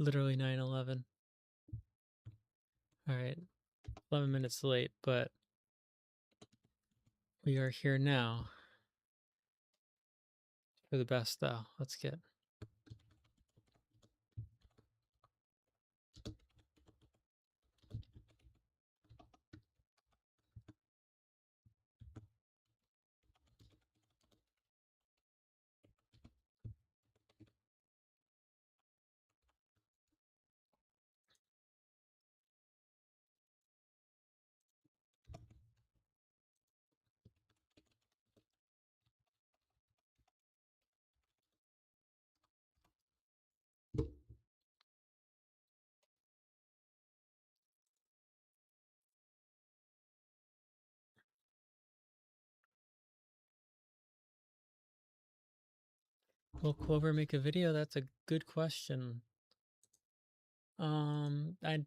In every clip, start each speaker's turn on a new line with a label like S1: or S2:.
S1: Literally 9:11. All right, 11 minutes late, but we are here now for the best, though. Let's get. Will Clover make a video? That's a good question. I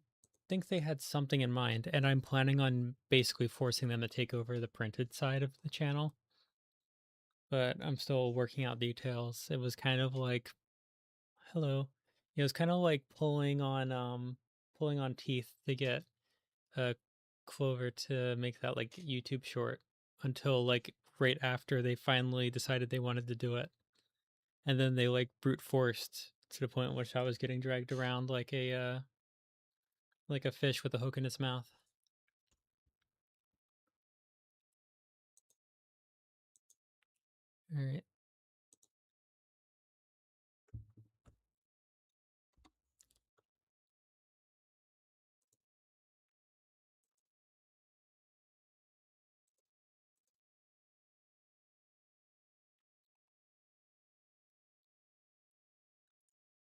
S1: think they had something in mind, and I'm planning on basically forcing them to take over the printed side of the channel. But I'm still working out details. It was kind of like, hello. It was kind of like pulling on teeth to get Clover to make that like YouTube short until like right after they finally decided they wanted to do it. And then they like brute forced to the point in which I was getting dragged around like a fish with a hook in its mouth. All right.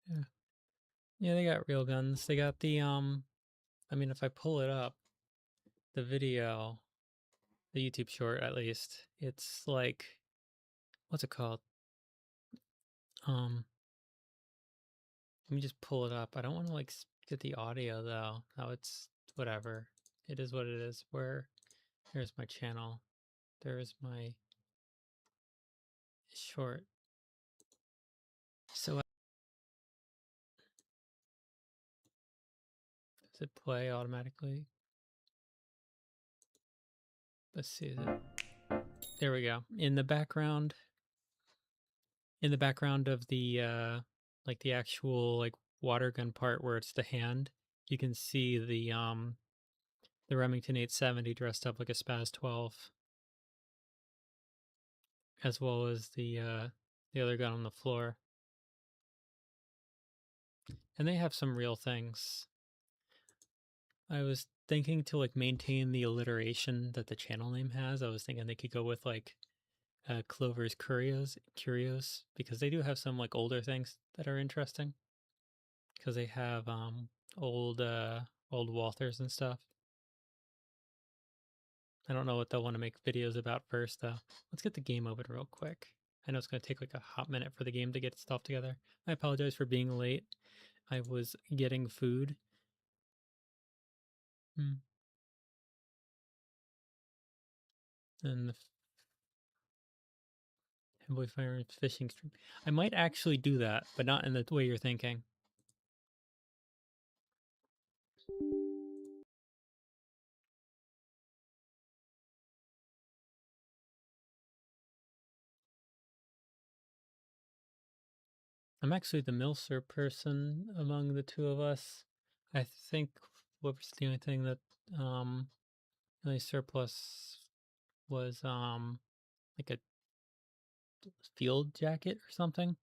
S1: Yeah. Yeah, they got real guns. They got the I mean, if I pull it up, the video, the YouTube short at least, it's like, what's it called? Let me just pull it up. I don't want to like get the audio though. No, it's whatever. It is what it is. Here's my channel. There's my short. So does it play automatically? Let's see. There we go. In the background of the like the actual like water gun part where it's the hand, you can see the Remington 870 dressed up like a Spaz 12, as well as the other gun on the floor. And they have some real things. I was thinking to like maintain the alliteration that the channel name has. I was thinking they could go with like Clover's Curios, because they do have some like older things that are interesting. Because they have old Walthers and stuff. I don't know what they'll want to make videos about first though. Let's get the game open real quick. I know it's going to take like a hot minute for the game to get stuff together. I apologize for being late. I was getting food. And the Femboy Fire and Fishing Stream. I might actually do that, but not in the way you're thinking. I'm actually the Milser person among the two of us. I think what was the only thing that really surplus was like a field jacket or something.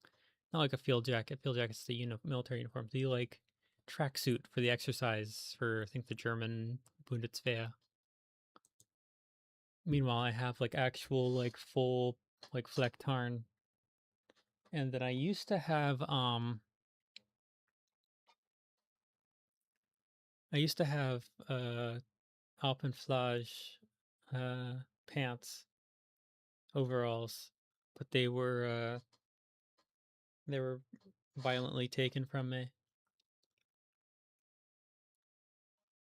S1: Not like a field jacket. Field jacket's the military uniform. The like tracksuit for the exercise for I think the German Bundeswehr. Meanwhile, I have like actual like full like Flecktarn. And then I used to have Alpenflage pants, overalls, but they were violently taken from me.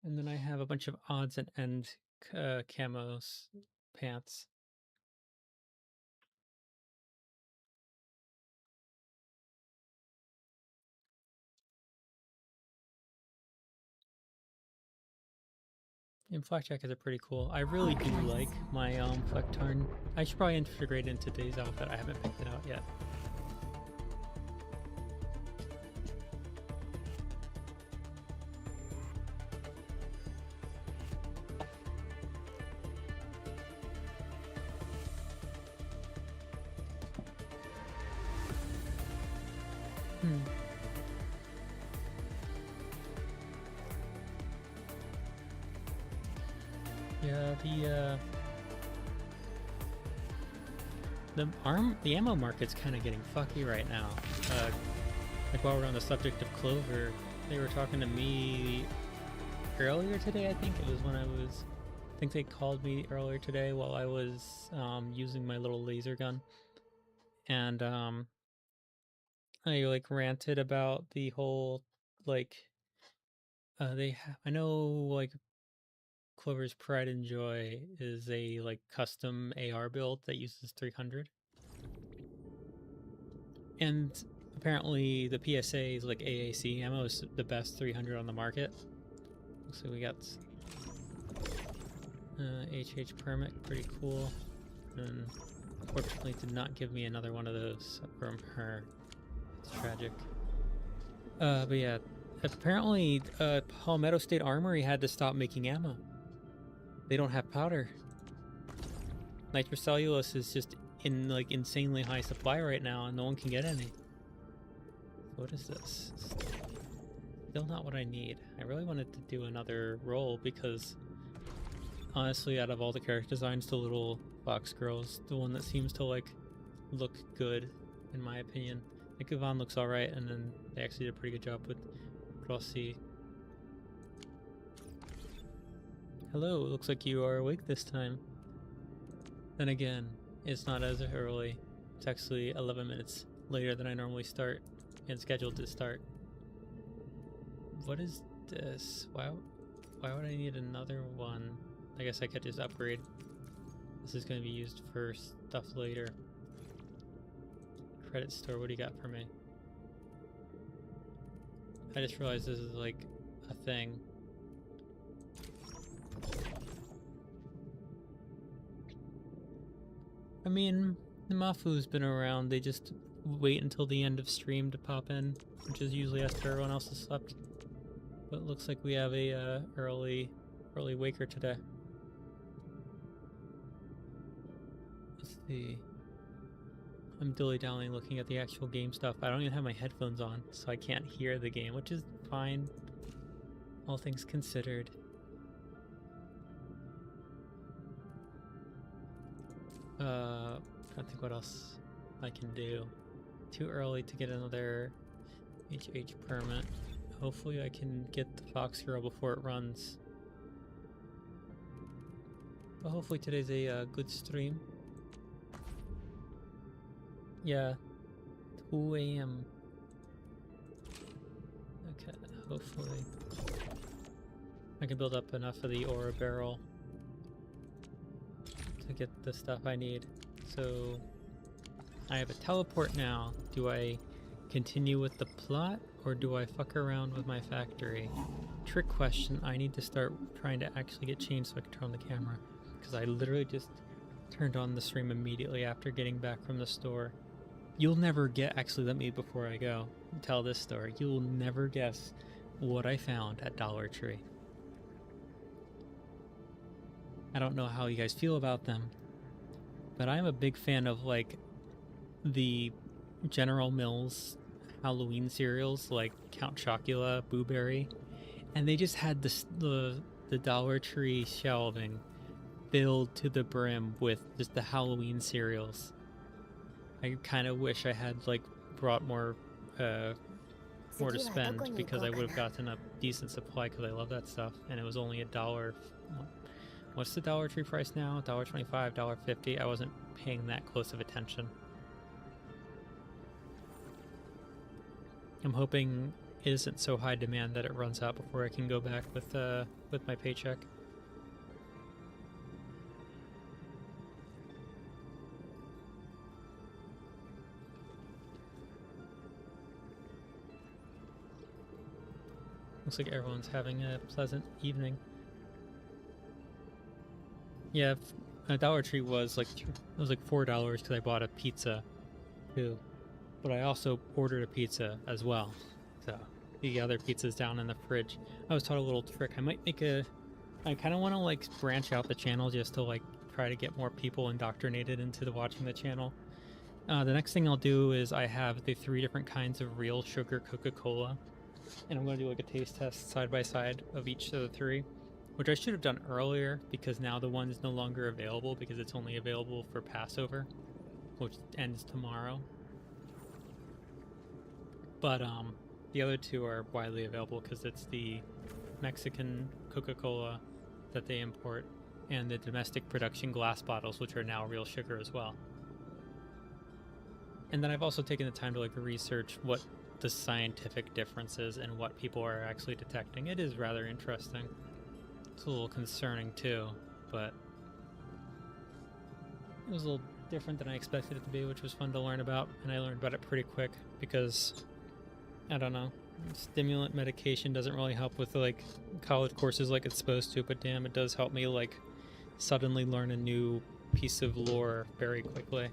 S1: And then I have a bunch of odds and end camos pants. And flak jackets are pretty cool. I really do like my flak tarn. I should probably integrate it into today's outfit. I haven't picked it out yet. Yeah, the ammo market's kind of getting fucky right now. Like while we're on the subject of Clover, they were talking to me earlier today. I think it was when I think they called me earlier today while I was using my little laser gun, and I like ranted about the whole like I know like Clover's Pride and Joy is a like custom AR build that uses 300. And apparently the PSA is like AAC ammo is the best 300 on the market. So we got HH permit, pretty cool. And unfortunately did not give me another one of those from her. It's tragic. But yeah, apparently Palmetto State Armory had to stop making ammo. They don't have powder. Nitrocellulose is just in like insanely high supply right now and no one can get any. What is this? Still not what I need. I really wanted to do another role because honestly out of all the character designs, the little fox girl's the one that seems to like look good in my opinion. I think Yvonne looks alright and then they actually did a pretty good job with Rossi. Hello, it looks like you are awake this time. Then again, it's not as early. It's actually 11 minutes later than I normally start and scheduled to start. What is this? Why would I need another one? I guess I could just upgrade. This is going to be used for stuff later. Credit store, what do you got for me? I just realized this is like a thing. I mean, the Mafu's been around. They just wait until the end of stream to pop in, which is usually after everyone else has slept. But it looks like we have a early waker today. Let's see. I'm dilly-dallying looking at the actual game stuff. I don't even have my headphones on, so I can't hear the game, which is fine, all things considered. I think what else I can do. Too early to get another HH permit. Hopefully I can get the Fox Girl before it runs. But hopefully today's a good stream. Yeah, 2 a.m. Okay, hopefully I can build up enough of the Aura barrel to get the stuff I need. So I have a teleport now. Do I continue with the plot or do I fuck around with my factory? Trick question. I need to start trying to actually get changed so I can turn on the camera, because I literally just turned on the stream immediately after getting back from the store. You'll never get, actually let me, before I go, tell this story. You'll never guess what I found at Dollar Tree. I don't know how you guys feel about them, but I'm a big fan of like the General Mills Halloween cereals like Count Chocula, Boo Berry, and they just had the Dollar Tree shelving filled to the brim with just the Halloween cereals. I kind of wish I had like brought more to spend, because I would have gotten a decent supply, because I love that stuff, and it was only $1. What's the Dollar Tree price now? $1.25, $1.50. I wasn't paying that close of attention. I'm hoping it isn't so high demand that it runs out before I can go back with my paycheck. Looks like everyone's having a pleasant evening. Yeah, Dollar Tree was like it was like $4 because I bought a pizza too. But I also ordered a pizza as well. So the other pizza's down in the fridge. I was taught a little trick. I might make a. I kind of want to like branch out the channel just to like try to get more people indoctrinated into watching the channel. The next thing I'll do is I have the 3 different kinds of real sugar Coca-Cola, and I'm going to do like a taste test side by side of each of the 3, which I should have done earlier because now the one is no longer available because it's only available for Passover, which ends tomorrow. But the other 2 are widely available because it's the Mexican Coca-Cola that they import and the domestic production glass bottles, which are now real sugar as well. And then I've also taken the time to like research what the scientific differences and what people are actually detecting. It is rather interesting. It's a little concerning too, but it was a little different than I expected it to be, which was fun to learn about. And I learned about it pretty quick because, I don't know, stimulant medication doesn't really help with like college courses like it's supposed to, but damn, it does help me like suddenly learn a new piece of lore very quickly.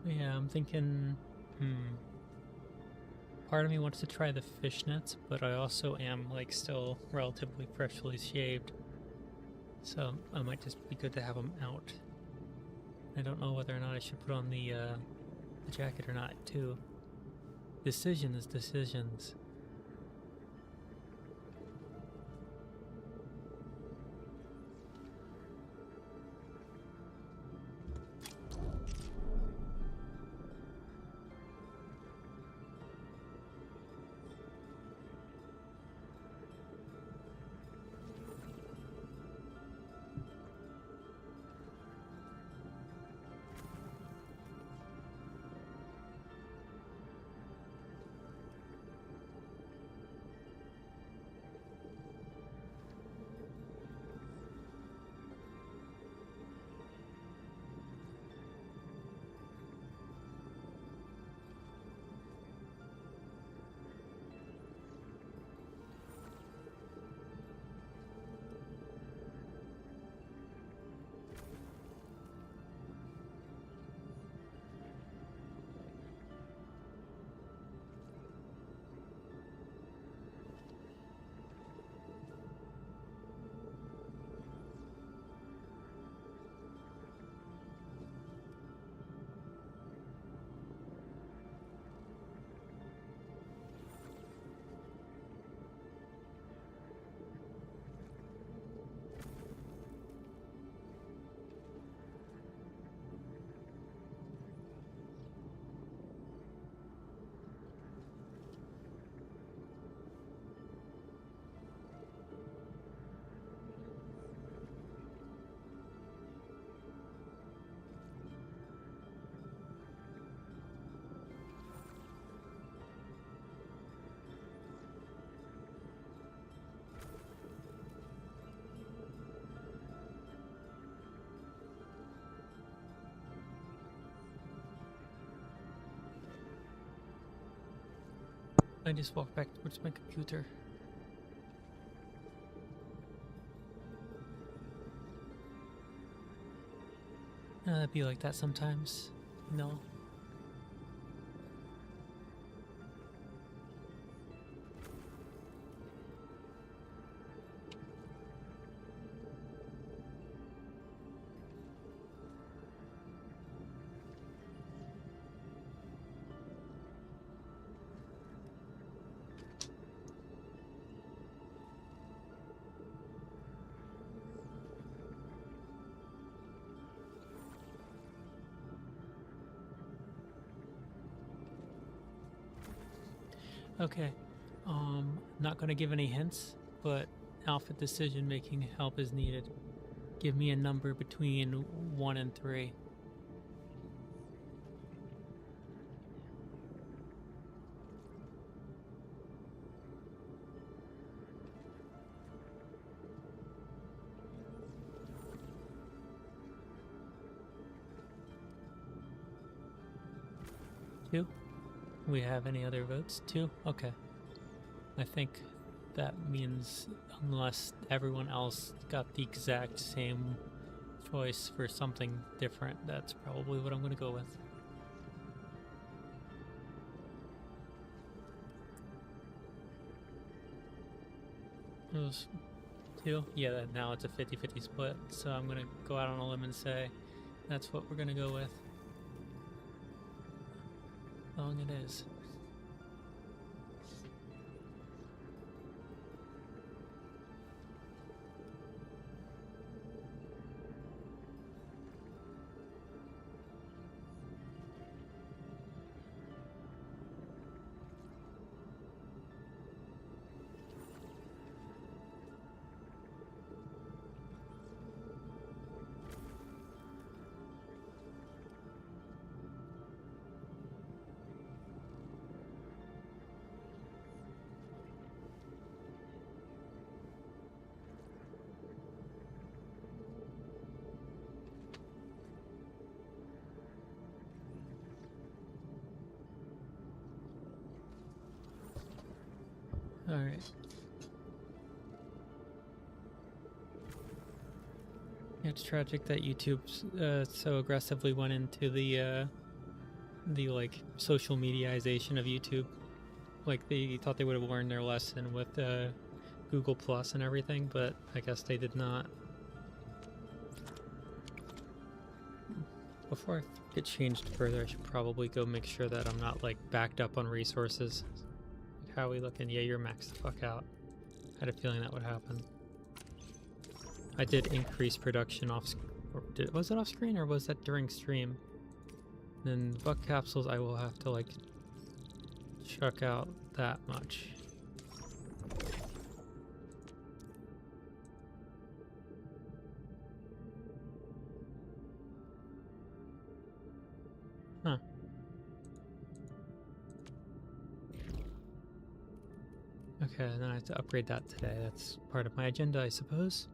S1: Yeah, I'm thinking, part of me wants to try the fishnets, but I also am like still relatively freshly shaved, so I might just be good to have them out. I don't know whether or not I should put on the jacket or not too. Decisions. I just walked back towards my computer. It'd be like that sometimes, no. Okay, not gonna give any hints, but alpha decision making help is needed. Give me a number between 1 and 3. Two? We have any other votes? 2? Okay. I think that means unless everyone else got the exact same choice for something different, that's probably what I'm going to go with. Those 2? Yeah, now it's a 50-50 split, so I'm going to go out on a limb and say that's what we're going to go with. How long it is. All right. It's tragic that YouTube so aggressively went into the like social mediaization of YouTube. Like they thought they would have learned their lesson with Google Plus and everything, but I guess they did not. Before I get changed further, I should probably go make sure that I'm not like backed up on resources. How are we looking? Yeah, you're maxed the fuck out. I had a feeling that would happen. I did increase production off. Was it off screen or was that during stream? Then buck capsules, I will have to like chuck out that much. Huh. Okay, then I have to upgrade that today. That's part of my agenda, I suppose.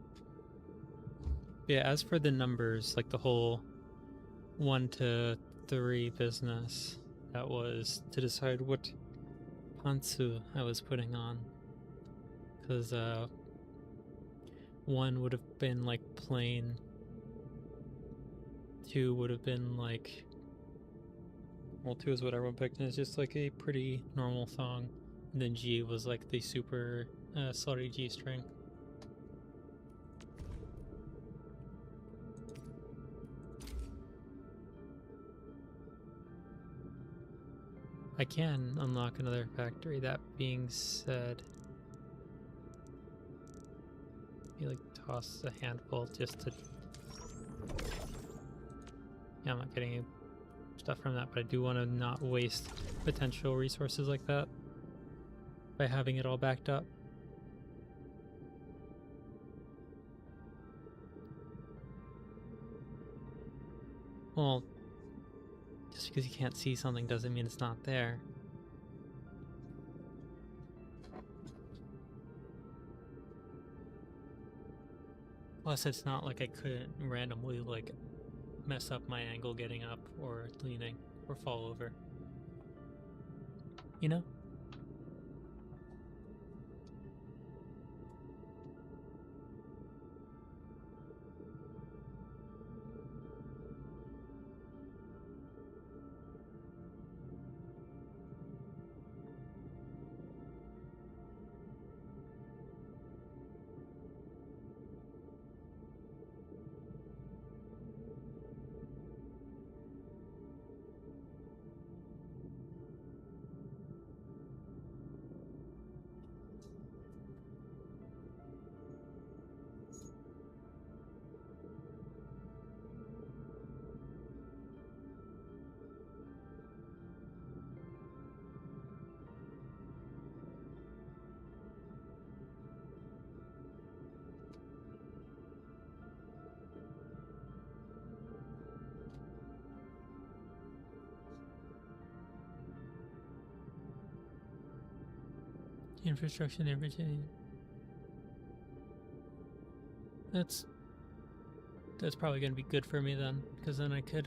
S1: Yeah, as for the numbers, like the whole 1 to 3 business, that was to decide what pantsu I was putting on. Because 1 would have been like plain, 2 would have been like, well, 2 is what everyone picked, and it's just like a pretty normal song. And then G was like the super slutty G string. I can unlock another factory. That being said, you like toss a handful just to. Yeah, I'm not getting any stuff from that, but I do want to not waste potential resources like that by having it all backed up. Well, just because you can't see something doesn't mean it's not there. Plus, it's not like I couldn't randomly like mess up my angle getting up or leaning or fall over. You know? Infrastructure and everything. That's probably gonna be good for me then, because then I could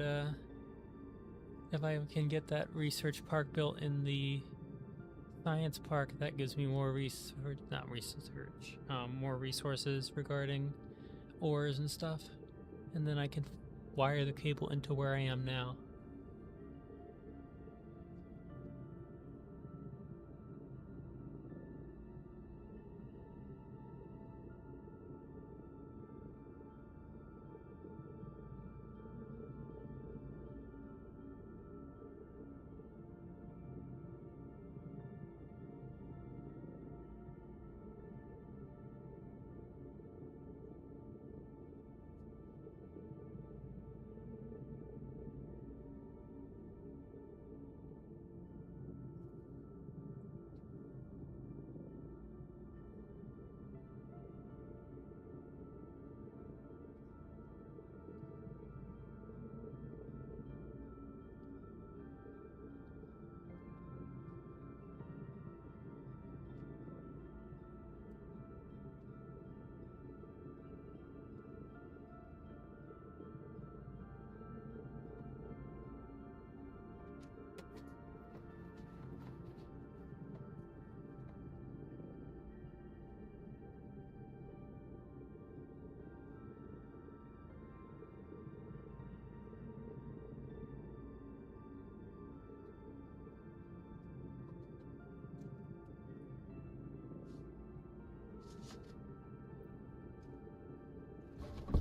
S1: if I can get that research park built in the science park, that gives me more more resources regarding ores and stuff, and then I can wire the cable into where I am now.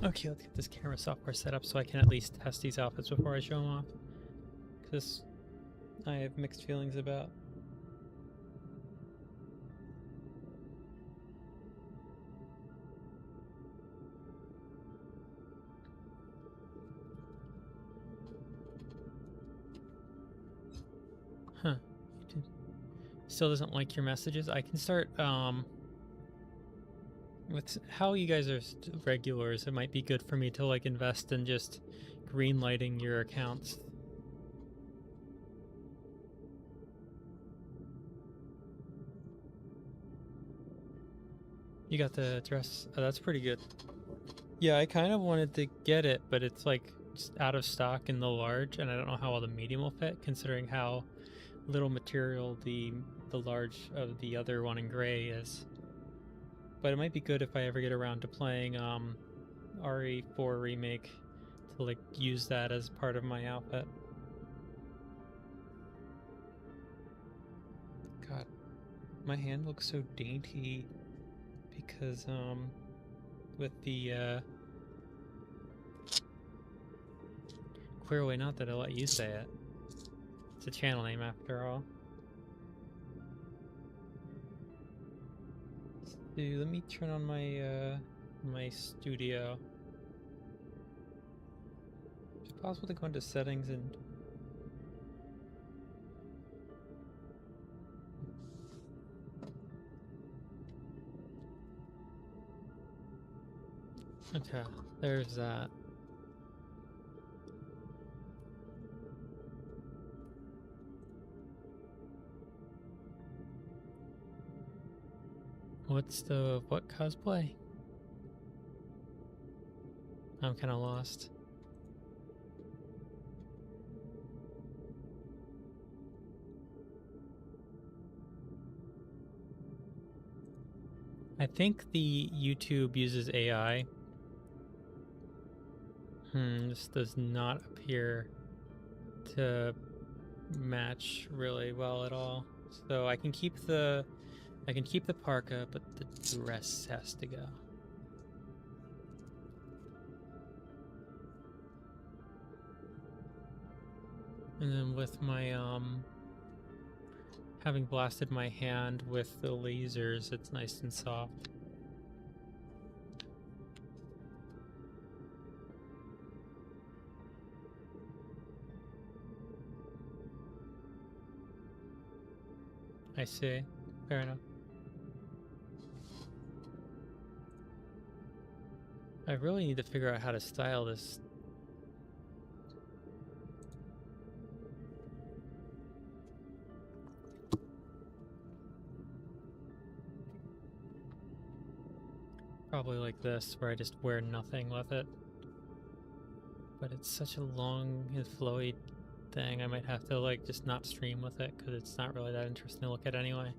S1: Okay, let's get this camera software set up so I can at least test these outfits before I show them off, because I have mixed feelings about. Huh. Still doesn't like your messages. I can start with how you guys are regulars. It might be good for me to like invest in just green lighting your accounts. You got the dress. Oh, that's pretty good. Yeah, I kind of wanted to get it, but it's like just out of stock in the large, and I don't know how well the medium will fit, considering how little material the large of the other one in gray is. But it might be good if I ever get around to playing RE4 Remake to like use that as part of my outfit. God, my hand looks so dainty because with the clearly not that I let you say it. It's a channel name after all. So let me turn on my my studio. Is it possible to go into settings and okay, there's that. What's the what cosplay? I'm kind of lost. I think the YouTube uses AI. This does not appear to match really well at all. So I can keep the parka, but the dress has to go. And then with my having blasted my hand with the lasers, it's nice and soft. I see. Fair enough. I really need to figure out how to style this. Probably like this, where I just wear nothing with it. But it's such a long and flowy thing, I might have to like just not stream with it, because it's not really that interesting to look at anyway.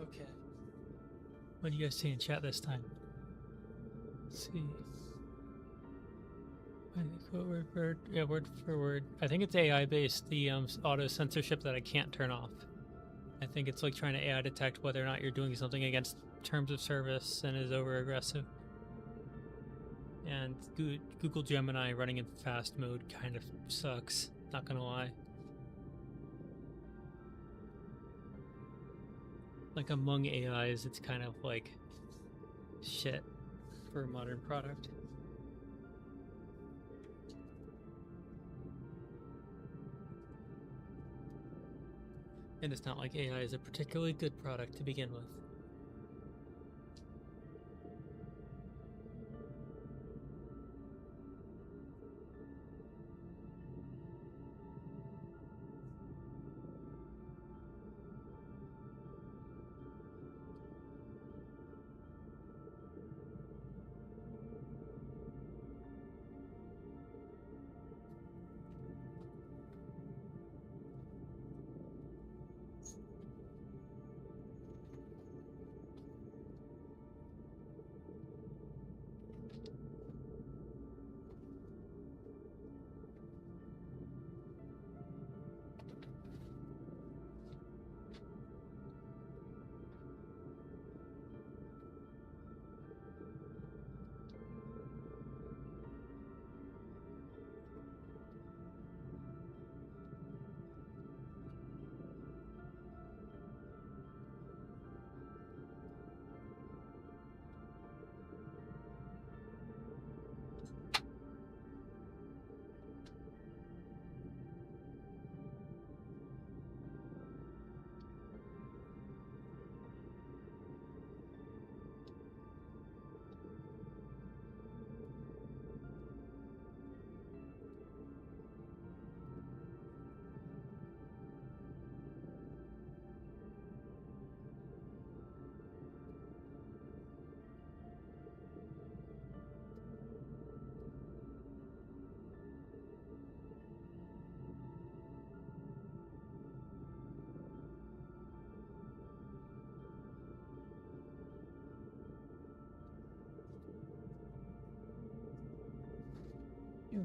S1: Okay. What do you guys say in chat this time? Let's see. I think word for word, yeah, word for word. I think it's AI based, the auto censorship that I can't turn off. I think it's like trying to AI detect whether or not you're doing something against terms of service and is over aggressive. And Google Gemini running in fast mode kind of sucks, not gonna lie. Like among AIs, it's kind of like shit for a modern product. And it's not like AI is a particularly good product to begin with.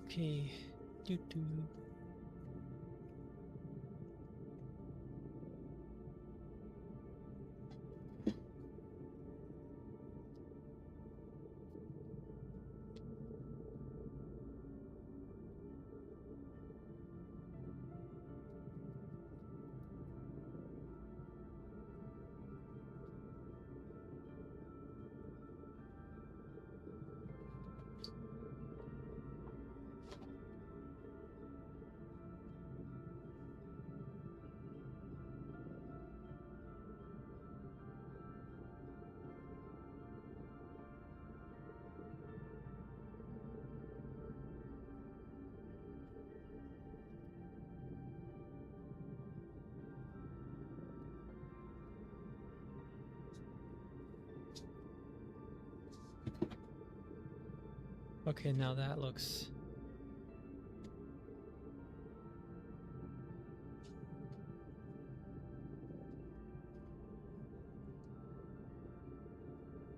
S1: Okay. Doo-doo. Okay, now that looks...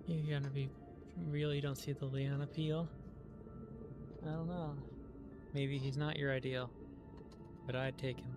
S1: You're gonna be... Really don't see the Leon appeal? I don't know. Maybe he's not your ideal. But I'd take him.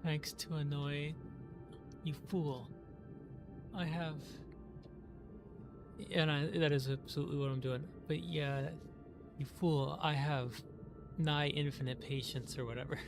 S1: Thanks to annoy... You fool. I have... And that is absolutely what I'm doing. But yeah, you fool, I have nigh infinite patience or whatever.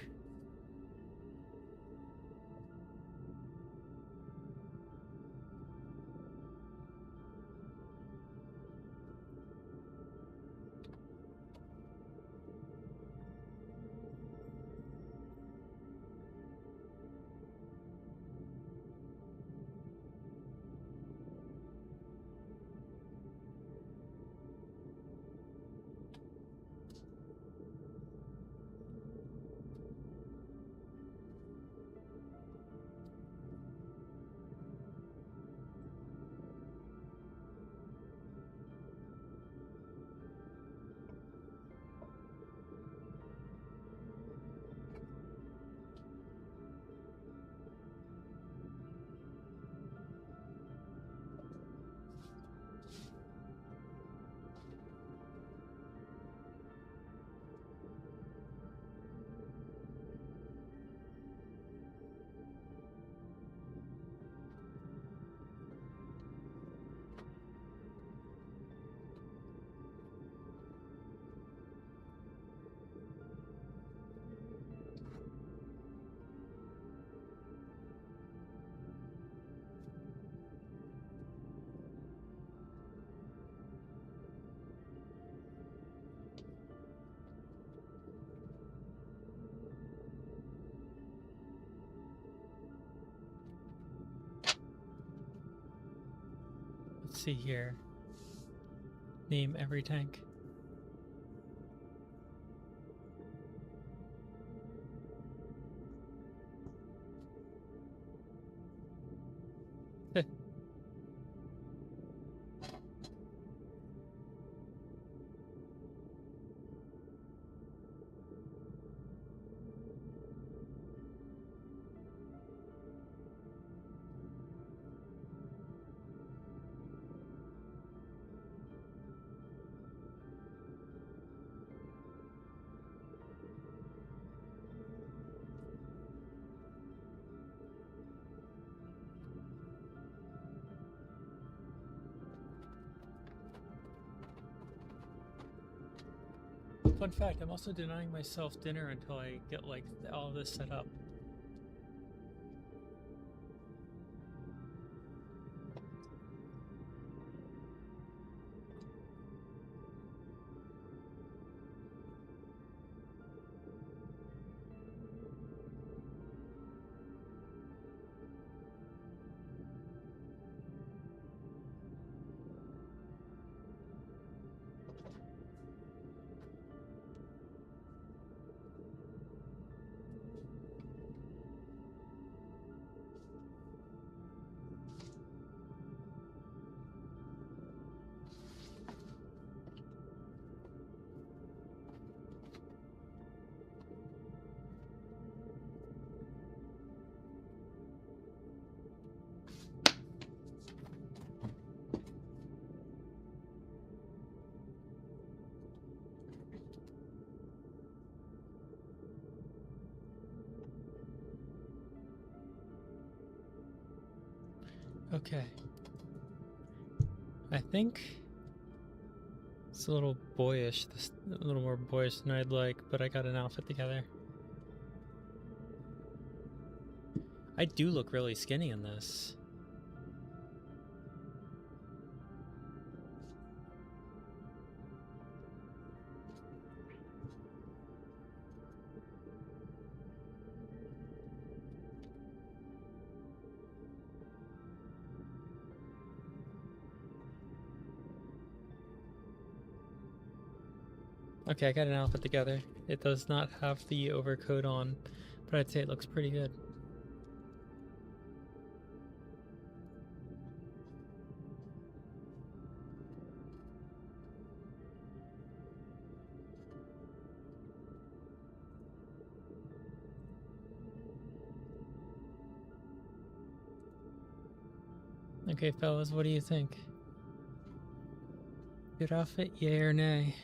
S1: Let's see here. Name every tank. Fun fact, I'm also denying myself dinner until I get like all this set up. Okay. I think it's a little boyish, a little more boyish than I'd like, but I got an outfit together. I do look really skinny in this. Okay, I got an outfit together. It does not have the overcoat on, but I'd say it looks pretty good. Okay, fellas, what do you think? Good outfit, yay or nay?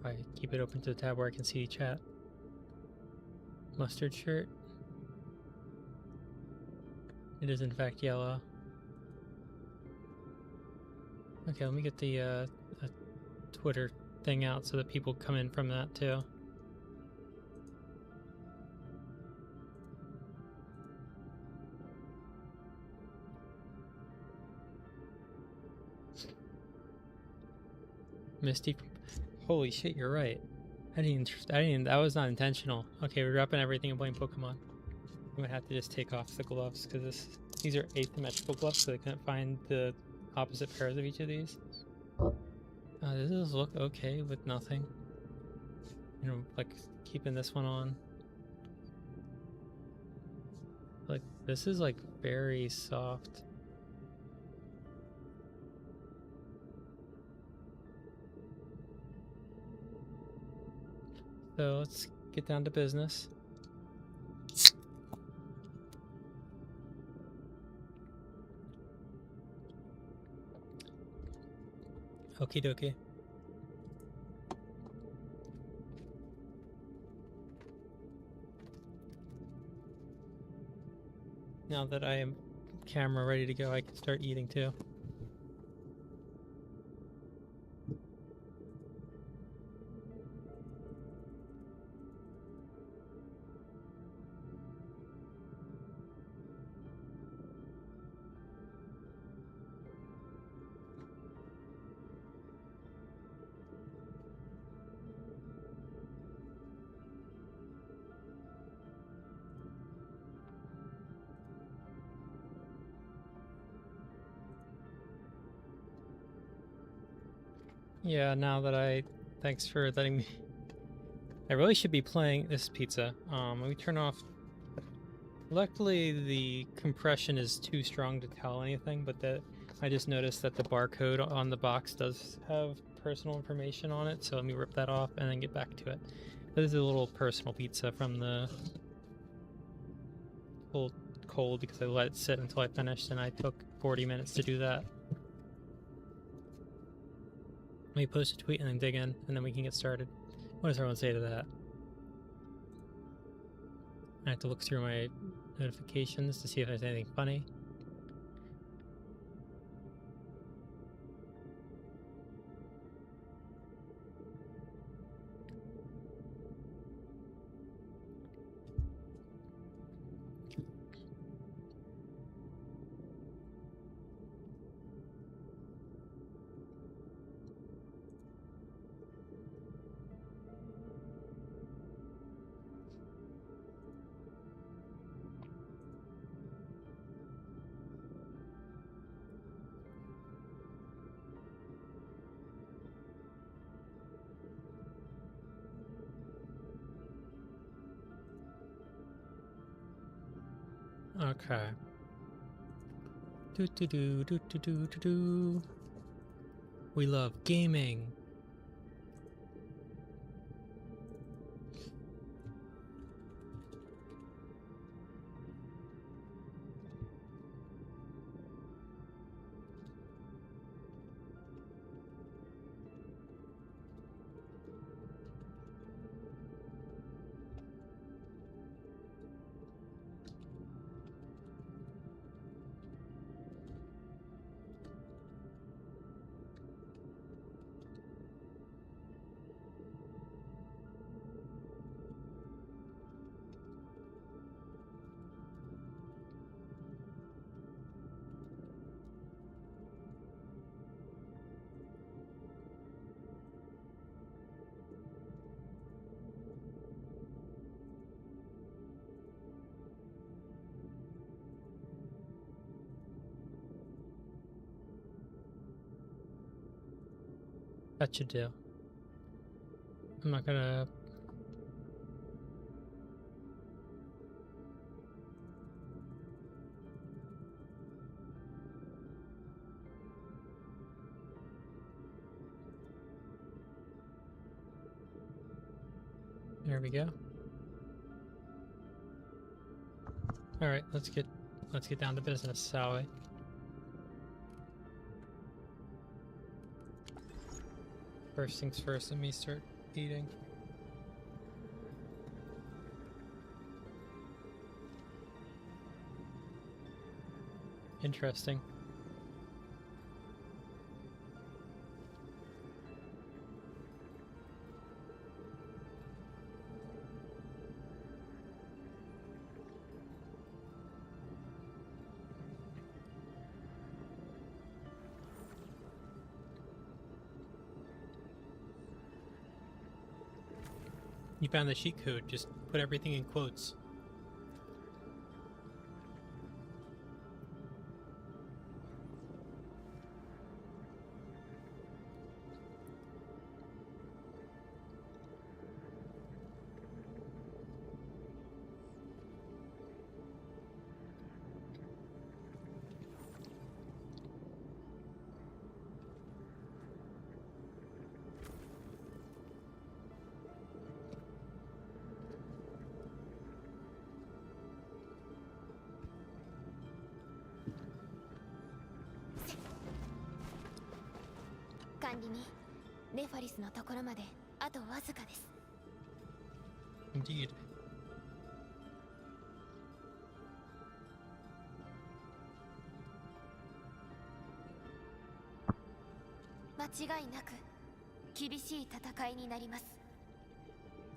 S1: I keep it open to the tab where I can see chat. Mustard shirt. It is in fact yellow. Okay, let me get the Twitter thing out so that people come in from that too. Misty, holy shit, you're right. That was not intentional. Okay, we're dropping everything and playing Pokemon. I'm gonna have to just take off the gloves because these are asymmetrical gloves, so they couldn't find the opposite pairs of each of these. Does this look okay with nothing? You know, like keeping this one on. Like, this is like very soft. So let's get down to business. Okie dokie. Now that I am camera ready to go, I can start eating too. Yeah, now that thanks for letting me. I really should be playing this pizza. Let me turn off. Luckily, the compression is too strong to tell anything, but I just noticed that the barcode on the box does have personal information on it, so let me rip that off and then get back to it. This is a little personal pizza from the cold because I let it sit until I finished, and I took 40 minutes to do that. me post a tweet and then dig in, and then we can get started. What does everyone say to that? I have to look through my notifications to see if there's anything funny. Okay. Do. We love gaming. That should do. I'm not gonna... There we go. All right, let's get down to business, shall we? First things first, let me start eating. Interesting. You found the cheat code, just put everything in quotes. Indeed.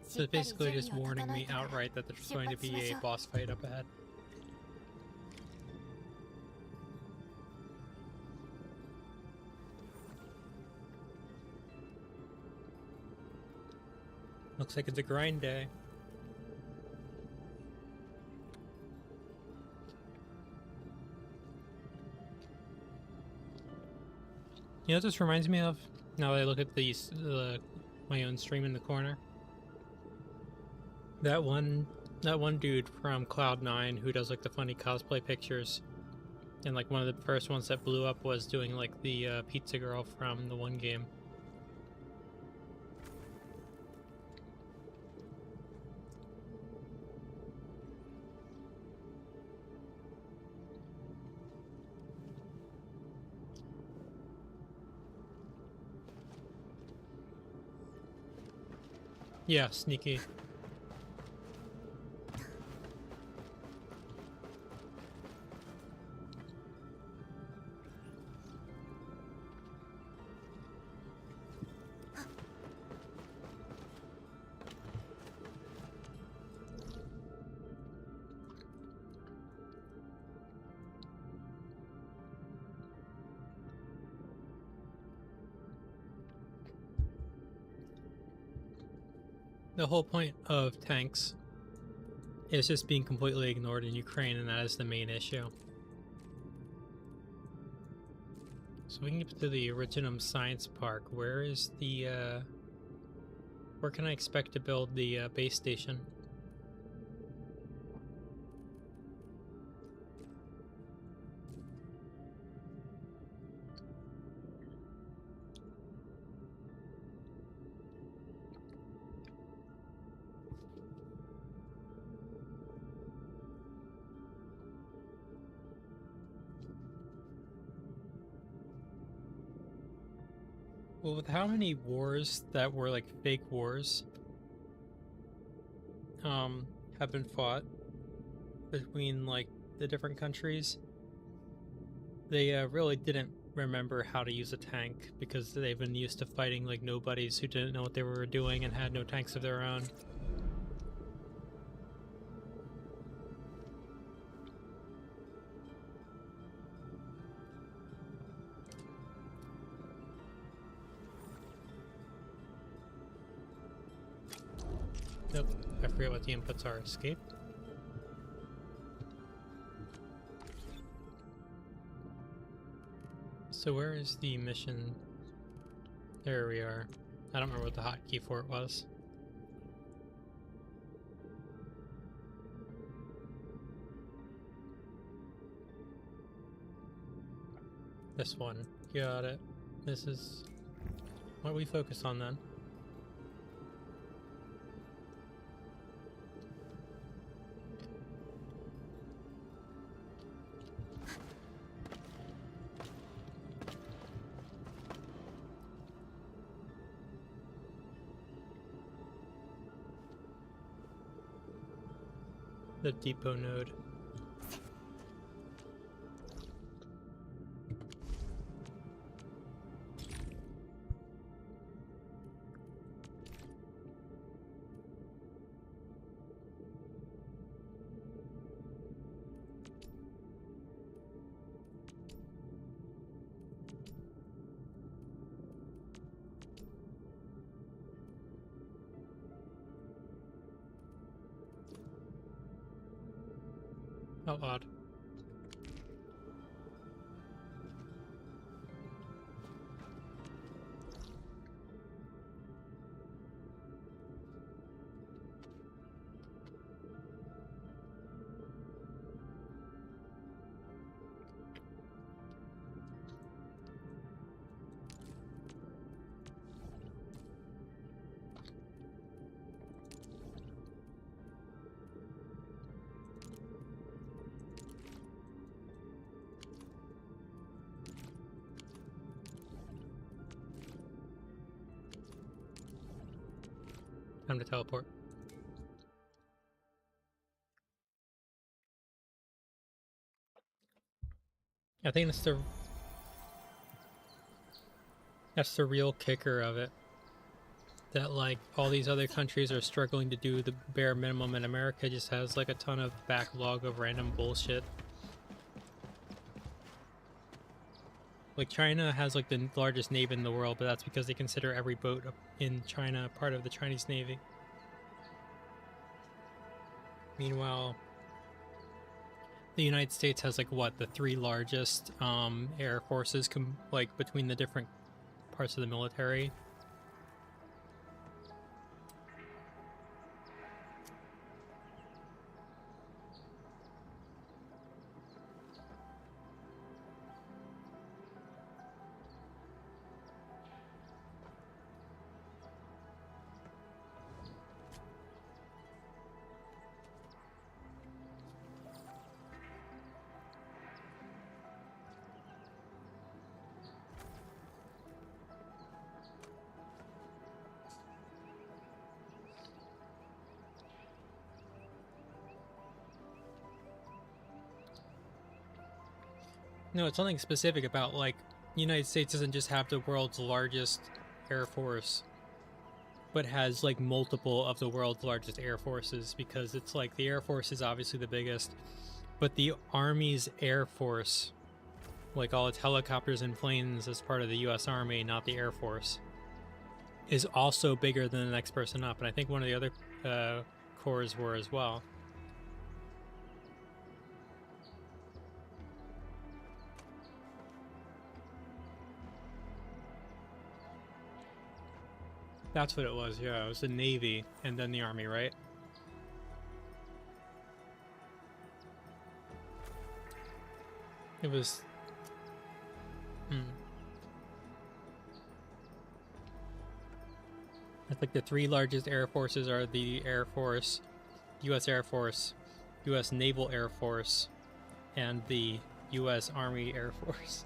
S1: So it's basically just warning me outright that there's going to be a boss fight up ahead. Looks like it's a grind day. You know what this reminds me of? Now that I look at my own stream in the corner. That one dude from Cloud9 who does like the funny cosplay pictures, and like one of the first ones that blew up was doing like the pizza girl from the one game. Yeah, sneaky. The whole point of tanks is just being completely ignored in Ukraine, and that is the main issue. So we can get to the Originum Science Park. Where is the, where can I expect to build the base station? Well, with how many wars that were like fake wars, have been fought between like the different countries, they really didn't remember how to use a tank because they've been used to fighting like nobodies who didn't know what they were doing and had no tanks of their own. Nope, I forget what the inputs are. Escape? So where is the mission? There we are. I don't remember what the hotkey for it was. This one. Got it. This is what we focus on then. The depot node. How odd. Time to teleport. I think that's the real kicker of it. That like all these other countries are struggling to do the bare minimum, and America just has like a ton of backlog of random bullshit. Like China has like the largest navy in the world, but that's because they consider every boat in China part of the Chinese Navy. Meanwhile, the United States has like what, the three largest air forces like between the different parts of the military. No, it's something specific about, like, the United States doesn't just have the world's largest air force, but has, like, multiple of the world's largest air forces, because it's like the Air Force is obviously the biggest, but the Army's Air Force, like all its helicopters and planes as part of the US Army, not the Air Force, is also bigger than the next person up. And I think one of the other corps were as well. That's what it was, yeah. It was the Navy and then the Army, right? It was... I think the three largest air forces are the Air Force, U.S. Air Force, U.S. Naval Air Force, and the U.S. Army Air Force.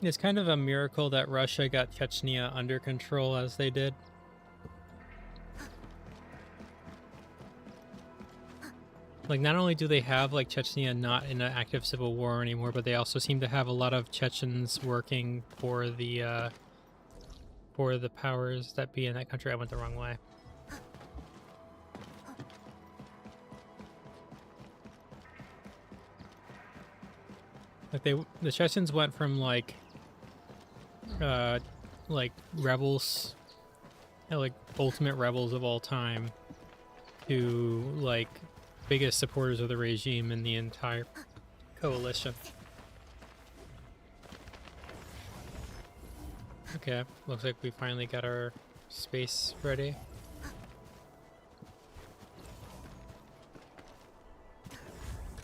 S1: It's kind of a miracle that Russia got Chechnya under control as they did. Like, not only do they have, like, Chechnya not in an active civil war anymore, but they also seem to have a lot of Chechens working for the powers that be in that country. I went the wrong way. Like, the Chechens went from, like rebels, like, ultimate rebels of all time, to, like, biggest supporters of the regime in the entire coalition. Okay, looks like we finally got our space ready.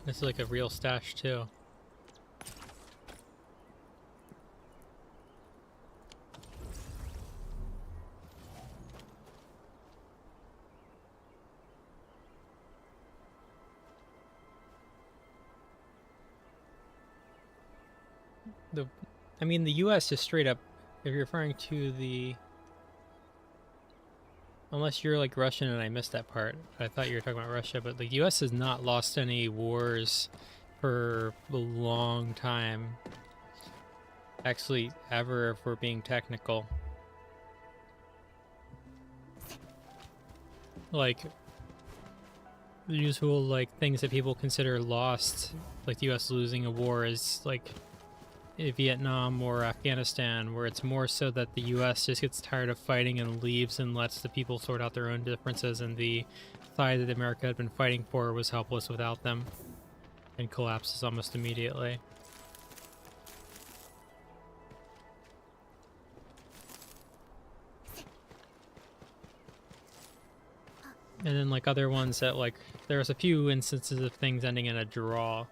S1: This is like a real stash too. I mean, the U.S. just straight up, if you're referring to the... Unless you're, like, Russian and I missed that part. I thought you were talking about Russia, but the U.S. has not lost any wars for a long time. Actually, ever, if we're being technical. Like, the usual, like, things that people consider lost, like the U.S. losing a war, is, like, Vietnam or Afghanistan, where it's more so that the U.S. just gets tired of fighting and leaves and lets the people sort out their own differences, and the side that America had been fighting for was helpless without them and collapses almost immediately. And then, like, other ones that, like, there's a few instances of things ending in a draw.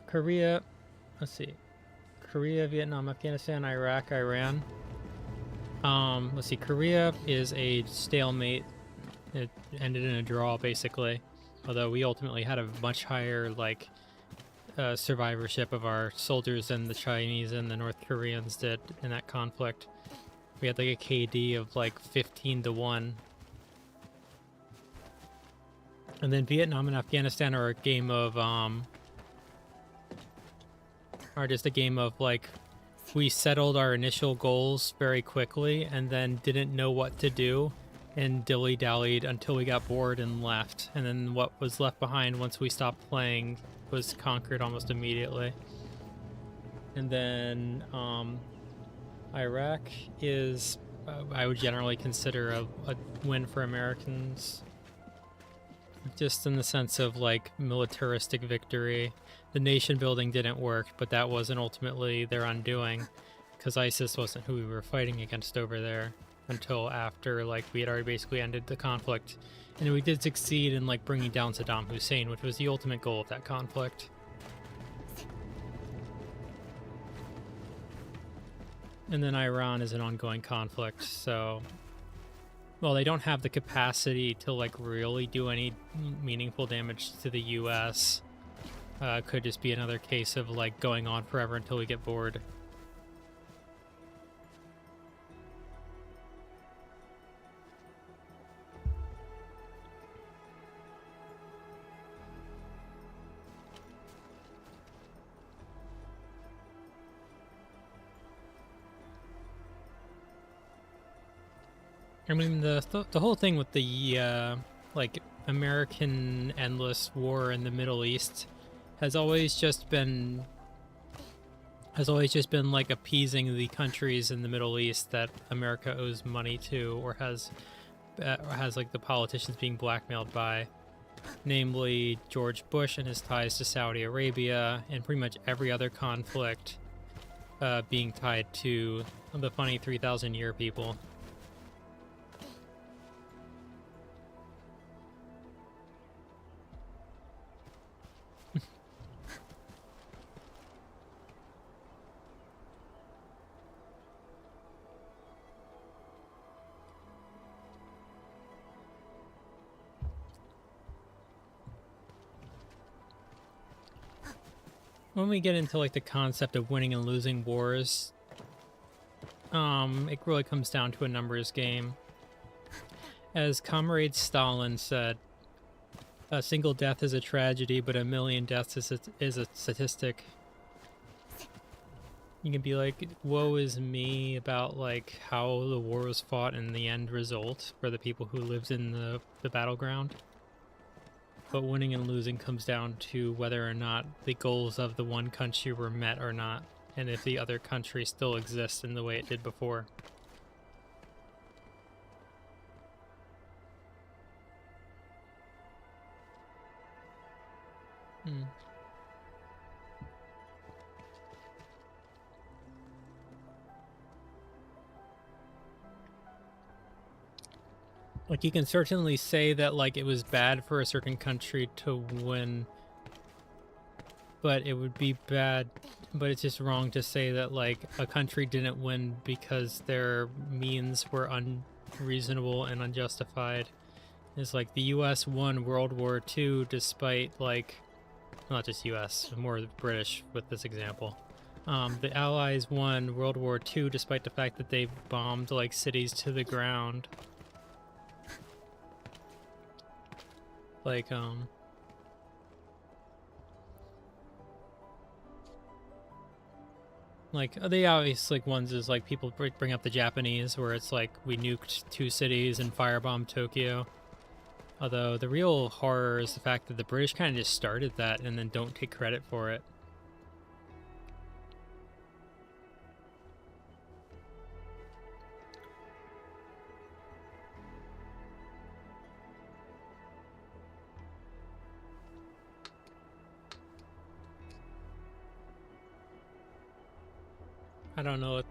S1: Korea, let's see, Korea, Vietnam, Afghanistan, Iraq, Iran. Let's see, Korea is a stalemate. It ended in a draw, basically. Although we ultimately had a much higher, like, survivorship of our soldiers than the Chinese and the North Koreans did in that conflict. We had, like, a KD of, like, 15-1. And then Vietnam and Afghanistan are a game of, are just a game of, like, we settled our initial goals very quickly and then didn't know what to do and dilly-dallied until we got bored and left. And then what was left behind once we stopped playing was conquered almost immediately. And then Iraq is, I would generally consider a win for Americans, just in the sense of, like, militaristic victory. The nation building didn't work, but that wasn't ultimately their undoing, because ISIS wasn't who we were fighting against over there until after, like, we had already basically ended the conflict. And we did succeed in, like, bringing down Saddam Hussein, which was the ultimate goal of that conflict. And then Iran is an ongoing conflict, so... Well, they don't have the capacity to, like, really do any meaningful damage to the U.S. Could just be another case of, like, going on forever until we get bored. I mean, the whole thing with the like American endless war in the Middle East has always just been like appeasing the countries in the Middle East that America owes money to, or has like the politicians being blackmailed by, namely George Bush and his ties to Saudi Arabia, and pretty much every other conflict being tied to the funny 3,000 year people. When we get into like the concept of winning and losing wars, it really comes down to a numbers game. As Comrade Stalin said, a single death is a tragedy, but a million deaths is a statistic. You can be like, woe is me about like how the war was fought and the end result for the people who lived in the battleground. But winning and losing comes down to whether or not the goals of the one country were met or not, and if the other country still exists in the way it did before. Like, you can certainly say that, like, it was bad for a certain country to win, but it would be bad, but it's just wrong to say that, like, a country didn't win because their means were unreasonable and unjustified. It's like the US won World War II despite, like, not just US, more British with this example. The Allies won World War II despite the fact that they bombed, like, cities to the ground. Like, the obvious, like, ones is, like, people bring up the Japanese, where it's, like, we nuked 2 cities and firebombed Tokyo. Although, the real horror is the fact that the British kind of just started that and then don't take credit for it. I don't know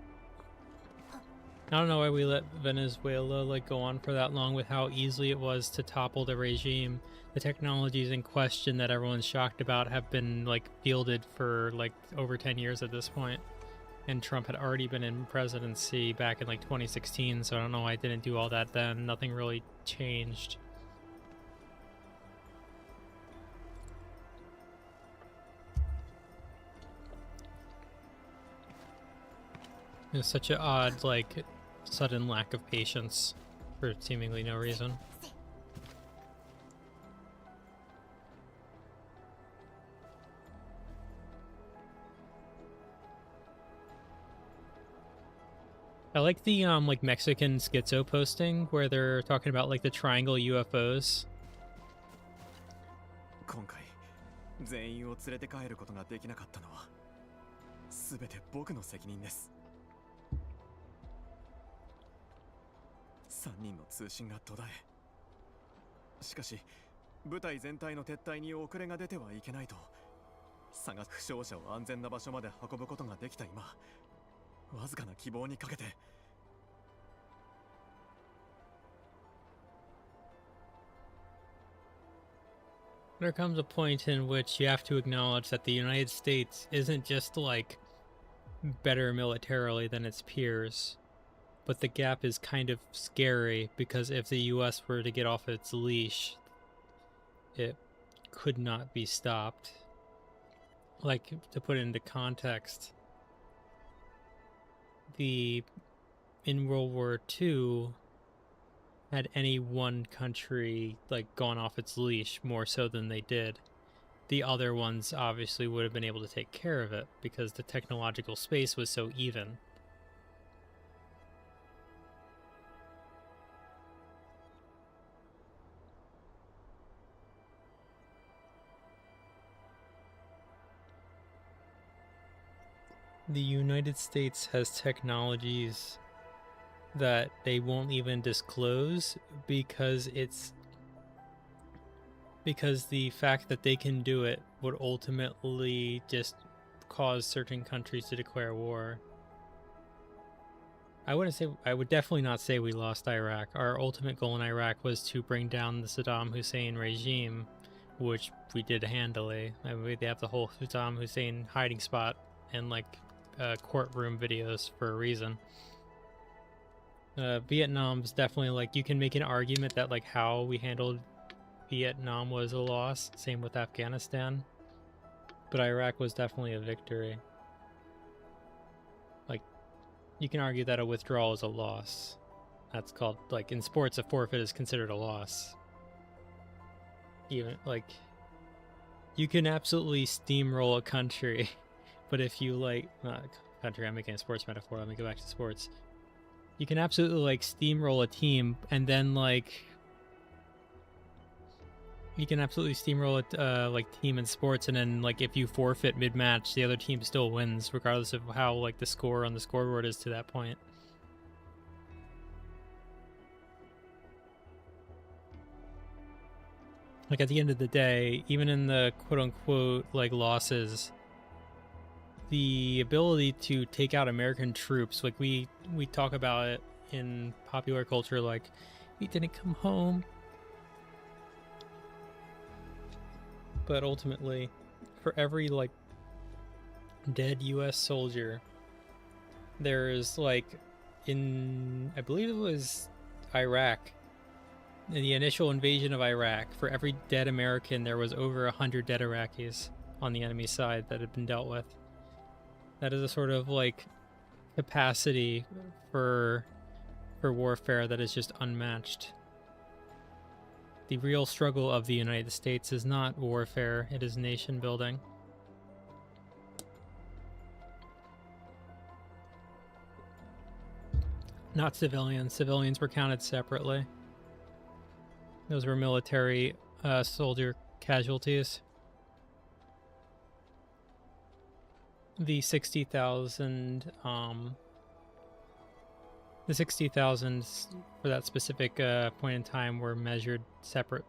S1: why we let Venezuela, like, go on for that long with how easy it was to topple the regime. The technologies in question that everyone's shocked about have been, like, fielded for, like, over 10 years at this point. And Trump had already been in presidency back in, like, 2016, so I don't know why I didn't do all that then. Nothing really changed. It was such an odd, like, sudden lack of patience for seemingly no reason. I like the like Mexican schizo posting where they're talking about like the triangle UFOs.
S2: 今回全員を連れて帰ることができなかったのは全て僕の責任です。3人の通信が途絶え、しかし部隊全体の撤退に遅れが出てはいけないと負傷者を安全な場所まで運ぶことができた今、わずかな希望にかけて。
S1: There comes a point in which you have to acknowledge that the United States isn't just like better militarily than its peers. But the gap is kind of scary because if the US were to get off its leash, it could not be stopped. Like, to put it into context, in World War II, had any one country like gone off its leash more so than they did, the other ones obviously would have been able to take care of it because the technological space was so even. The United States has technologies that they won't even disclose because the fact that they can do it would ultimately just cause certain countries to declare war. I would definitely not say we lost Iraq. Our ultimate goal in Iraq was to bring down the Saddam Hussein regime, which we did handily. I mean, they have the whole Saddam Hussein hiding spot and like courtroom videos for a reason. Vietnam's definitely, like, you can make an argument that like how we handled Vietnam was a loss. Same with Afghanistan. But Iraq was definitely a victory. Like, you can argue that a withdrawal is a loss. That's called, like, in sports, a forfeit is considered a loss. Even, like, you can absolutely steamroll a country, but if you, like, not a country, I'm making a sports metaphor, let me go back to sports. You can absolutely, like, steamroll a team, and then, like, you can absolutely steamroll a like team in sports, and then like if you forfeit mid-match, the other team still wins, regardless of how like the score on the scoreboard is to that point. Like at the end of the day, even in the quote-unquote like losses, the ability to take out American troops, like we talk about it in popular culture, like he didn't come home. But ultimately, for every like dead US soldier, there's like, in I believe it was Iraq, in the initial invasion of Iraq, for every dead American there was over 100 dead Iraqis on the enemy side that had been dealt with. That is a sort of like capacity for warfare that is just unmatched. The real struggle of the United States is not warfare, it is nation building. Not civilians. Civilians were counted separately. Those were military soldier casualties. The 60,000 for that specific point in time were measured separate.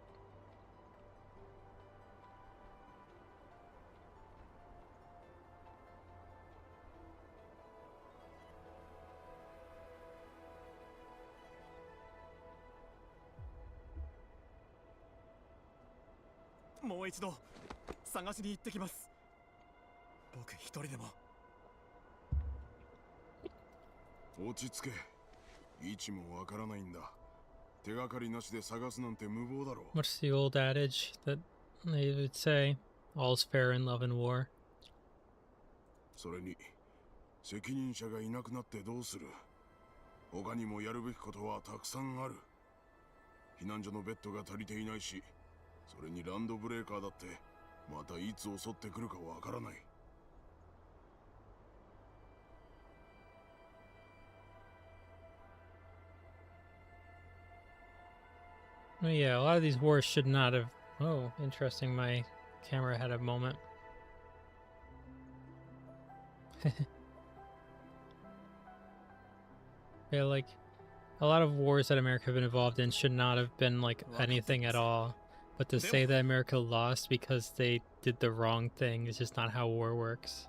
S1: What's the old adage that they would say? All's fair in love and war.
S3: それに責任者がいなくなってどうする。他にもやるべきことはたくさんある。避難所のベッドが足りていないし、それにランドブレーカーだってまたいつ襲ってくるかわからない。
S1: Oh, yeah, a lot of these wars should not have... Oh, interesting, my camera had a moment. Yeah, like, a lot of wars that America have been involved in should not have been, like, anything at all. But to say that America lost because they did the wrong thing is just not how war works.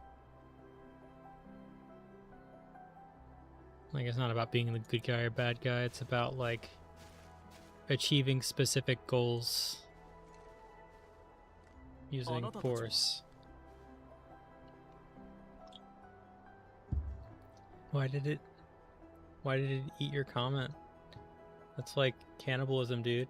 S1: Like, it's not about being the good guy or bad guy, it's about, like, achieving specific goals using force. Why did it eat your comment? That's like cannibalism, dude.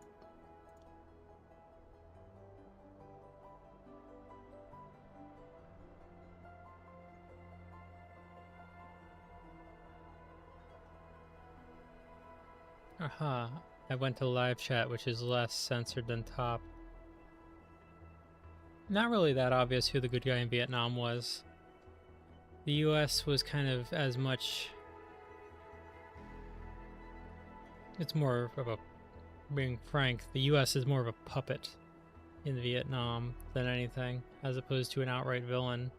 S1: Aha. I went to live chat, which is less censored than top. Not really that obvious who the good guy in Vietnam was. The US was kind of as much... It's more of a... Being frank, the US is more of a puppet in Vietnam than anything, as opposed to an outright villain.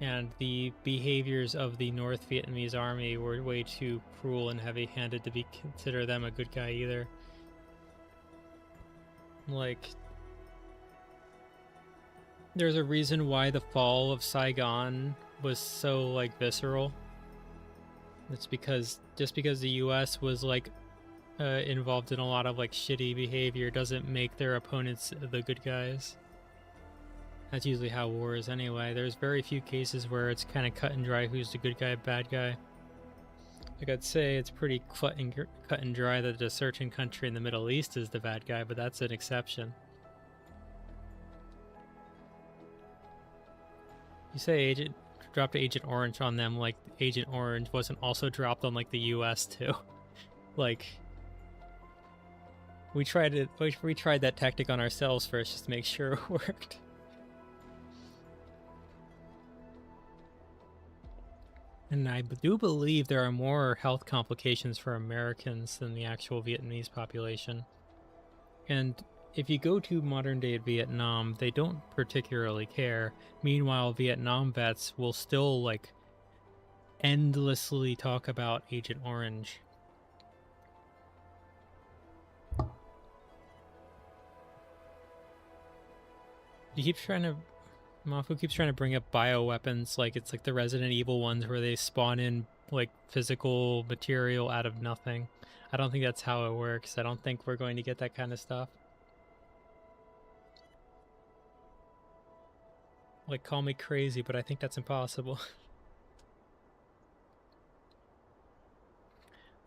S1: And the behaviors of the North Vietnamese army were way too cruel and heavy-handed to consider them a good guy either. Like, there's a reason why the fall of Saigon was so, like, visceral. It's because, just because the US was, like, involved in a lot of, like, shitty behavior doesn't make their opponents the good guys. That's usually how war is anyway. There's very few cases where it's kind of cut and dry who's the good guy, bad guy. Like, I'd say it's pretty cut and dry that a certain country in the Middle East is the bad guy, but that's an exception. You say dropped Agent Orange on them, like Agent Orange wasn't also dropped on, like, the US too. Like, we tried that tactic on ourselves first just to make sure it worked. And I do believe there are more health complications for Americans than the actual Vietnamese population. And if you go to modern day Vietnam, they don't particularly care. Meanwhile, Vietnam vets will still, like, endlessly talk about Agent Orange. He keeps trying to... Mafu keeps trying to bring up bioweapons, like it's like the Resident Evil ones where they spawn in, like, physical material out of nothing. I don't think that's how it works. I don't think we're going to get that kind of stuff. Like, call me crazy, but I think that's impossible.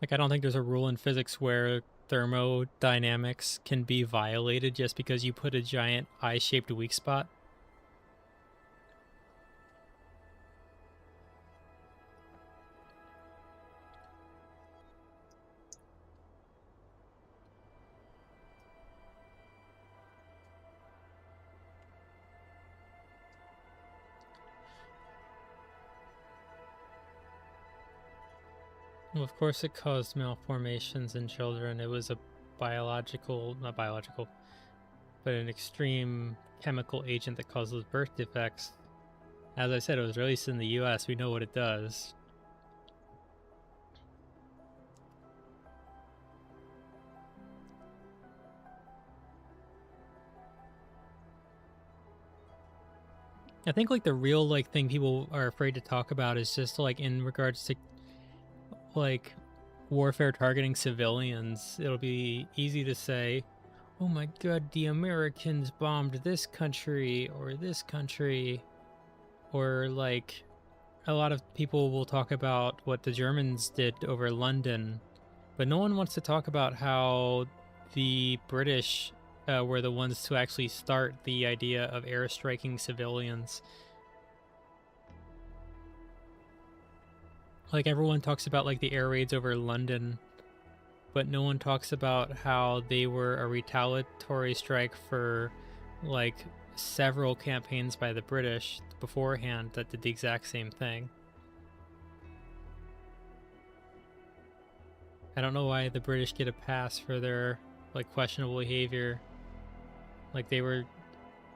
S1: Like, I don't think there's a rule in physics where thermodynamics can be violated just because you put a giant eye-shaped weak spot. Well, of course it caused malformations in children. It was a not biological, but an extreme chemical agent that causes birth defects. As I said, it was released in the US. We know what it does. I think, like, the real, like, thing people are afraid to talk about is just, like, in regards to, like, warfare targeting civilians. It'll be easy to say, oh my god, the Americans bombed this country, or, like, a lot of people will talk about what the Germans did over London, but no one wants to talk about how the British were the ones to actually start the idea of airstriking civilians. Like, everyone talks about, like, the air raids over London, but no one talks about how they were a retaliatory strike for, like, several campaigns by the British beforehand that did the exact same thing. I don't know why the British get a pass for their, like, questionable behavior. Like, they were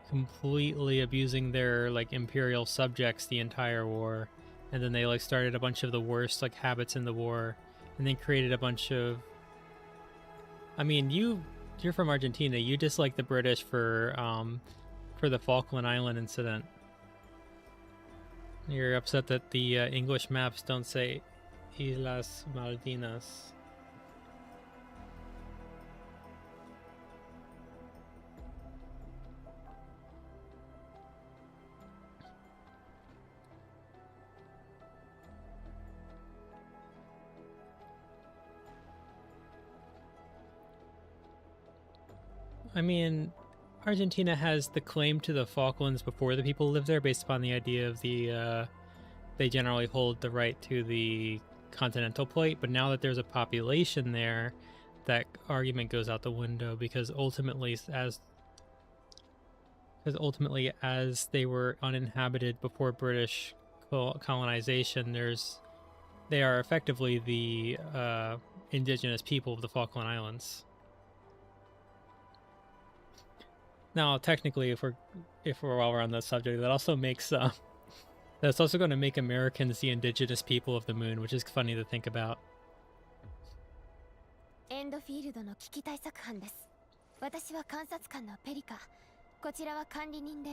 S1: completely abusing their, like, imperial subjects the entire war, and then they, like, started a bunch of the worst, like, habits in the war, and then created a bunch of... I mean, you're from Argentina. You dislike the British for the Falkland Island incident. You're upset that the English maps don't say Islas Malvinas. I mean, Argentina has the claim to the Falklands before the people lived there, based upon the idea of they generally hold the right to the continental plate. But now that there's a population there, that argument goes out the window, because ultimately as they were uninhabited before British colonization, they are effectively the indigenous people of the Falkland Islands. Now, technically, if we're while we're on the subject, that also makes that's also going to make Americans the indigenous people of the moon, which is funny to think about.
S4: エンドフィールドの危機対策班です。私は監察官のペリカ。こちらは管理人で。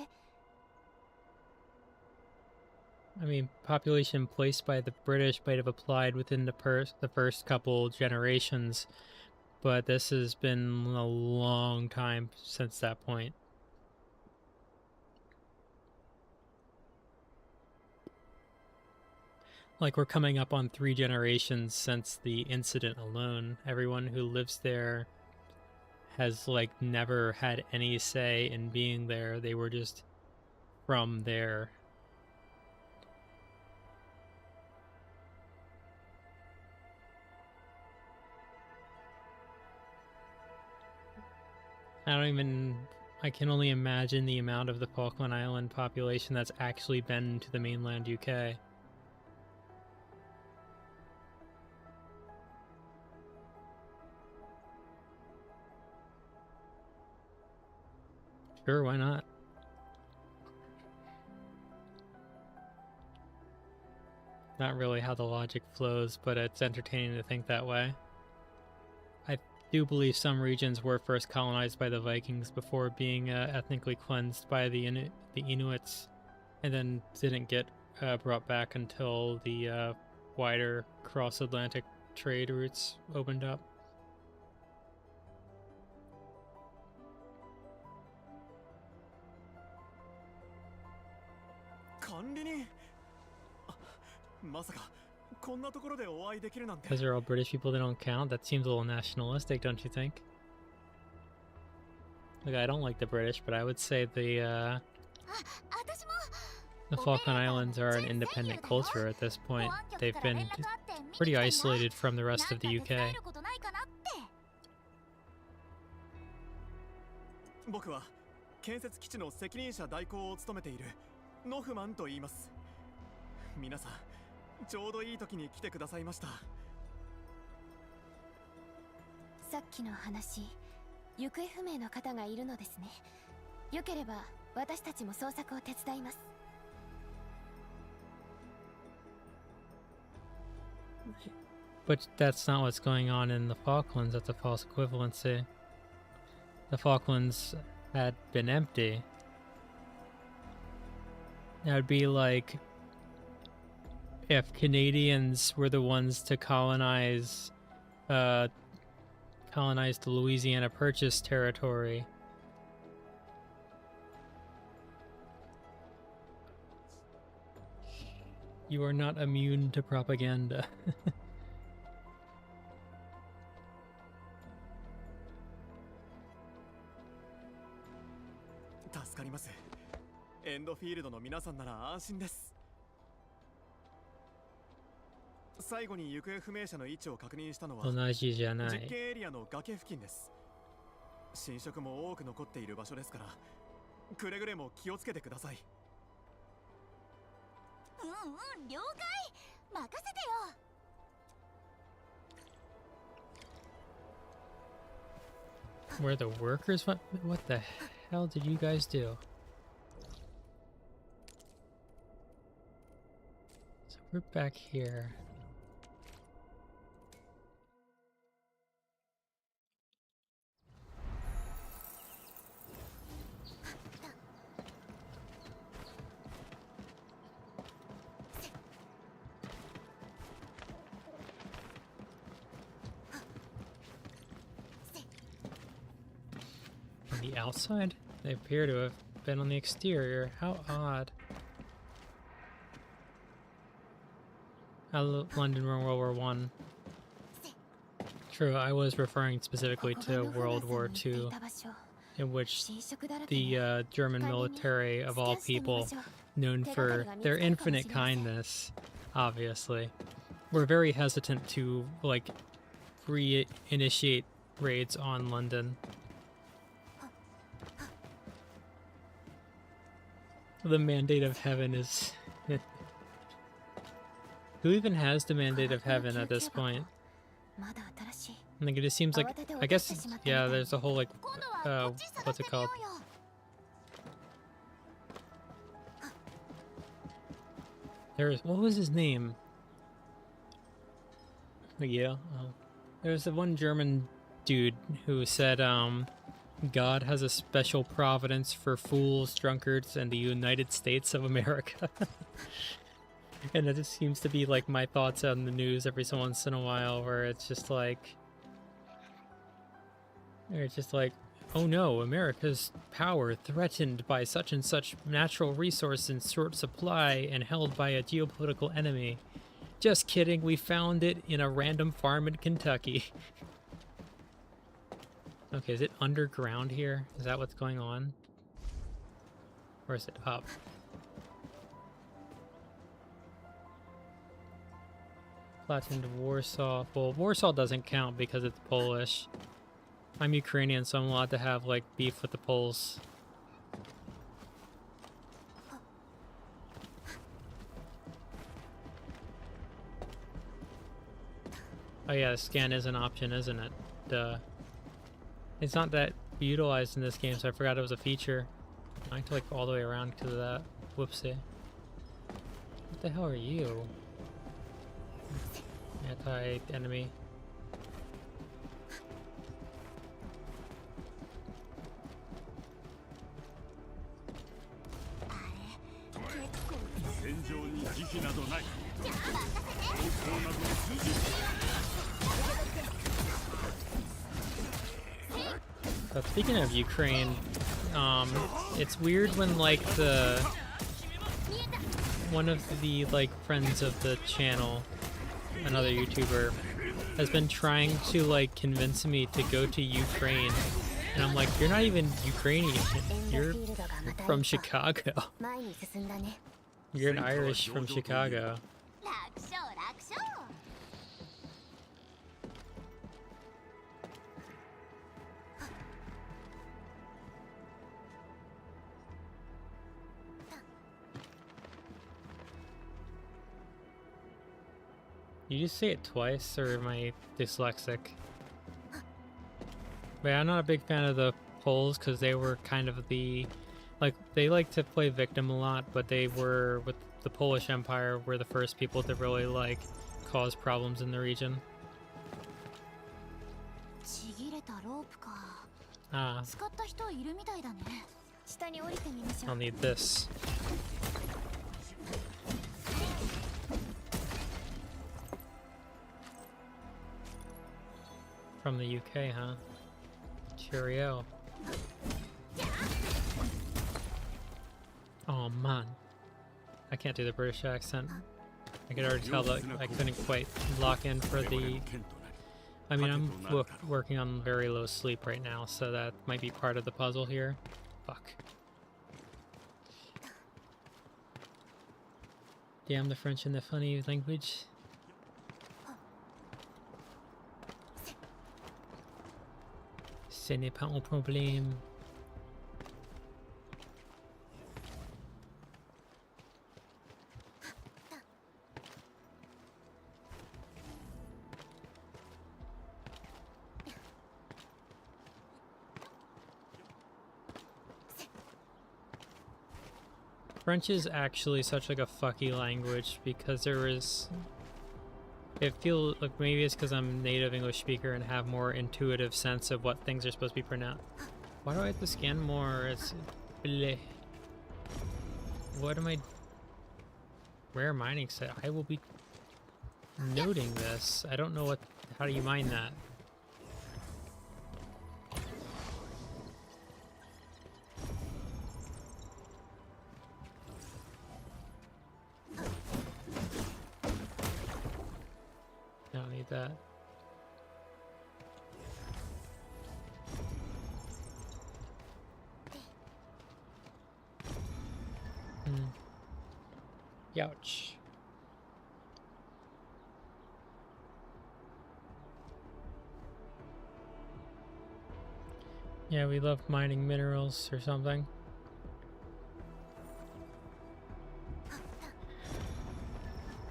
S1: I mean, population placed by the British might have applied within the first couple generations, but this has been a long time since that point. Like, we're coming up on 3 generations since the incident alone. Everyone who lives there has, like, never had any say in being there. They were just from there. I can only imagine the amount of the Falkland Island population that's actually been to the mainland UK. Sure, why not? Not really how the logic flows, but it's entertaining to think that way. I do believe some regions were first colonized by the Vikings before being ethnically cleansed by the Inuits, and then didn't get brought back until the wider cross-Atlantic trade routes opened up.
S2: 管理人。まさかこんなところでお会いできるなんて。
S1: Because they're all British people, they don't count? That seems a little nationalistic, don't you think? Look, I don't like the British, but I would say the Falkland Islands are an independent culture at this point. They've been pretty isolated from the rest of the UK.
S2: 僕は建設基地の責任者代行を務めているノフマンと言います。皆さんちょうどいい時に来てくださいました。
S4: さっきの話、行方不明の方がいるのですね。よければ私たちも捜索を手伝います。
S1: But that's not what's going on in the Falklands. That's a false equivalency. The Falklands had been empty. That would be like if Canadians were the ones to colonize the Louisiana Purchase territory. You are not immune to propaganda.
S2: 助かります。エンドフィールドの皆さんなら安心です。最後に行方不明者の位置を確認したのは実験エリアの崖付近です。浸食も多く残っている場所ですから、くれぐれも気をつけてください。
S4: 了解。任せてよ。
S1: Where the workers went? What the hell did you guys do? So we're back here. On the outside? They appear to have been on the exterior. How odd. London World War I. True, I was referring specifically to World War II. in which
S4: 侵食だらけ
S1: the
S4: ね
S1: German military, of all
S4: スキャンしてみま
S1: people,
S4: しょう
S1: known for their infinite kindness, obviously, were very hesitant to like reinitiate raids on London. The mandate of heaven is who even has the mandate of heaven at this point?
S4: まだ新しい
S1: Like it just seems like, I guess, yeah, there's a whole like what's it called? There's, what was his name? Yeah, there's the one German dude who said, God has a special providence for fools, drunkards, and the United States of America. And it just seems to be like my thoughts on the news every so once in a while, where it's just like, oh no, America's power threatened by such and such natural resource in short supply and held by a geopolitical enemy. Just kidding, we found it in a random farm in Kentucky. Okay, is it underground here? Is that what's going on? Or is it up? Flattened Warsaw. Well, Warsaw doesn't count because it's Polish. I'm Ukrainian, so I'm allowed to have, like, beef with the Poles. Oh yeah, scan is an option, isn't it? Duh. It's not that utilized in this game, so I forgot it was a feature. I have to, like, go all the way around because of that. Whoopsie. What the hell are you? Anti-enemy. But speaking of Ukraine, it's weird when like one of the like friends of the channel, another YouTuber, has been trying to like convince me to go to Ukraine, and I'm like, you're not even Ukrainian, you're from Chicago. You're an Irish from Chicago. You just say it twice, or am I dyslexic? But yeah, I'm not a big fan of the Poles because they were kind of the, like, they like to play victim a lot, but they were, with the Polish Empire, were the first people to really, like, cause problems in the region. Ah. I'll need this. From the UK, huh? Cheerio. Oh man, I can't do the British accent. I could already tell that I couldn't quite lock in for the... I mean, I'm working on very low sleep right now, so that might be part of the puzzle here. Fuck. Damn the French and the funny language. Ce n'est pas un problème. French is actually such like a fucky language because there is... It feels like maybe it's because I'm a native English speaker and have more intuitive sense of what things are supposed to be pronounced. Why do I have to scan more? It's... bleh. What am I... Rare mining set. I will be noting this. I don't know what... How do you mine that? I don't need that. Youch. Yeah, we love mining minerals or something.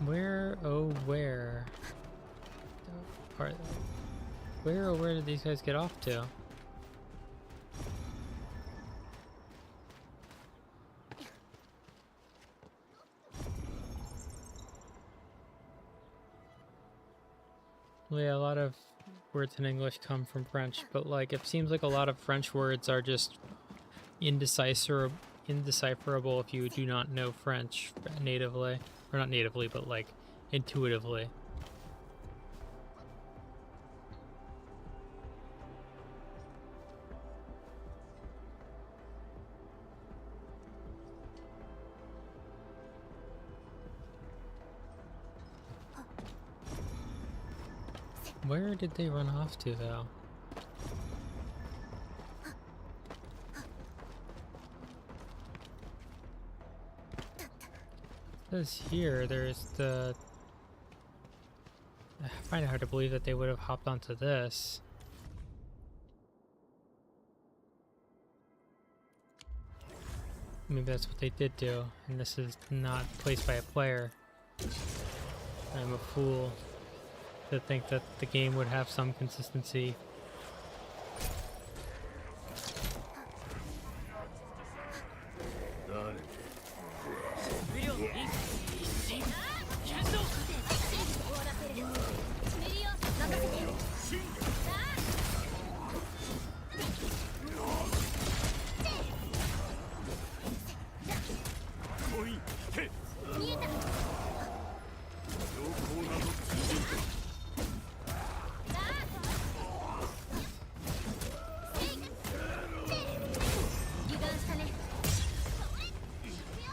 S1: Where, oh where? Where, oh where did these guys get off to? Well, yeah, a lot of words in English come from French, but like it seems like a lot of French words are just indecipherable if you do not know French natively. Or not natively, but like intuitively. Where did they run off to, though? It says here, there's the... I find it hard to believe that they would have hopped onto this. Maybe that's what they did do, and this is not placed by a player. I'm a fool to think that the game would have some consistency.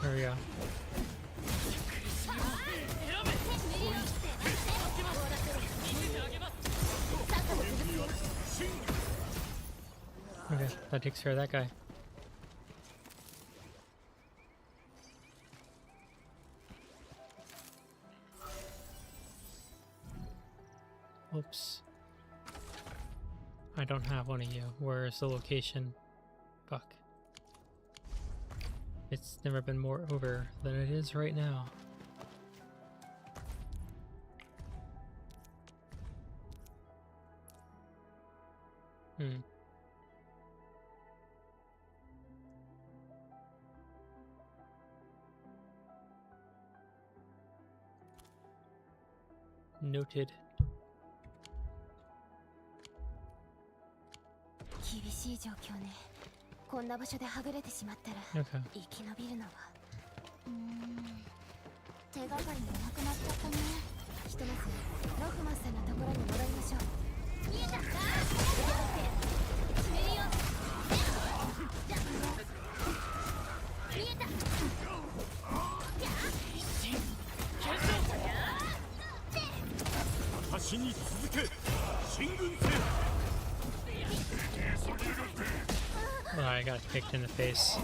S1: There we go. Okay, that takes care of that guy. Whoops. I don't have one of you. Where is the location? Fuck. It's never been more over than it is right now. Noted.
S4: 厳しい状況ね。こんな場所ではぐれてしまったら
S1: Okay.
S4: 生き延びるのは手がかりもなくなっちゃったね。ひとまずロフマンさんのところに戻りましょう。見えた。受け取って決めるよ。見えた。
S2: 私に続け、進軍せ。
S1: Oh, I got kicked in the face.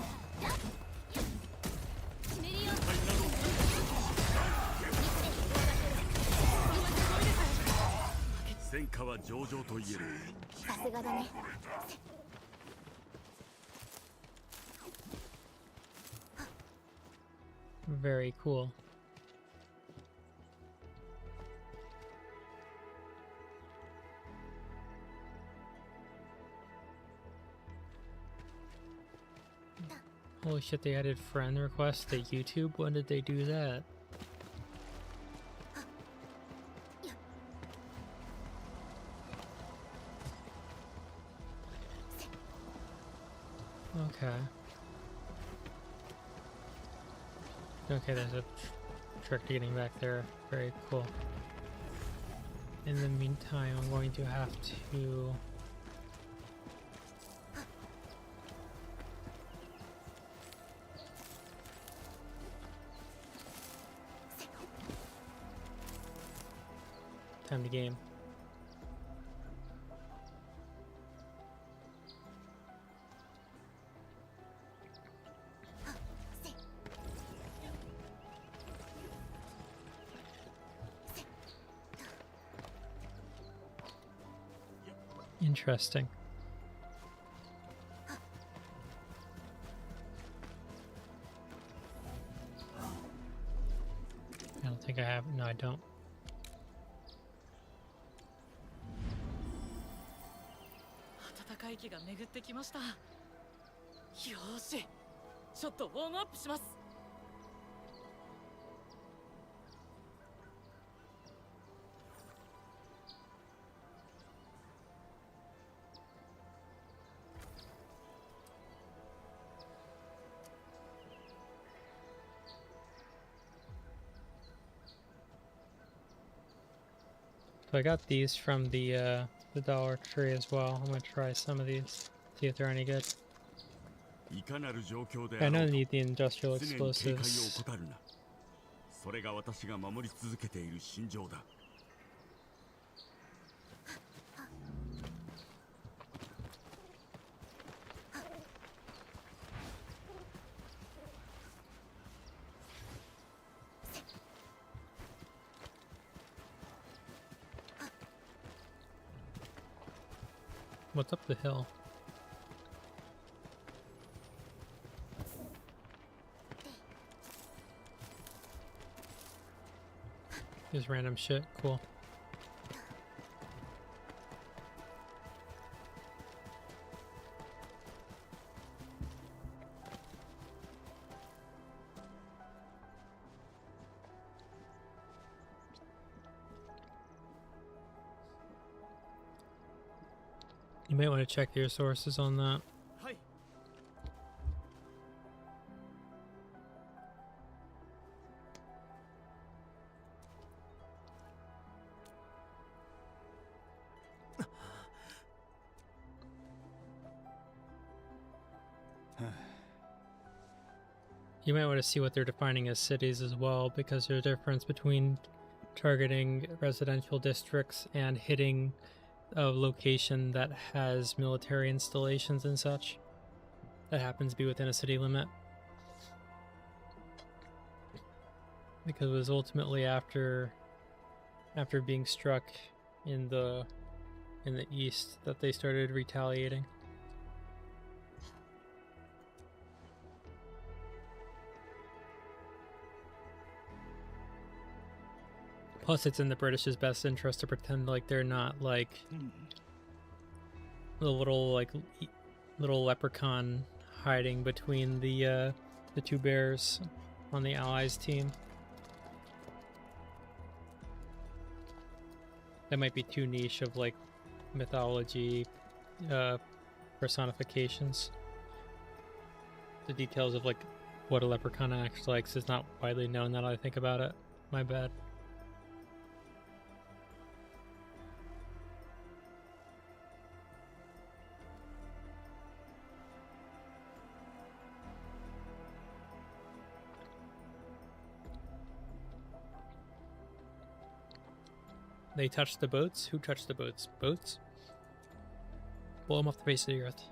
S2: 戦果は上々と言える。
S4: さすがだね。
S1: Very cool. Holy shit, they added friend requests to YouTube? When did they do that? Okay. Okay, there's a trick to getting back there. Very cool. In the meantime, I'm going to have to... Time to game. Interesting. I don't think I have. No, I don't.
S5: 暖かい気が巡ってきました。よーし、ちょっとウォームアップします。
S1: So I got these from the Dollar Tree as well. I'm gonna try some of these, see if they're any good.
S6: いかなる状況で
S1: I
S6: あろ
S1: know
S6: う
S1: I need the industrial
S6: 常に警戒を
S1: explosives.
S6: 怠るな。それが私が守り続けている信条だ。
S1: What's up the hill? Just random shit. Cool. You might want to check your sources on that.
S2: はい。
S1: You might want to see what they're defining as cities as well, because there's a difference between targeting residential districts and hitting a location that has military installations and such that happens to be within a city limit. Because it was ultimately after being struck in the east that they started retaliating. Plus, it's in the British's best interest to pretend like they're not like the little leprechaun hiding between the two bears on the Allies team. That might be too niche of like mythology personifications. The details of like what a leprechaun actually likes is not widely known now that I think about it. My bad. They touched the boats? Who touched the boats? Boats? Blow them off the face of the earth.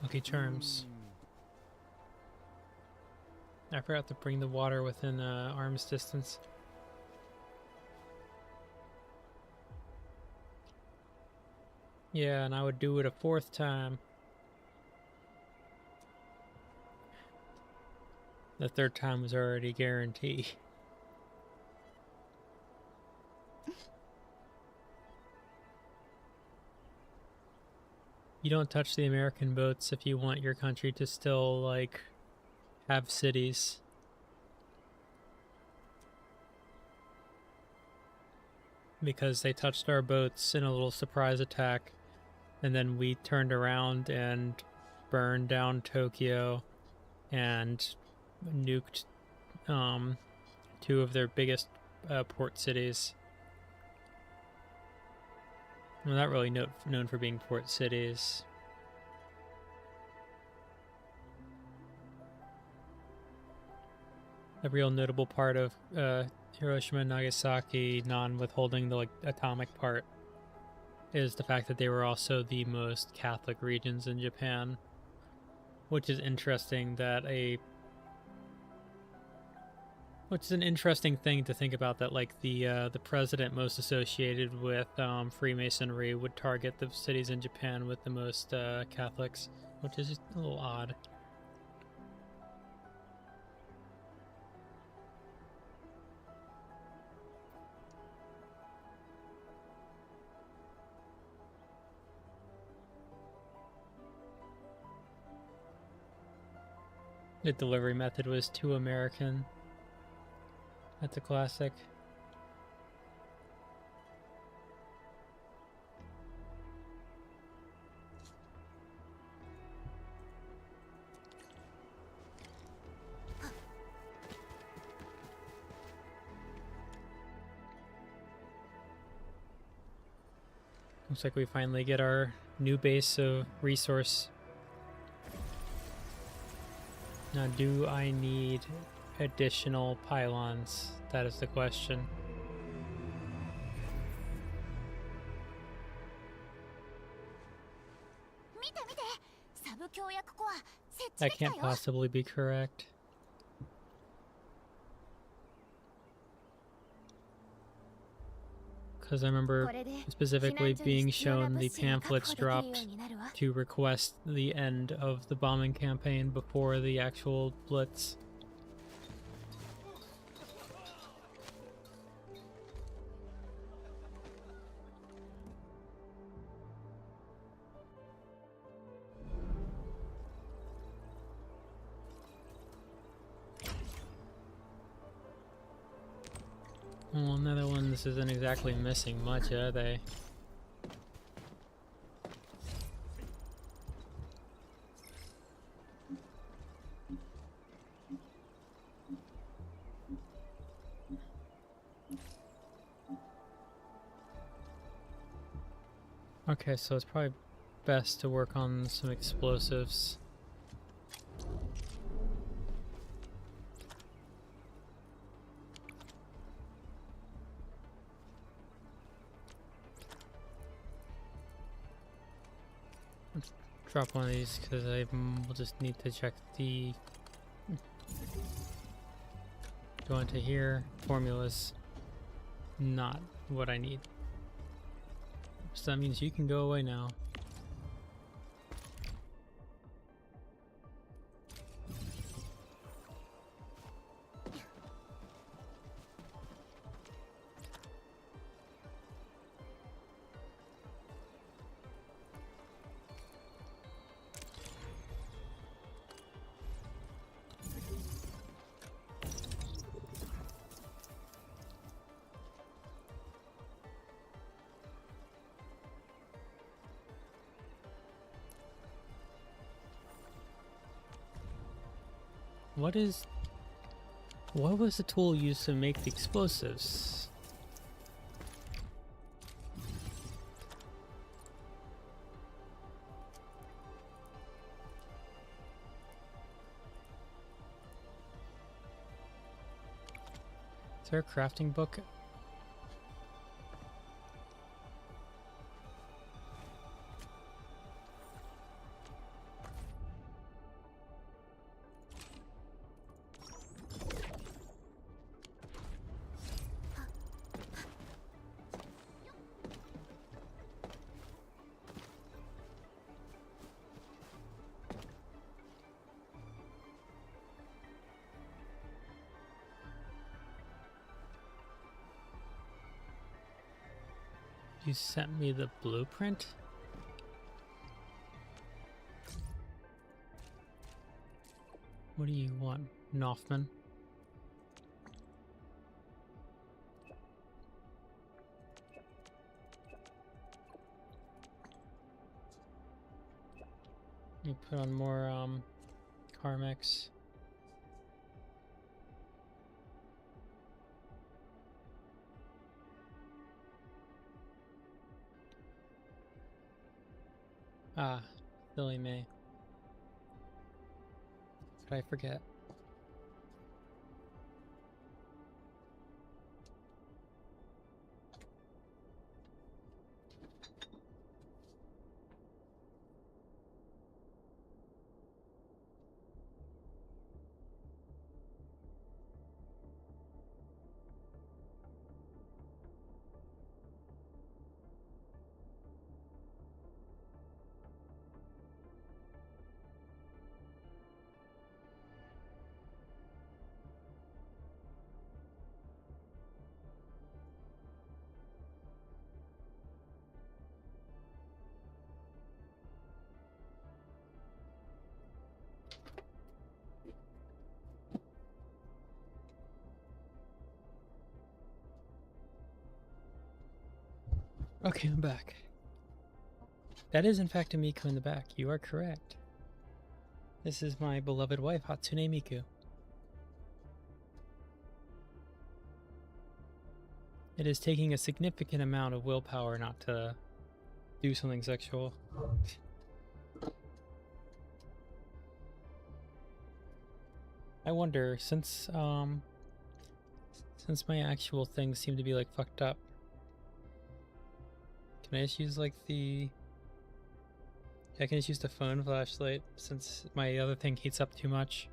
S1: Lucky Charms. I forgot to bring the water within arm's distance. Yeah, and I would do it a fourth time. The third time was already guaranteed. You don't touch the American boats if you want your country to still, like, have cities. Because they touched our boats in a little surprise attack, and then we turned around and burned down Tokyo and nuked two of their biggest port cities. Well, not really known for being port cities. A real notable part of Hiroshima and Nagasaki, non-withholding the like atomic part, is the fact that they were also the most Catholic regions in Japan, which is interesting. Which is an interesting thing to think about, that like the president most associated with Freemasonry would target the cities in Japan with the most Catholics, which is just a little odd. The delivery method was too American. That's a classic. Looks like we finally get our new base of resource. Now, do I need additional pylons? That is the question. That can't possibly be correct. Because I remember specifically being shown the pamphlets dropped to request the end of the bombing campaign before the actual blitz. Well, Netherlands isn't exactly missing much, are they? Okay, so it's probably best to work on some explosives. Drop one of these because I will just need to check the. Go into here. Formulas. Not what I need. So that means you can go away now. What was the tool used to make the explosives? Is there a crafting book? You sent me the blueprint? What do you want, Noffman? You put on more Carmex. Ah, silly me. Did I forget? Okay, I'm back. That is in fact a Miku in the back. You are correct. This is my beloved wife, Hatsune Miku. It is taking a significant amount of willpower not to do something sexual. I wonder, since my actual things seem to be like fucked up, can I just use like the... I can just use the phone flashlight since my other thing heats up too much.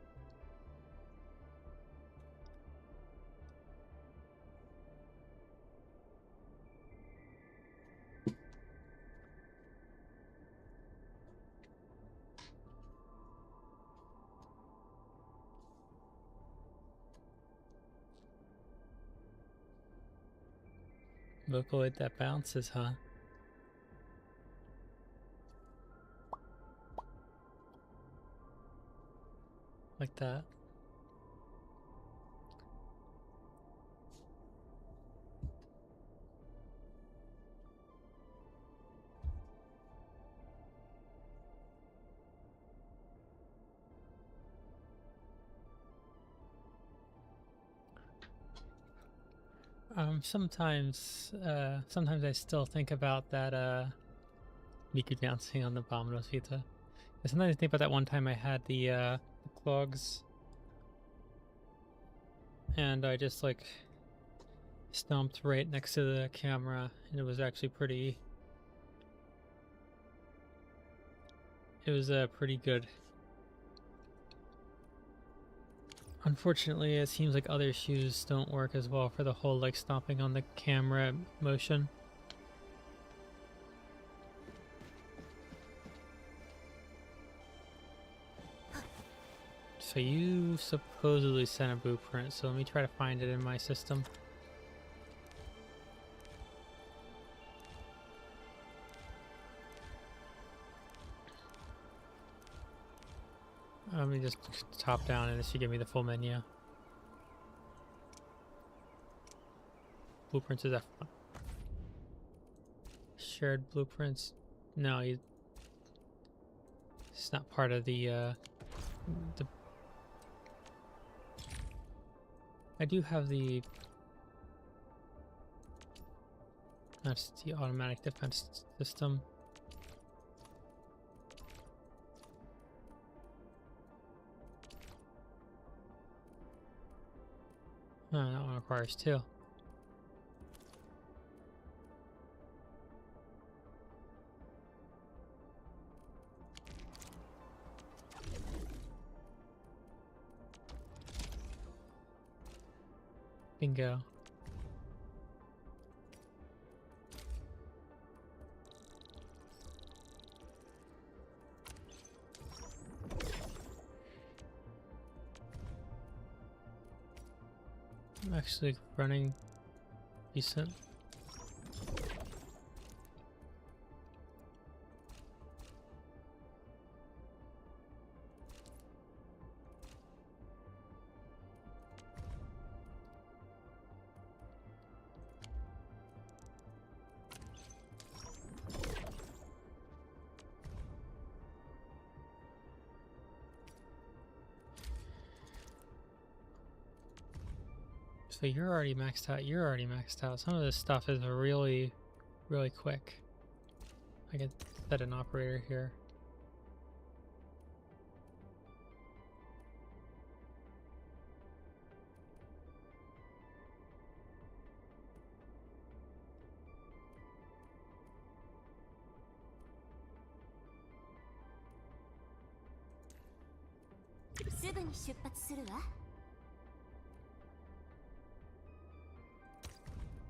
S1: Vocaloid that bounces, huh? Like that. Sometimes I still think about that, Miku dancing on the Bomnos Vita. And sometimes I think about that one time I had the clogs, and I just like stomped right next to the camera, and it was actually pretty... It was pretty good. Unfortunately, it seems like other shoes don't work as well for the whole like stomping on the camera motion. So you supposedly sent a blueprint, so let me try to find it in my system. Let me just top down and it should give me the full menu. Blueprints is F1. Shared blueprints. No, it's not part of the I do have the... That's the automatic defense system. Oh, that one requires two. Bingo. I'm actually running decent. So you're already maxed out, you're already maxed out. Some of this stuff is really, really quick. I could set an operator here.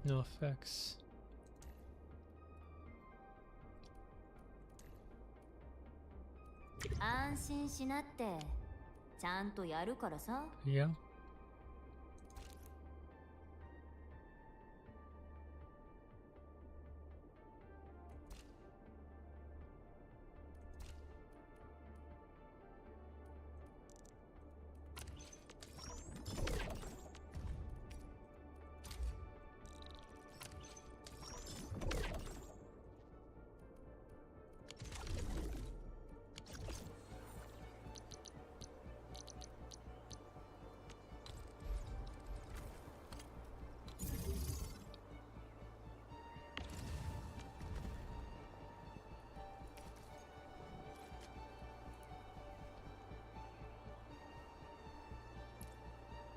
S1: No effects. Yeah.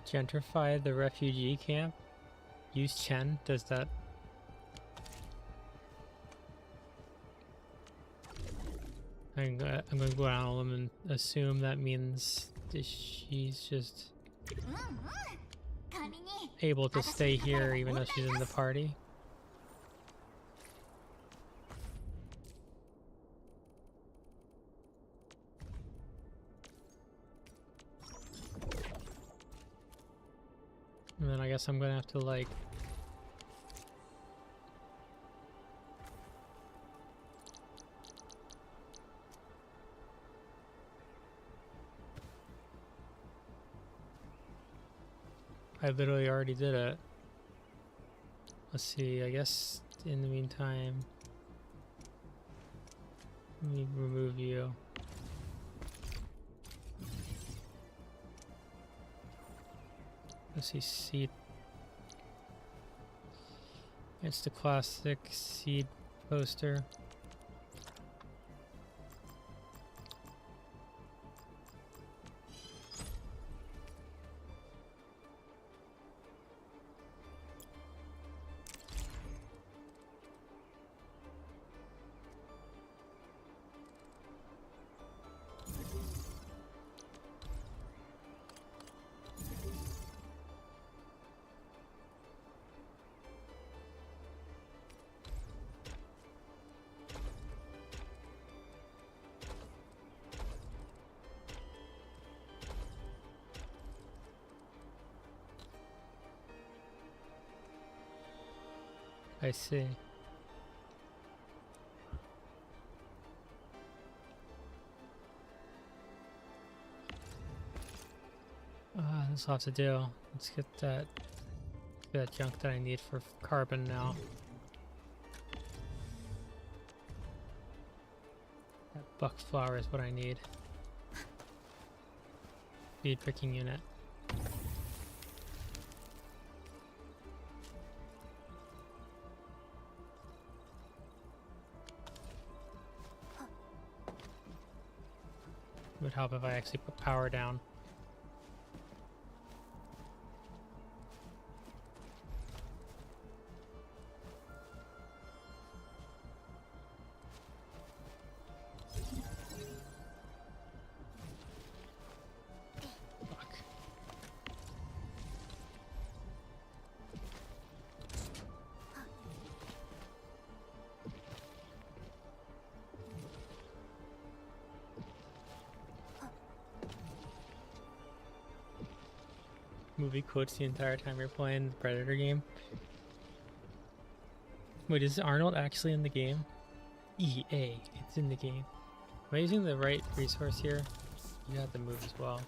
S1: Gentrify the refugee camp. Use Chen. Does that? I'm going to go out on a limb and assume that means that she's just able to stay here even though she's in the party. And then I guess I'm gonna have to like I literally already did it. Let's see, I guess in the meantime let me remove you. Let's see, seed. It's the classic seed poster. I see. This will have to do. Let's get that junk that I need for carbon now. That buck flower is what I need. Speed picking unit. Would help if I actually put power down. Fuck. Movie quotes the entire time you're playing the Predator game. Wait, is Arnold actually in the game? EA, it's in the game. Am I using the right resource here? You have to move as well.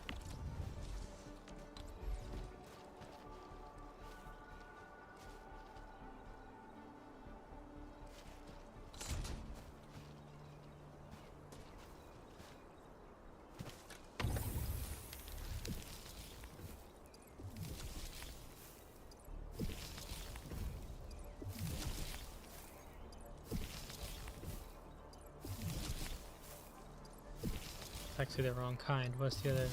S1: That's actually the wrong kind. What's the other?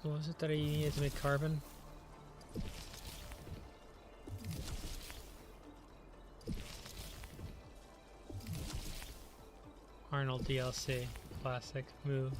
S1: What was it that I needed to make carbon? Arnold DLC. Classic move.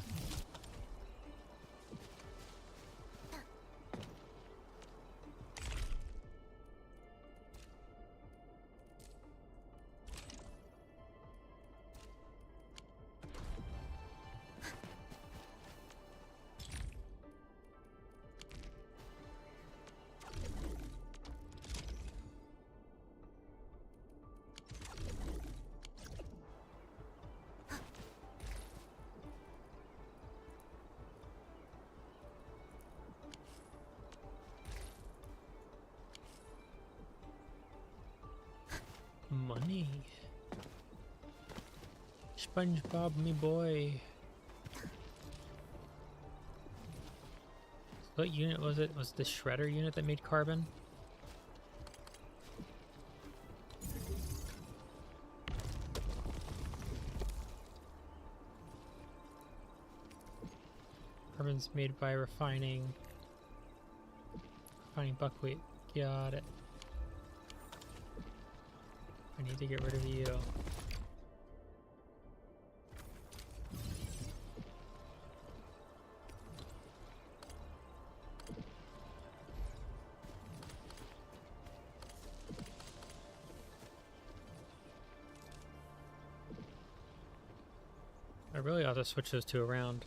S1: Money. SpongeBob, me boy. What unit was it? Was it the shredder unit that made carbon? Carbon's made by refining buckwheat. Got it. I need to get rid of you. I really ought to switch those two around.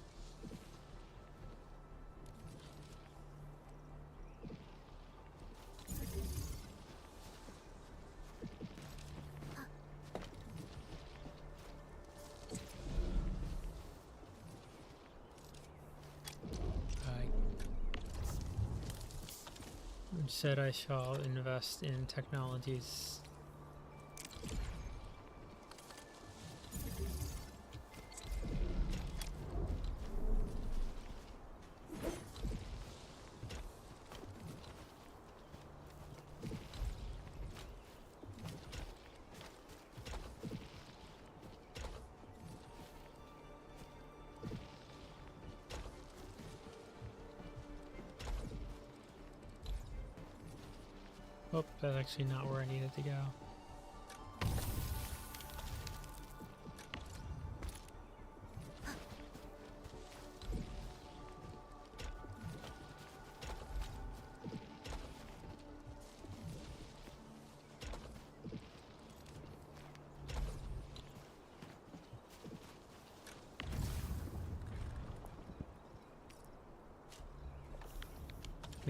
S1: Said I shall invest in technologies. Oh, that's actually not where I needed to go.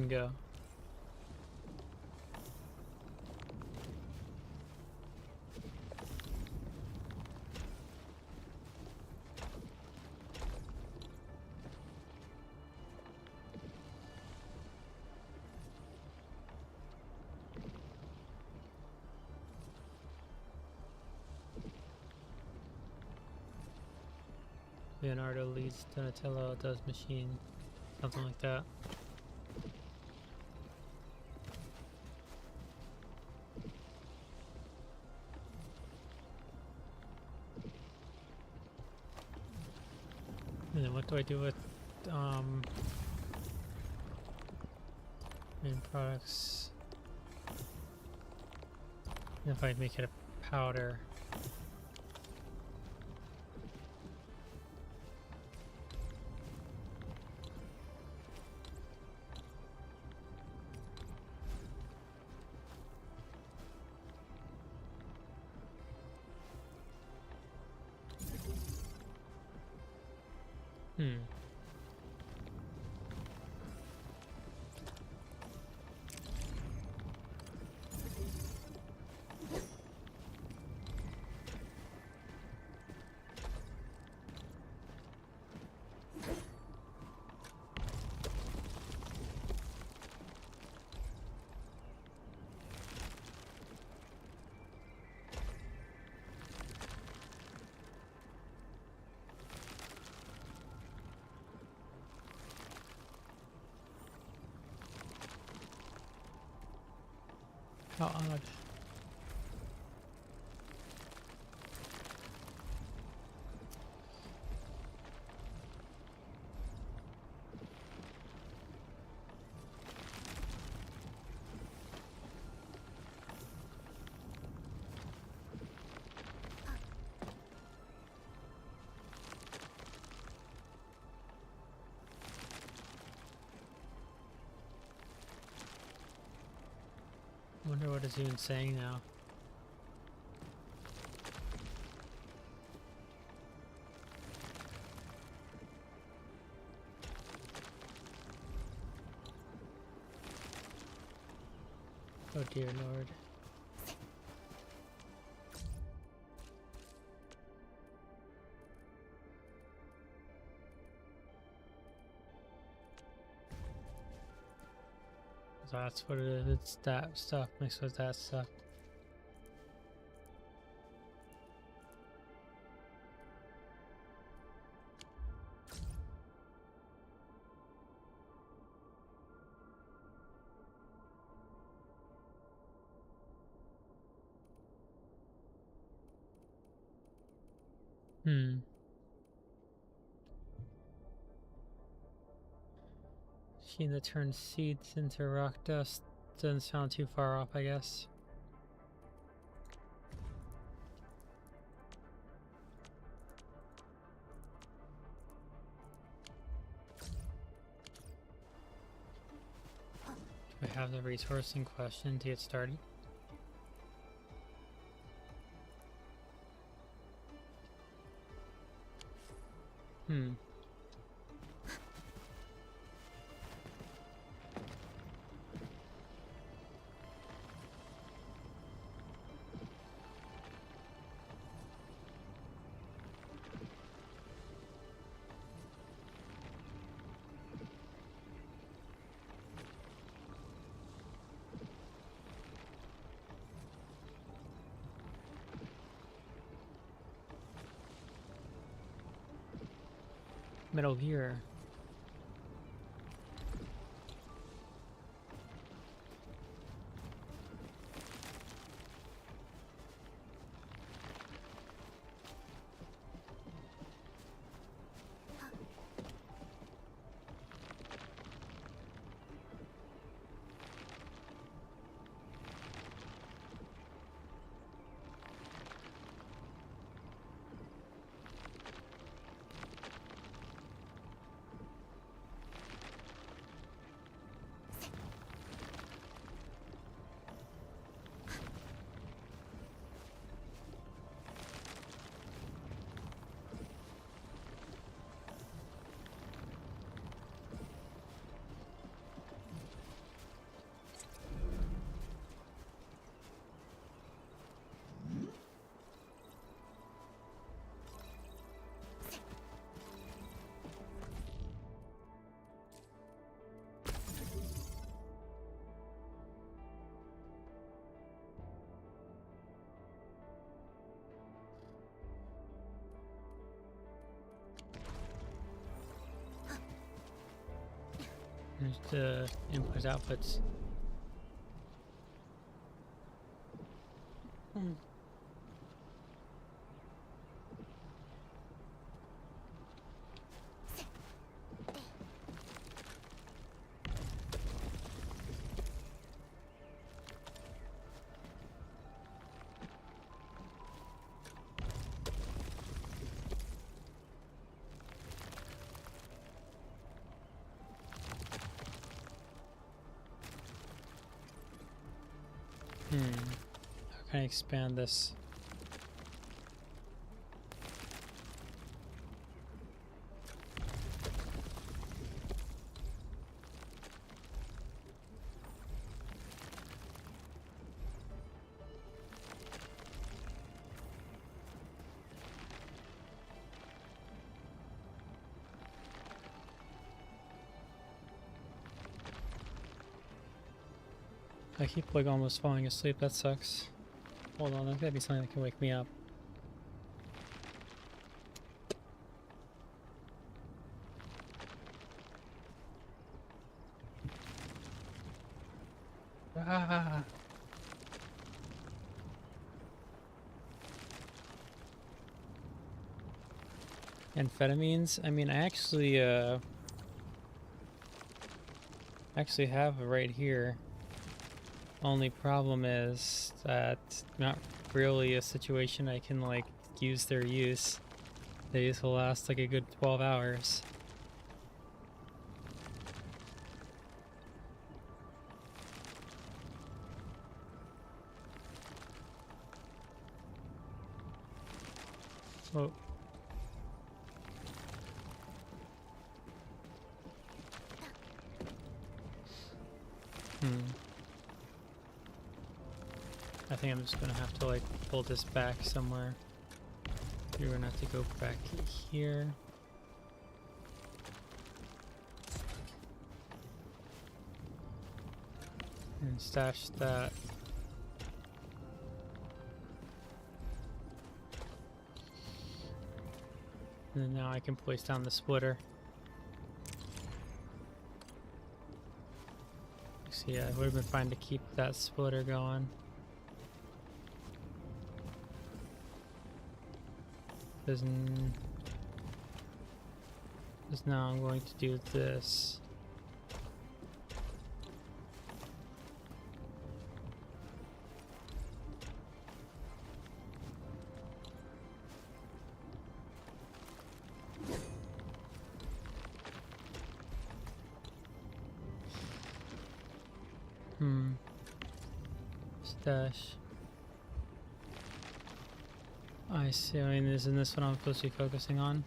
S1: Go. Leonardo leads, Donatello does machine, something like that. And then what do I do with main products? And if I make it a powder. How odd. wonder what it's even saying now. Oh dear lord. That's what it is. It's that stuff mixed with that stuff. Hmm. Machine that turns seeds into rock dust doesn't sound too far off, I guess. Do I have the resource in question to get started? Hmm. Metal Gear. There's the inputs, outputs. How can I expand this? I keep like almost falling asleep, that sucks. Hold on, there's gotta be something that can wake me up. Ah! Amphetamines? I mean, I actually have it right here. Only problem is that not really a situation I can like use their use. These will last like a good 12 hours. Oh. I think I'm just gonna have to like pull this back somewhere. You're gonna have to go back here. And stash that. And then now I can place down the splitter. So yeah, it would have been fine to keep that splitter going. Because now I'm going to do this. Stash. I see. I mean, isn't this what I'm supposed to be focusing on?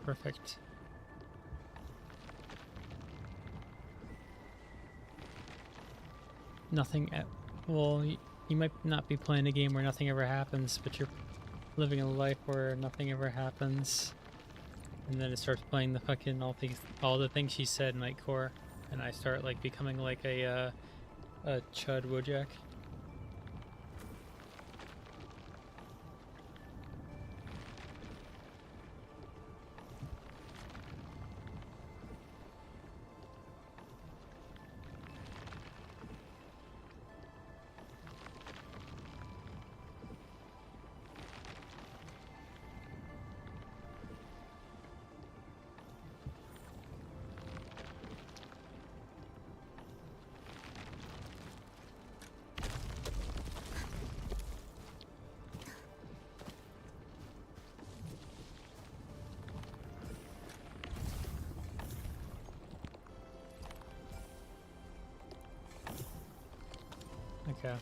S1: Perfect. Nothing. Well, you might not be playing a game where nothing ever happens, but you're living a life where nothing ever happens. And then it starts playing the fucking all the things she said in Nightcore, and I start like becoming like a Chud Wojak. Okay.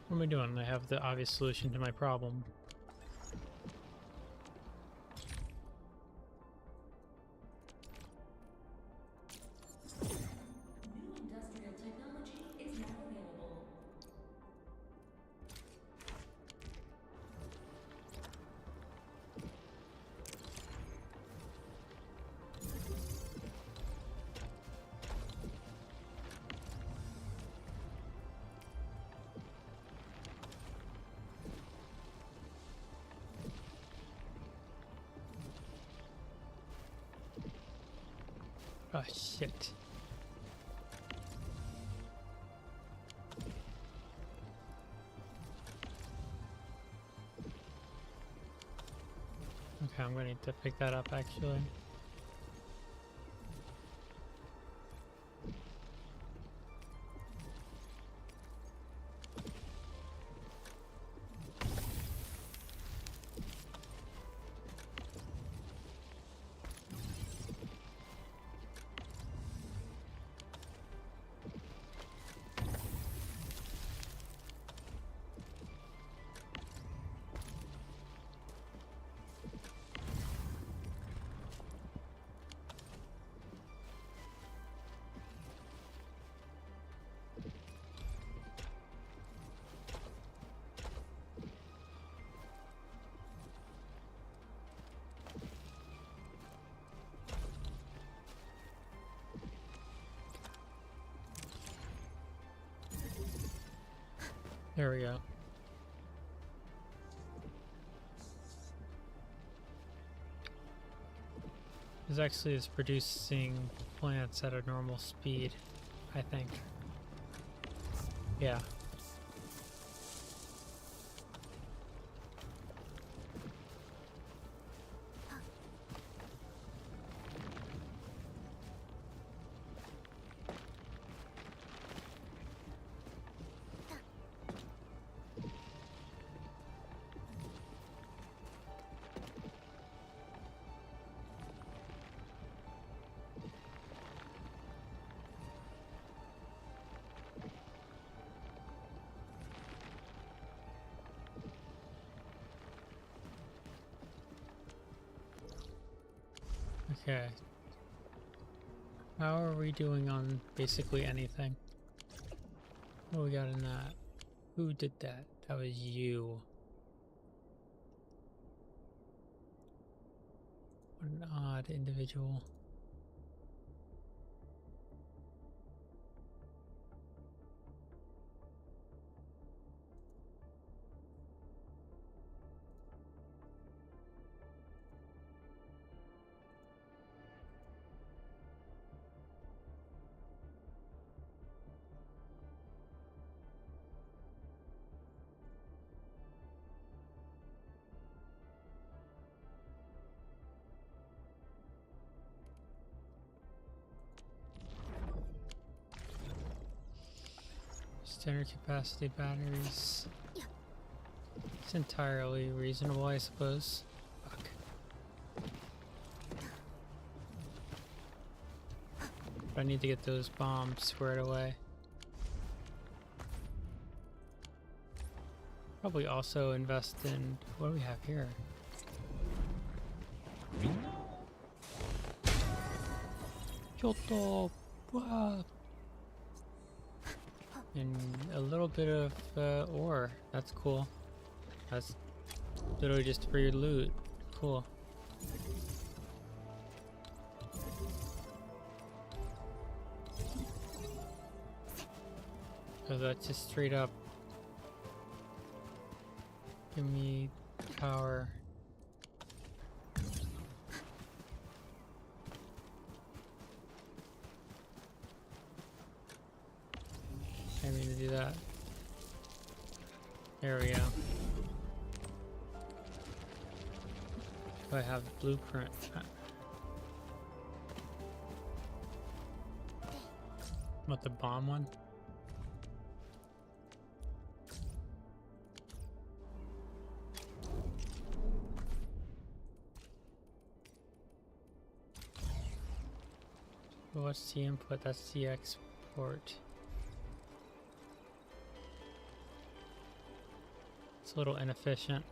S1: What am I doing? I have the obvious solution to my problem. Oh shit. Okay, I'm gonna need to pick that up actually. There we go. This actually is producing plants at a normal speed, I think. Yeah. Okay. How are we doing on basically anything? What do we got in that? Who did that? That was you. What an odd individual. Standard capacity batteries. It's entirely reasonable, I suppose. Fuck. But I need to get those bombs squared away. Probably also invest in... What do we have here? Kyoto! Wow. And a little bit of ore. That's cool. That's literally just for your loot. Cool. So that's just straight up. Give me power. I mean to do that. There we go. Do I have blueprint? What, the bomb one? What's the input? That's the export. It's a little inefficient.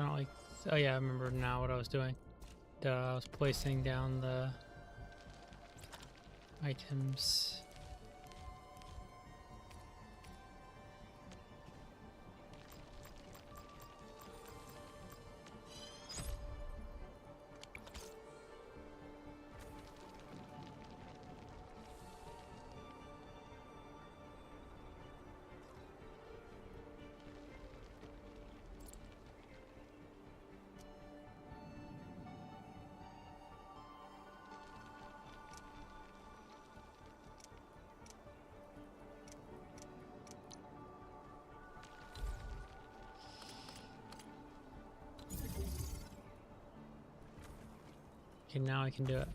S1: I don't like... Oh yeah, I remember now what I was doing. I was placing down the items. Okay, now I can do it.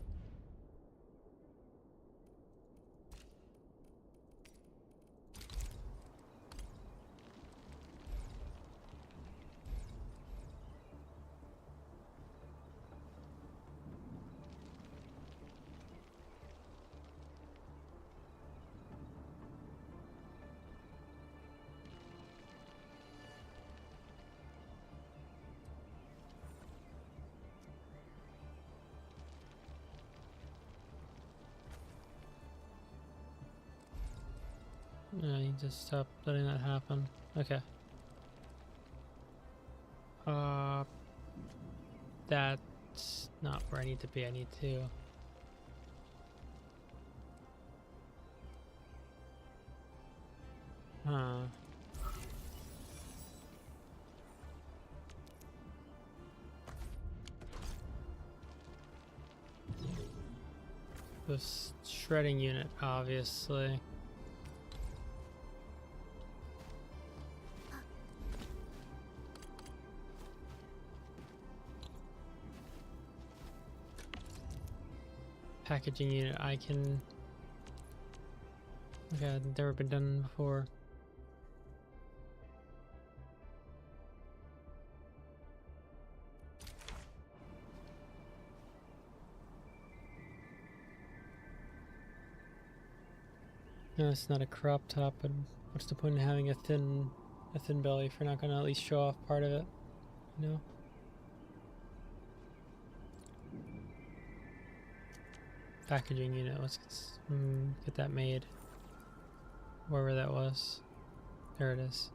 S1: No, you just stop letting that happen. Okay. That's not where I need to be. I need to. Huh. This shredding unit, obviously. Packaging unit, I can. Okay, I've never been done before. No, it's not a crop top, but what's the point in having a thin belly if you're not gonna at least show off part of it, you know? Packaging unit, let's get that made. Wherever that was. There it is.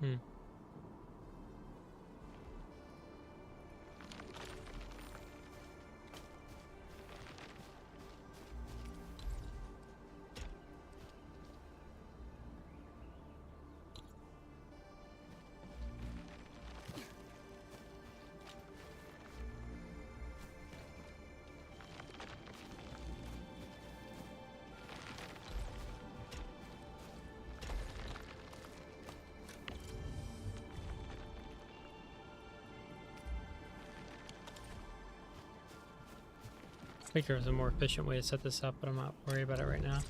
S1: Hmm. I think there was a more efficient way to set this up, but I'm not worried about it right now.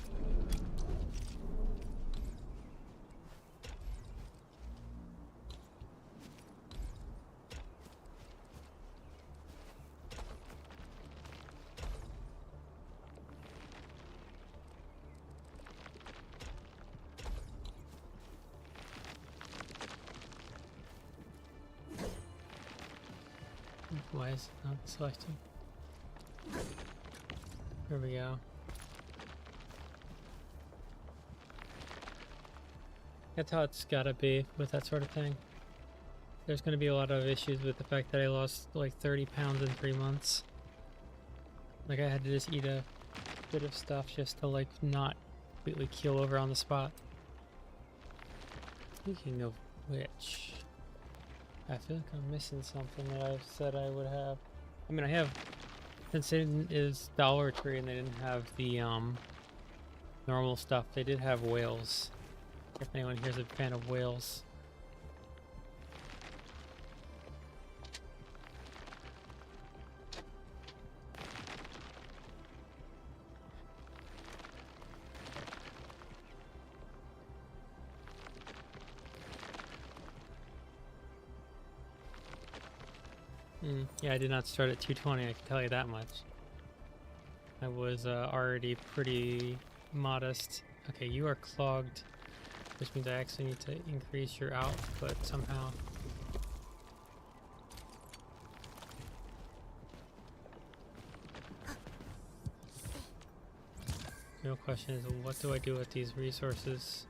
S1: Why is it not selecting? There we go. That's how it's gotta be with that sort of thing. There's gonna be a lot of issues with the fact that I lost like 30 pounds in 3 months. Like I had to just eat a bit of stuff just to like not completely keel over on the spot. Speaking of which, I feel like I'm missing something that I said I would have. I mean, I have. Since it is Dollar Tree and they didn't have the normal stuff, they did have whales. If anyone here's a fan of whales. Yeah, I did not start at 220, I can tell you that much. I was already pretty modest. Okay, you are clogged, which means I actually need to increase your output somehow. The real question is, what do I do with these resources?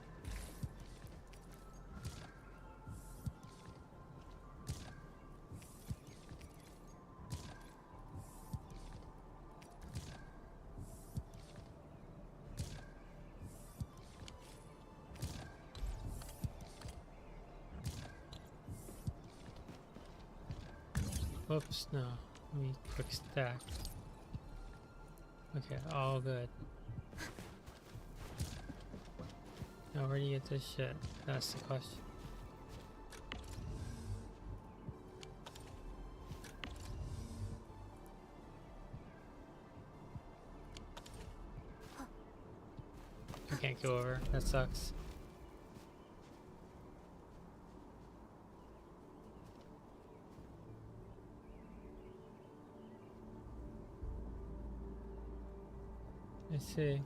S1: Oops, no. Let me quick stack. Okay, all good. Now where do you get this shit? That's the question. can't go over. That sucks. I see.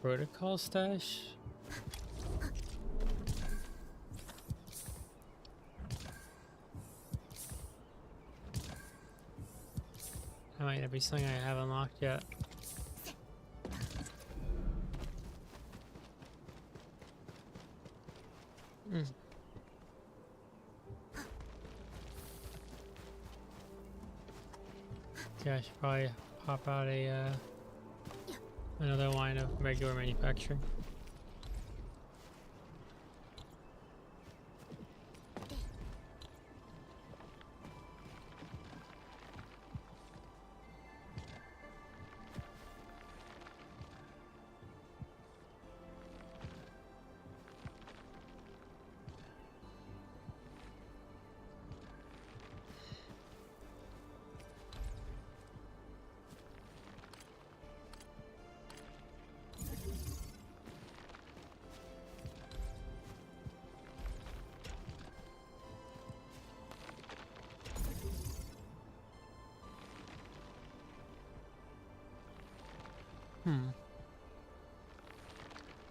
S1: Protocol stash? That might not be something I have unlocked yet. Yeah, I should probably pop out a another line of regular manufacturing.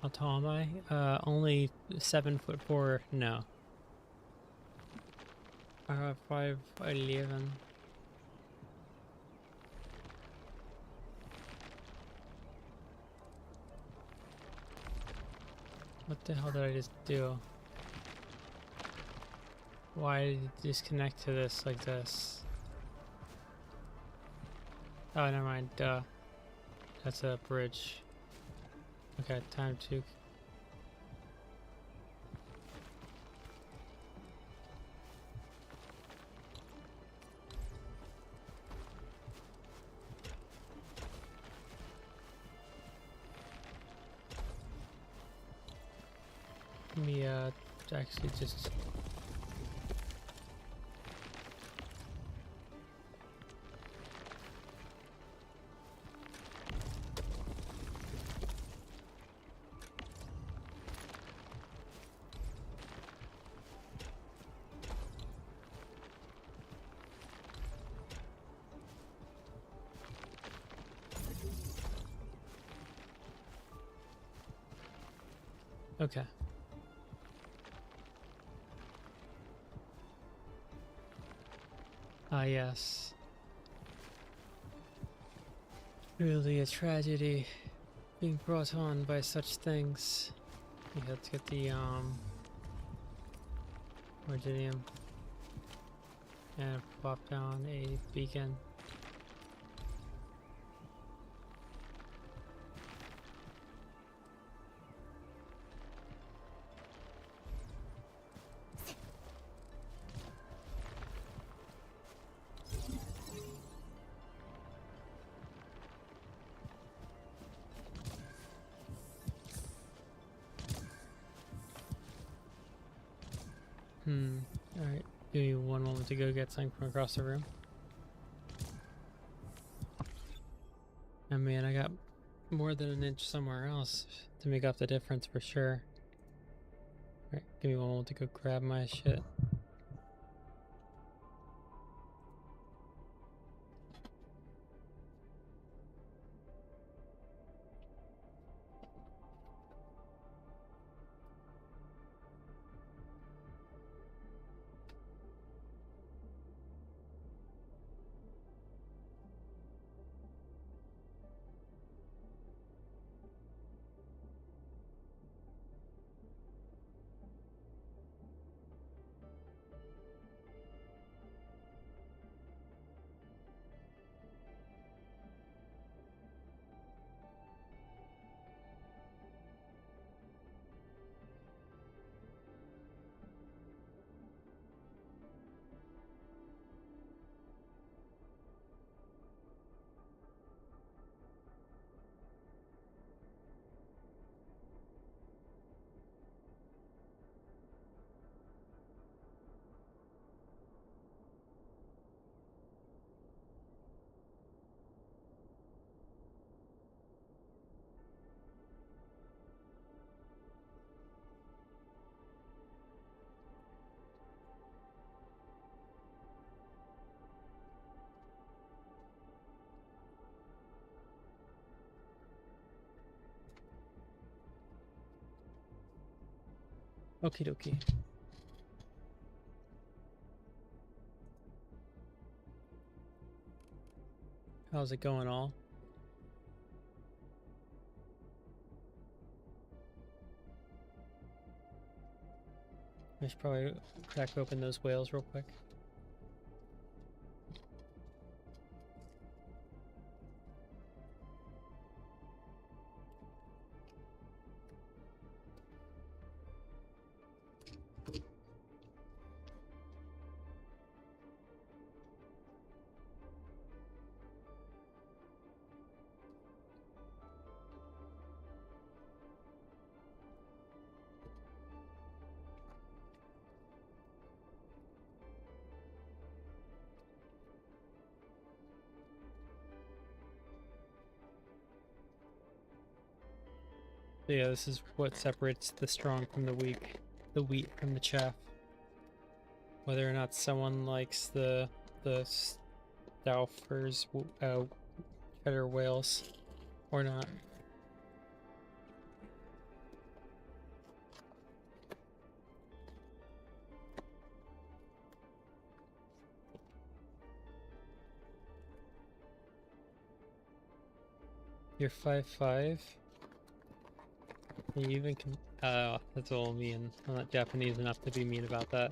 S1: How tall am I? Only 7'4". No. 5'11". What the hell did I just do? Why did it disconnect to this like this? Oh, never mind. Duh. That's a bridge. Okay, time to... Let me, actually just... Okay. Ah, yes. Really a tragedy being brought on by such things. We have to get the, Meridium and pop down a beacon. Alright, give me one moment to go get something from across the room. I mean, I got more than an inch somewhere else to make up the difference for sure. Alright, give me one moment to go grab my shit. Okie dokie. How's it going, all? I should probably crack open those whales real quick. So yeah, this is what separates the strong from the weak, the wheat from the chaff. Whether or not someone likes the Stauffer's cheddar whales or not. You're 5'5". You even can. That's all mean. I'm not Japanese enough to be mean about that.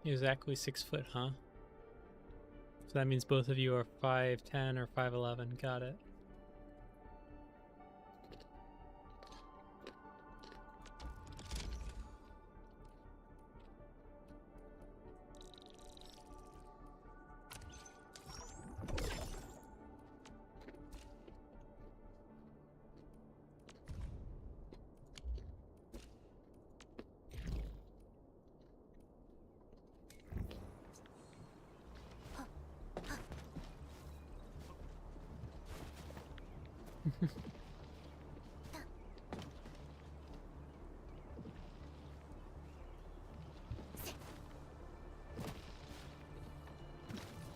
S1: Exactly 6 foot, huh? So that means both of you are 5'10" or 5'11". Got it.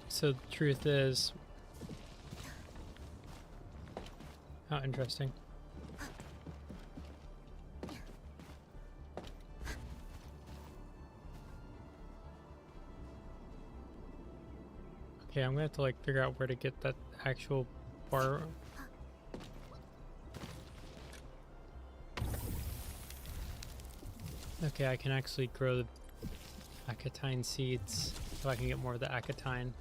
S1: So the truth is, how interesting. Okay, I'm gonna have to like figure out where to get that actual bar. Okay, I can actually grow the acatine seeds, so I can get more of the acatine.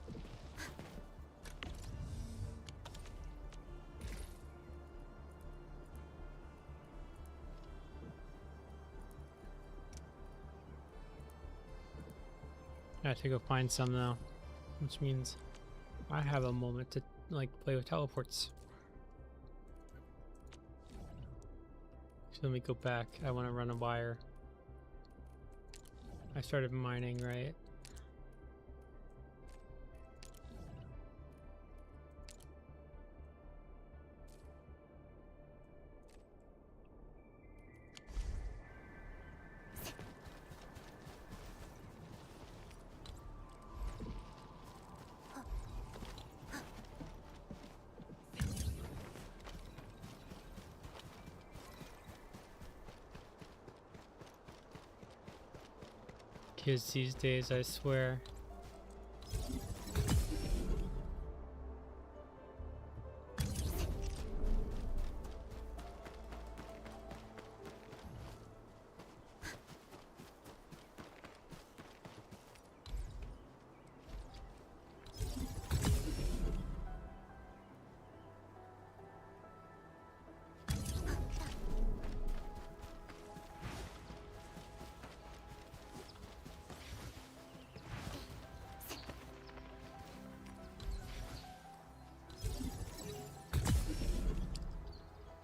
S1: I have to go find some now, which means I have a moment to like play with teleports. So let me go back. I want to run a wire. I started mining, right? Kids these days, I swear.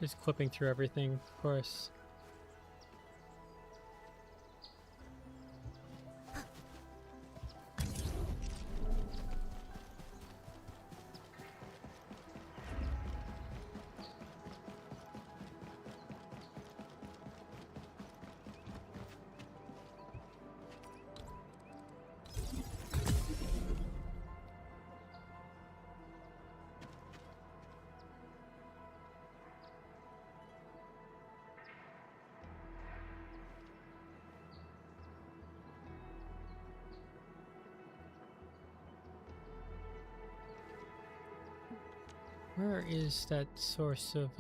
S1: Just clipping through everything, of course. Where is that source of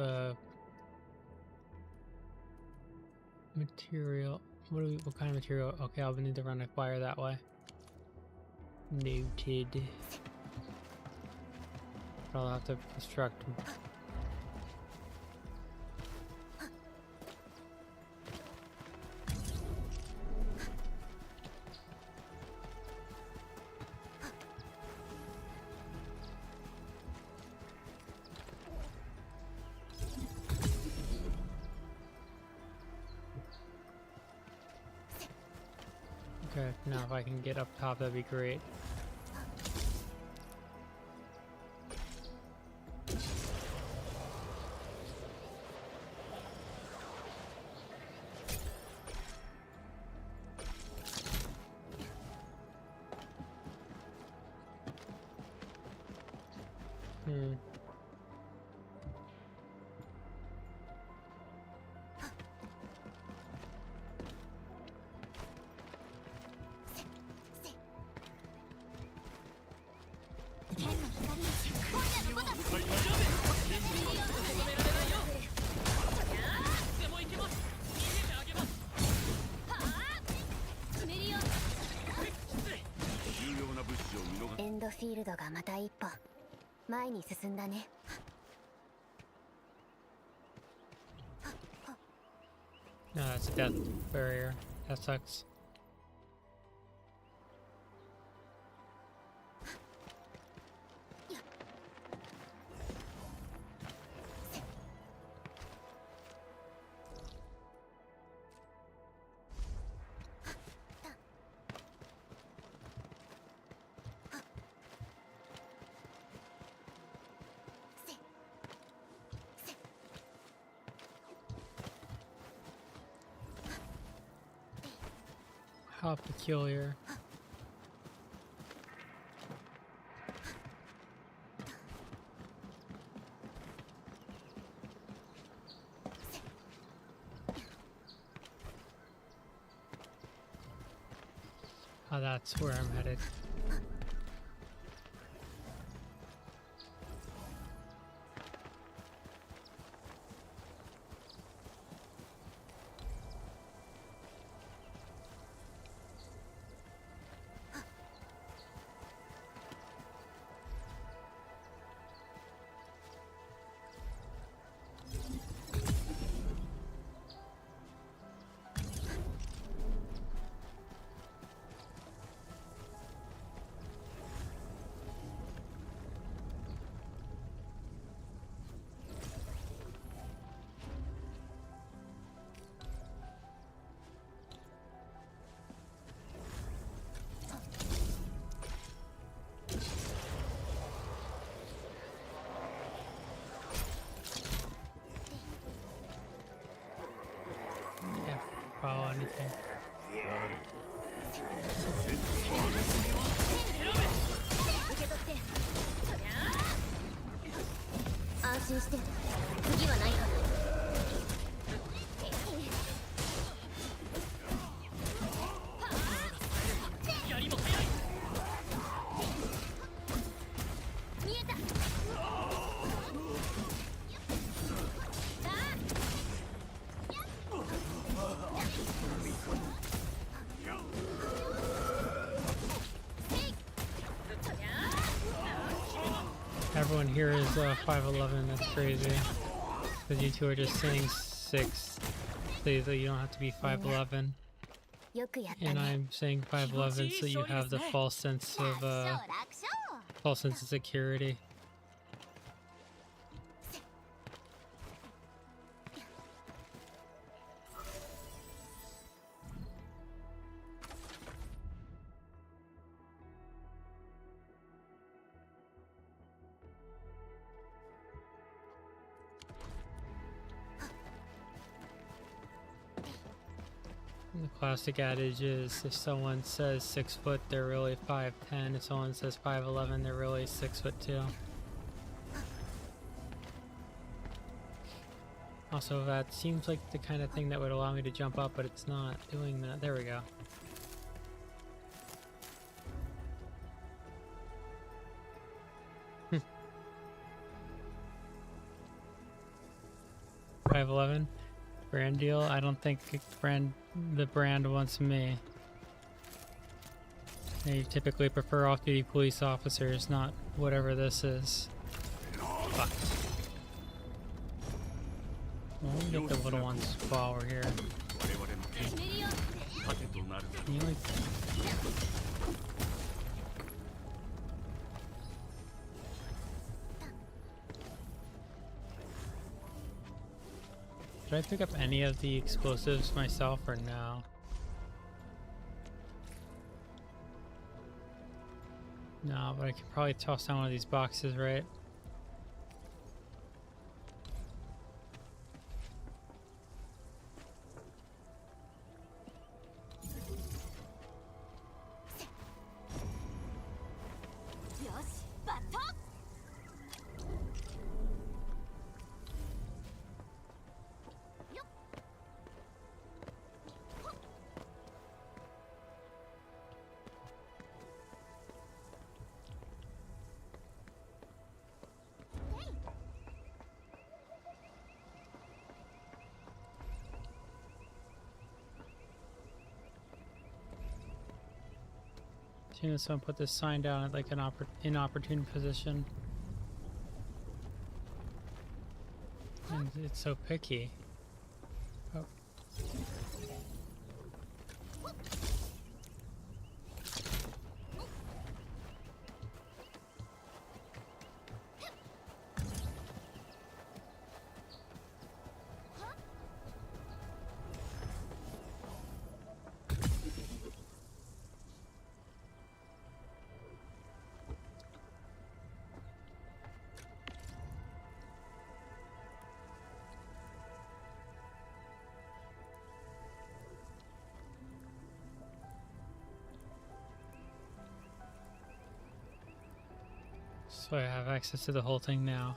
S1: material? What kind of material? Okay, I'll need to run a wire that way. Noted. But I'll have to construct. Okay, now if I can get up top, that'd be great.
S4: エンドフィールドがまた一歩前に進んだね。
S1: No, that's a death barrier. That sucks. How peculiar. Oh, that's where I'm headed. Follow anything.
S4: 安心して次はないから。見えた。
S1: Everyone here is 5'11", that's crazy. Because you two are just saying 6. So you don't have to be 5'11".
S4: よくやった
S1: And
S4: ね。
S1: I'm saying 5'11", so you have the false sense of false sense of security. The classic adage is if someone says 6 foot, they're really 5'10". If someone says 5'11", they're really 6'2". Also, that seems like the kind of thing that would allow me to jump up, but it's not doing that. There we go. 5'11", brand deal. I don't think the brand wants me. They typically prefer off-duty police officers, not whatever this is. Fuck. Well, we'll get the little ones while we're here.
S6: 我々の天盾となるだろ
S1: Can you like? Did I pick up any of the explosives myself or no? No, but I could probably toss down one of these boxes, right? As soon as someone put this sign down at like an inopportune position. And it's so picky. Oh. So I have access to the whole thing now.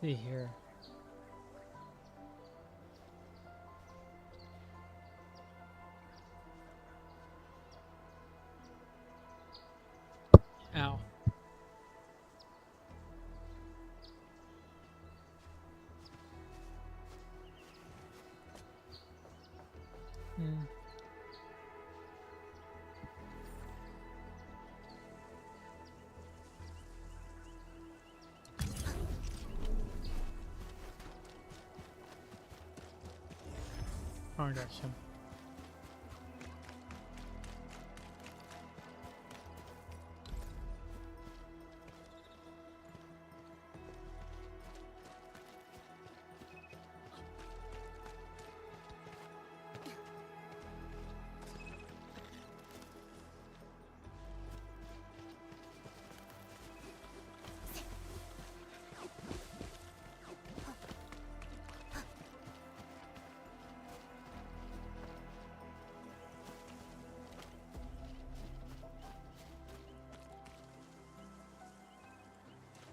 S1: See here. Ow. Wrong direction.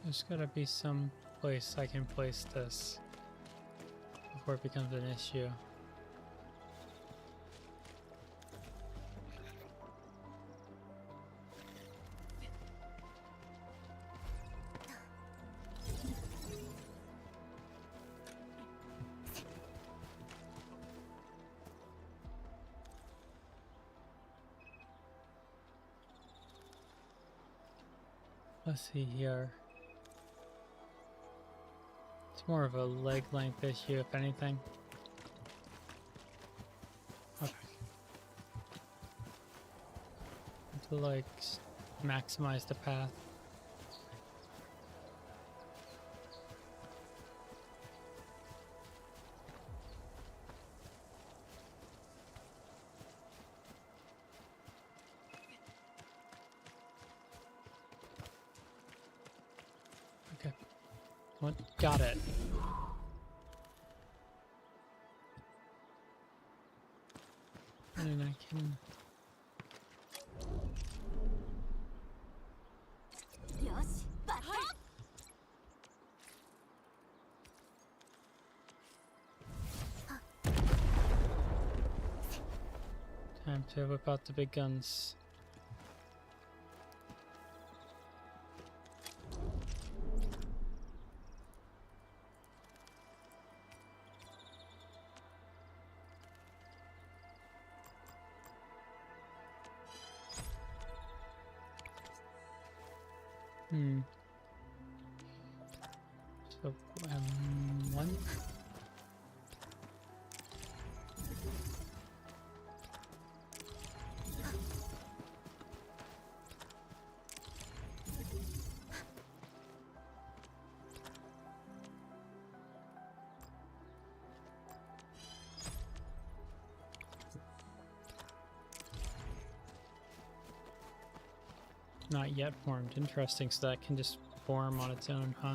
S1: There's gotta be some place I can place this before it becomes an issue. Let's see here. It's more of a leg length issue, if anything. to like maximize the path. Okay. What? Got it. And I can...
S4: よしバッタ
S1: Time to whip out the big guns. So, one. Not yet formed. Interesting. So that can just form on its own, huh?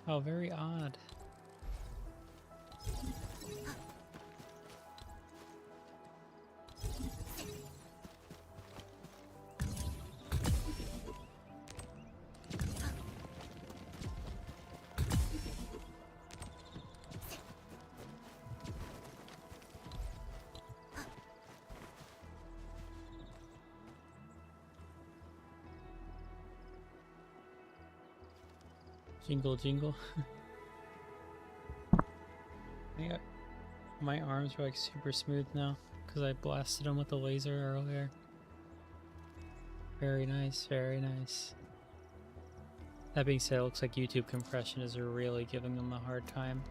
S1: Oh, very odd. Jingle, jingle. Yeah, my arms are like super smooth now because I blasted them with the laser earlier. Very nice, very nice. That being said, it looks like YouTube compression is really giving them a hard time.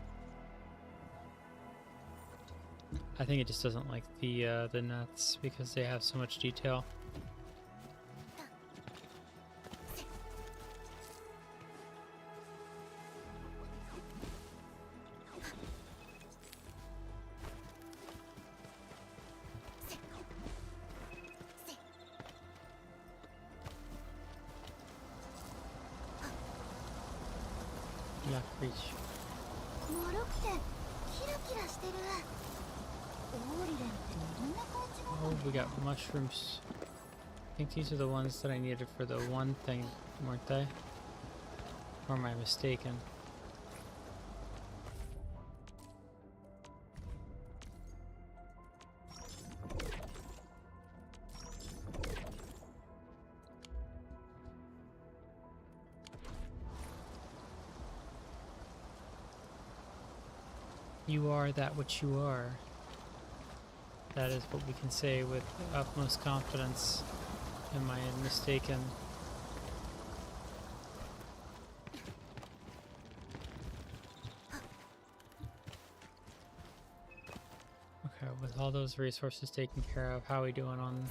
S1: I think it just doesn't like the nuts because they have so much detail. Yeah, reach.
S4: 丸くてキラキラしてる。オーリレンってどんな感じなの？
S1: Oh, we got mushrooms. I think these are the ones that I needed for the one thing, weren't they? Or am I mistaken? You are that which you are. That is what we can say with utmost confidence. Am I mistaken? Okay, with all those resources taken care of, how are we doing on...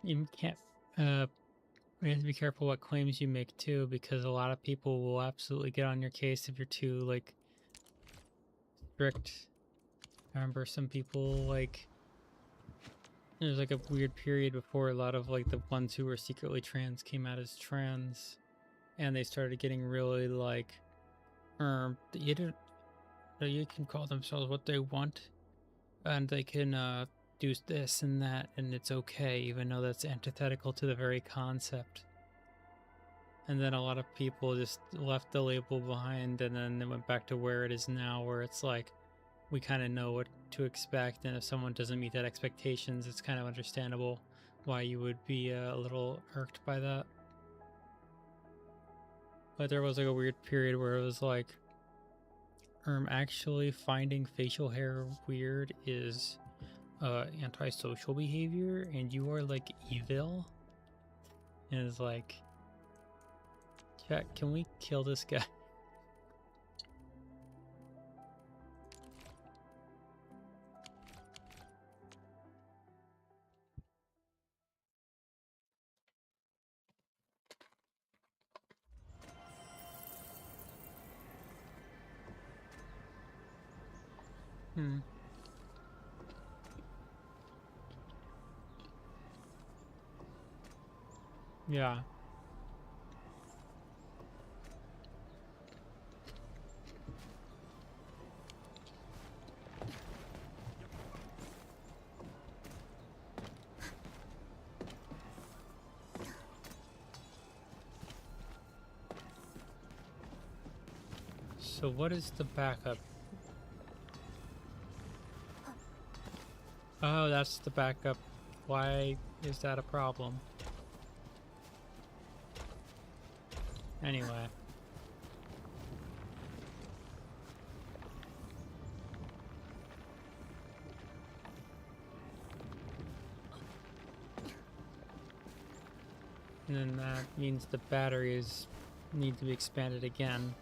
S1: You can't, we have to be careful what claims you make too, because a lot of people will absolutely get on your case if you're too, like, strict. I remember some people, like, there's like a weird period before a lot of, like, the ones who were secretly trans came out as trans, and they started getting really, like, you don't, you can call themselves what they want, and they can, do this and that, and it's okay, even though that's antithetical to the very concept. And then a lot of people just left the label behind, and then they went back to where it is now, where it's like, we kind of know what to expect, and if someone doesn't meet that expectations, it's kind of understandable why you would be a little irked by that. But there was like a weird period where it was like, Actually finding facial hair weird is antisocial behavior, and you are like evil. And it's like, chat, can we kill this guy? Yeah. So what is the backup? Oh, that's the backup. Why is that a problem? Anyway. And then that means the batteries need to be expanded again.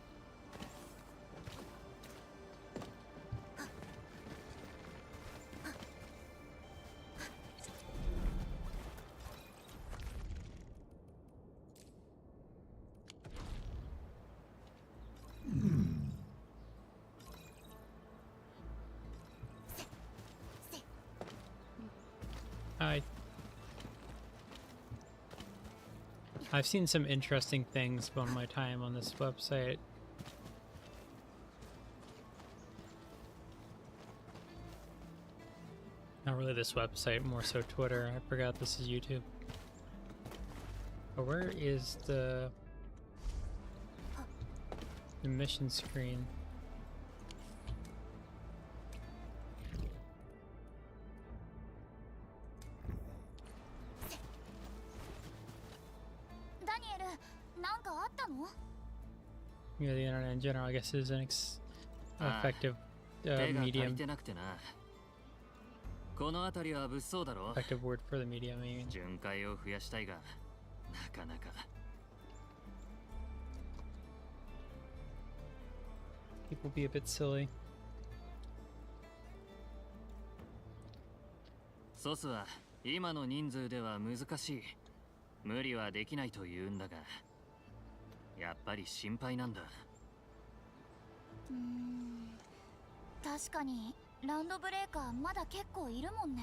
S1: I've seen some interesting things on my time on this website. Not really this website, more so Twitter. I forgot this is YouTube. But where is the mission screen? Yeah, the internet in general, I guess, is an effective medium. Effective word for the medium, I mean. People be a bit silly.
S7: ソスは今の人数では難しい。無理はできないと言うんだが、やっぱり心配なんだ。
S4: 確かにランドブレーカーまだ結構いるもんね。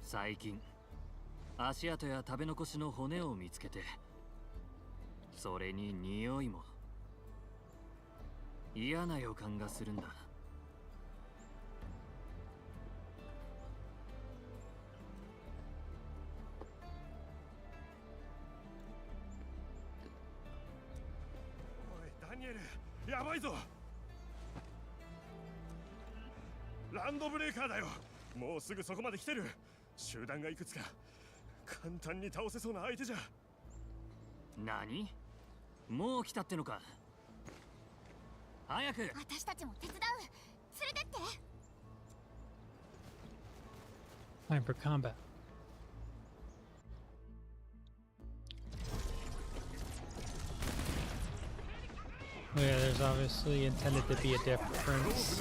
S7: 最近足跡や食べ残しの骨を見つけて、それに匂いも嫌な予感がするんだ。
S3: ダニエル、やばいぞ。ランドブレーカーだよ。もうすぐそこまで来てる。集団がいくつか簡単に倒せそうな相手じゃ。
S7: 何？もう来たってのか。早く。
S4: 私たちも手伝う。連れてって。
S1: Time for combat. Oh yeah, there's obviously intended to be a difference.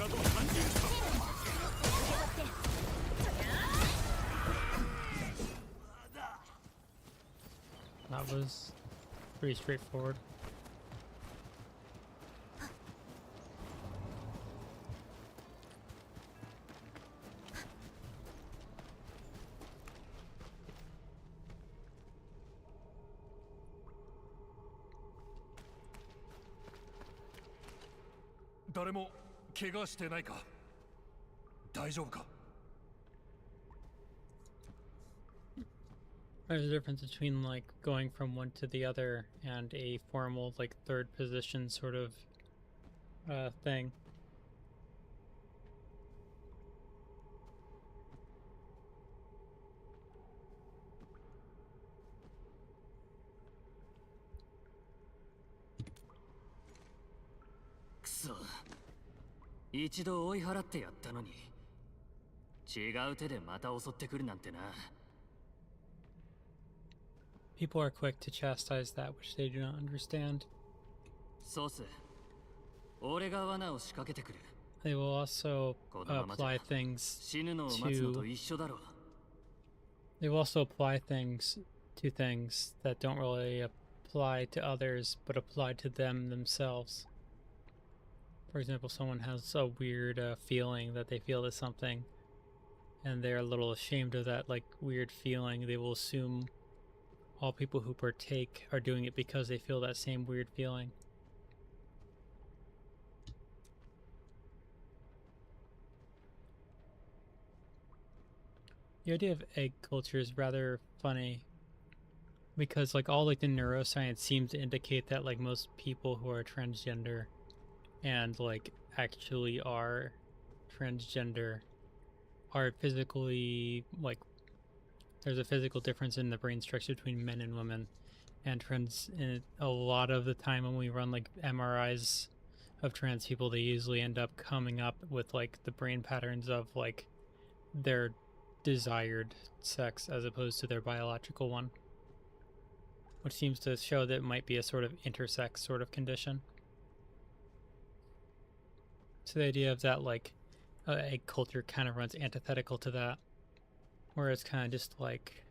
S1: That was pretty straightforward. There's a difference between like going from one to the other and a formal like third position sort of thing.
S7: 一度追い払ってやったのに、違う手でまた襲ってくるなんてな。
S1: People are quick to chastise that which they do not understand.
S7: そうっす。俺が罠を仕掛けてくる。
S1: They will also
S7: このままじゃ
S1: apply things
S7: 死ぬのを待つのと一緒だろう。
S1: they will also apply things to things that don't really apply to others but apply to them themselves. For example, someone has a weird feeling that they feel is something and they're a little ashamed of that like weird feeling. They will assume all people who partake are doing it because they feel that same weird feeling. The idea of egg culture is rather funny because like all like the neuroscience seems to indicate that like most people who are transgender and like actually are transgender are physically like there's a physical difference in the brain structure between men and women, and trans a lot of the time when we run like MRIs of trans people, they usually end up coming up with like the brain patterns of like their desired sex as opposed to their biological one, which seems to show that it might be a sort of intersex sort of condition. So the idea of that like egg culture kind of runs antithetical to that, where it's kind of just like,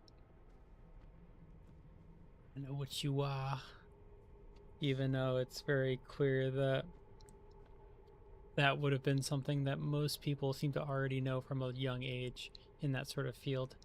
S1: I know what you are, even though it's very clear that that would have been something that most people seem to already know from a young age in that sort of field.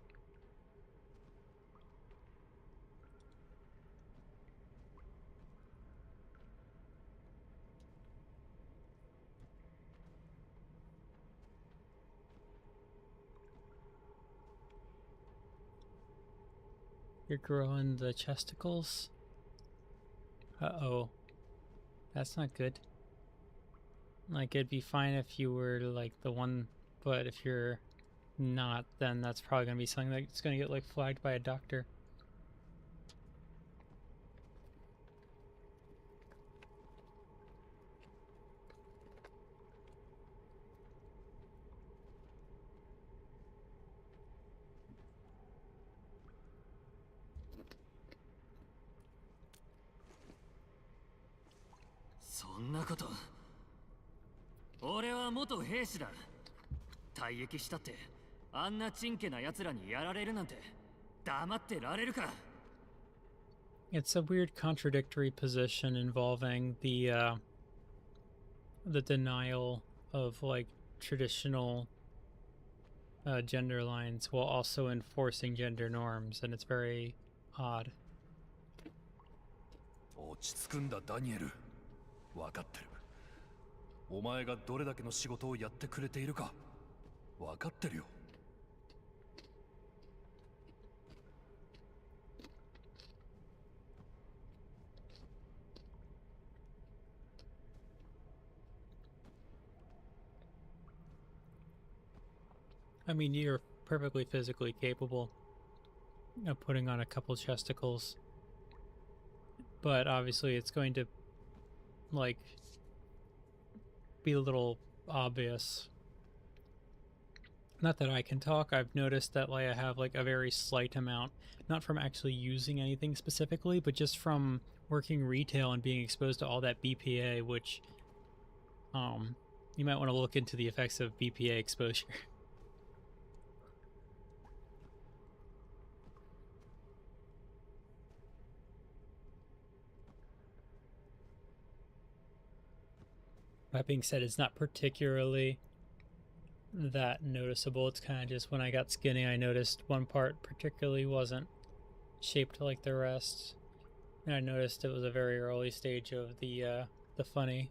S1: You're growing the chesticles? Uh-oh. That's not good. Like, it'd be fine if you were, like, the one, but if you're not, then that's probably gonna be something that's gonna get, like, flagged by a doctor.
S7: そんなこと。俺は元兵士だ。退役したってあんなチンケな奴らにやられるなんて黙ってられるか。
S1: It's a weird contradictory position involving the denial of like traditional gender lines while also enforcing gender norms, and it's very odd.
S8: 落ち着くんだダニエル。分かってる。お前がどれだけの仕事をやってくれているか分かってるよ。
S1: I mean, you're perfectly physically capable of putting on a couple chesticles, but obviously it's going to like be a little obvious. Not that I can talk, I've noticed that like I have like a very slight amount, not from actually using anything specifically, but just from working retail and being exposed to all that BPA, which you might want to look into the effects of BPA exposure. That being said, it's not particularly that noticeable. It's kind of just when I got skinny, I noticed one part particularly wasn't shaped like the rest, and I noticed it was a very early stage of the funny.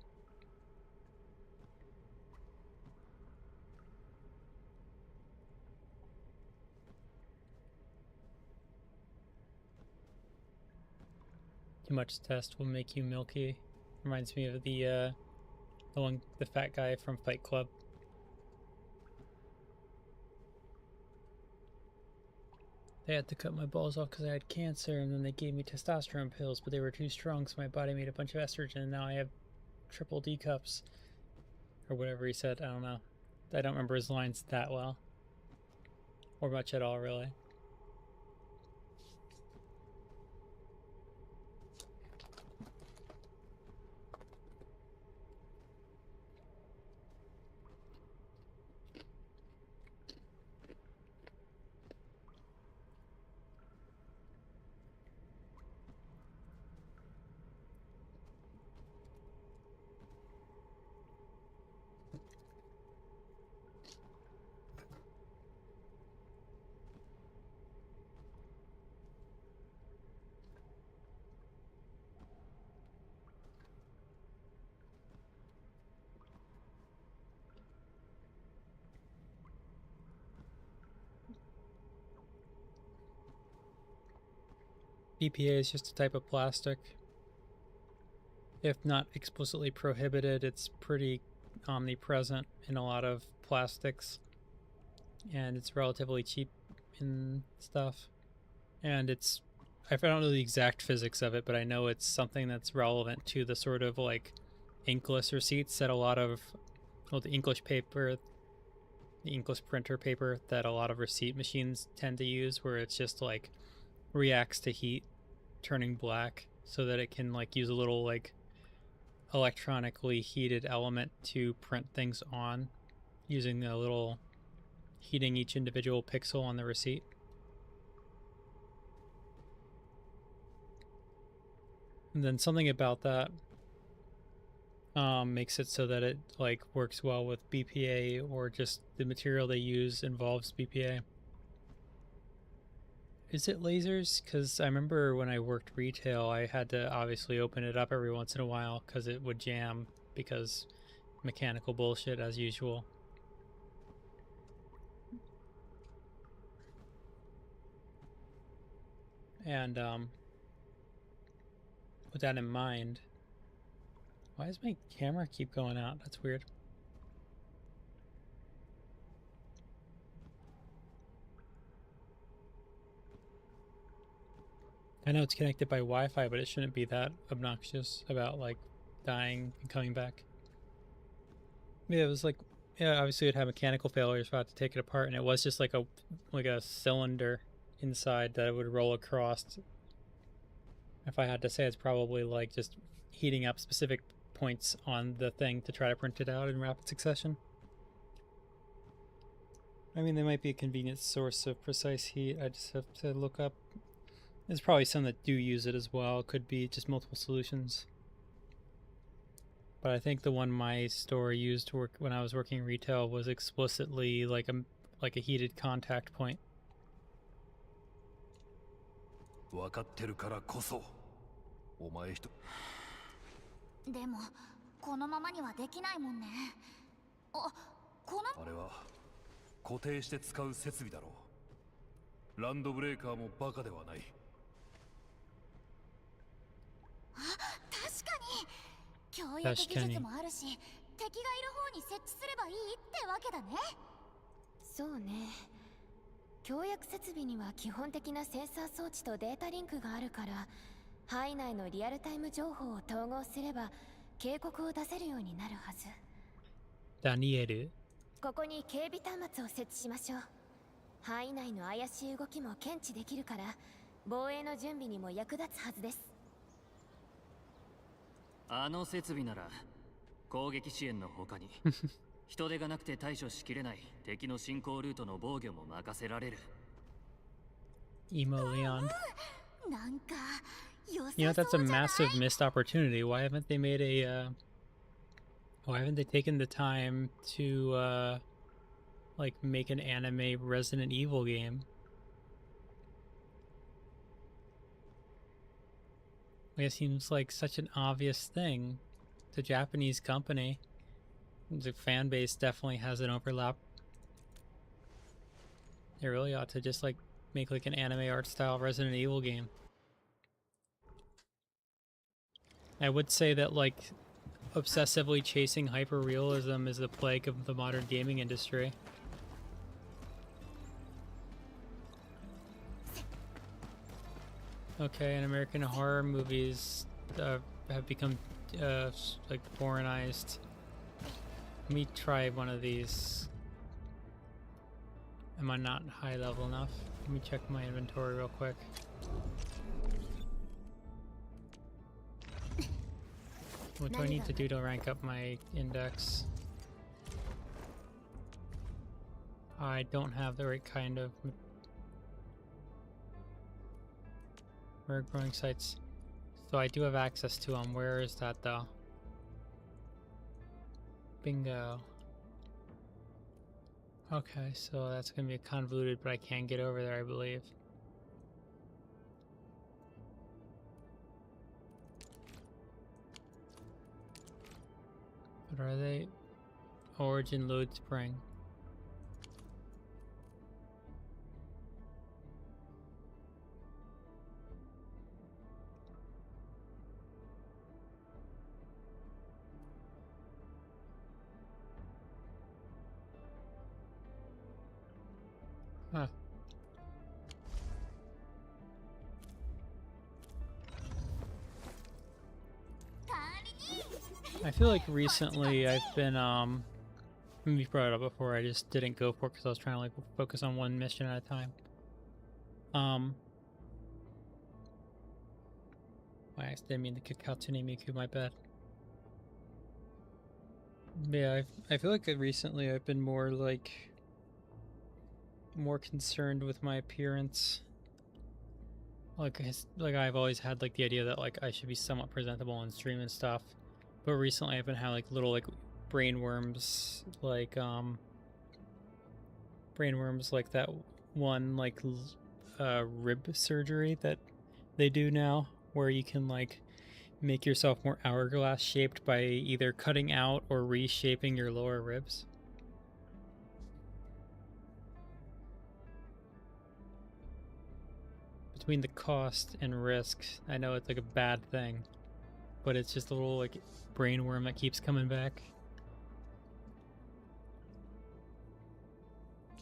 S1: Too much test will make you milky. Reminds me of the fat guy from Fight Club. They had to cut my balls off because I had cancer, and then they gave me testosterone pills, but they were too strong, so my body made a bunch of estrogen, and now I have triple D cups. or whatever he said. I don't know. I don't remember his lines that well, or much at all, really. BPA is just a type of plastic. If not explicitly prohibited, it's pretty omnipresent in a lot of plastics, and it's relatively cheap in stuff. And it's, I don't know the exact physics of it, but I know it's something that's relevant to the sort of like inkless receipts that a lot of, well, the inkless paper, the inkless printer paper that a lot of receipt machines tend to use, where it's just like reacts to heat, turning black, so that it can like use a little like electronically heated element to print things on, using a little heating each individual pixel on the receipt. And then something about that makes it so that it like works well with BPA, or just the material they use involves BPA. Is it lasers? Because I remember when I worked retail, I had to obviously open it up every once in a while because it would jam, because mechanical bullshit as usual. And with that in mind, why does my camera keep going out? That's weird. I know it's connected by Wi-Fi, but it shouldn't be that obnoxious about like dying and coming back. Yeah, it was like, yeah, obviously it had mechanical failures, so I had to take it apart, and it was just like a cylinder inside that would roll across. If I had to say, it's probably like just heating up specific points on the thing to try to print it out in rapid succession. I mean, they might be a convenient source of precise heat. I just have to look up. There's probably some that do use it as well. It could be just multiple solutions. But I think the one my store used to work when I was working retail was explicitly like a heated contact point.
S8: 分かってるからこそお前一人
S4: でもこのままにはできないもんね。あ、この
S8: あれは固定して使う設備だろう。ランドブレーカーもバカではない。
S4: あ、確かに教育技術もあるし、敵がいる方に設置すればいいってわけだね。そうね。協約設備には基本的なセンサー装置とデータリンクがあるから、範囲内のリアルタイム情報を統合すれば警告を出せるようになるはず。
S1: ダニエル。
S4: ここに警備端末を設置しましょう。範囲内の怪しい動きも検知できるから、防衛の準備にも役立つはずです。
S7: あの設備なら攻撃支援の他に人手がなくて対処しきれない敵の進行ルートの防御も任せられる。
S1: Emo Leon.
S4: なんか良さそうじ
S1: You
S4: ゃ
S1: know, that's a
S4: ない？
S1: massive missed opportunity. Why haven't they made a why haven't they taken the time to like make an anime Resident Evil game? Like, it seems like such an obvious thing. It's a Japanese company. The fan base definitely has an overlap. They really ought to just like make like an anime art style Resident Evil game. I would say that like obsessively chasing hyperrealism is the plague of the modern gaming industry. Okay, and American horror movies have become like foreignized. Let me try one of these. Am I not high level enough? Let me check my inventory real quick. What do I need to do to rank up my index? I don't have the right kind of rare growing sites. So I do have access to them. Where is that though? Bingo. Okay, so that's gonna be convoluted, but I can get over there, I believe. What are they? Origin load spring. Huh. I feel like recently I've been, we brought it up before, I just didn't go for it because I was trying to like focus on one mission at a time. I didn't mean to kick Hatsune Miku, my bad. Yeah, I feel like recently I've been more concerned with my appearance. Like I've always had like the idea that like I should be somewhat presentable on stream and stuff. But recently I've been having like little like brainworms like that one like rib surgery that they do now where you can like make yourself more hourglass shaped by either cutting out or reshaping your lower ribs. Between the cost and risk, I know it's like a bad thing, but it's just a little like brainworm that keeps coming back.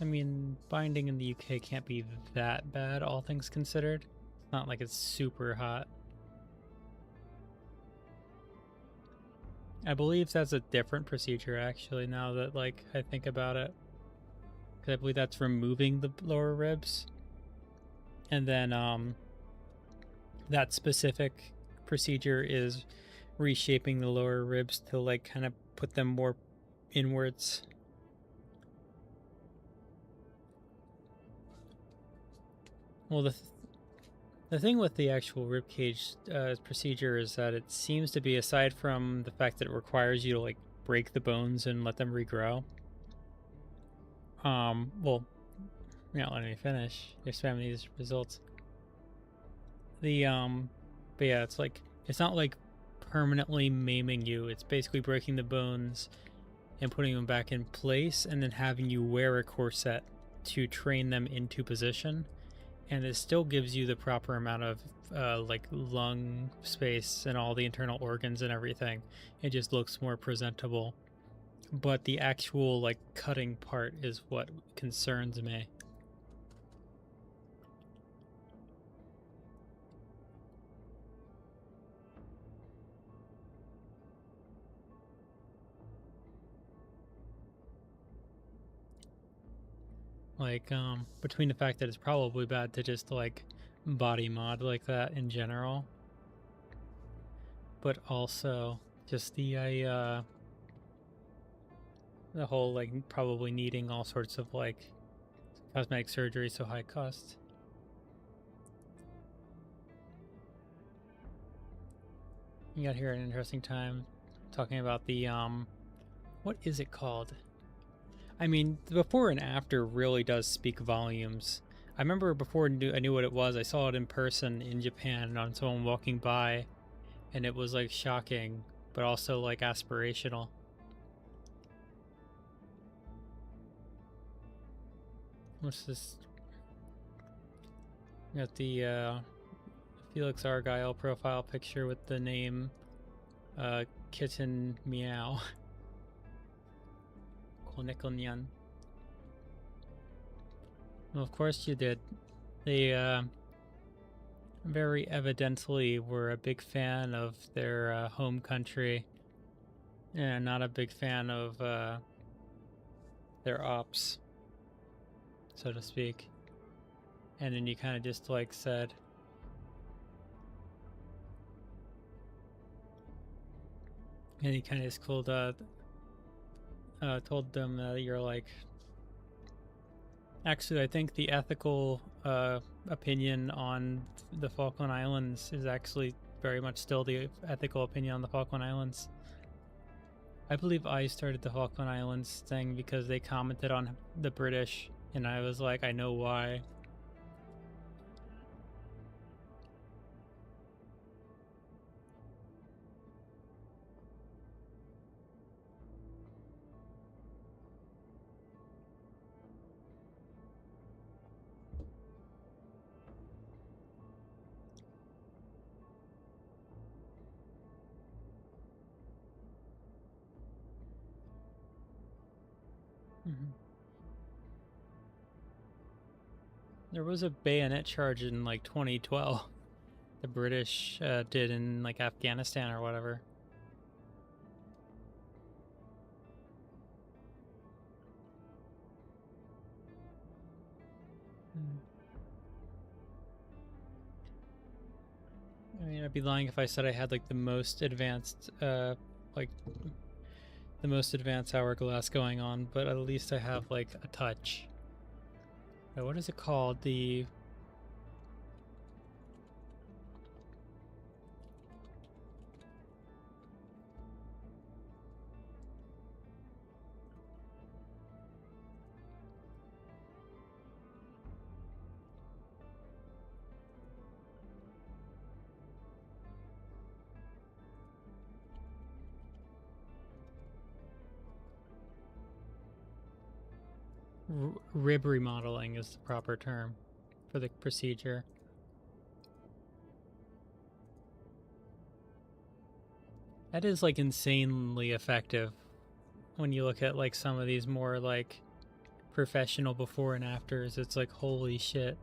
S1: I mean, binding in the UK can't be that bad, all things considered. It's not like it's super hot. I believe that's a different procedure actually now that like I think about it. Because I believe that's removing the lower ribs. And then that specific procedure is reshaping the lower ribs to like kind of put them more inwards. Well, the thing with the actual ribcage procedure is that it seems to be, aside from the fact that it requires you to like break the bones and let them regrow. Well, you're not letting me finish. You're spamming these results. But yeah, it's like, it's not like permanently maiming you. It's basically breaking the bones and putting them back in place and then having you wear a corset to train them into position. And it still gives you the proper amount of like lung space and all the internal organs and everything. It just looks more presentable. But the actual like cutting part is what concerns me. Like, between the fact that it's probably bad to just, like, body mod like that in general, but also just the whole, like, probably needing all sorts of, like, cosmetic surgery so high cost. You got here at an interesting time talking about the, what is it called? I mean, the before and after really does speak volumes. I remember before I knew what it was, I saw it in person in Japan on someone walking by, and it was like shocking, but also like aspirational. What's this? Got the Felix Argyle profile picture with the name Kitten Meow. Well, of course you did. They very evidently were a big fan of their home country Yeah, not a big fan of their ops, so to speak. And then you kind of just like said, and he kind of just told them that you're like, actually, I think the ethical opinion on the Falkland Islands is actually very much still the ethical opinion on the Falkland Islands. I believe I started the Falkland Islands thing because they commented on the British, and I was like, I know why. There was a bayonet charge in like 2012. The British did in like Afghanistan or whatever. I mean, I'd be lying if I said I had like the most advanced hourglass going on, but at least I have like a touch. What is it called? The rib remodeling is the proper term for the procedure. That is like insanely effective when you look at like some of these more like professional before and afters. It's like, holy shit.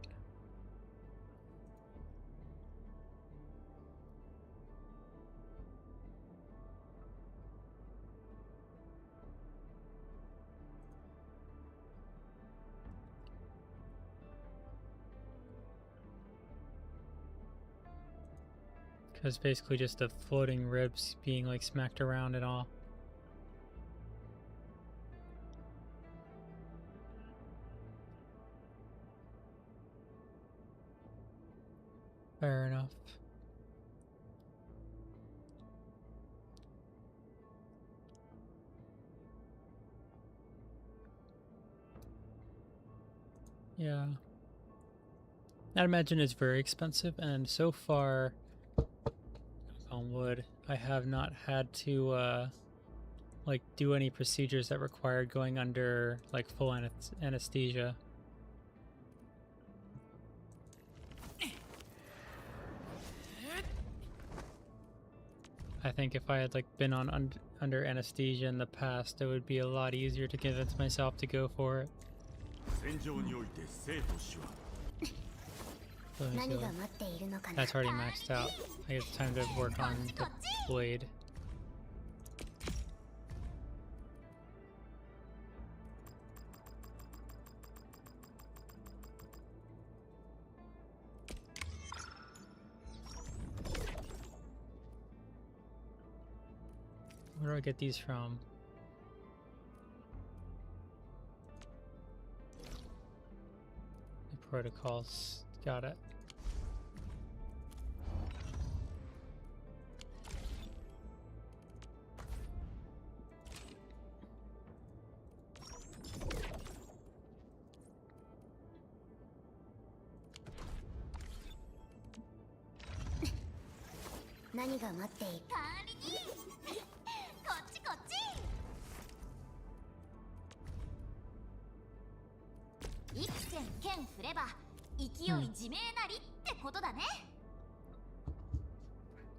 S1: Because basically just the floating ribs being like smacked around and all. Fair enough. Yeah. I'd imagine it's very expensive, and so far, on wood, I have not had to like do any procedures that required going under like full anesthesia. I think if I had like been on under anesthesia in the past, it would be a lot easier to convince myself to go for it. So that's already maxed out. I guess it's time to work on the blade. Where do I get these from? The protocols. Got it.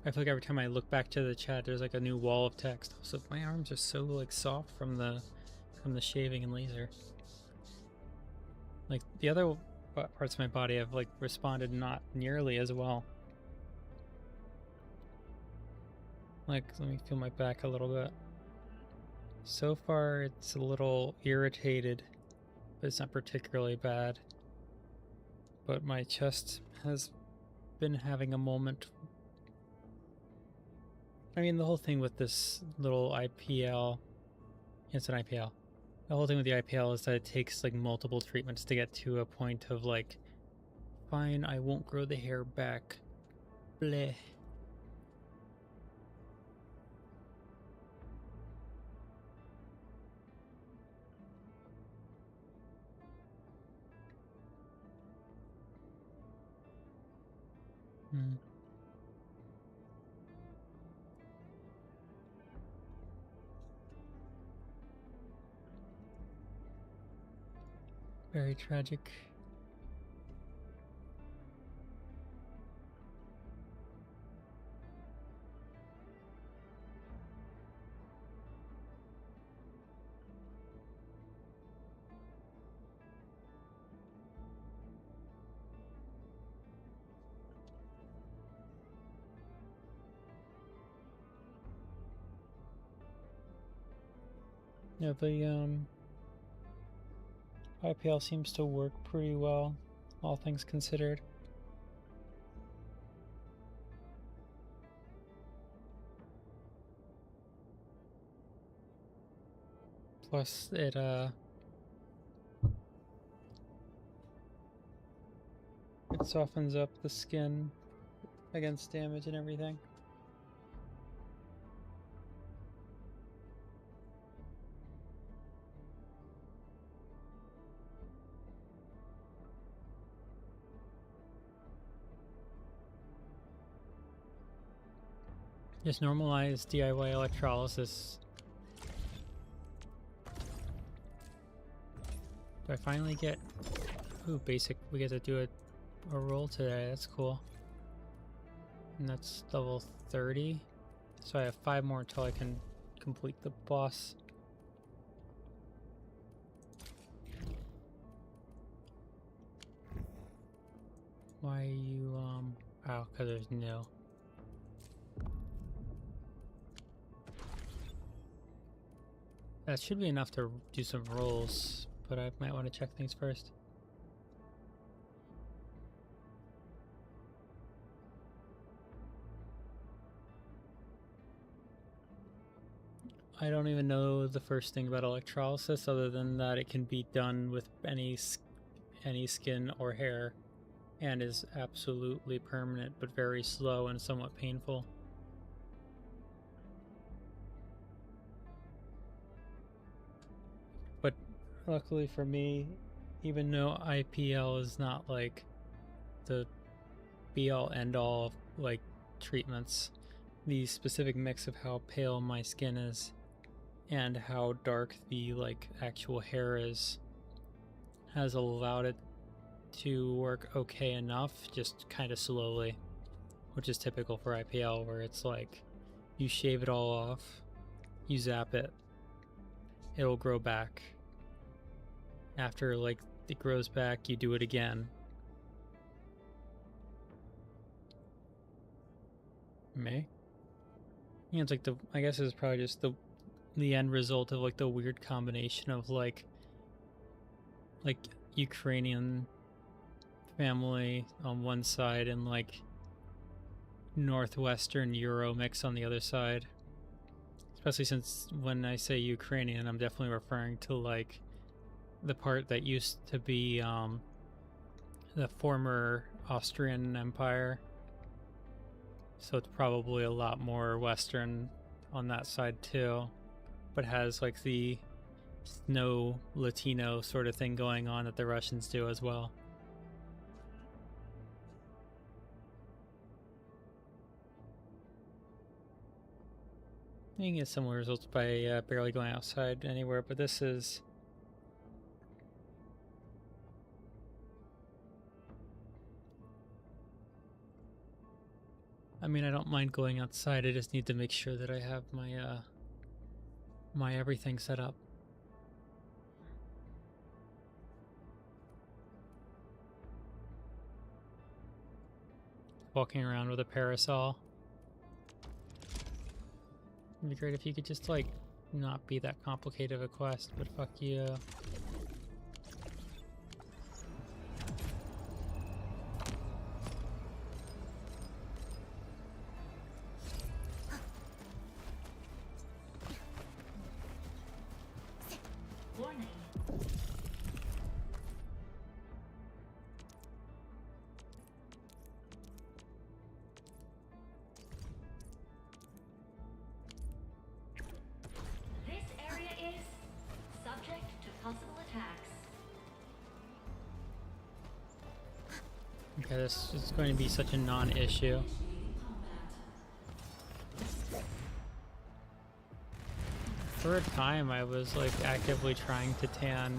S1: I feel like every time I look back to the chat, there's like a new wall of text. Also, my arms are so like soft from the shaving and laser. Like the other parts of my body have like responded not nearly as well. Like, let me feel my back a little bit. So far, it's a little irritated, but it's not particularly bad. But my chest has been having a moment. I mean, the whole thing with this little IPL, it's an IPL. The whole thing with the IPL is that it takes like multiple treatments to get to a point of like, fine, I won't grow the hair back. Bleh. Hmm. Very tragic. Yeah, the IPL seems to work pretty well, all things considered. Plus, it softens up the skin against damage and everything. Just normalize DIY electrolysis. Do I finally get... Ooh, basic. We get to do a roll today. That's cool. And that's level 30. So I have 5 more until I can complete the boss. Why are you, oh, because there's no. That should be enough to do some rolls, but I might want to check things first. I don't even know the first thing about electrolysis other than that it can be done with any skin or hair and is absolutely permanent but very slow and somewhat painful. But luckily for me, even though IPL is not like the be-all end-all of like treatments, the specific mix of how pale my skin is and how dark the like actual hair is has allowed it to work okay enough, just kind of slowly, which is typical for IPL, where it's like you shave it all off, you zap it, it'll grow back. After like it grows back, you do it again. May? Yeah, it's like I guess it's probably just the end result of like the weird combination of like Ukrainian family on one side and like northwestern Euro mix on the other side. Especially since when I say Ukrainian, I'm definitely referring to like the part that used to be the former Austrian Empire. So it's probably a lot more Western on that side too, but has like the snow Latino sort of thing going on that the Russians do as well. You can get similar results by barely going outside anywhere, but this is... I mean, I don't mind going outside, I just need to make sure that I have my my everything set up. Walking around with a parasol. It'd be great if you could just like not be that complicated of a quest, but fuck you.
S9: This area is subject to possible attacks.
S1: Okay, this is going to be such a non-issue. For a time, I was like actively trying to tan,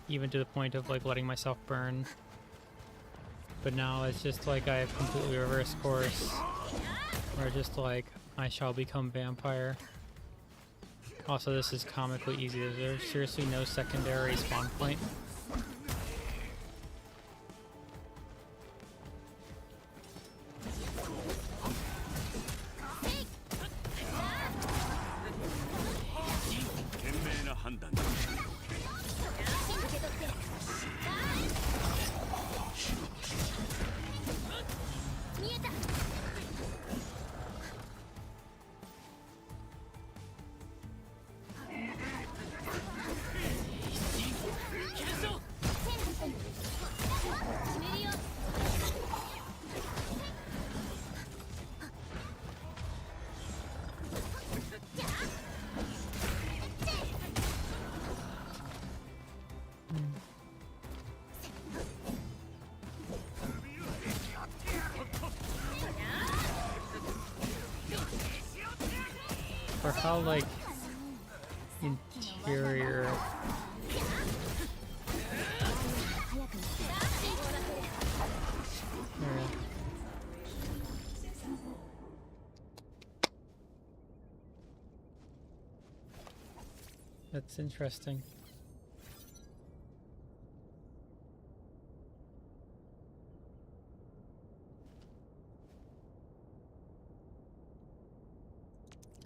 S1: even to the point of like letting myself burn. But now it's just like I have completely reversed course, where just like I shall become vampire. Also, this is comically easy. There's seriously no secondary spawn point. For how like interior that's interesting.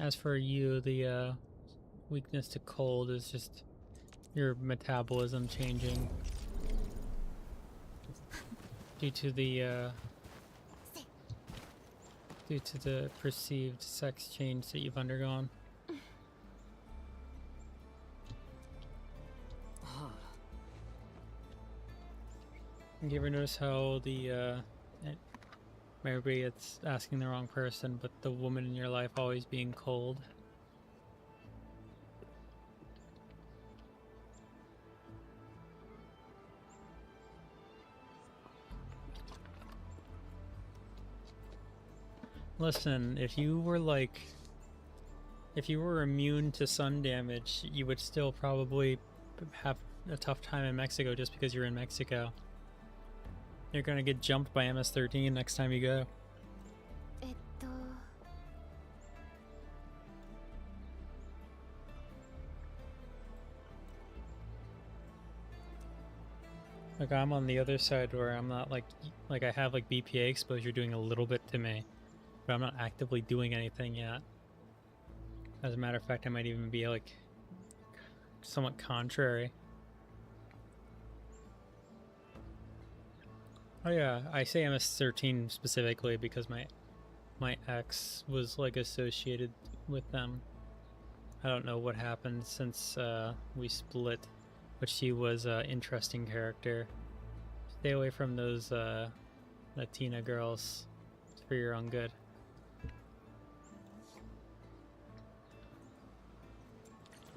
S1: As for you, the weakness to cold is just your metabolism changing due to the perceived sex change that you've undergone. You ever notice how maybe it's asking the wrong person, but the woman in your life always being cold? Listen, if you were immune to sun damage, you would still probably have a tough time in Mexico just because you're in Mexico. You're gonna get jumped by MS-13 next time you go. Like I'm on the other side where I'm not like I have like BPA exposure doing a little bit to me, but I'm not actively doing anything yet. As a matter of fact, I might even be like somewhat contrary. Oh yeah, I say MS-13 specifically because my ex was like associated with them. I don't know what happened since we split, but she was an interesting character. Stay away from those Latina girls. It's for your own good.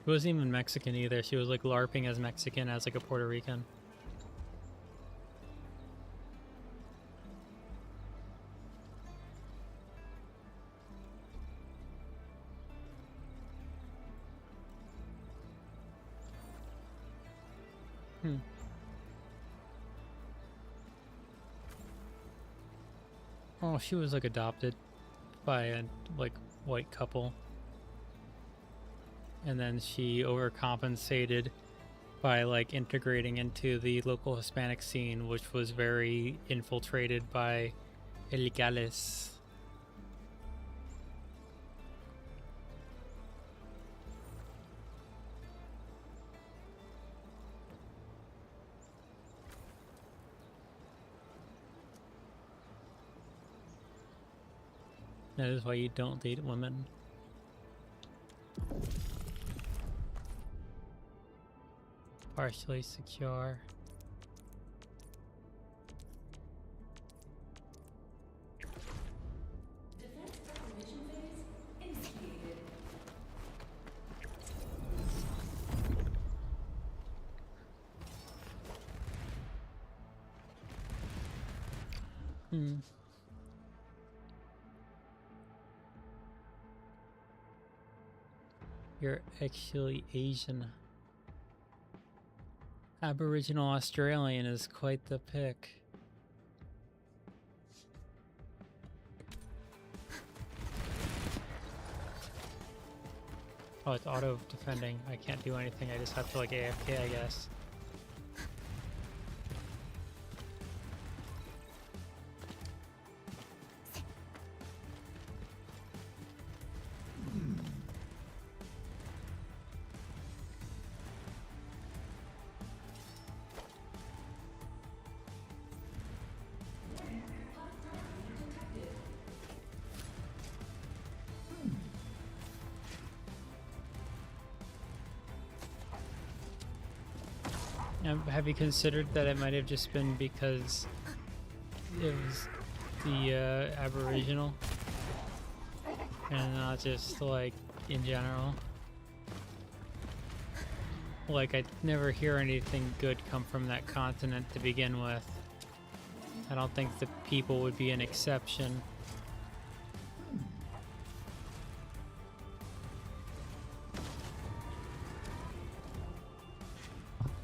S1: She wasn't even Mexican either. She was like LARPing as Mexican as like a Puerto Rican. Oh, she was like adopted by a like white couple. And then she overcompensated by like integrating into the local Hispanic scene, which was very infiltrated by illegales. That is why you don't date women. Partially secure.
S9: Defense preparation phase initiated.
S1: Hmm. You're actually Asian. Aboriginal Australian is quite the pick. Oh, it's auto defending. I can't do anything. I just have to like AFK, I guess. Have you considered that it might have just been because it was the Aboriginal and not just like in general? Like I never hear anything good come from that continent to begin with. I don't think the people would be an exception.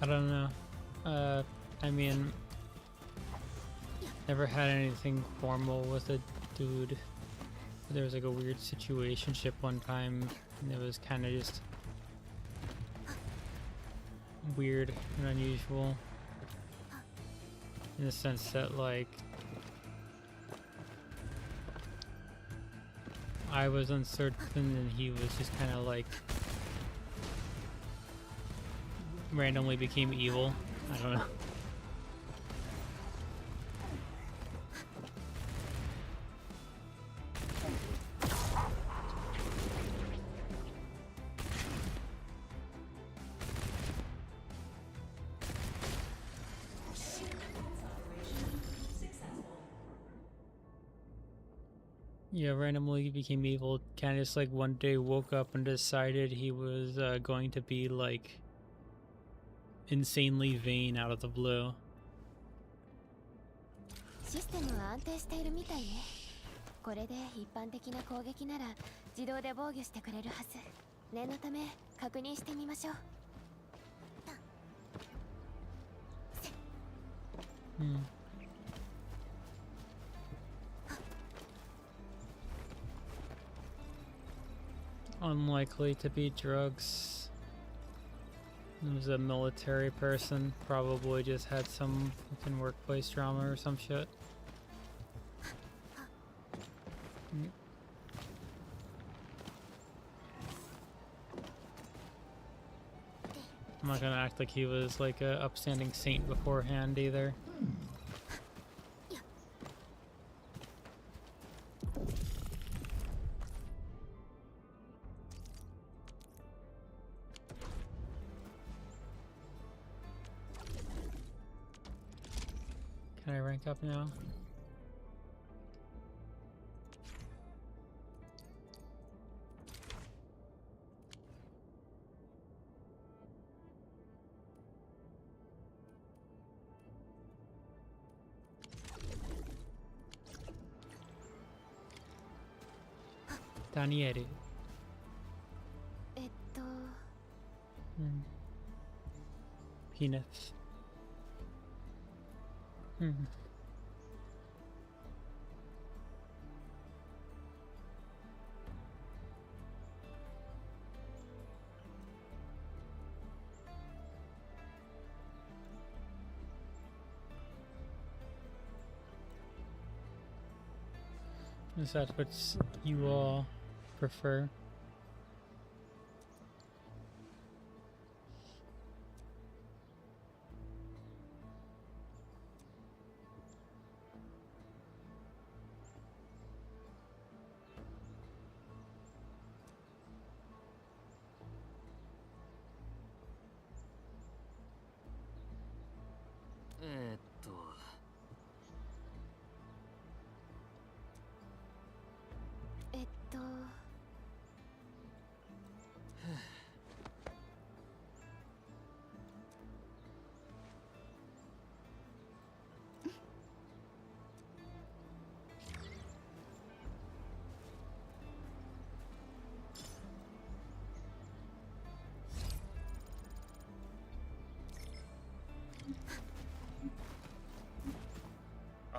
S1: I don't know. I mean, never had anything formal with a dude. There was like a weird situationship one time, and it was kind of just weird and unusual in the sense that like I was uncertain and he was just kind of like randomly became evil. I don't know. Yeah, randomly became evil. Kind of just like one day woke up and decided he was going to be like insanely vain out of the blue.
S4: システムは安定しているみたいね。これで一般的な攻撃なら自動で防御してくれるはず。念のため確認してみましょう。
S1: Unlikely to be drugs. He was a military person, probably just had some fucking workplace drama or some shit. I'm not gonna act like he was like a upstanding saint beforehand either. Can I rank up now? Daniele. Penis. Is that what you all prefer?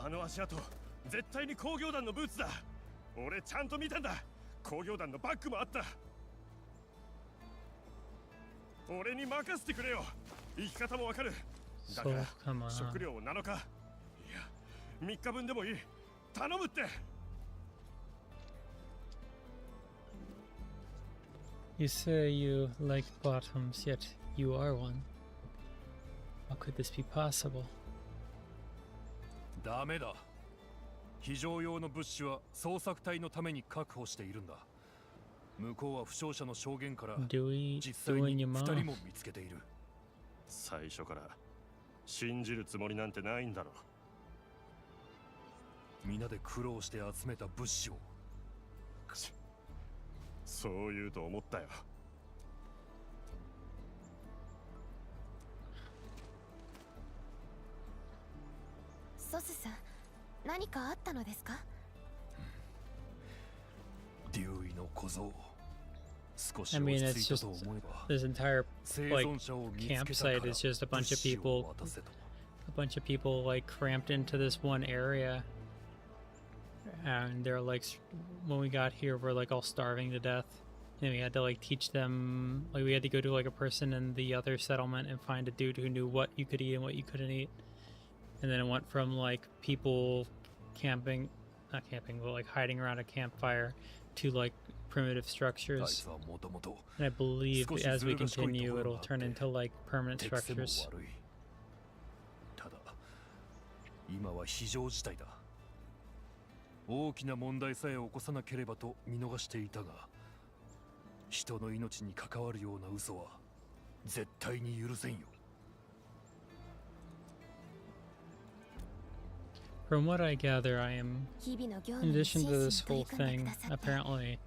S10: あの足跡、絶対に工業団のブーツだ。俺ちゃんと見たんだ。工業団のバッグもあった。俺に任せてくれよ。生き方もわかる。だから 食料を7日、いや3日分でもいい。頼むって。
S1: You say you like bottoms, yet you are one. How could this be possible?
S8: ダメだ。非常用の物資は捜索隊のために確保しているんだ。向こうは負傷者の証言から実際に2人も見つけている。
S10: 最初から信じるつもりなんてないんだろ。
S8: 皆で苦労して集めた物資を。
S10: そう言うと思ったよ。
S4: ソスさん、何かあったのですか？
S8: デューイの小僧。少し
S1: I
S8: 落
S1: mean,
S8: ち
S1: it's
S8: 着いた
S1: just
S8: と思えば、
S1: this entire
S8: 生
S1: like
S8: 存者を見つけたから
S1: campsite is just a
S8: 物
S1: bunch of
S8: 資を
S1: people,
S8: 渡せと。
S1: a bunch of people like cramped into this one area, and they're like, when we got here, we're like all starving to death, and we had to like teach them, like we had to go to like a person in the other settlement and find a dude who knew what you could eat and what you couldn't eat, and then it went from like people camping, not camping, but like hiding around a campfire to like primitive structures. And I believe as we continue, it'll turn into like permanent structures.
S8: ただ、今は非常事態だ。大きな問題さえ起こさなければと見逃していたが、人の命に関わるような嘘は絶対に許せんよ。
S1: From what I gather, I am, in addition to this whole thing, apparently,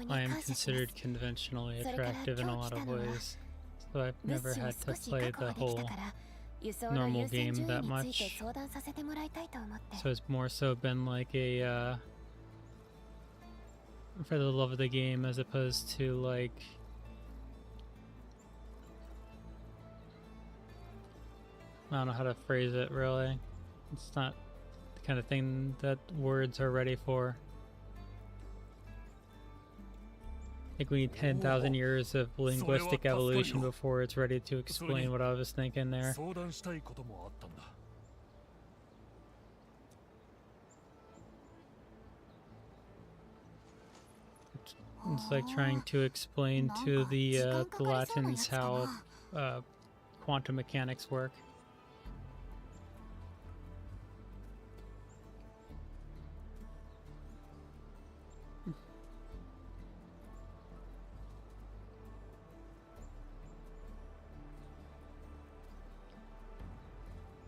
S1: I am considered conventionally attractive in a lot of ways. So I've never had to play the whole normal game that much. So it's more so been like a, for the love of the game as opposed to like, I don't know how to phrase it really. It's not kind of thing that words are ready for. Like we need 10,000 years of linguistic evolution before it's ready to explain what I was thinking there. It's like trying to explain to the Latins how quantum mechanics work.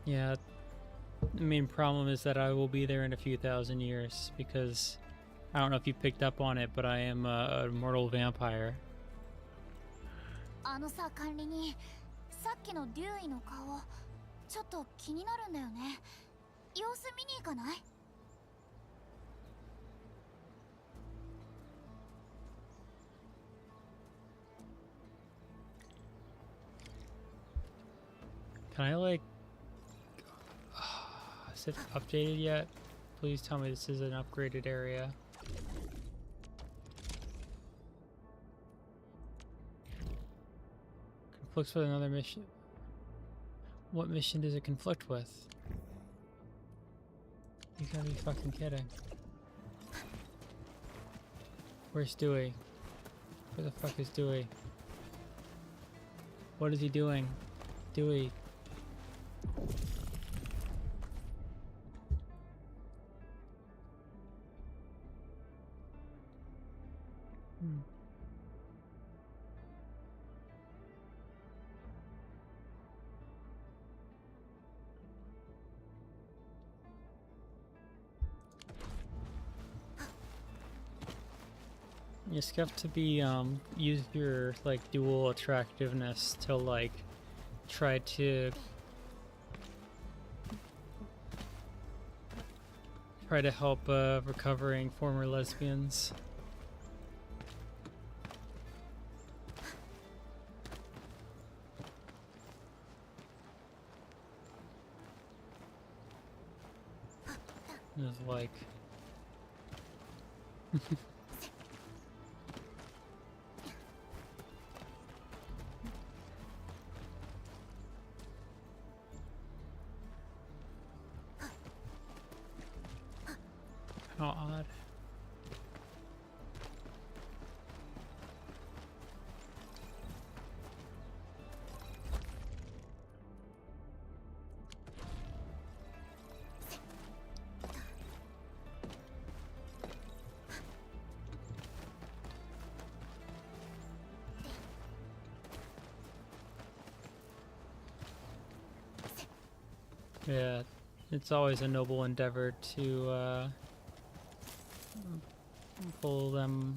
S1: Yeah, the main problem is that I will be there in a few thousand years because I don't know if you picked up on it, but I am a mortal vampire.
S4: あのさ、管理人、さっきのデューイの顔、ちょっと気になるんだよね。様子見に行かない？
S1: Can I like... Is it updated yet? Please tell me this is an upgraded area. Conflicts with another mission. What mission does it conflict with? You gotta be fucking kidding. Where's Dewey? Where the fuck is Dewey? What is he doing? Dewey. You just have to be use your like dual attractiveness to like try to help recovering former lesbians. It was like how odd. Yeah, it's always a noble endeavor to pull them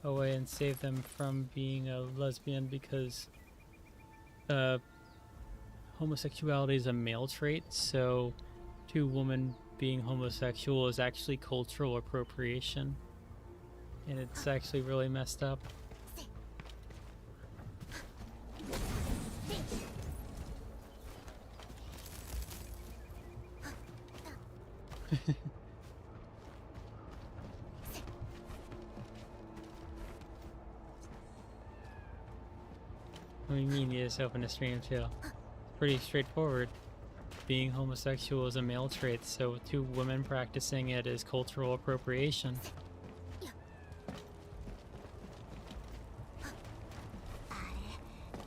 S1: away and save them from being a lesbian, because homosexuality is a male trait, so two women being homosexual is actually cultural appropriation, and it's actually really messed up. What do you mean you just opened a stream too? Pretty straightforward. Being homosexual is a male trait, so two women practicing it is cultural appropriation.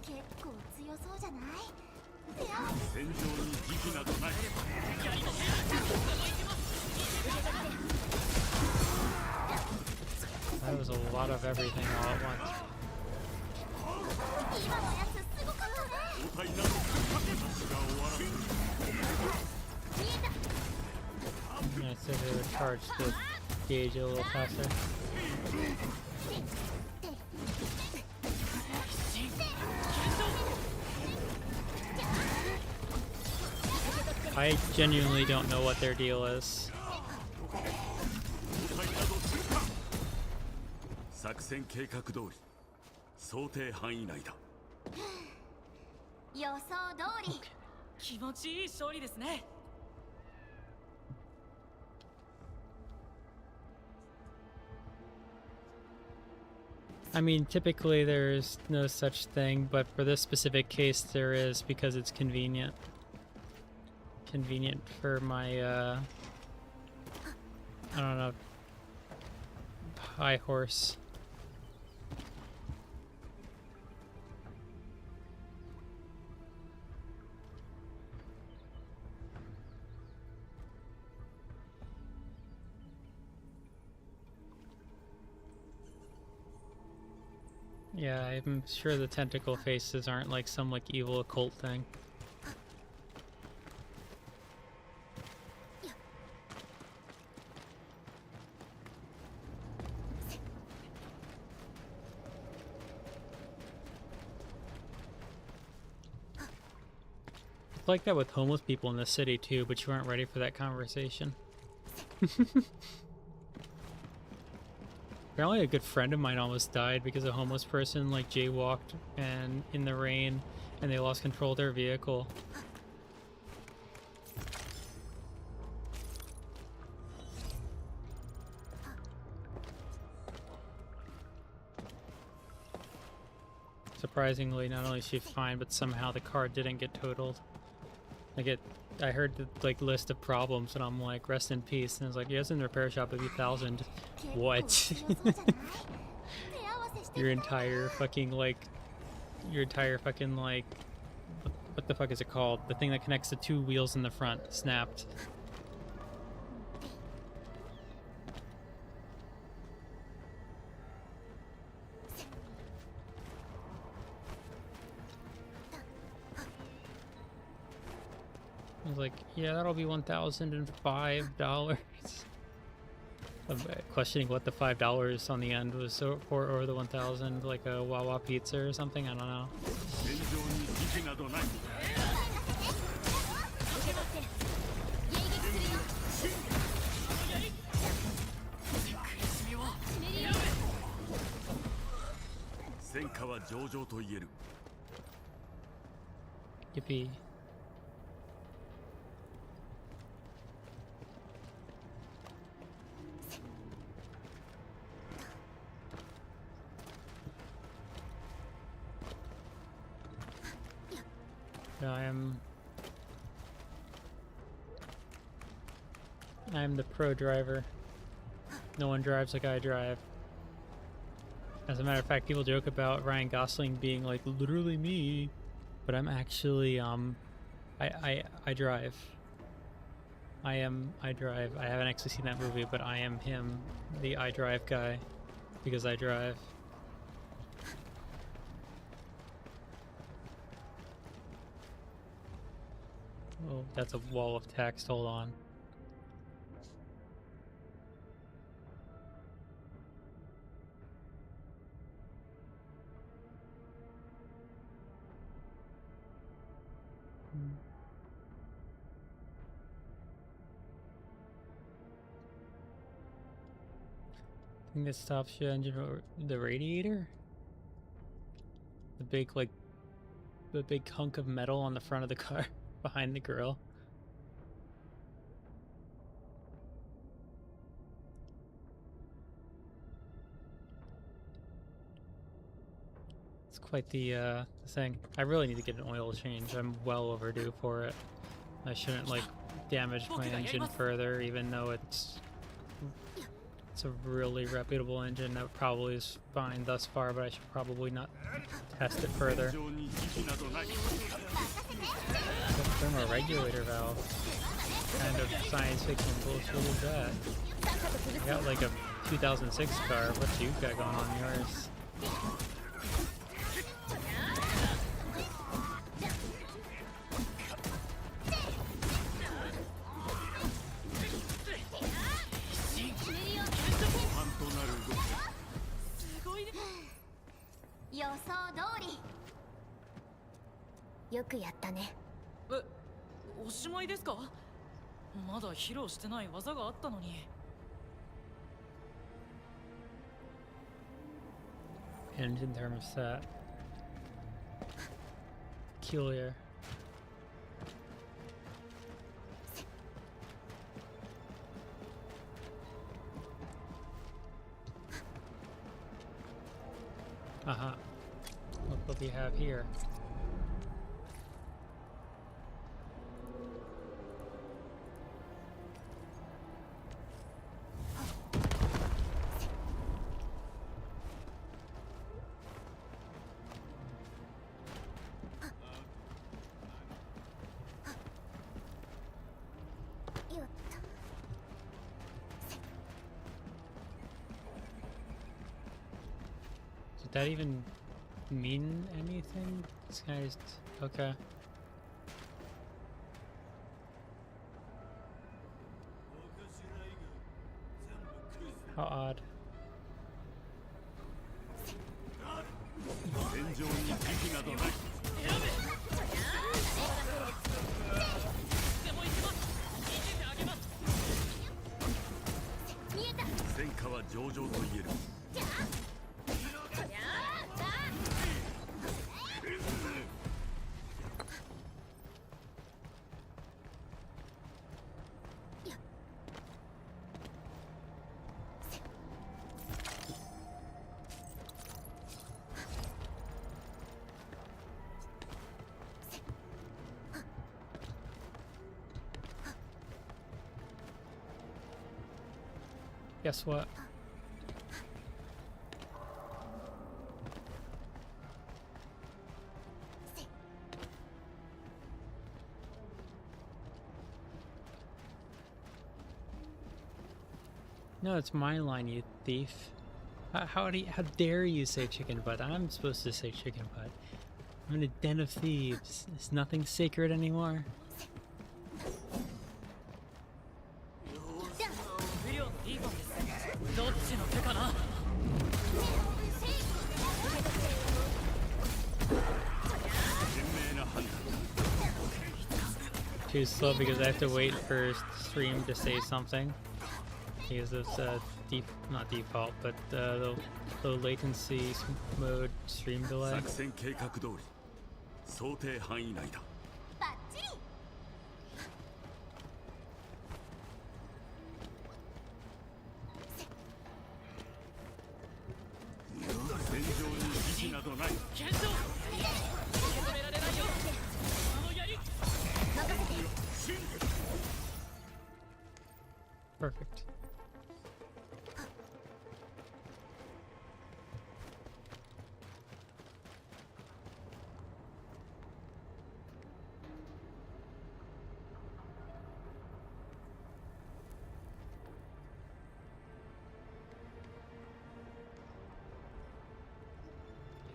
S4: 結構強そうじゃない？
S6: 戦場に時期などない。
S1: That was a lot of everything all at once.
S4: 今のやつすごかったね。
S6: 状態など私が終わらせる。
S1: Yeah, so they would charge the gauge a little faster. I genuinely don't know what their deal is.
S6: 作戦計画通り想定範囲内だ。
S4: 予想通り。
S5: 気持ちいい勝利ですね。
S1: I mean, typically there's no such thing, but for this specific case there is, because it's convenient. Convenient for my, I don't know, high horse. Yeah, I'm sure the tentacle faces aren't like some like evil occult thing. It's like that with homeless people in the city too, but you aren't ready for that conversation. Apparently a good friend of mine almost died because a homeless person like jaywalked and in the rain and they lost control of their vehicle. Surprisingly, not only is she fine, but somehow the car didn't get totaled. I heard the like list of problems and I'm like, rest in peace. And it's like, yes, in the repair shop it'd be 1,000. What? Your entire fucking like, what the fuck is it called? The thing that connects the two wheels in the front snapped. I was like, yeah, that'll be $1,005. Questioning what the $5 on the end was for, or the 1,000, like a Wawa pizza or something. I don't know. Yippee. I am the pro driver. No one drives like I drive. As a matter of fact, people joke about Ryan Gosling being like literally me, but I'm actually I drive. I drive. I haven't actually seen that movie, but I am him, the I drive guy, because I drive. Oh, that's a wall of text. Hold on. I think this stops your engine or the radiator? The big, like, the big hunk of metal on the front of the car behind the grill. It's quite the thing. I really need to get an oil change. I'm well overdue for it. I shouldn't, like, damage my engine further, even though it's a really reputable engine that probably is fine thus far, but I should probably not test it further. Thermoregulator valve. Kind of science fiction bullshit is that? I got like a 2006 car. What you got going on yours?
S5: おしまいですか？まだ披露してない技があったのに。
S1: Engine thermostat. Peculiar. Uh-huh. Look what we have here. Did that even mean anything? This guy's okay. How odd. Guess what? No, it's my line, you thief. How dare you say chicken butt? I'm supposed to say chicken butt. I'm in a den of thieves. Is nothing sacred anymore? Too slow because I have to wait for stream to say something because it's not default, but the low latency mode stream delay. Perfect.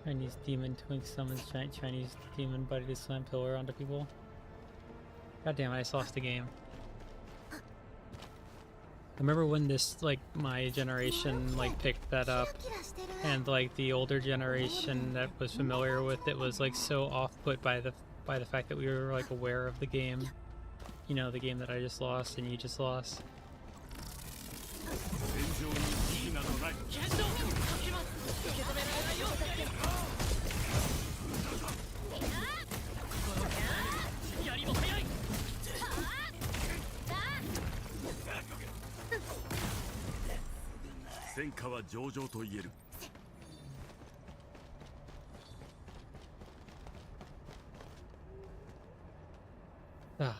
S1: Chinese demon twink summons giant Chinese demon buddy to slam pillar onto people. God damn it, I just lost the game. I remember when this, like, my generation, like, picked that up, and, like, the older generation that was familiar with it was, like, so off-put by the fact that we were, like, aware of the game. You know, the game that I just lost and you just lost. Ah.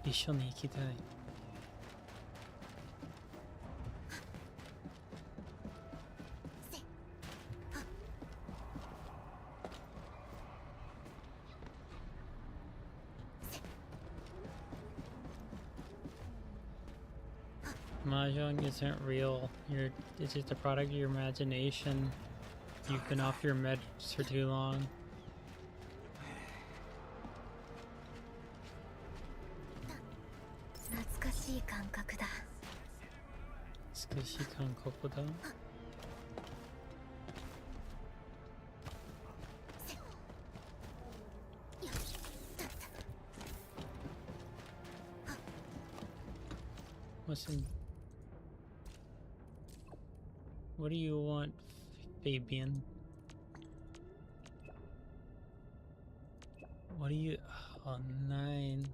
S1: 一緒に行きたい。Mahjong isn't real. It's just a product of your imagination. You've been off your meds for too long. Listen. What do you want, Fabian? What do you... Oh, 9.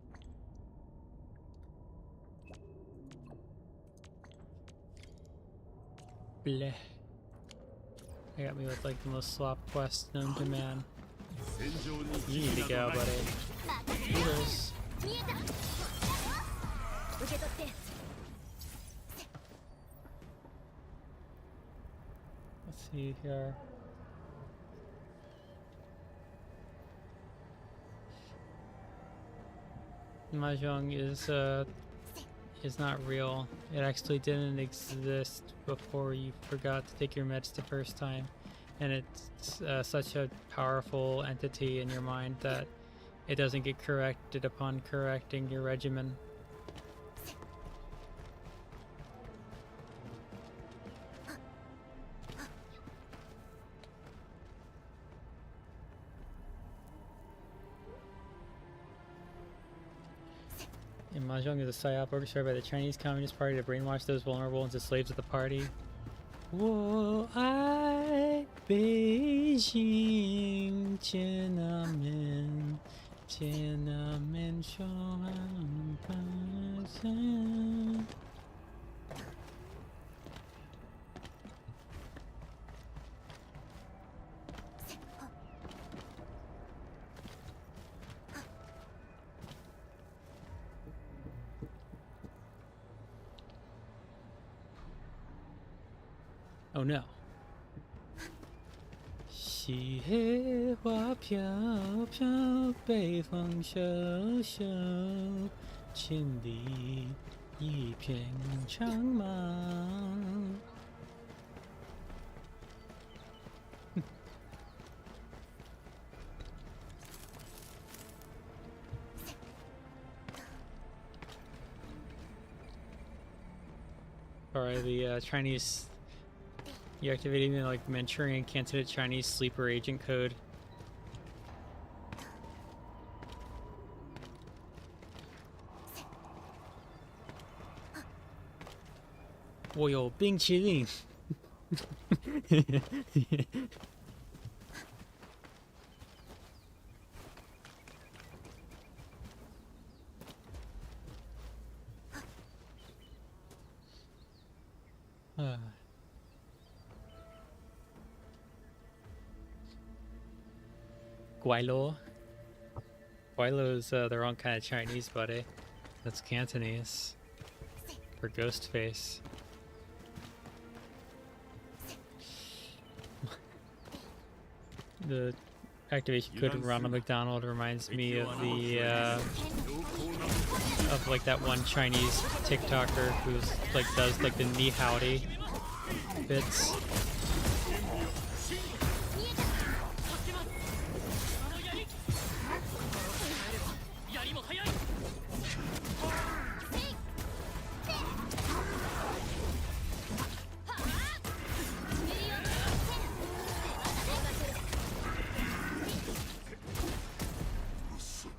S1: Bleh. They got me with like the most slop quest known to man. You need to go, buddy. Heroes. Let's see here. Mahjong is not real. It actually didn't exist before you forgot to take your meds the first time, and it's such a powerful entity in your mind that it doesn't get corrected upon correcting your regimen. Mahjong is a psyop orchestrated by the Chinese Communist Party to brainwash those vulnerable into slaves of the party. Whoa, I Beijing Tiananmen Tiananmen Shuangpan. Oh no. 西黑花飘飘，北风萧萧，千里一片苍茫。Alright, the Chinese. You activating the like Manchurian candidate Chinese sleeper agent code. Wo you 冰淇淋. Guaylo. Guaylo's their own kind of Chinese, buddy. That's Cantonese. for Ghostface. The activation code of Ronald McDonald reminds me of the of like that one Chinese TikToker who's like does like the knee howdy bits.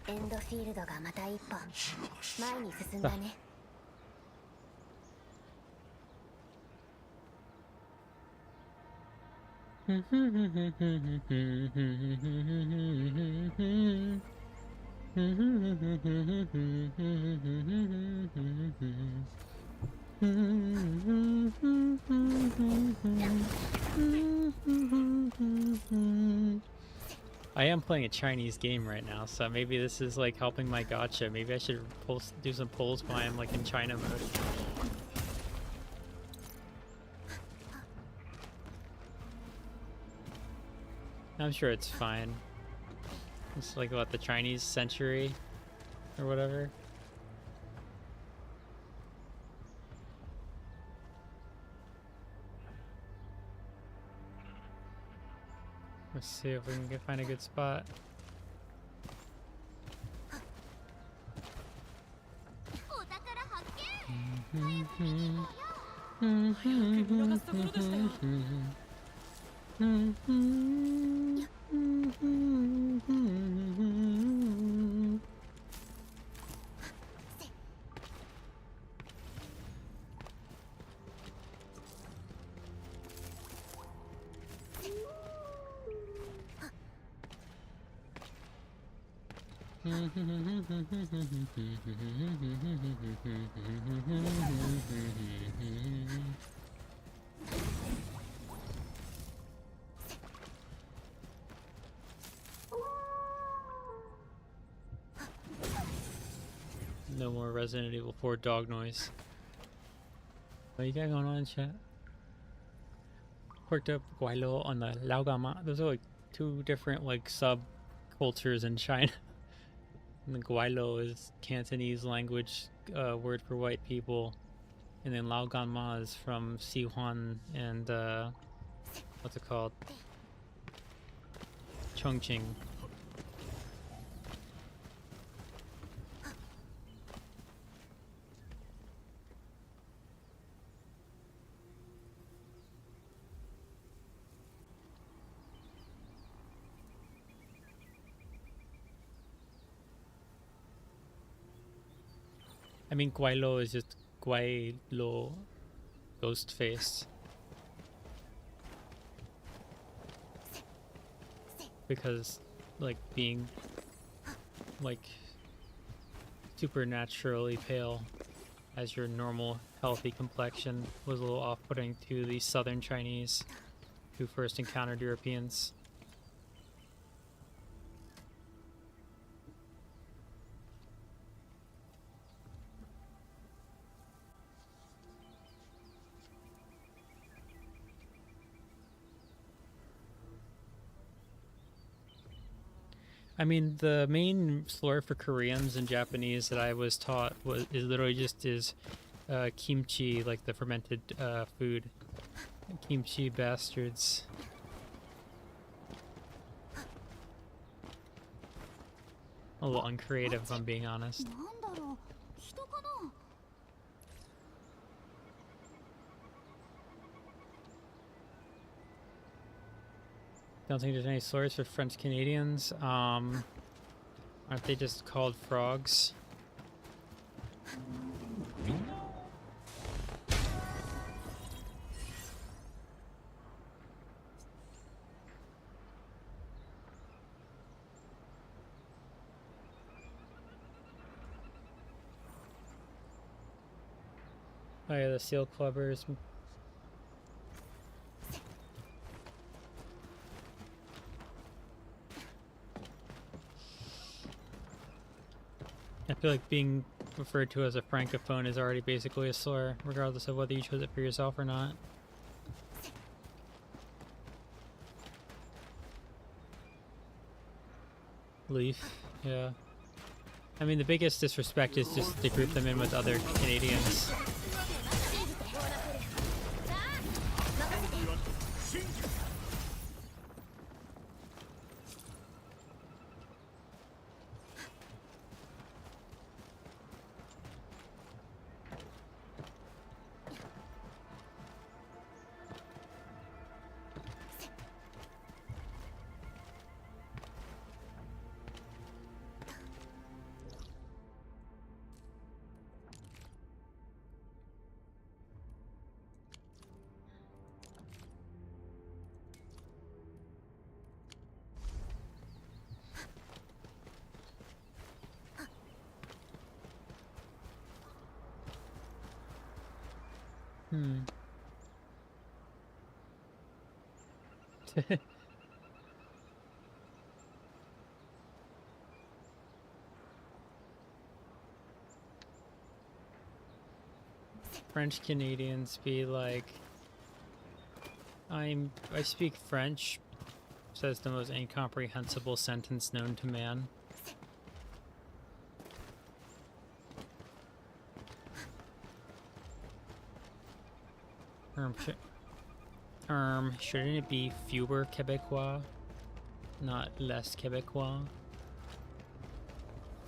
S4: Endfield がまた一歩前に進んだね。
S1: I am playing a Chinese game right now, so maybe this is like helping my gacha. Maybe I should do some polls while I'm like in China mode. I'm sure it's fine. It's like what, the Chinese century or whatever. Let's see if we can find a good spot. No more Resident Evil 4 dog noise. What you got going on, chat? Worked up Guaylo on the Laogama. Those are like two different like subcultures in China. And the Guaylo is Cantonese language word for white people, and then Laoganma is from Sihuan and what's it called? Chongqing. I mean, Guaylo is just Guaylo, ghost face. Because, like, being, like, supernaturally pale as your normal, healthy complexion was a little off-putting to the southern Chinese who first encountered Europeans. I mean, the main slur for Koreans and Japanese that I was taught is literally just kimchi, like the fermented food. Kimchi bastards. A little uncreative, if I'm being honest. Don't think there's any slurs for French Canadians. Aren't they just called frogs? Oh yeah, the seal clubbers. I feel like being referred to as a francophone is already basically a slur, regardless of whether you chose it for yourself or not. Leaf, yeah. I mean, the biggest disrespect is just to group them in with other Canadians. French Canadians be like, I speak French, says the most incomprehensible sentence known to man. Shouldn't it be fewer Quebecois, not less Quebecois?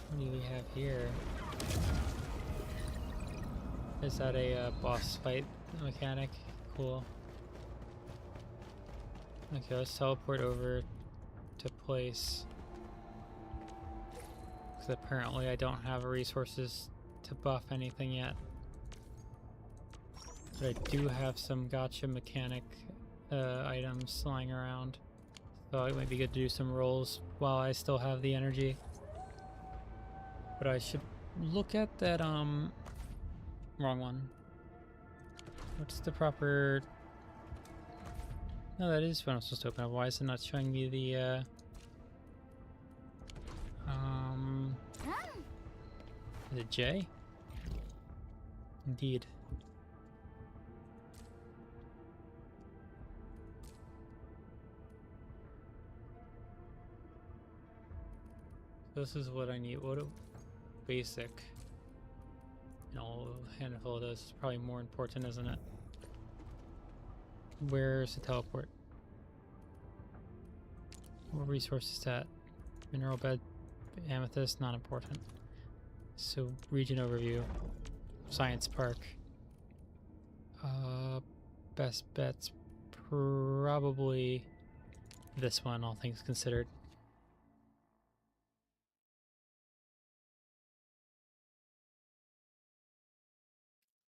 S1: What do we have here? Is that a boss fight mechanic? Cool. Okay, let's teleport over to place. Because apparently I don't have resources to buff anything yet. But I do have some gotcha mechanic items lying around. So it might be good to do some rolls while I still have the energy. But I should look at that, wrong one. What's the proper... No, that is what I'm supposed to open up. Why is it not showing me the, Is it J? Indeed. This is what I need. What a basic. You know, a handful of those is probably more important, isn't it? Where's the teleport? What resource is that? Mineral bed, amethyst, not important. So, region overview. Science park. Best bet's probably this one, all things considered.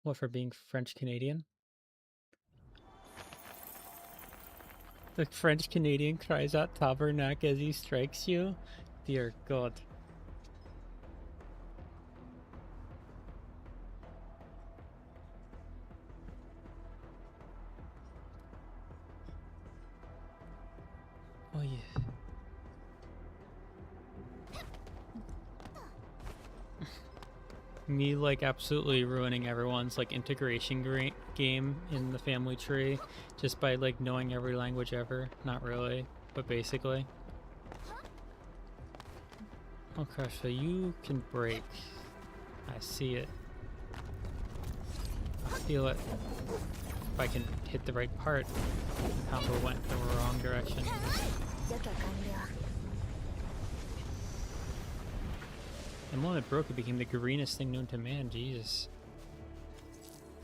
S1: What, for being French Canadian? The French Canadian cries out tabernacle as he strikes you? Dear God. Oh yeah. Me like absolutely ruining everyone's like integration game in the family tree just by like knowing every language ever. Not really, but basically. Okay, so you can break. I see it. I feel it. If I can hit the right part, the combo went the wrong direction. The moment it broke, it became the greenest thing known to man. Jesus.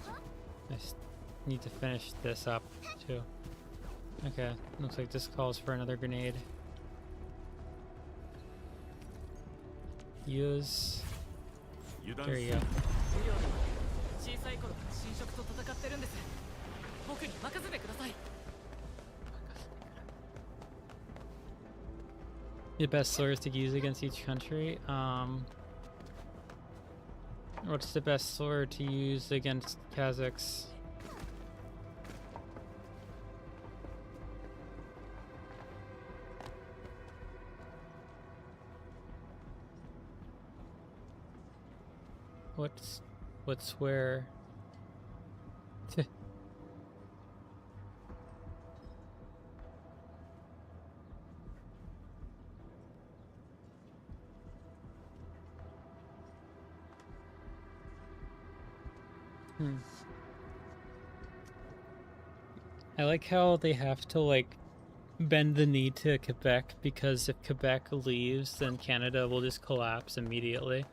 S1: I just need to finish this up, too. Okay, looks like this calls for another grenade. Use... There you go. The best slurs to use against each country. What's the best slur to use against Kazakhs? what's where? I like how they have to like bend the knee to Quebec, because if Quebec leaves, then Canada will just collapse immediately,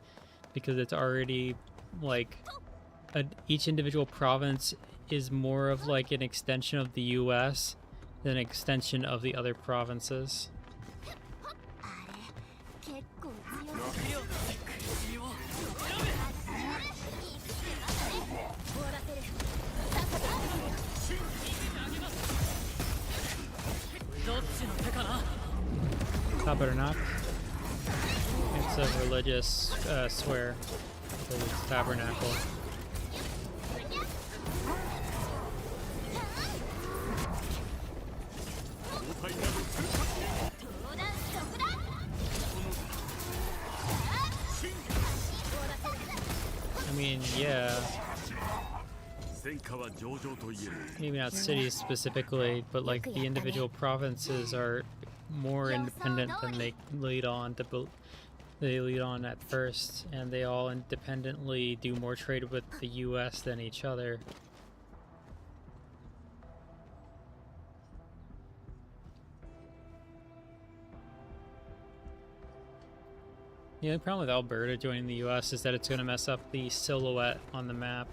S1: because it's already like each individual province is more of like an extension of the US than an extension of the other provinces. Tabernacle. It's a religious swear, because it's tabernacle. I mean, yeah. Maybe not cities specifically, but like the individual provinces are more independent than they lead on at first, and they all independently do more trade with the US than each other. The only problem with Alberta joining the US is that it's going to mess up the silhouette on the map.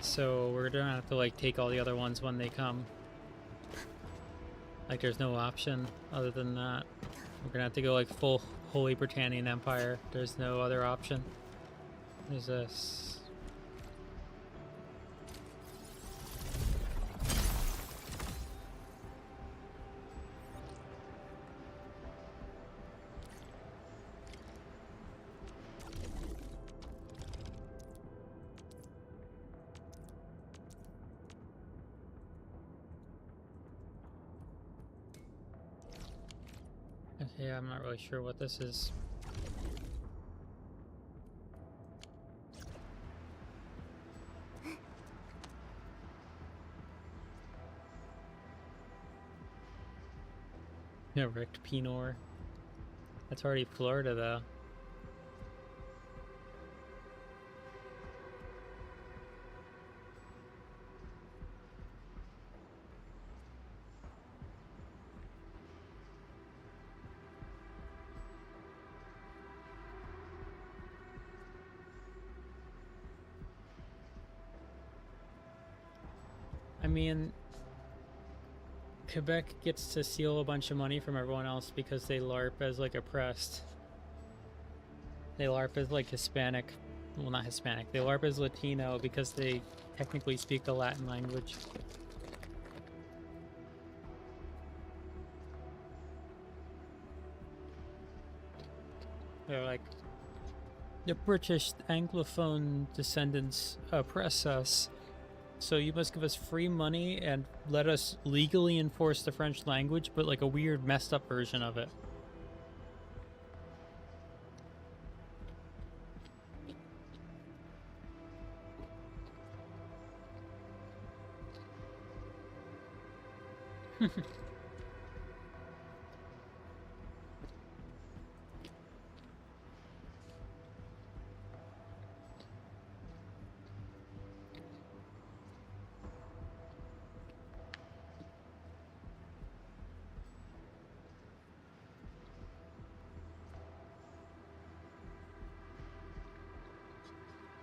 S1: So we're going to have to like take all the other ones when they come. Like there's no option other than that. We're going to have to go like full Holy Britannian Empire. There's no other option. There's this. Yeah, I'm not really sure what this is. Yeah, Richt Pinor. That's already Florida, though. I mean, Quebec gets to steal a bunch of money from everyone else because they LARP as like oppressed. They LARP as like Hispanic. Well, not Hispanic. They LARP as Latino because they technically speak the Latin language. They're like, the British Anglophone descendants oppress us, so you must give us free money and let us legally enforce the French language, but like a weird messed up version of it.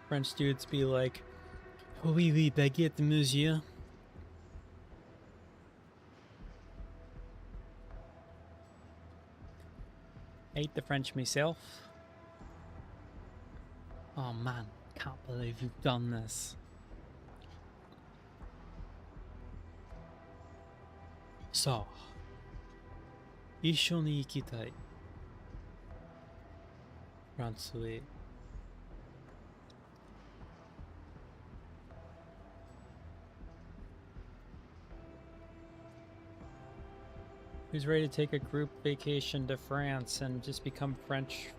S1: French dudes be like, oui, oui, baguette, monsieur. I hate the French myself. Oh man, can't believe you've done this. So, 一緒に行きたい。フランスへ。Who's ready to take a group vacation to France and just become French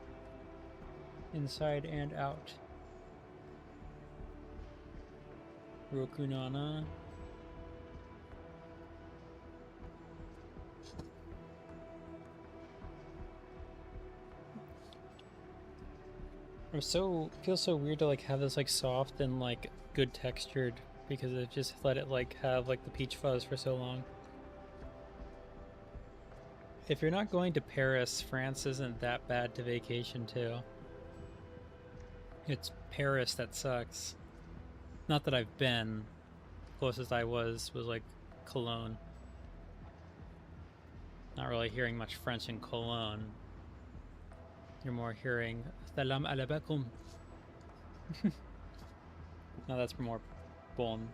S1: inside and out? Rokunana. Feels so weird to like have this like soft and like good textured because it just let it like have like the peach fuzz for so long. If you're not going to Paris, France isn't that bad to vacation to. It's Paris that sucks. Not that I've been. Closest I was like Cologne. Not really hearing much French in Cologne. You're more hearing Salam alaikum. No, that's more Bonn.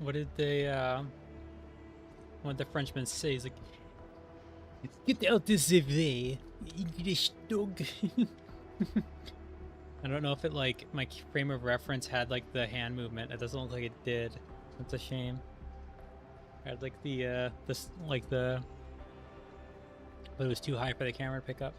S1: What did they, what did the Frenchman say? He's like, get out of the way, English dog. I don't know if it, like, my frame of reference had, like, the hand movement. It doesn't look like it did. That's a shame. I had, like, the, but it was too high for the camera to pick up.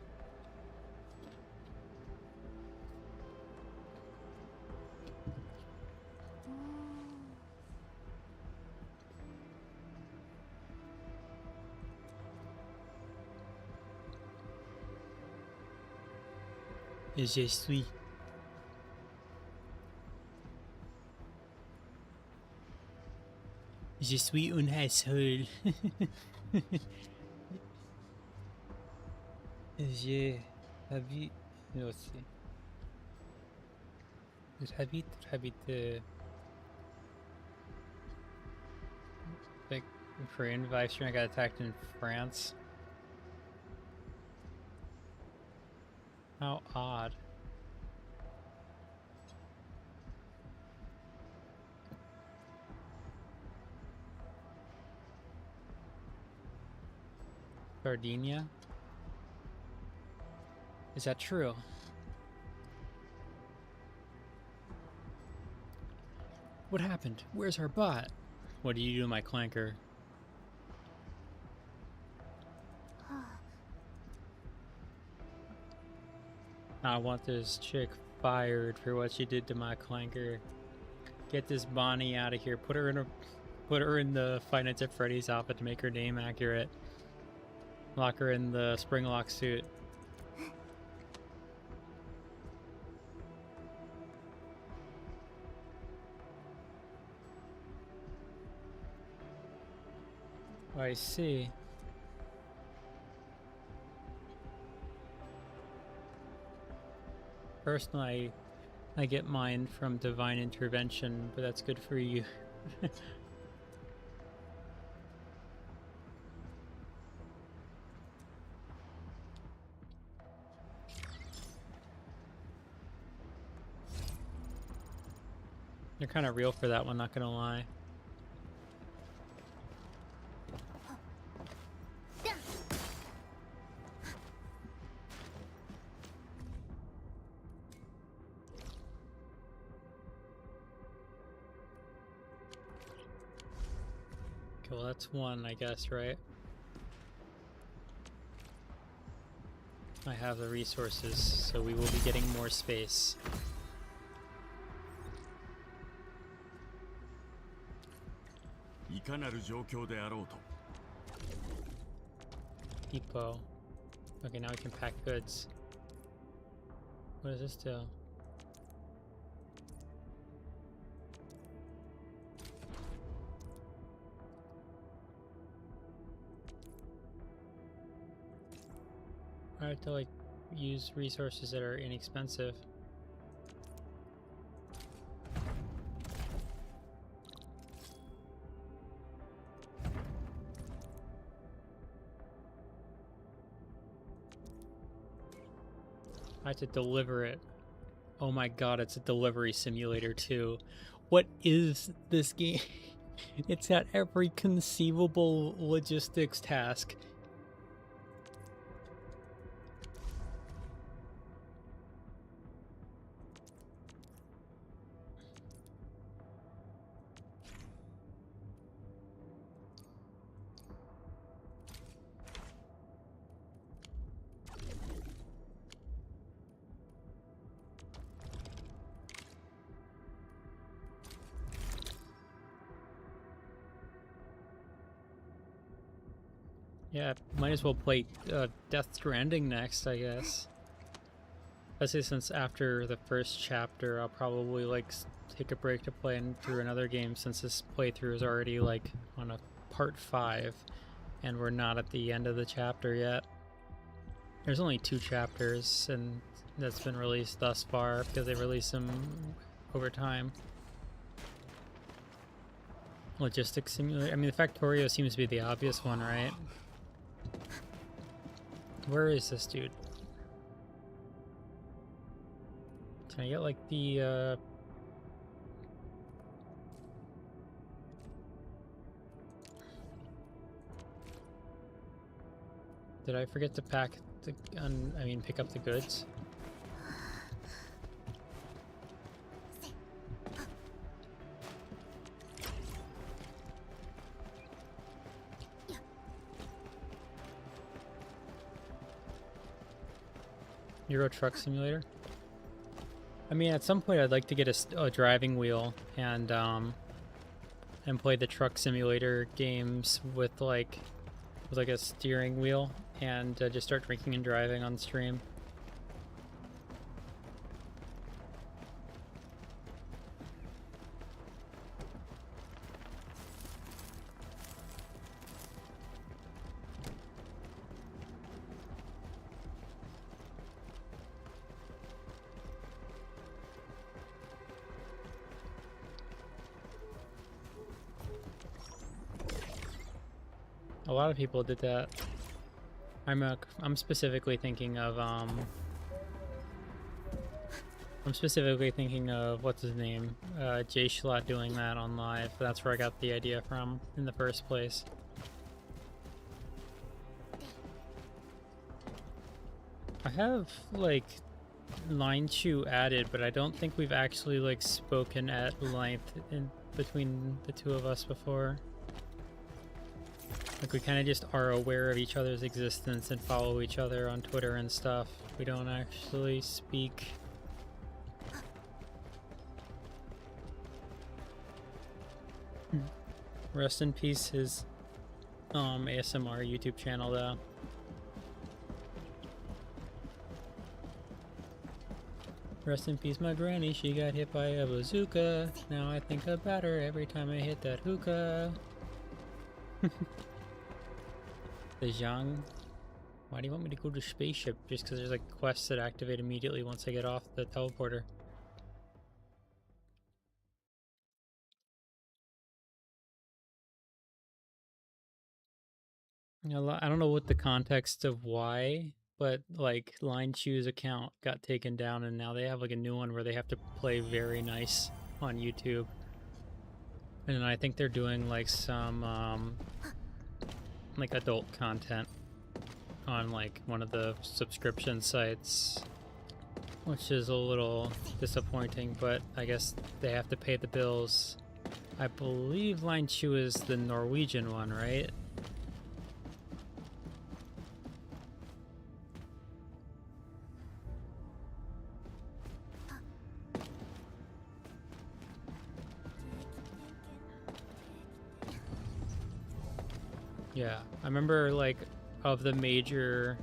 S1: Je suis. Je suis un asshole. Je habite. Let's see. Habite. Like Korean vice stream, I got attacked in France. How odd. Sardinia? Is that true? What happened? Where's our bot? What do you do to my clanker? I want this chick fired for what she did to my clanker. Get this Bonnie out of here. Put her in the Five Nights at Freddy's outfit to make her name accurate. Lock her in the Springlock suit. Oh, I see. Personally, I get mine from divine intervention, but that's good for you. You're kind of real for that one, not gonna lie. Well, that's one, I guess, right? I have the resources, so we will be getting more space. Depot. Okay, now we can pack goods. What does this do? I have to like use resources that are inexpensive. I had to deliver it. Oh my god, it's a delivery simulator too. What is this game? It's got every conceivable logistics task. Yeah, might as well play Death Stranding next, I guess. Especially since after the first chapter, I'll probably like take a break to play through another game, since this playthrough is already like on a part 5, and we're not at the end of the chapter yet. There's only 2 chapters, and that's been released thus far because they release them over time. Logistics simulator. I mean, the Factorio seems to be the obvious one, right? Where is this dude? Can I get like the Did I forget to pack the pick up the goods? Euro Truck Simulator. I mean, at some point I'd like to get a driving wheel and play the truck simulator games with like a steering wheel and just start drinking and driving on stream. A lot of people did that. I'm specifically thinking of what's his name, Jay Schlatt doing that on live. That's where I got the idea from in the first place. I have like line chew added, but I don't think we've actually like spoken at length in between the two of us before. Like, we kind of just are aware of each other's existence and follow each other on Twitter and stuff. We don't actually speak. Rest in peace his ASMR YouTube channel though. Rest in peace my granny, she got hit by a bazooka. Now I think about her every time I hit that hookah. The Zhang. Why do you want me to go to spaceship? Just because there's like quests that activate immediately once I get off the teleporter. I don't know what the context of why, but like Line Chew's account got taken down and now they have like a new one where they have to play very nice on YouTube. And I think they're doing like some like adult content on like one of the subscription sites, which is a little disappointing, but I guess they have to pay the bills. I believe Line Chew is the Norwegian one, right? Yeah, I remember like of the major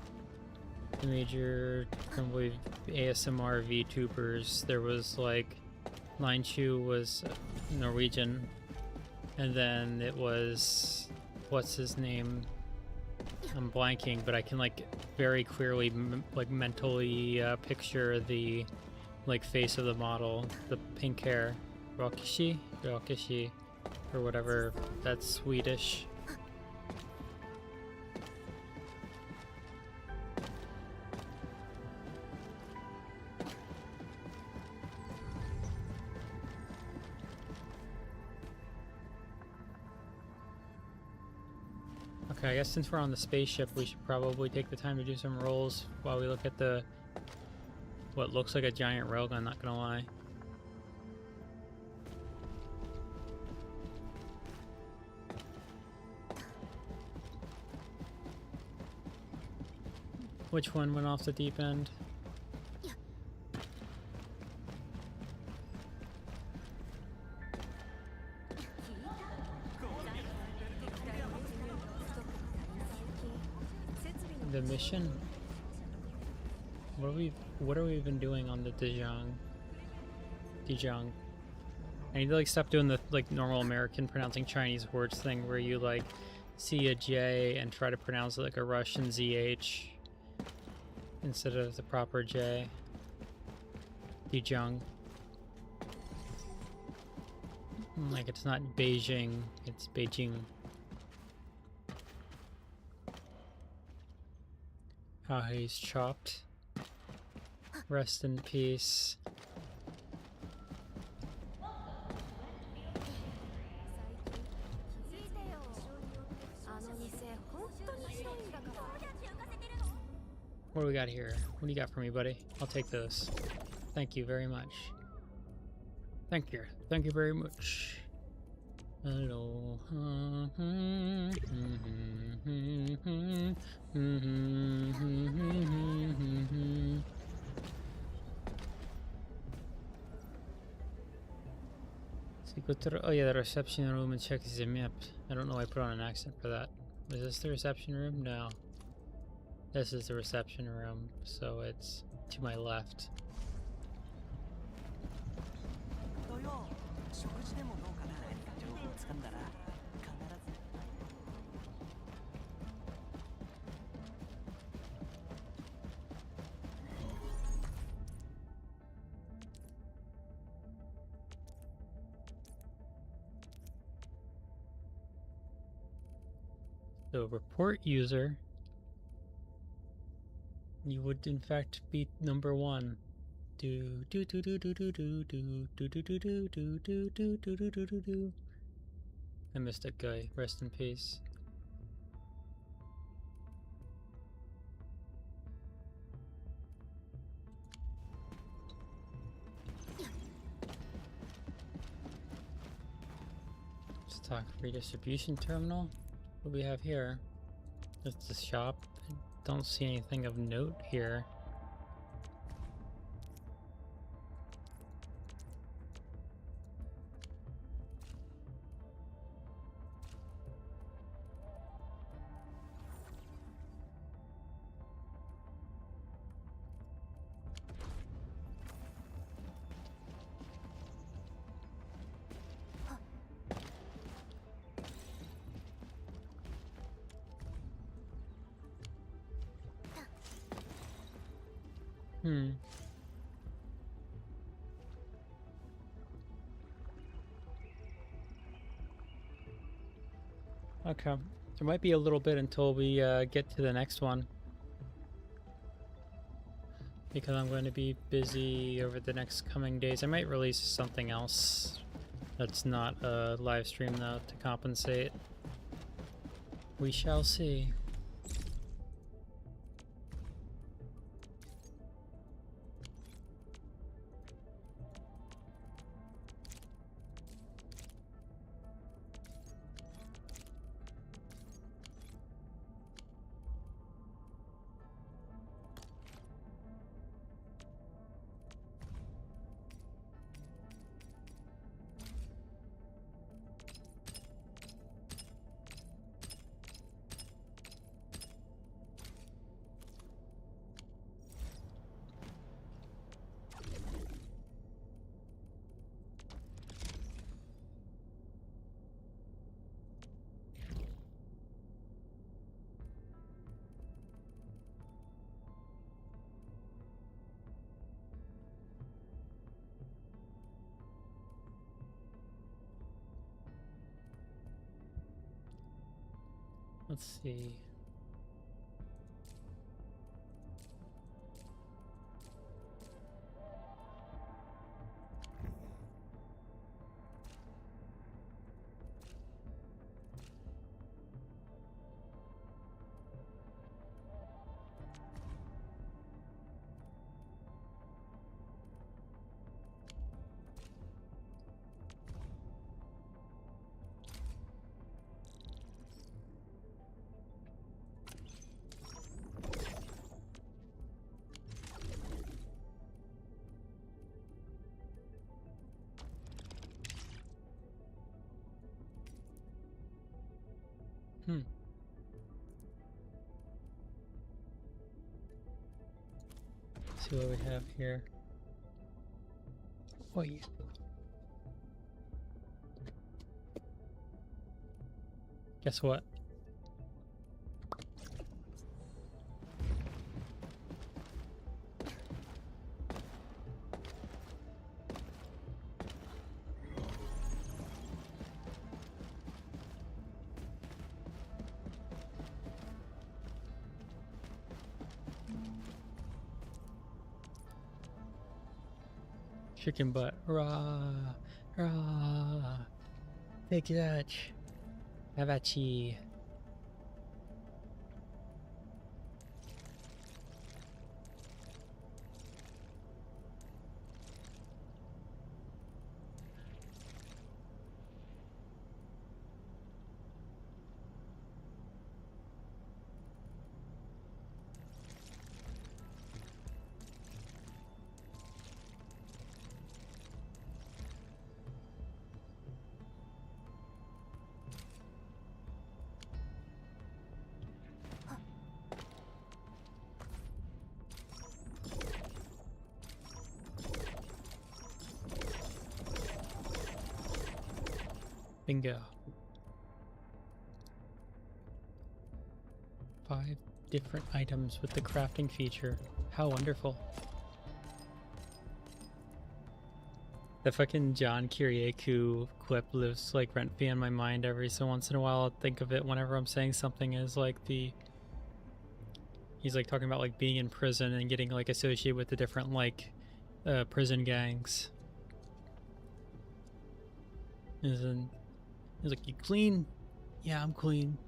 S1: Femboy ASMR VTubers, there was like Line Chew was Norwegian, and then it was what's his name? I'm blanking, but I can like very clearly like mentally picture the like face of the model, the pink hair, Rokishi, or whatever. That's Swedish. Okay, I guess since we're on the spaceship, we should probably take the time to do some rolls while we look at the what looks like a giant railgun, not gonna lie. Which one went off the deep end? The mission? What are we even doing on the Dijon? I need to like stop doing the like normal American pronouncing Chinese words thing where you like see a J and try to pronounce it like a Russian ZH instead of the proper J. Dijon. Like it's not Beijing, it's Beijing. How he's chopped. Rest in peace. What do we got here? What do you got for me, buddy? I'll take those. Thank you very much. Thank you. Thank you very much. Hello. Oh yeah, the reception room and check the map. I don't know why I put on an accent for that. Is this the reception room? No. This is the reception room, so it's to my left. So report user. You would in fact be number one. Do do do do do do do do do do do do do do do do do do do. I missed that guy. Rest in peace. Stock redistribution terminal. What do we have here? That's the shop. I don't see anything of note here. Okay. There might be a little bit until we get to the next one. Because I'm going to be busy over the next coming days. I might release something else that's not a live stream though to compensate. We shall see. Let's see. see what we have here. Oh yeah. Guess what? Chicken butt. Rah, rah. Take that. Havachi. Bingo. 5 different items with the crafting feature. How wonderful. The fucking John Kiriakou clip lives like rent-free in my mind. Every so once in a while I'll think of it whenever I'm saying something as like he's like talking about like being in prison and getting like associated with the different like prison gangs. He's like, you clean? Yeah, I'm clean.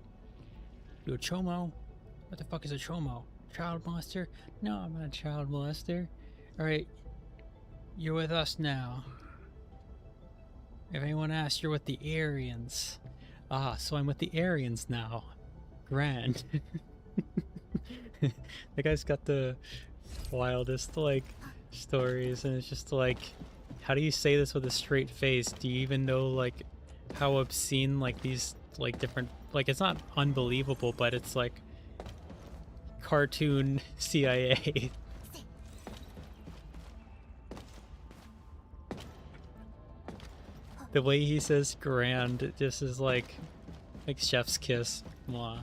S1: You a chomo? What the fuck is a chomo? Child molester? No, I'm not a child molester. Alright, you're with us now. If anyone asks, you're with the Aryans. Ah, so I'm with the Aryans now. Grand. The guy's got the wildest, like, stories, and it's just like, how do you say this with a straight face? Do you even know, like, how obscene, like, these, like, different, like, it's not unbelievable, but it's like cartoon CIA. The way he says grand, it just is like chef's kiss. Mwah.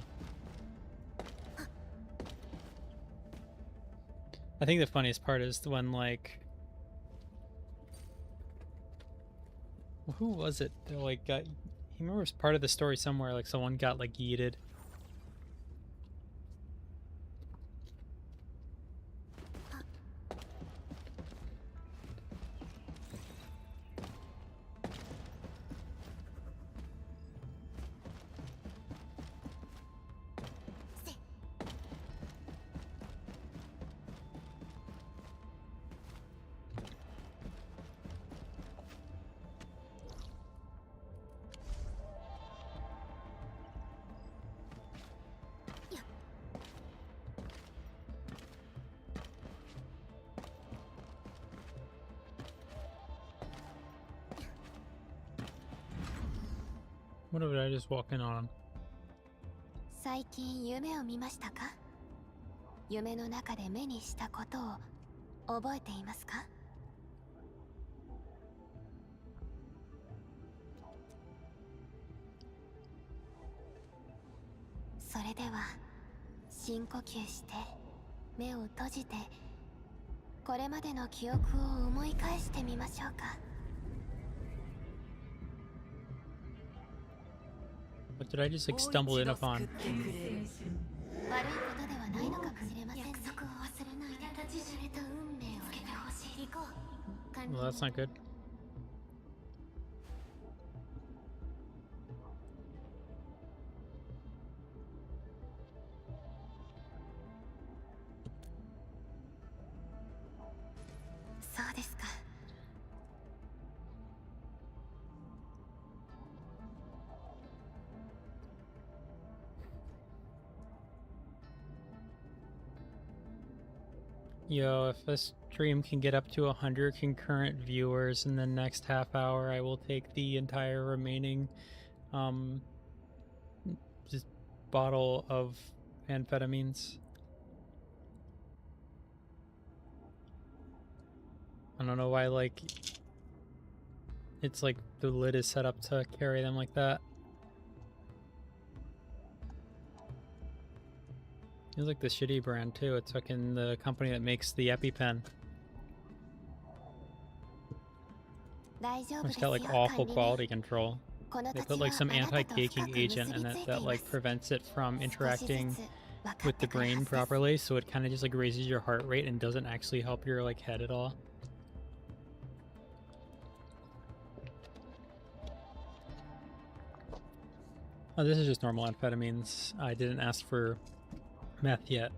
S1: I think the funniest part is when, like, who was it that, like, got, he remembers part of the story somewhere, like someone got, like, yeeted. What did I just walk in on?
S4: 最近夢を見ましたか？夢の中で目にしたことを覚えていますか？それでは深呼吸して目を閉じてこれまでの記憶を思い返してみましょうか。
S1: What did I just like stumble in upon?
S4: 悪いことではないのかもしれませんね。約束を忘れないで知られた運命をつけてほしい。行こう。
S1: Well, that's not good. Yo, if this stream can get up to 100 concurrent viewers in the next half hour, I will take the entire remaining just bottle of amphetamines. don't know why, like, it's like the lid is set up to carry them like that. It's like the shitty brand too. It's fucking the company that makes the EpiPen. It's got like awful quality control. They put like some anti-caking agent in it that like prevents it from interacting with the brain properly, so it kind of just like raises your heart rate and doesn't actually help your like head at all. Oh, this is just normal amphetamines. I didn't ask for meth yet,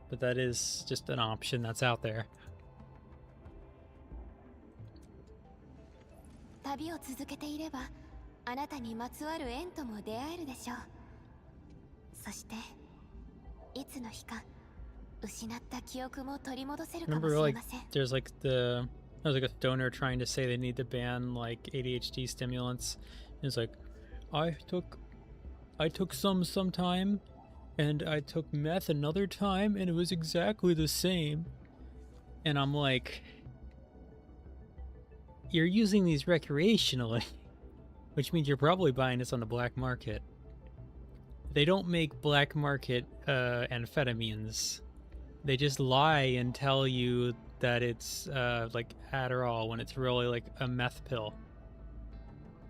S1: but that is just an option that's out there.
S4: 旅を続けていれば、あなたにまつわる縁とも出会えるでしょう。そして、いつの日か失った記憶も取り戻せるかもしれません。
S1: There's like a donor trying to say they need to ban like ADHD stimulants. It's like, I took some sometime, and I took meth another time, and it was exactly the same. And I'm like, you're using these recreationally, which means you're probably buying this on the black market. They don't make black market amphetamines. They just lie and tell you that it's like Adderall when it's really like a meth pill.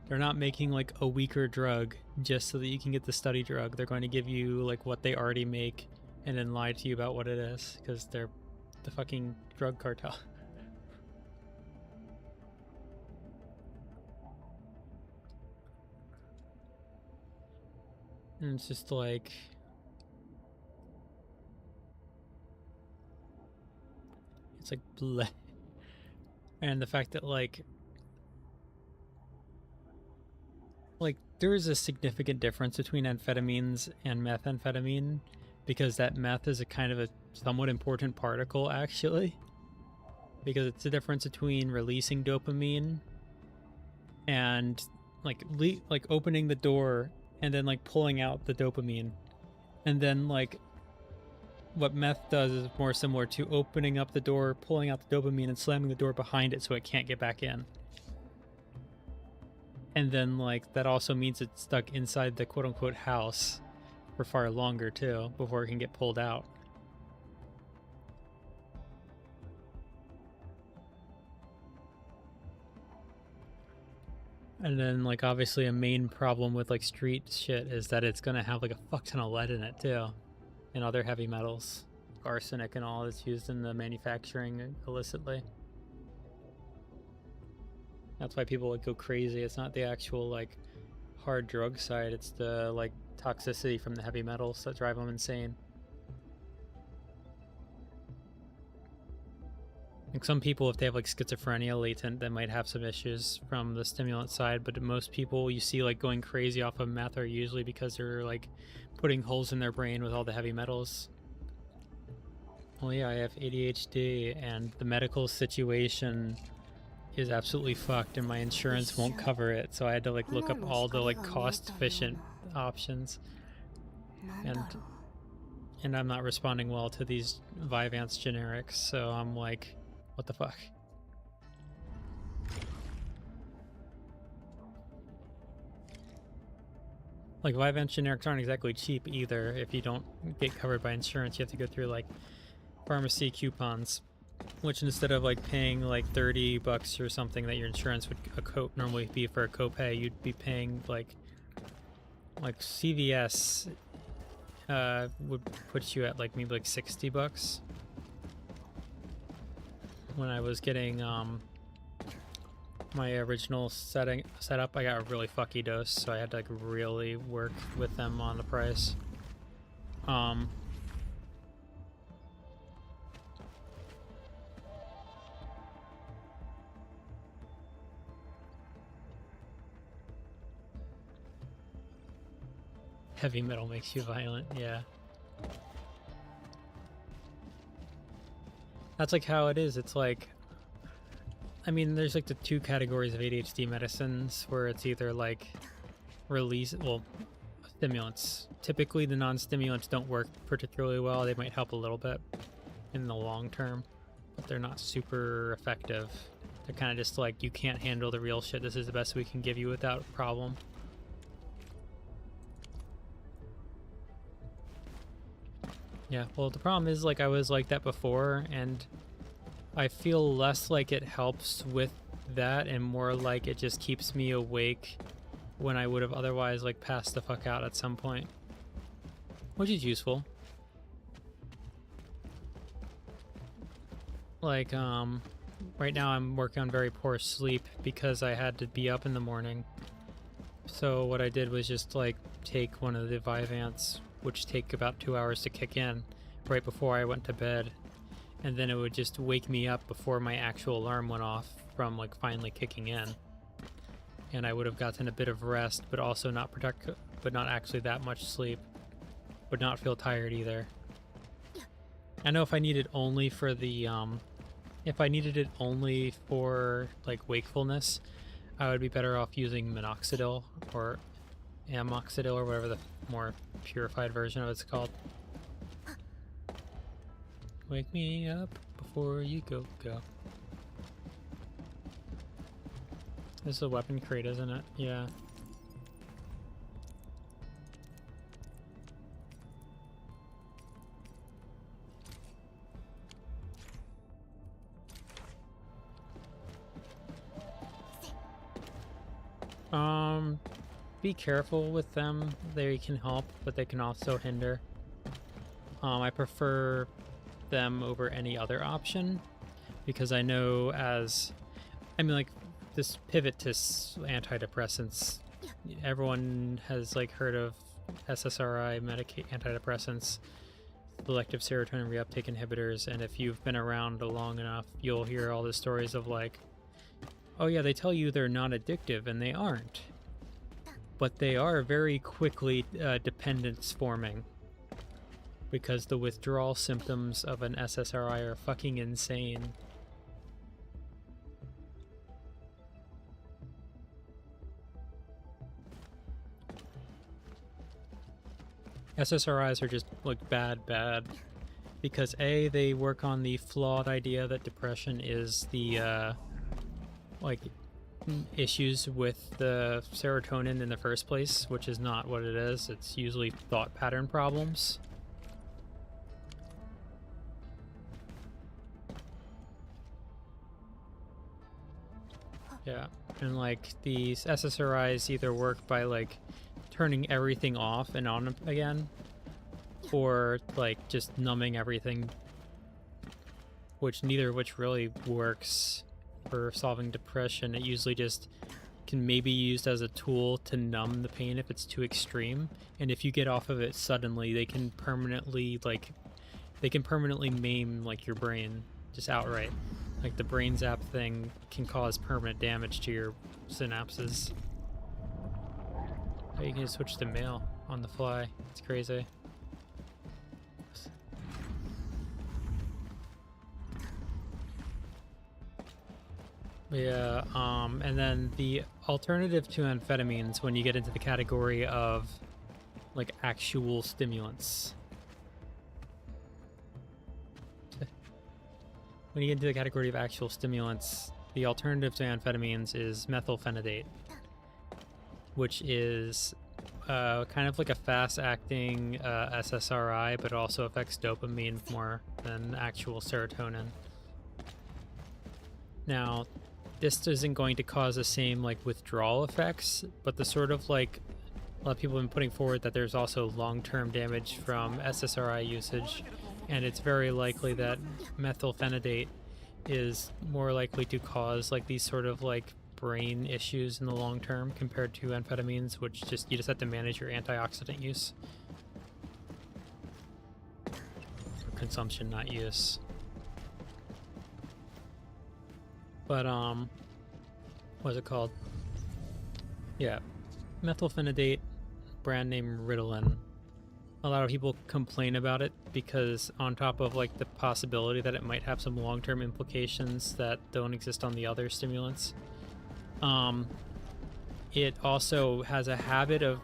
S1: They're not making like a weaker drug just so that you can get the study drug. They're going to give you like what they already make and then lie to you about what it is, because they're the fucking drug cartel. And it's just like, it's like bleh. And the fact that like there is a significant difference between amphetamines and methamphetamine, because that meth is a kind of a somewhat important particle actually, because it's the difference between releasing dopamine and like opening the door and then like pulling out the dopamine. And then like what meth does is more similar to opening up the door, pulling out the dopamine, and slamming the door behind it so it can't get back in. And then like that also means it's stuck inside the quote-unquote house for far longer too before it can get pulled out. And then like obviously a main problem with like street shit is that it's gonna have like a fuck ton of lead in it too, and other heavy metals, arsenic and all that's used in the manufacturing illicitly. That's why people like go crazy. It's not the actual like hard drug side, it's the like toxicity from the heavy metals that drive them insane. Like some people, if they have like schizophrenia latent, they might have some issues from the stimulant side, but most people you see like going crazy off of meth are usually because they're like putting holes in their brain with all the heavy metals. Well, yeah, I have ADHD and the medical situation is absolutely fucked and my insurance won't cover it, so I had to like look up all the like cost efficient options, and I'm not responding well to these Vyvanse generics, so I'm like, what the fuck? Like Vyvanse generics aren't exactly cheap either. If you don't get covered by insurance, you have to go through like pharmacy coupons, which instead of like paying like $30 or something that your insurance would normally be for a copay, you'd be paying like CVS would put you at like maybe like $60. When I was getting my original setup, I got a really fucky dose, so I had to like really work with them on the price. Heavy metal makes you violent, yeah. That's like how it is. It's like, I mean, there's like the two categories of ADHD medicines where it's either like stimulants. Typically the non-stimulants don't work particularly well. They might help a little bit in the long term, but they're not super effective. They're kind of just like, you can't handle the real shit. This is the best we can give you without problem. Yeah, well, the problem is, like, I was like that before, and I feel less like it helps with that and more like it just keeps me awake when I would have otherwise, like, passed the fuck out at some point. Which is useful. Like, right now I'm working on very poor sleep because I had to be up in the morning. So what I did was just, like, take one of the Vyvanse, which take about 2 hours to kick in, right before I went to bed. And then it would just wake me up before my actual alarm went off from, like, finally kicking in. And I would have gotten a bit of rest, but also not actually that much sleep. Would not feel tired either. I know if I needed only for the, if I needed it only for, like, wakefulness, I would be better off using minoxidil or amoxidil or whatever the more purified version of it's called. Wake me up before you go. This is a weapon crate, isn't it? Yeah. Be careful with them. They can help, but they can also hinder. I prefer them over any other option because I know like, this pivot to antidepressants, everyone has, like, heard of SSRI antidepressants, selective serotonin reuptake inhibitors, and if you've been around long enough, you'll hear all the stories of, like, oh yeah, they tell you they're not addictive, and they aren't. But they are very quickly dependence forming. Because the withdrawal symptoms of an SSRI are fucking insane. SSRIs are just, like, bad. Because A, they work on the flawed idea that depression is the, like, issues with the serotonin in the first place, which is not what it is. It's usually thought pattern problems. Yeah, and, like, these SSRIs either work by, like, turning everything off and on again, or, like, just numbing everything, which neither of which really works for solving depression. It usually just can maybe be used as a tool to numb the pain if it's too extreme, and if you get off of it suddenly, they can permanently maim, like, your brain just outright. Like, the brain zap thing can cause permanent damage to your synapses. Oh, you can just switch to male on the fly. It's crazy. Yeah, and then the alternative to amphetamines when you get into the category of, like, actual stimulants. When you get into the category of actual stimulants, the alternative to amphetamines is methylphenidate, which is kind of like a fast-acting SSRI, but also affects dopamine more than actual serotonin. Now, this isn't going to cause the same, like, withdrawal effects, but the sort of, like, a lot of people have been putting forward that there's also long-term damage from SSRI usage, and it's very likely that methylphenidate is more likely to cause, like, these sort of, like, brain issues in the long term compared to amphetamines, which you just have to manage your antioxidant use. Or consumption, not use. But, what's it called? Yeah, methylphenidate, brand name Ritalin. A lot of people complain about it because on top of, like, the possibility that it might have some long-term implications that don't exist on the other stimulants, it also has a habit of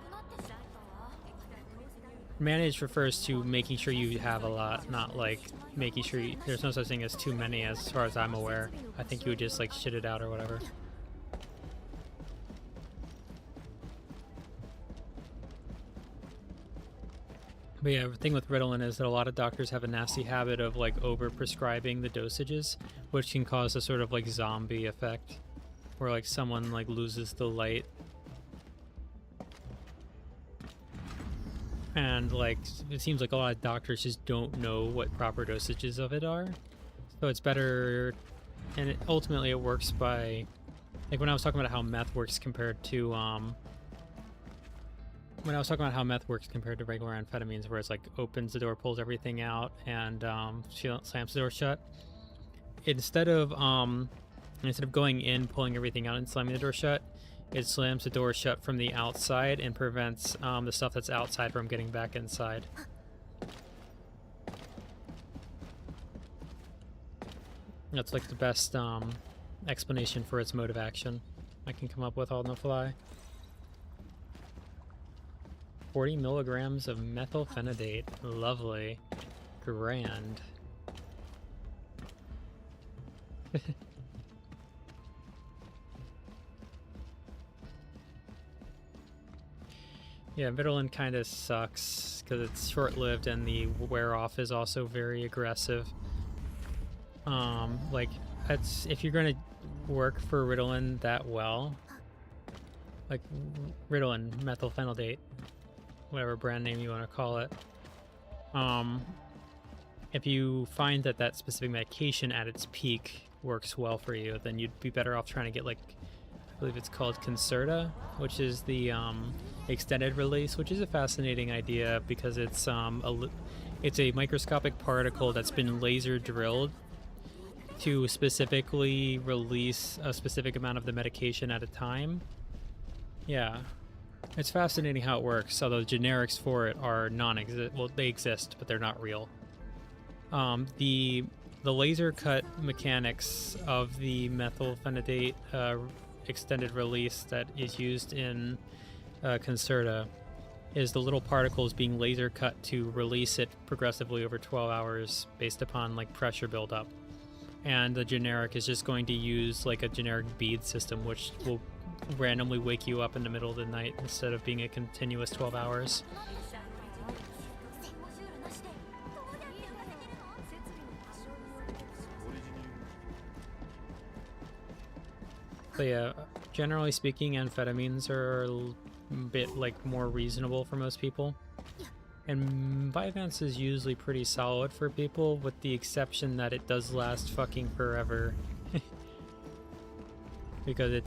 S1: manage refers to making sure you have a lot, not like making sure there's no such thing as too many as far as I'm aware. I think you would just like shit it out or whatever. But yeah, the thing with Ritalin is that a lot of doctors have a nasty habit of like over prescribing the dosages, which can cause a sort of like zombie effect where like someone like loses the light. And like it seems like a lot of doctors just don't know what proper dosages of it are. So it's better, and ultimately it works by, like when I was talking about how meth works compared to regular amphetamines, where it's like opens the door, pulls everything out, and slams the door shut. Instead of going in, pulling everything out, and slamming the door shut, it slams the door shut from the outside and prevents the stuff that's outside from getting back inside. That's like the best explanation for its mode of action I can come up with on the fly. 40 milligrams of methylphenidate. Lovely. Grand. Yeah, Ritalin kind of sucks because it's short-lived and the wear-off is also very aggressive. Like, if you're going to work for Ritalin that well, like Ritalin, methylphenidate, whatever brand name you want to call it, if you find that that specific medication at its peak works well for you, then you'd be better off trying to get, like, I believe it's called Concerta, which is the extended release, which is a fascinating idea because it's a microscopic particle that's been laser drilled to specifically release a specific amount of the medication at a time. Yeah, it's fascinating how it works, although generics for it are non-exist. Well, they exist, but they're not real. The laser cut mechanics of the methylphenidate extended release that is used in Concerta is the little particles being laser cut to release it progressively over 12 hours based upon like pressure buildup. And the generic is just going to use like a generic bead system, which will randomly wake you up in the middle of the night instead of being a continuous 12 hours. But yeah, generally speaking, amphetamines are a bit like more reasonable for most people. And Vyvanse is usually pretty solid for people, with the exception that it does last fucking forever. Because it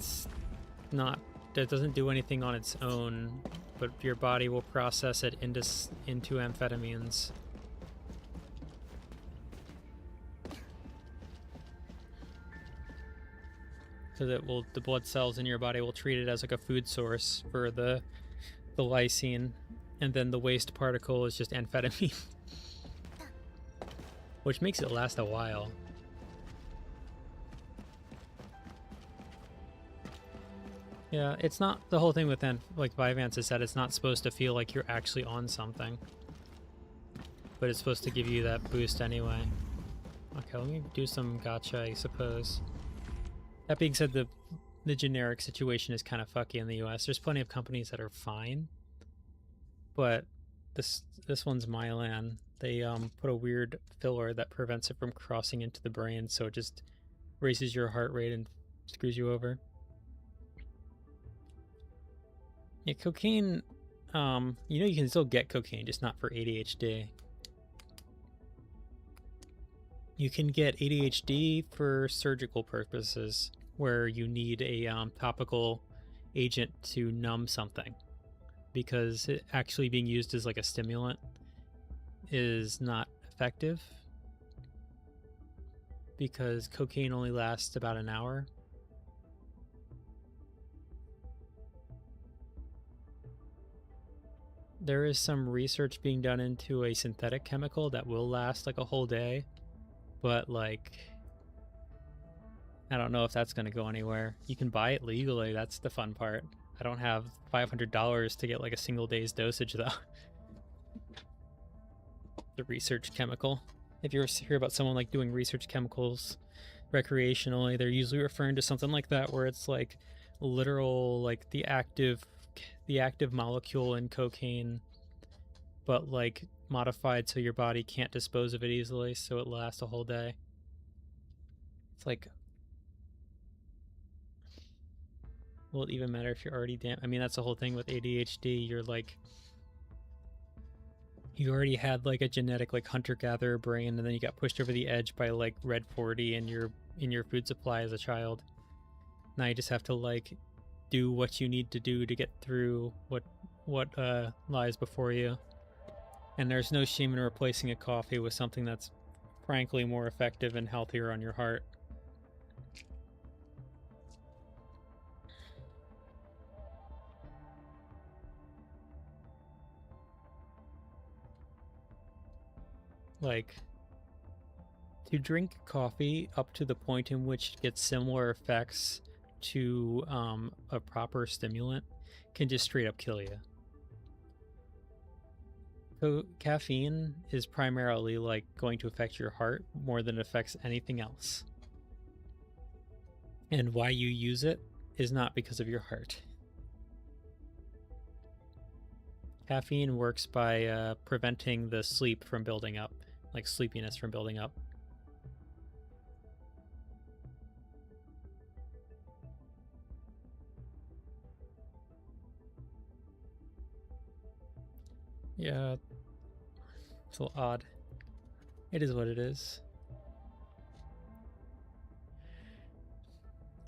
S1: doesn't do anything on its own, but your body will process it into amphetamines. So that the blood cells in your body will treat it as like a food source for the lysine, and then the waste particle is just amphetamine. Which makes it last a while. Yeah, it's not, the whole thing with like Vyvanse is that it's not supposed to feel like you're actually on something, but it's supposed to give you that boost anyway. Okay, let me do some gacha, I suppose. That being said, the generic situation is kind of fucky in the US. There's plenty of companies that are fine, but this one's Mylan. They put a weird filler that prevents it from crossing into the brain, so it just raises your heart rate and screws you over. Yeah, cocaine, you can still get cocaine, just not for ADHD. You can get ADHD for surgical purposes, where you need a topical agent to numb something, because it actually being used as like a stimulant is not effective, because cocaine only lasts about an hour. There is some research being done into a synthetic chemical that will last like a whole day, but like, I don't know if that's going to go anywhere. You can buy it legally, that's the fun part. I don't have $500 to get like a single day's dosage though. the research chemical. If you ever hear about someone like doing research chemicals recreationally, they're usually referring to something like that, where it's like literal, like the active molecule in cocaine, but like modified so your body can't dispose of it easily, so it lasts a whole day. It's like, will it even matter if you're already I mean, that's the whole thing with ADHD. You're like, you already had like a genetic like hunter-gatherer brain, and then you got pushed over the edge by like Red 40 in your food supply as a child. Now you just have to like do what you need to do to get through what lies before you. And there's no shame in replacing a coffee with something that's frankly more effective and healthier on your heart. Like, to drink coffee up to the point in which it gets similar effects to a proper stimulant can just straight up kill you. So caffeine is primarily like going to affect your heart more than it affects anything else. And why you use it is not because of your heart. Caffeine works by preventing the sleep from building up, like sleepiness from building up. Yeah, it's a little odd. It is what it is.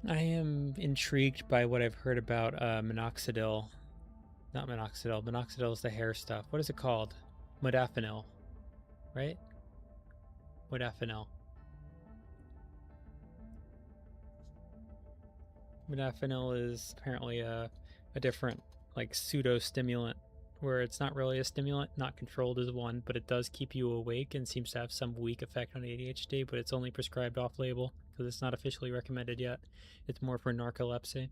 S1: I am intrigued by what I've heard about minoxidil. Not minoxidil. Minoxidil is the hair stuff. What is it called? Modafinil, right? Modafinil. Modafinil is apparently a different like pseudo stimulant, where it's not really a stimulant, not controlled as one, but it does keep you awake and seems to have some weak effect on ADHD, but it's only prescribed off-label because it's not officially recommended yet. It's more for narcolepsy.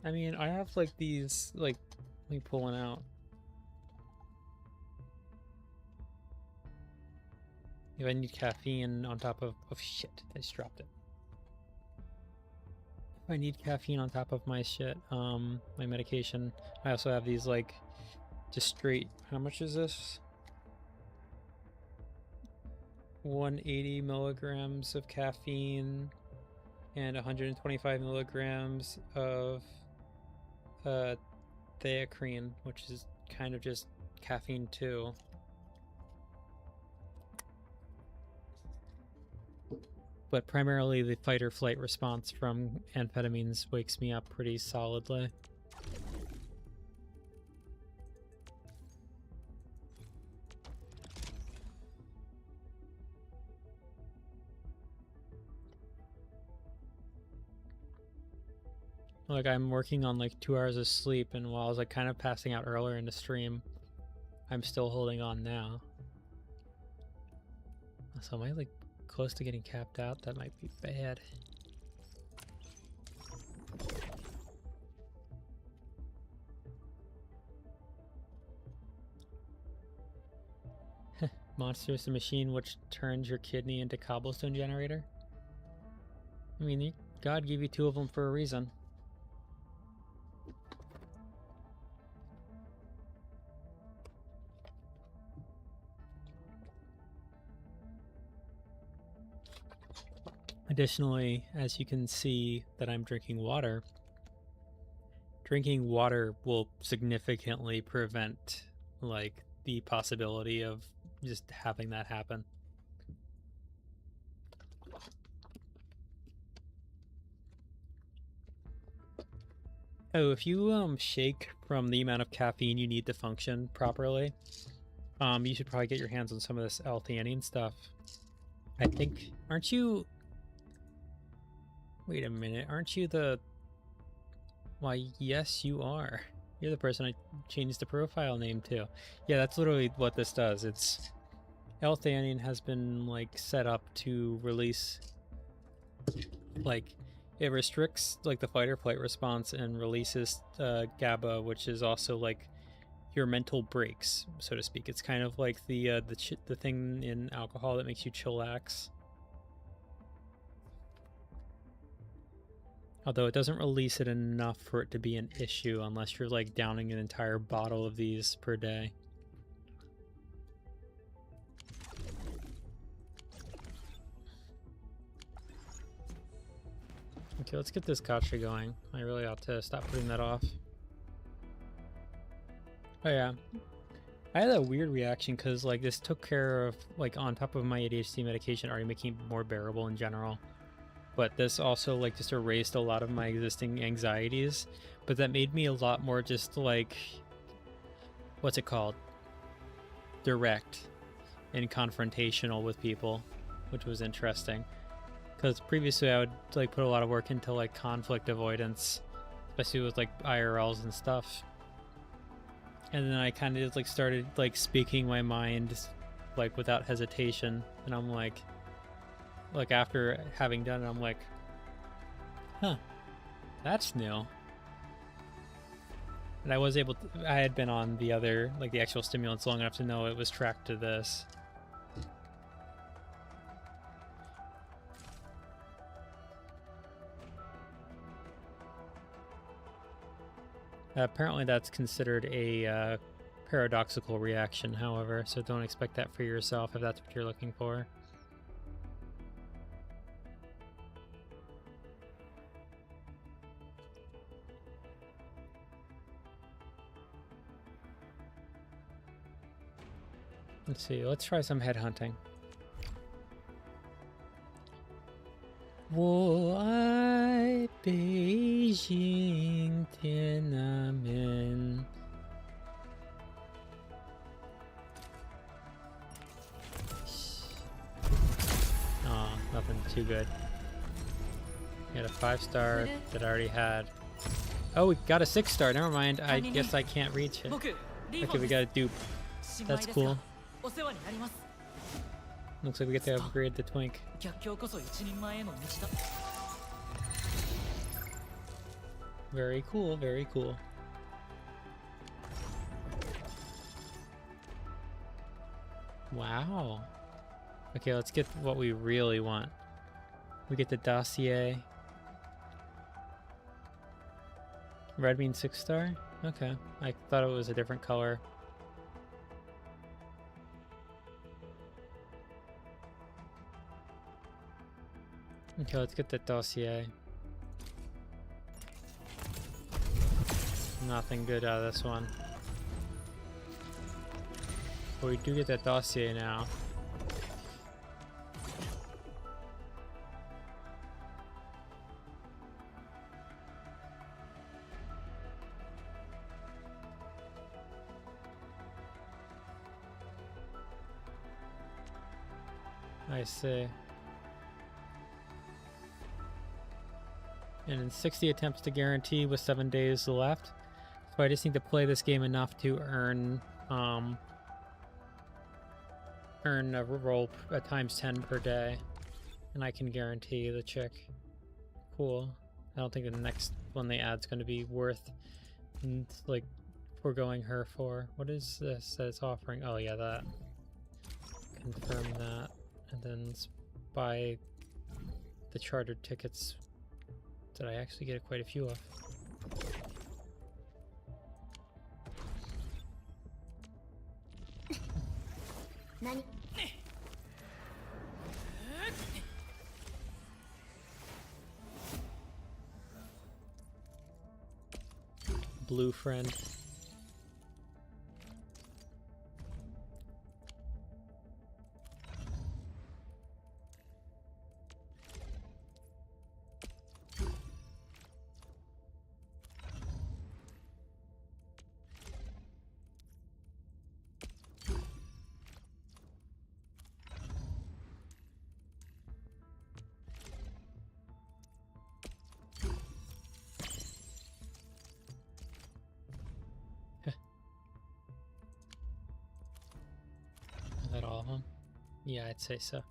S1: I mean, I have like these, like, let me pull one out. If I need caffeine on top of shit, I just dropped it. If I need caffeine on top of my shit, my medication, I also have these like just straight, how much is this? 180 milligrams of caffeine and 125 milligrams of thighcam, which is kind of just caffeine too. But primarily the fight or flight response from amphetamines wakes me up pretty solidly. Like, I'm working on like 2 hours of sleep, and while I was like kind of passing out earlier in the stream, I'm still holding on now. So am I like close to getting capped out? That might be bad. Monster is the machine which turns your kidney into cobblestone generator. I mean, God gave you 2 of them for a reason. Additionally, as you can see that I'm drinking water will significantly prevent like the possibility of just having that happen. Oh, if you shake from the amount of caffeine you need to function properly, you should probably get your hands on some of this L-theanine stuff. I think, aren't you... Wait a minute, aren't you the... Why, yes, you are. You're the person I changed the profile name to. Yeah, that's literally what this does. It's... L-theanine has been, like, set up to release... Like, It restricts like the fight or flight response and releases GABA, which is also like your mental breaks, so to speak. It's kind of like the thing in alcohol that makes you chillax. Although it doesn't release it enough for it to be an issue unless you're like downing an entire bottle of these per day. Okay, let's get this gacha going. I really ought to stop putting that off. Oh yeah. I had a weird reaction because like this took care of, like, on top of my ADHD medication already making it more bearable in general. But this also like just erased a lot of my existing anxieties. But that made me a lot more just like, what's it called? Direct and confrontational with people, which was interesting. Because previously I would like put a lot of work into like conflict avoidance, especially with like IRLs and stuff. And then I kind of like started like speaking my mind like without hesitation. And I'm like after having done it, I'm like, huh, that's new. And I was able to, I had been on the other, like the actual stimulants long enough to know it was tracked to this. Apparently that's considered a paradoxical reaction, however, so don't expect that for yourself if that's what you're looking for. Let's see, let's try some headhunting. 我爱北京天安门。Oh, nothing too good. We got a 5-star that I already had. Oh, we got a 6-star. Never mind. I guess I can't reach it. Okay, we got a dupe. That's cool. Looks like we get to upgrade the twink. Very cool, very cool. Wow. Okay, let's get what we really want. We get the dossier. Red means 6-star? Okay. I thought it was a different color. Okay, let's get the dossier. Nothing good out of this one. But we do get that dossier now. I see. And in 60 attempts to guarantee with 7 days left. So I just need to play this game enough to earn a roll at times 10 per day. And I can guarantee the chick. Cool. I don't think the next one they add is going to be worth like foregoing her for. What is this that it's offering? Oh yeah, that. Confirm that. And then let's buy the chartered tickets that I actually get quite a few of.
S4: Nani?
S1: Blue friend. Is that all of them? Yeah, I'd say so.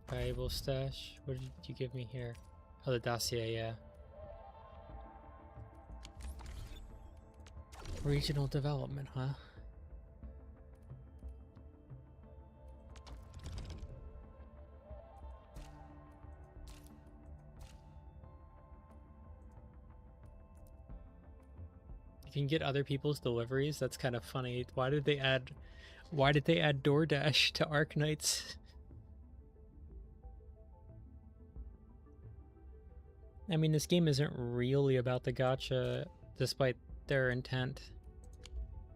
S1: Valuable stash. What did you give me here? Oh, the dossier, yeah. Regional development, huh? You can get other people's deliveries. That's kind of funny. Why did they add DoorDash to Arknights? I mean, this game isn't really about the gacha, despite their intent.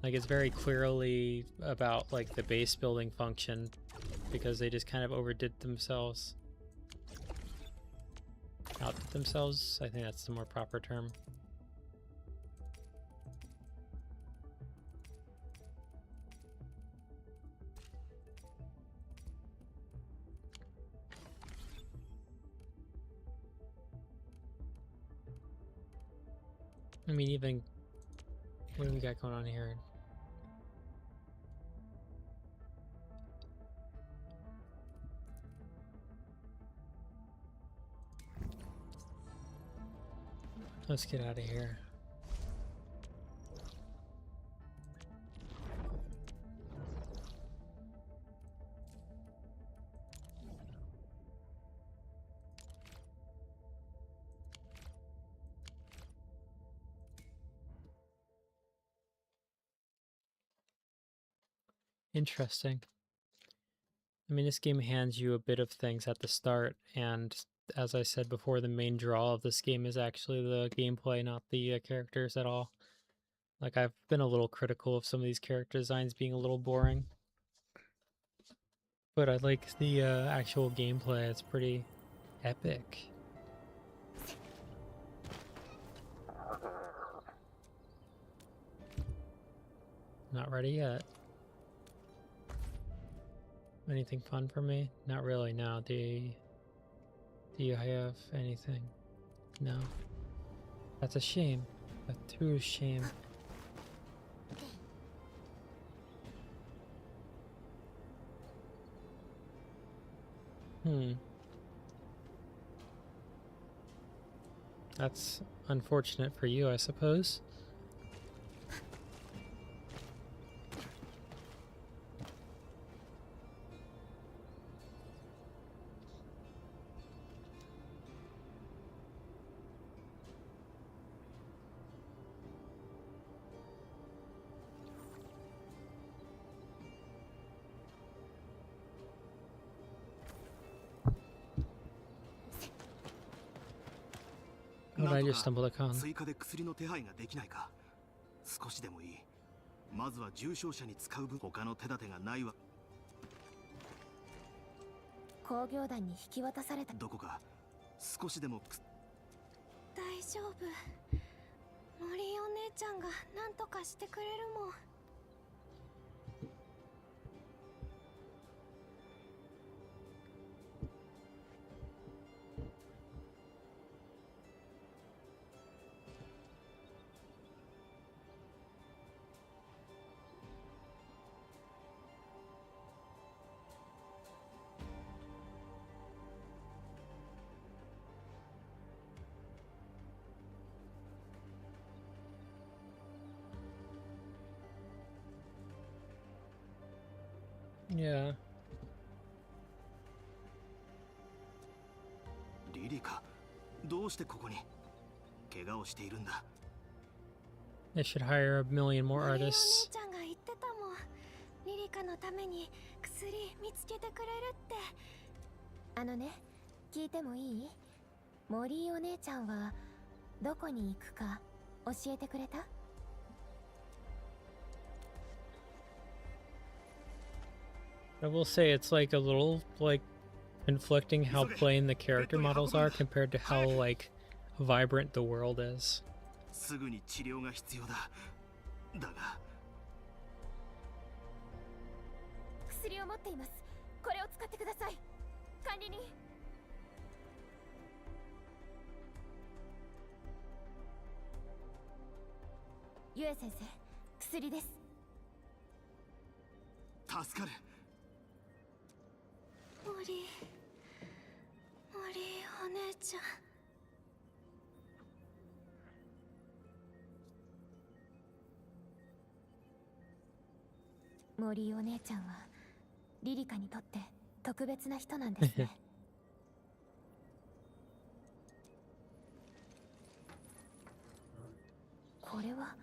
S1: Like, it's very clearly about, like, the base building function, because they just kind of overdid themselves. Outdid themselves? I think that's the more proper term. I mean, even... What do we got going on here? Let's get out of here. Interesting. I mean, this game hands you a bit of things at the start, and as I said before, the main draw of this game is actually the gameplay, not the characters at all. Like, I've been a little critical of some of these character designs being a little boring. But I like the actual gameplay. It's pretty epic. Not ready yet. Anything fun for me? Not really, no. Do you have anything? No. That's a shame. A true shame. That's unfortunate for you, I suppose. What I just stumbled upon.
S11: 追加で薬の手配ができないか。少しでもいい。まずは重症者に使う分、他の手立てがないわ。
S4: 工業団に引き渡された。
S11: どこか少しでも
S4: 大丈夫。森お姉ちゃんが何とかしてくれるもん。
S1: Yeah.
S11: リリカ、どうしてここに？怪我をしているんだ。
S1: They should hire a million more
S4: 森お姉
S1: artists.
S4: ちゃんが言ってたもん。リリカのために薬見つけてくれるって。あのね、聞いてもいい？森お姉ちゃんはどこに行くか教えてくれた
S1: I will say it's like a little like conflicting how plain the character models are compared to how like vibrant the world is.
S11: すぐに治療が必要だ。だが
S4: 薬を持っています。これを使ってください。管理人。ゆえ先生、薬です。
S11: 助かる。
S4: 森、森お姉ちゃん。森お姉ちゃんはリリカにとって特別な人なんですね。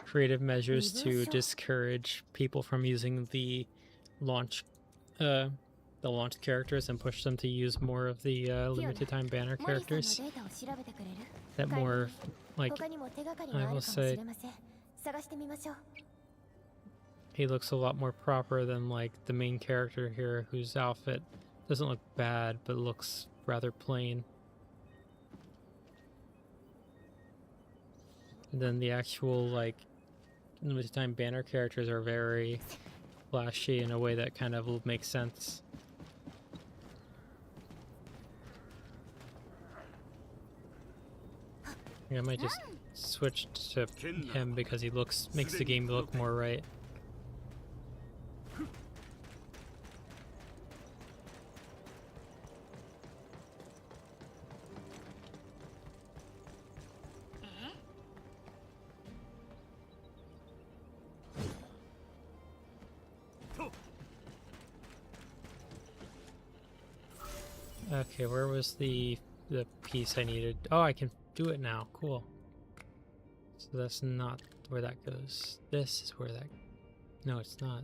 S1: Creative measures to discourage people from using the launch characters and push them to use more of the limited time banner characters. That more, like, I will say, he looks a lot more proper than like the main character here, whose outfit doesn't look bad but looks rather plain. And then the actual like limited time banner characters are very flashy in a way that kind of makes sense. I might just switch to him because he makes the game look more right. Okay, where was the piece I needed? Oh, I can do it now. Cool. So that's not where that goes. This is where that... No, it's not.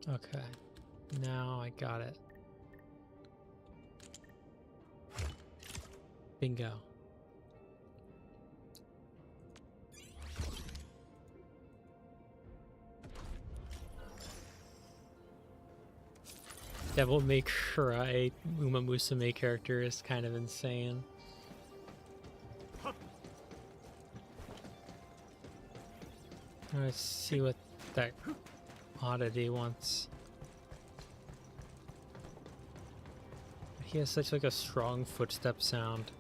S1: Okay. Now I got it. Bingo. Devil May Cry Uma Musume character is kind of insane. Let's see what that oddity wants. He has such like a strong footstep sound.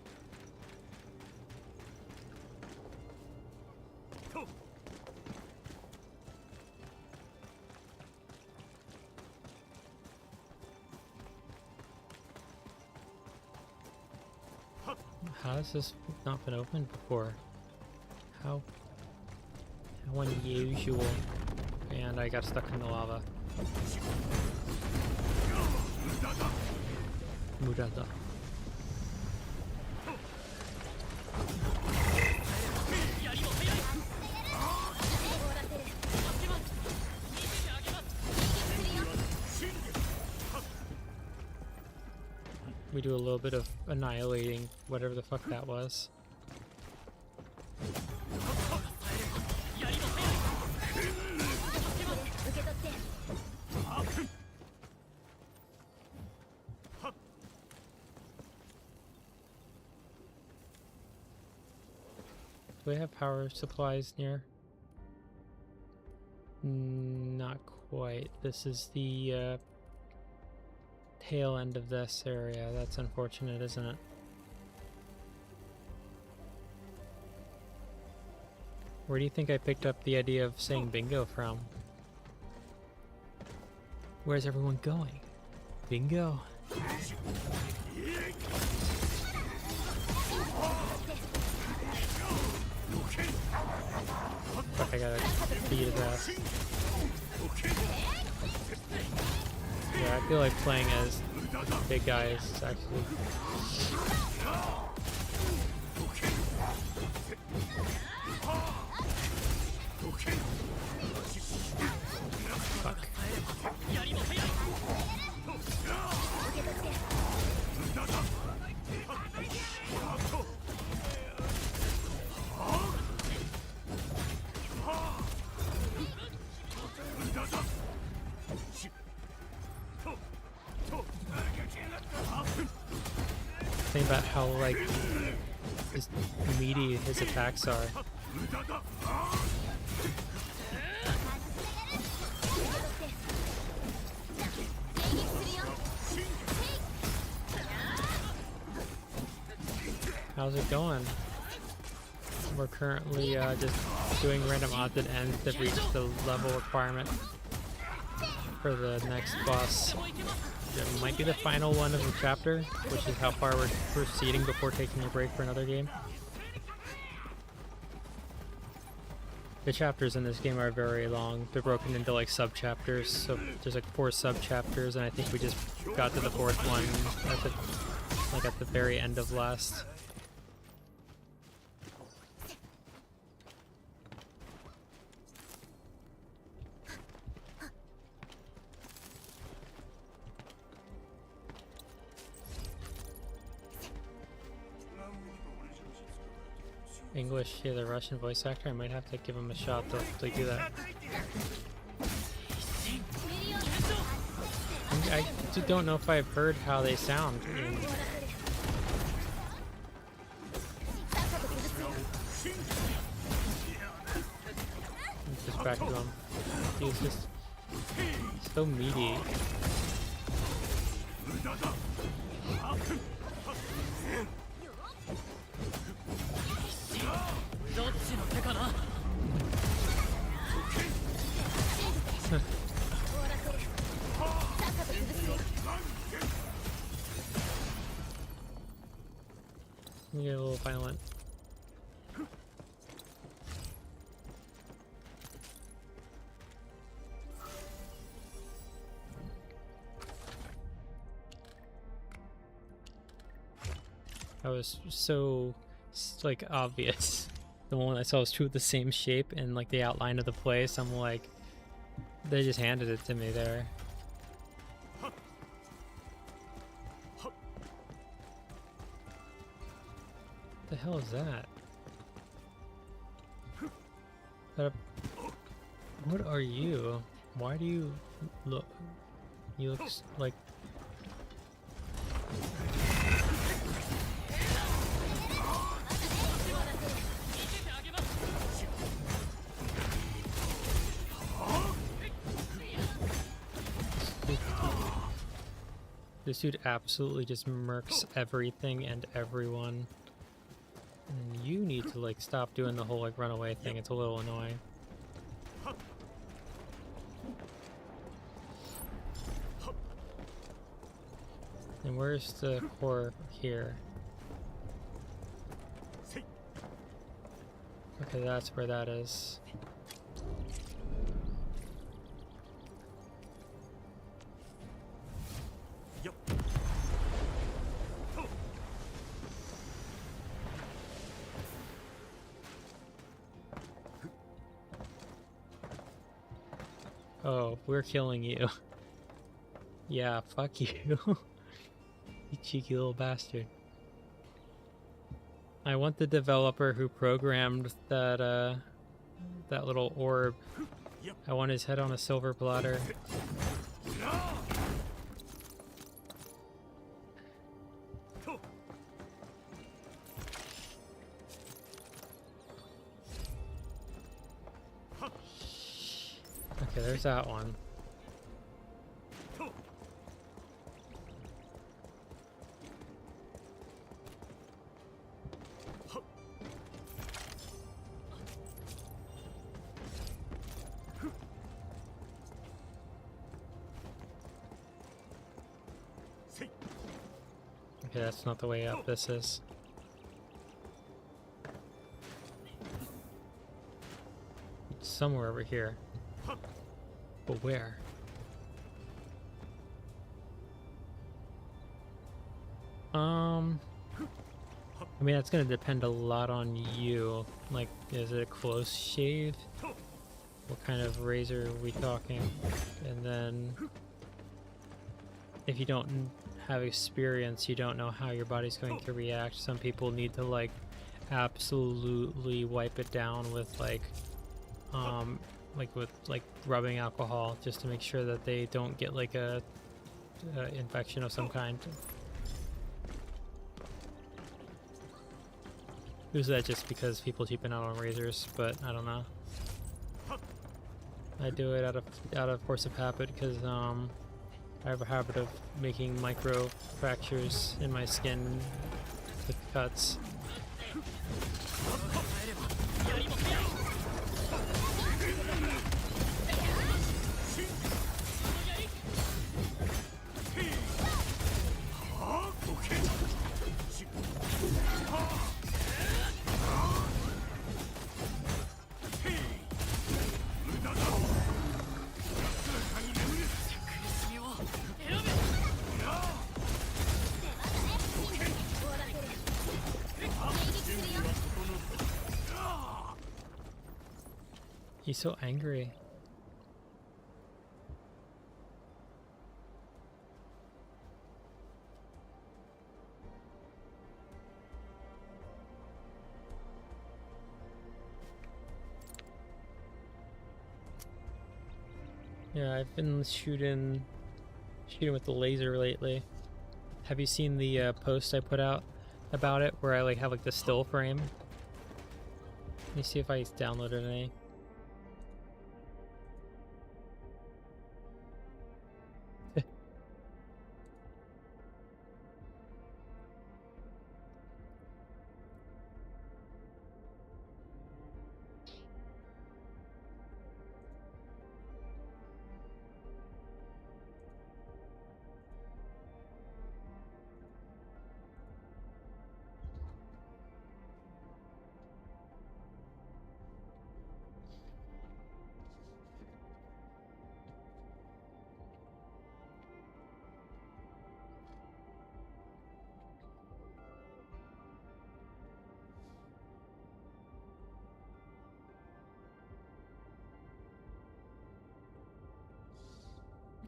S1: How has this not been opened before? How unusual. And I got stuck in the lava. Murada. We do a little bit of annihilating whatever the fuck that was. Do we have power supplies near? Not quite. This is the tail end of this area. That's unfortunate, isn't it? Where do you think I picked up the idea of saying bingo from? Where's everyone going? Bingo. Fuck, I gotta beat his ass. Yeah, I feel like playing as big guys is actually... Fuck. Think about how like meaty his attacks are. How's it going? We're currently just doing random odds and ends to reach the level requirement for the next boss. It might be the final one of the chapter, which is how far we're proceeding before taking a break for another game. The chapters in this game are very long. They're broken into like sub-chapters, so there's like 4 sub-chapters, and I think we just got to the 4th one at the very end of last. English, yeah, the Russian voice actor. I might have to give him a shot to do that. I don't know if I've heard how they sound. Just back to him. He's just so meaty. Let me get a little violent. That was so like obvious. The one I saw was two of the same shape and like the outline of the place. I'm like, they just handed it to me there. What the hell is that? What are you? Why do you look? You look like. This dude absolutely just murks everything and everyone. And you need to like stop doing the whole like runaway thing. It's a little annoying. And where's the core here? Okay, that's where that is. Oh, we're killing you. Yeah, fuck you. You cheeky little bastard. I want the developer who programmed that that little orb. I want his head on a silver platter. Okay, there's that one. Okay, that's not the way up. This is. It's somewhere over here. But where? I mean, that's gonna depend a lot on you. Like, is it a close shave? What kind of razor are we talking? And then, if you don't have experience, you don't know how your body's going to react. Some people need to like absolutely wipe it down with like rubbing alcohol just to make sure that they don't get like a infection of some kind. Use that just because people cheapen out on razors, but I don't know. I do it out of force of habit because I have a habit of making micro fractures in my skin with cuts. He's so angry. Yeah, I've been shooting with the laser lately. Have you seen the post I put out about it, where I like have like the still frame? Let me see if I downloaded any.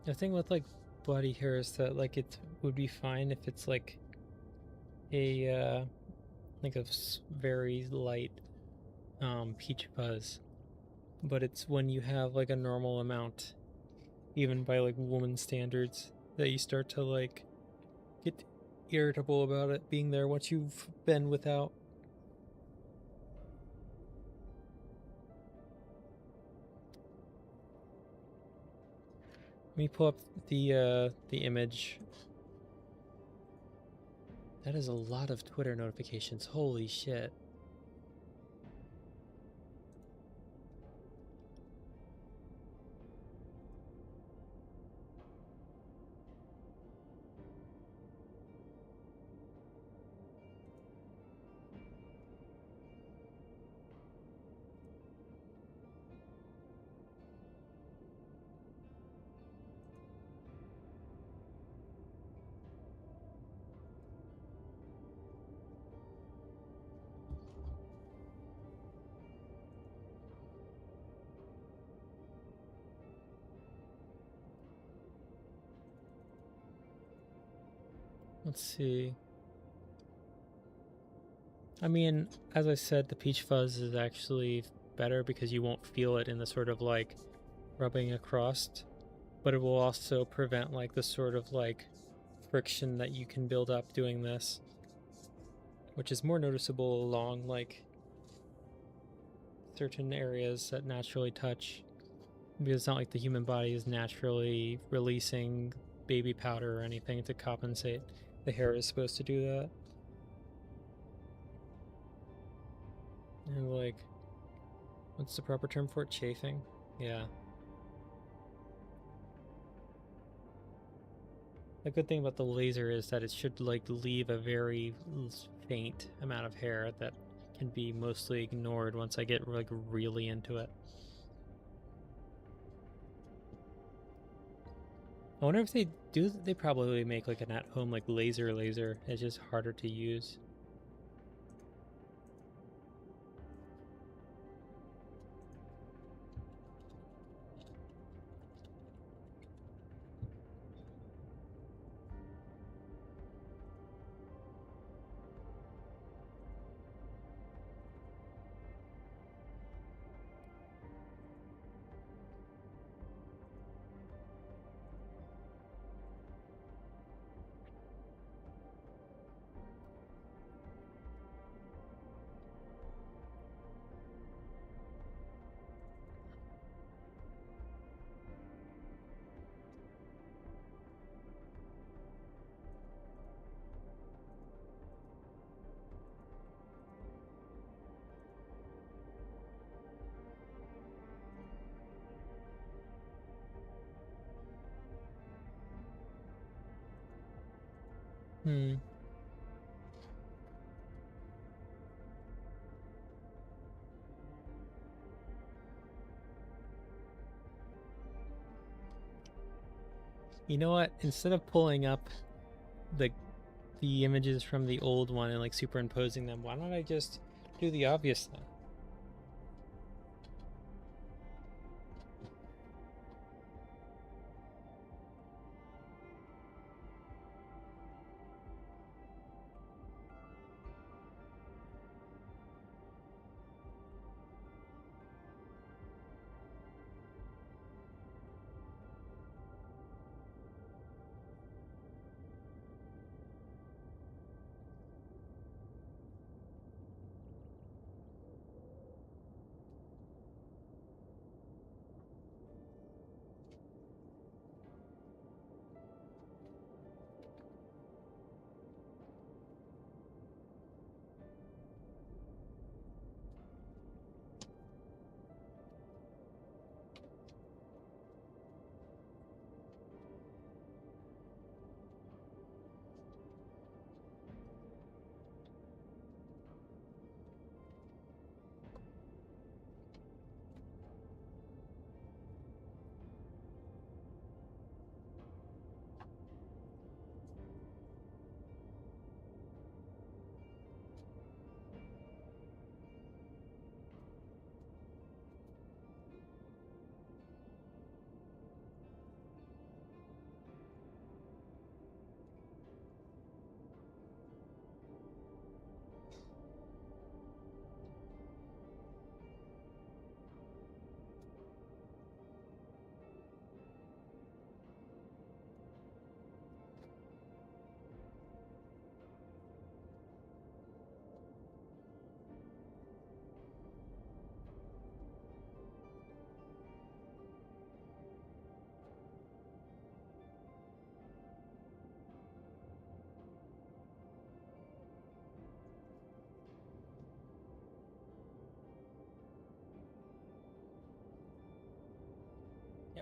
S1: The thing with like bloody hair is that like it would be fine if it's like a very light peach fuzz, but it's when you have like a normal amount, even by like woman standards, that you start to like get irritable about it being there once you've been without. Let me pull up the image. That is a lot of Twitter notifications. Holy shit. Let's see. I mean, as I said, the peach fuzz is actually better because you won't feel it in the sort of like rubbing across, but it will also prevent like the sort of like friction that you can build up doing this, which is more noticeable along like certain areas that naturally touch, because it's not like the human body is naturally releasing baby powder or anything to compensate. The hair is supposed to do that. And like, what's the proper term for it? Chafing? Yeah. The good thing about the laser is that it should like leave a very faint amount of hair that can be mostly ignored once I get like really into it. I wonder if they do. They probably make like an at-home like laser. It's just harder to use. Hmm. You know what? Instead of pulling up the images from the old one and like superimposing them, why don't I just do the obvious thing?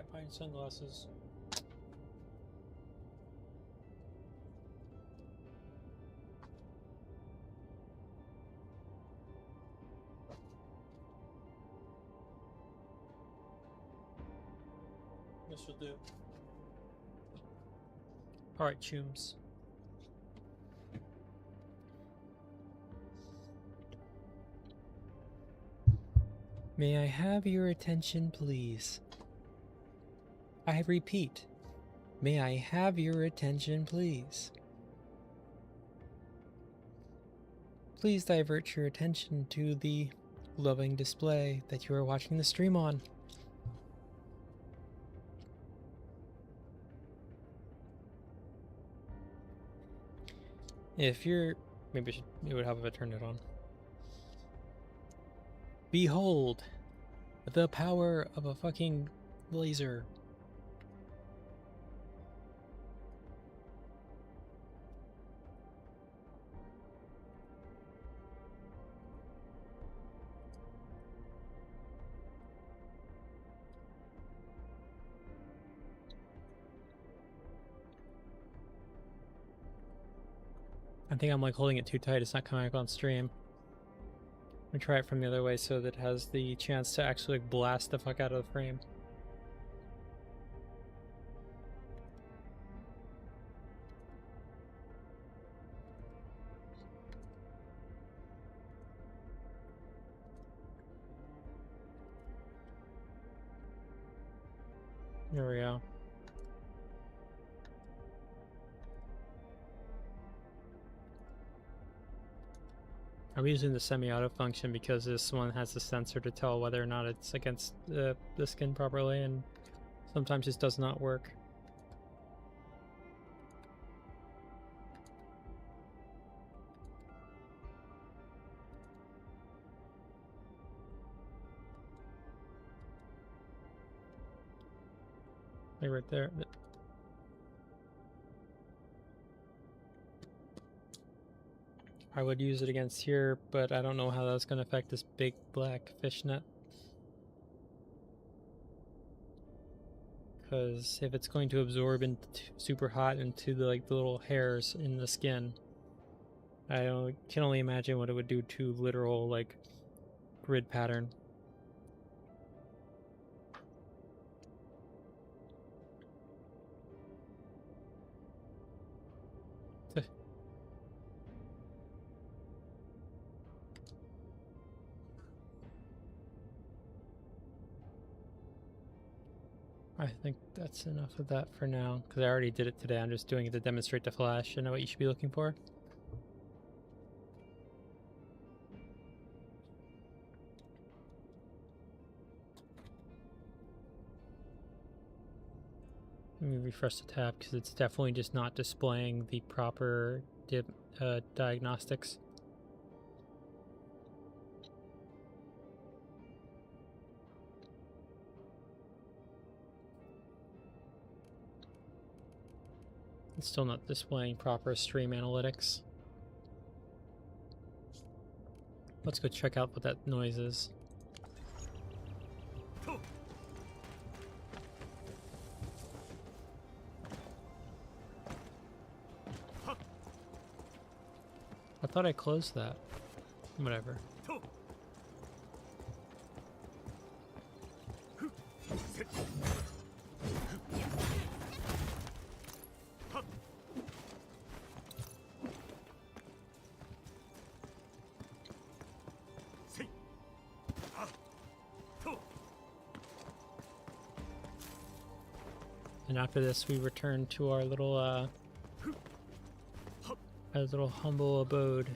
S1: Can't find sunglasses. This will do. Alright, chooms. May I have your attention, please? I repeat, may I have your attention, please? Please divert your attention to the glowing display that you are watching the stream on. If you're... maybe it would help if I turned it on. Behold, the power of a fucking laser. I think I'm like holding it too tight, it's not coming up on stream. I'm gonna try it from the other way so that it has the chance to actually like blast the fuck out of the frame. There we go. I'm using the semi-auto function because this one has a sensor to tell whether or not it's against the skin properly, and sometimes this does not work. Like right there. I would use it against here, but I don't know how that's going to affect this big black fishnet. Because if it's going to absorb into super hot into the like the little hairs in the skin, I can only imagine what it would do to literal like grid pattern. I think that's enough of that for now, because I already did it today. I'm just doing it to demonstrate the flash and know what you should be looking for. Let me refresh the tab, because it's definitely just not displaying the proper diagnostics. It's still not displaying proper stream analytics. Let's go check out what that noise is. I thought I closed that. Whatever. And after this, we return to our little humble abode.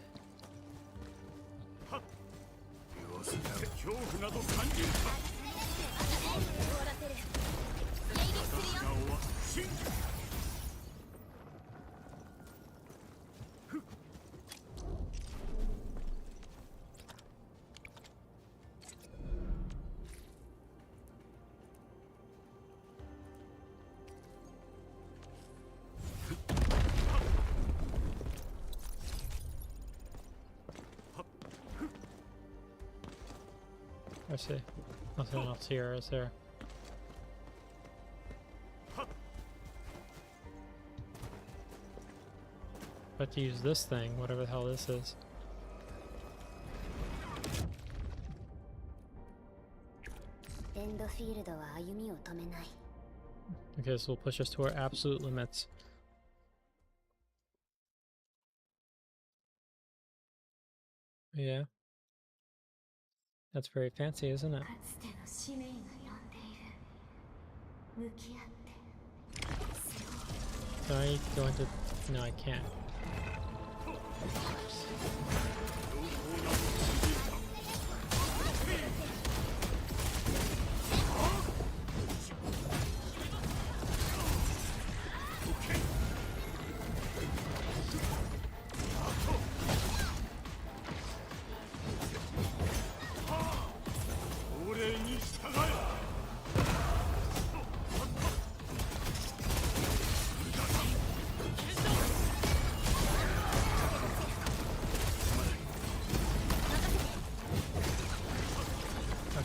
S1: I see. Nothing else here, is there? But to use this thing, whatever the hell this is.
S4: Endfield は歩みを止めない。
S1: Okay, this will push us to our absolute limits. Yeah. That's very fancy, isn't it?
S4: かつての使命が呼んでいる。向き合って。
S1: Can I go into... No, I can't.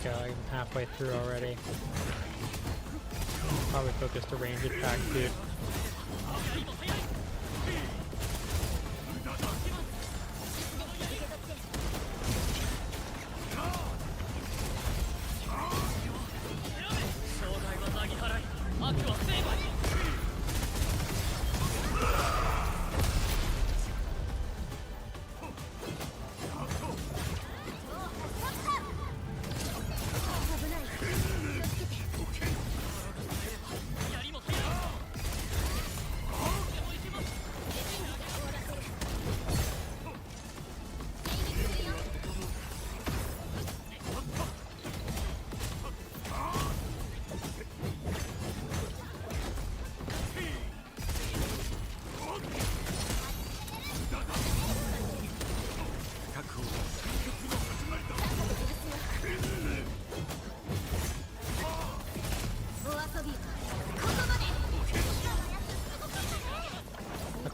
S1: Okay, I'm halfway through already. Probably focused a range attack, dude.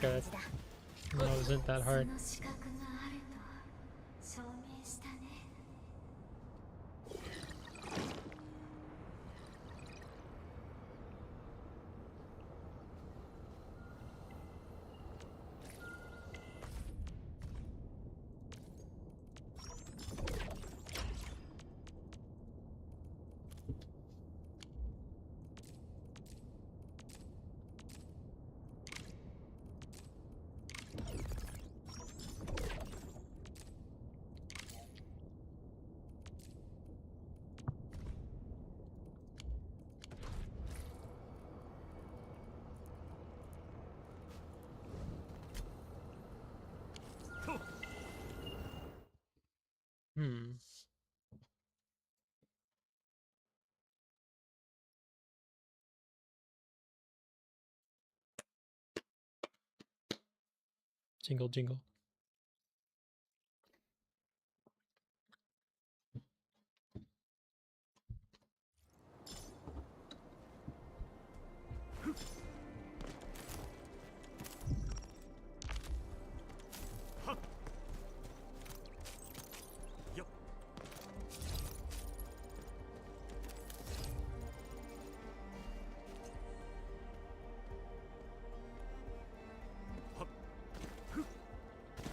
S1: Okay, that wasn't that hard. Jingle, jingle.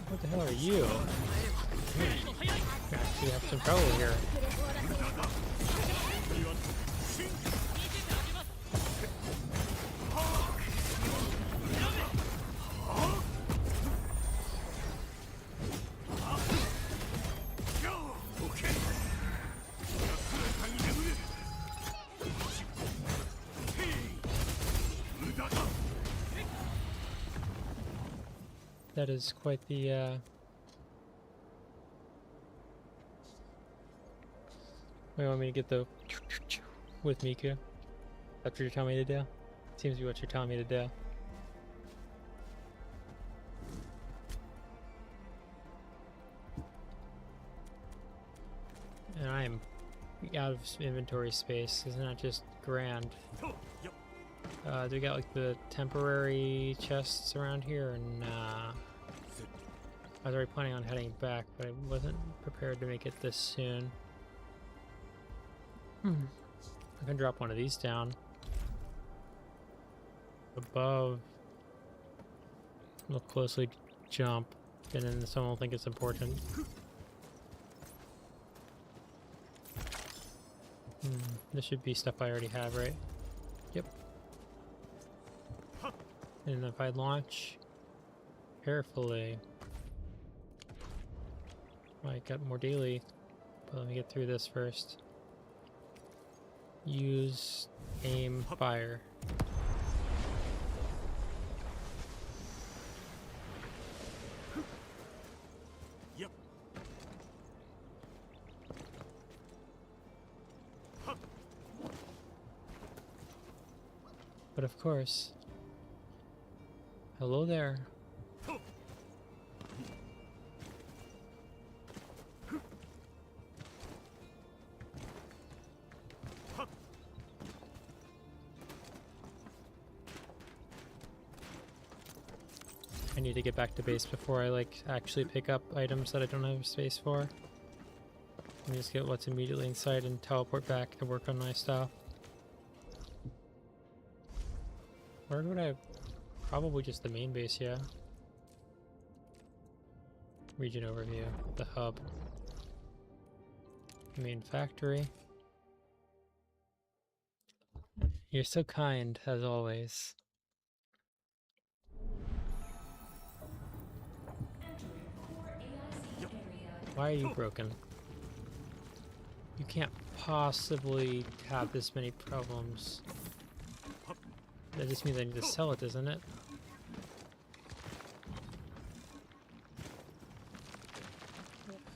S1: What the hell are you? Actually have some trouble here. That is quite the Wait, you want me to get the with Miku? That's what you're telling me to do? Seems to be what you're telling me to do. And I am out of inventory space. Isn't that just grand? Do we got like the temporary chests around here? Or nah. I was already planning on heading back, but I wasn't prepared to make it this soon. I can drop one of these down. Above. Look closely. jump, and then someone will think it's important. This should be stuff I already have, right? Yep. And if I launch carefully, I got more daily, but let me get through this first. Use, aim, fire.
S10: Yep.
S1: But of course, hello there. I need to get back to base before I like actually pick up items that I don't have space for. Let me just get what's immediately inside and teleport back to work on my stuff. Where would I? Probably just the main base, yeah. Region overview, the hub. Main factory. You're so kind, as always. Why are you broken? You can't possibly have this many problems. That just means I need to sell it, doesn't it?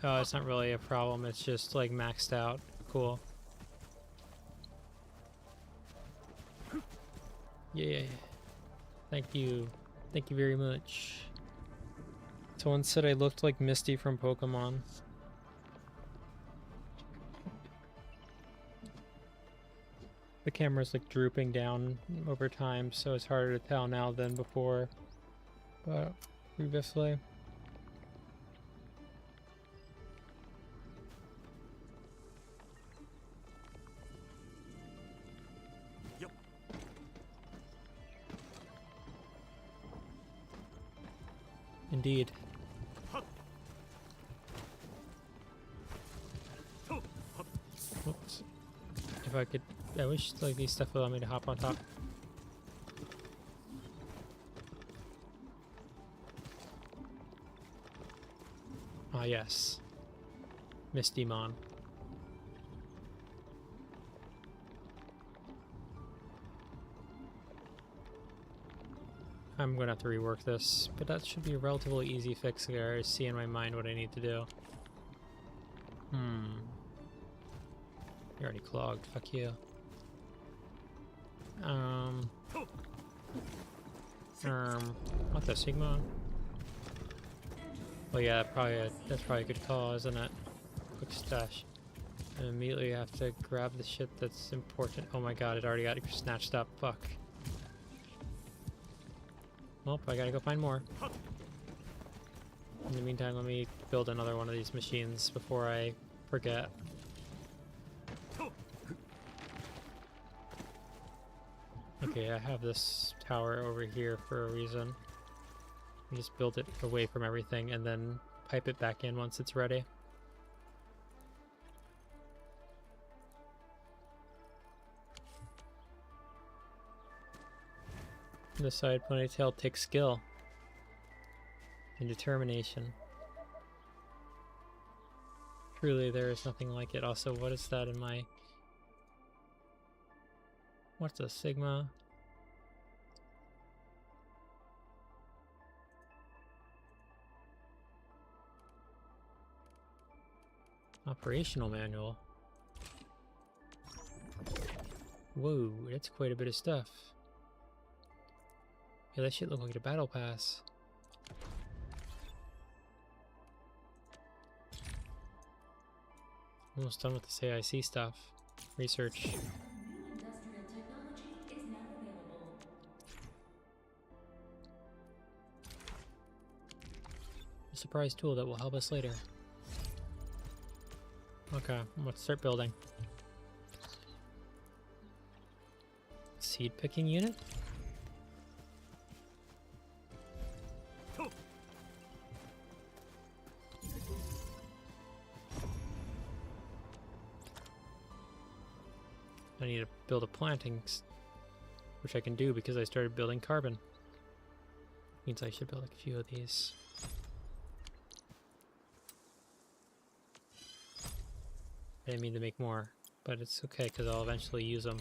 S1: Oh, it's not really a problem, it's just like maxed out. Cool. Yeah. Thank you. Thank you very much. Someone said I looked like Misty from Pokemon. The camera's like drooping down over time, so it's harder to tell now than before. But previously.
S10: Yep.
S1: Indeed. Oops. If I could, I wish like these stuff would allow me to hop on top. Ah yes. Misty Mon. I'm gonna have to rework this, but that should be a relatively easy fix here. I see in my mind what I need to do. You're already clogged, fuck you. What the Sigma? Well yeah, that's probably a good call, isn't it? Quick stash. And immediately have to grab the shit that's important. Oh my god, it already got snatched up, fuck. Well, I gotta go find more. In the meantime, let me build another one of these machines before I forget. Okay, I have this tower over here for a reason. I just build it away from everything and then pipe it back in once it's ready. The side ponytail takes skill and determination. Truly, there is nothing like it. Also, what is that in my... What's a Sigma? Operational manual. Whoa, that's quite a bit of stuff. Yeah, that shit look like a battle pass. Almost done with this AIC stuff. Research.
S9: New industrial technology is now available.
S1: A surprise tool that will help us later. Okay, let's start building. Seed picking unit? need to build a planting, which I can do because I started building carbon. Means I should build a few of these. I didn't mean to make more, but it's okay because I'll eventually use them.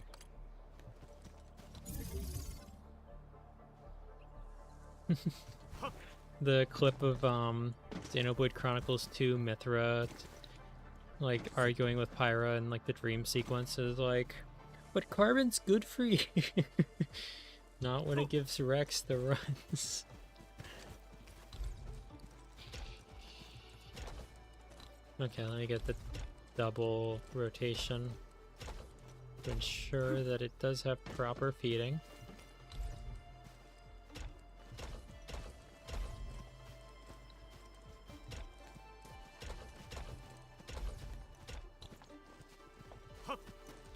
S1: The clip of Xenoblade Chronicles 2 Mithra like arguing with Pyra and like the dream sequence is like, but carbon's good for you. Not when it gives Rex the runs. Okay, let me get the double rotation to ensure that it does have proper feeding.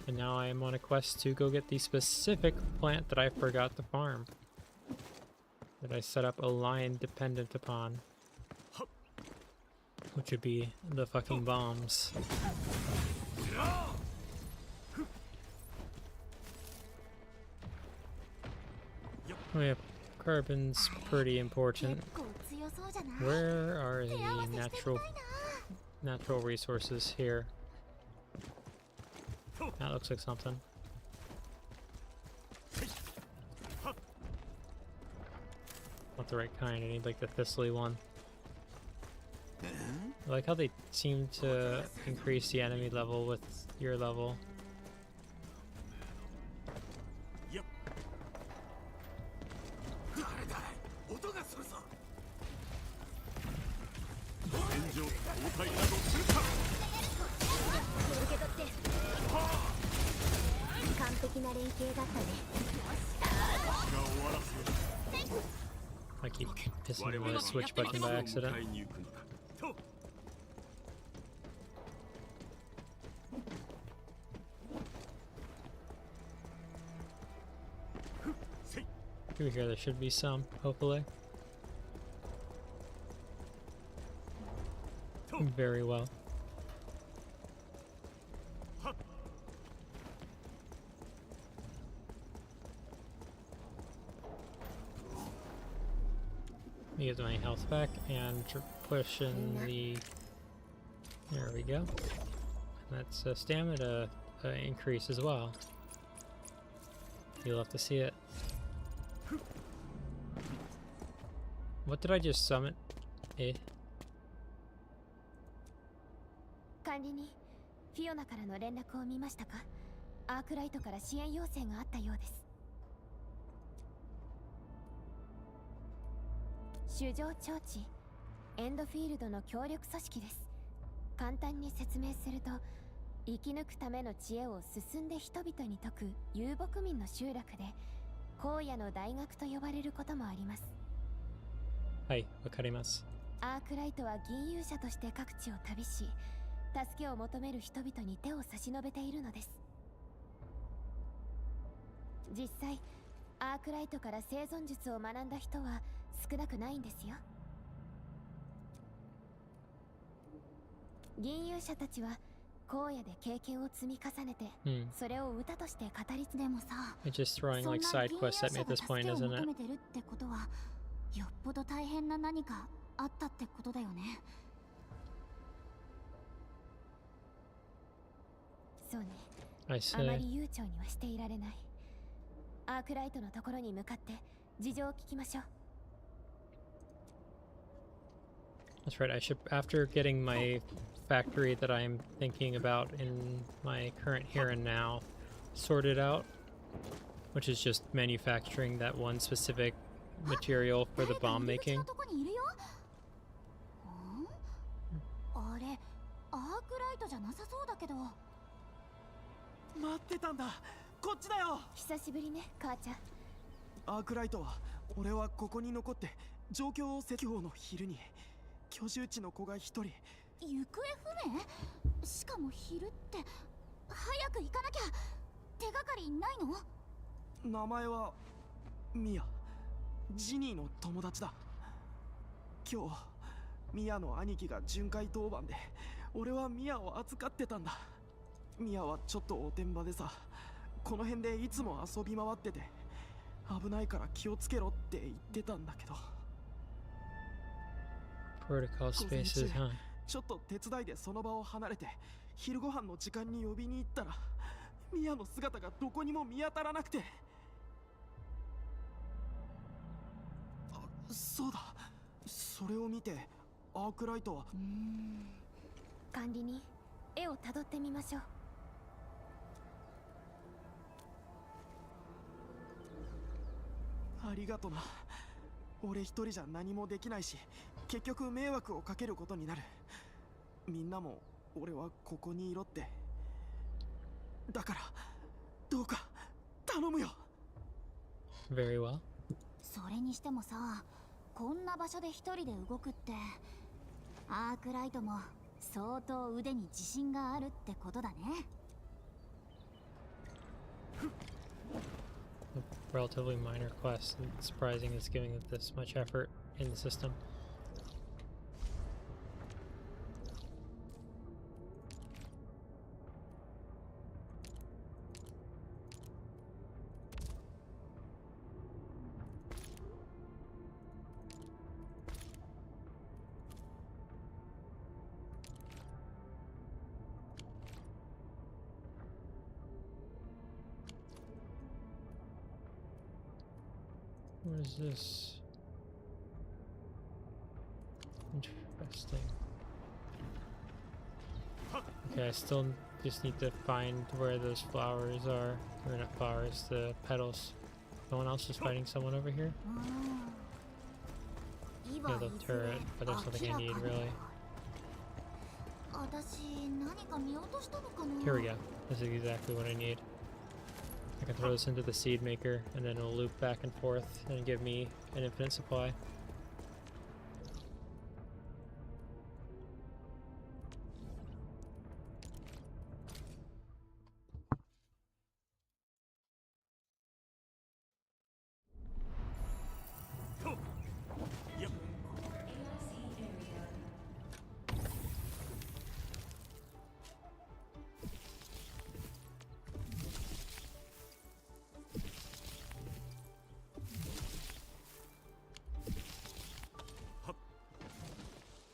S1: And now I am on a quest to go get the specific plant that I forgot to farm. That I set up a line dependent upon. Which would be the fucking bombs. Oh yeah, carbon's pretty important. Where are the natural resources here? That looks like something. Not the right kind, I need like the thistly one. I like how they seem to increase the enemy level with your level. I keep pissing on the switch button by accident. Through here there should be some, hopefully. Very well. Use my health back and push in the... There we go. That's a stamina increase as well. You'll have to see it. What did I just summon? Eh?
S4: 管理にフィオナからの連絡を見ましたか？アークライトから支援要請があったようです。主情長地エンドフィールドの協力組織です。簡単に説明すると、生き抜くための知恵を進んで人々に説く遊牧民の集落で、荒野の大学と呼ばれることもあります。
S1: はい、わかります。
S4: アークライトは銀勇者として各地を旅し、助けを求める人々に手を差し伸べているのです。実際、アークライトから生存術を学んだ人は少なくないんですよ。銀勇者たちは荒野で経験を積み重ねて、それを歌として語り継でもさ、
S1: Just throwing like side quests at me at this point, isn't it?
S4: 求めてるってことは、よっぽど大変な何かあったってことだよね。そうね。あまり悠長にはしていられない。アークライトのところに向かって事情を聞きましょう。
S1: That's right, I should, after getting my factory that I'm thinking about in my current here and now sorted out, which is just manufacturing that one specific material for the bomb making.
S4: あれ、アークライトじゃなさそうだけど。
S11: 待ってたんだ。こっちだよ。
S4: 久しぶりね、母ちゃん。
S11: アークライトは、俺はここに残って状況を説教の昼に居住地の子が一人。
S4: 行方不明？しかも昼って、早く行かなきゃ。手がかりないの？
S11: 名前はミヤ。ジニーの友達だ。今日ミヤの兄貴が巡回当番で、俺はミヤを預かってたんだ。ミヤはちょっとおてんばでさ、この辺でいつも遊び回ってて、危ないから気をつけろって言ってたんだけど。
S1: Protocol
S11: 午前
S1: spaces,
S11: 中
S1: huh?
S11: ちょっと手伝いでその場を離れて昼ご飯の時間に呼びに行ったら、ミアの姿がどこにも見当たらなくて。あ、そうだ、それを見てアークライトは。
S4: 管理人、絵をたどってみましょう。
S11: ありがとな。俺一人じゃ何もできないし、結局迷惑をかけることになる。みんなも俺はここにいろって。だからどうか頼むよ。
S1: Very well.
S4: それにしてもさ、こんな場所で一人で動くって、アークライトも相当腕に自信があるってことだね。
S1: A relatively minor quest. It's surprising it's giving it this much effort in the system. What is this? Interesting. Okay, I still just need to find where those flowers are. Or not flowers, the petals. No one else is fighting someone over here? Yeah, the turret, but there's nothing I need really. Here we go. This is exactly what I need. I can throw this into the seed maker, and then it'll loop back and forth and give me an infinite supply.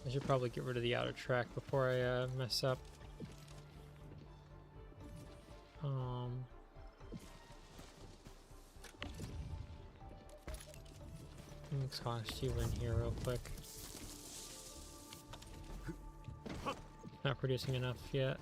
S1: I should probably get rid of the outer track before I mess up. Let's toss you in here real quick. Not producing enough yet.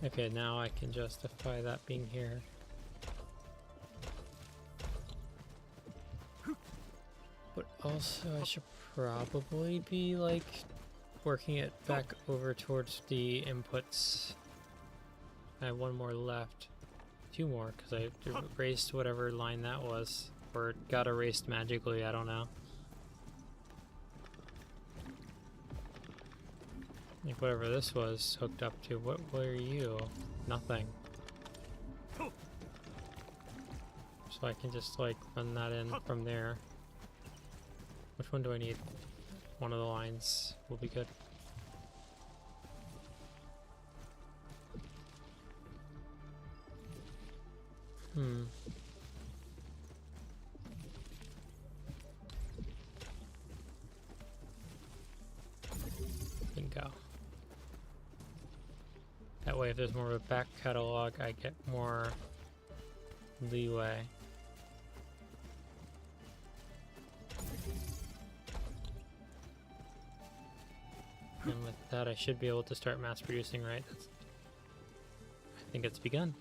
S1: Okay, now I can justify that being here. But also I should probably be like working it back over towards the inputs. I have one more left. Two more, because I erased whatever line that was. Or it got erased magically, I don't know. Like whatever this was hooked up to. What were you? Nothing. So I can just like run that in from there. Which one do I need? One of the lines will be good. Bingo. That way if there's more of a back catalog, I get more leeway. And with that I should be able to start mass producing, right? I think it's begun.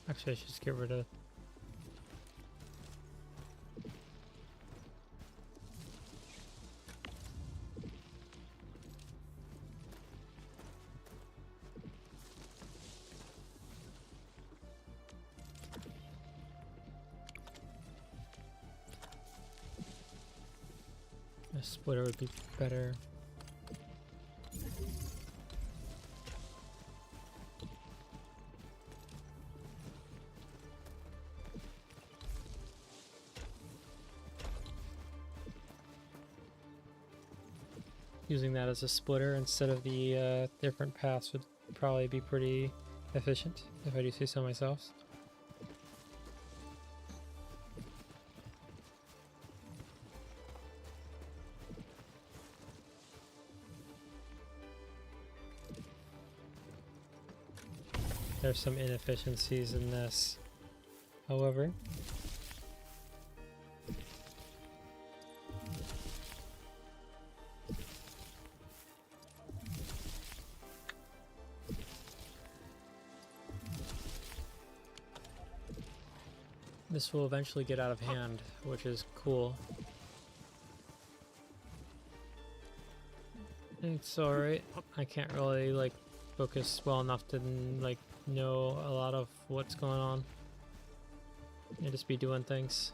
S1: Actually, I should just get rid of. A splitter would be better. Using that as a splitter instead of the different paths would probably be pretty efficient, if I do say so myself. There's some inefficiencies in this, however. This will eventually get out of hand, which is cool. It's alright. I can't really like focus well enough to like know a lot of what's going on. I just be doing things.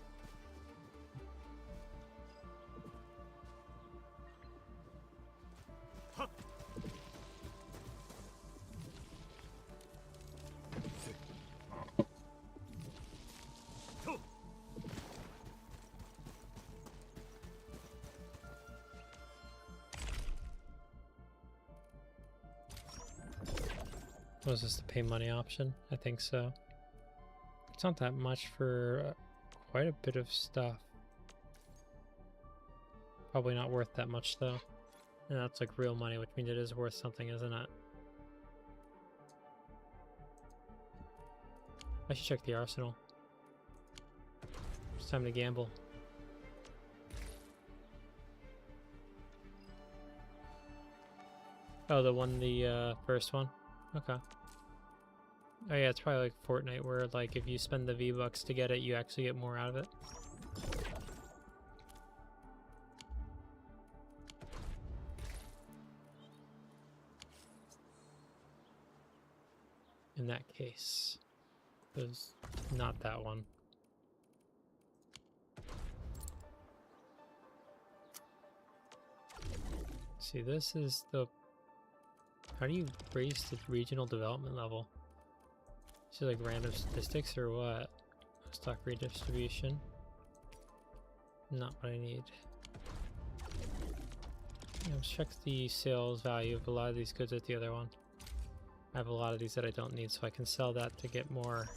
S1: Was this the pay money option? I think so. It's not that much for quite a bit of stuff. Probably not worth that much though. And that's like real money, which means it is worth something, isn't it? I should check the arsenal. It's time to gamble. Oh, the first one? Okay. Oh yeah, it's probably like Fortnite where like if you spend the V-Bucks to get it, you actually get more out of it. In that case, it was not that one. See, this is the... How do you raise the regional development level? Is it like random statistics or what? Stock redistribution. Not what I need. Yeah, let's check the sales value of a lot of these goods at the other one. I have a lot of these that I don't need, so I can sell that to get more.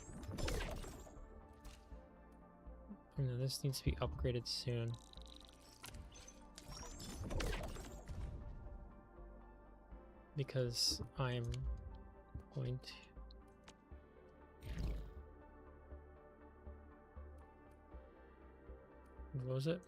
S1: And then this needs to be upgraded soon. Because I'm going to... What was it?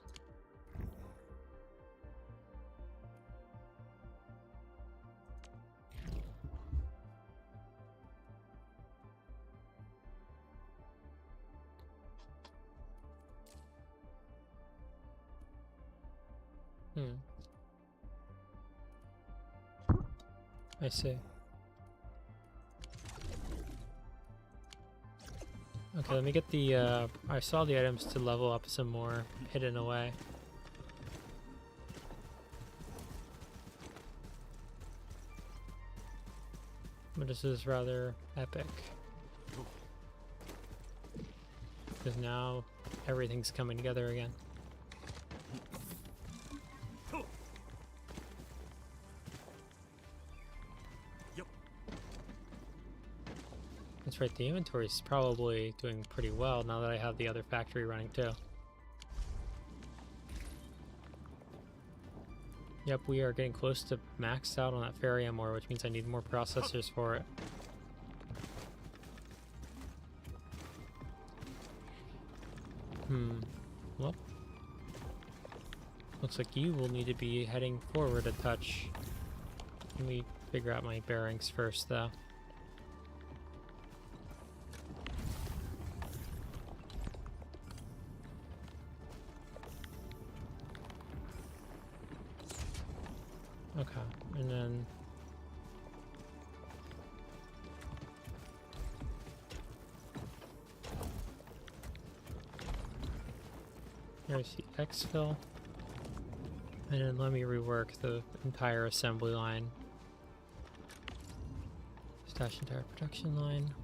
S1: I see. Okay, let me get the, I saw the items to level up some more hidden away. But this is rather epic. Because now everything's coming together again. That's right, the inventory is probably doing pretty well now that I have the other factory running too. Yep, we are getting close to maxed out on that ferrium ore, which means I need more processors for it. Well, looks like you will need to be heading forward a touch. Let me figure out my bearings first though. Okay, and then there's the exfil. And then let me rework the entire assembly line. Stash entire production line.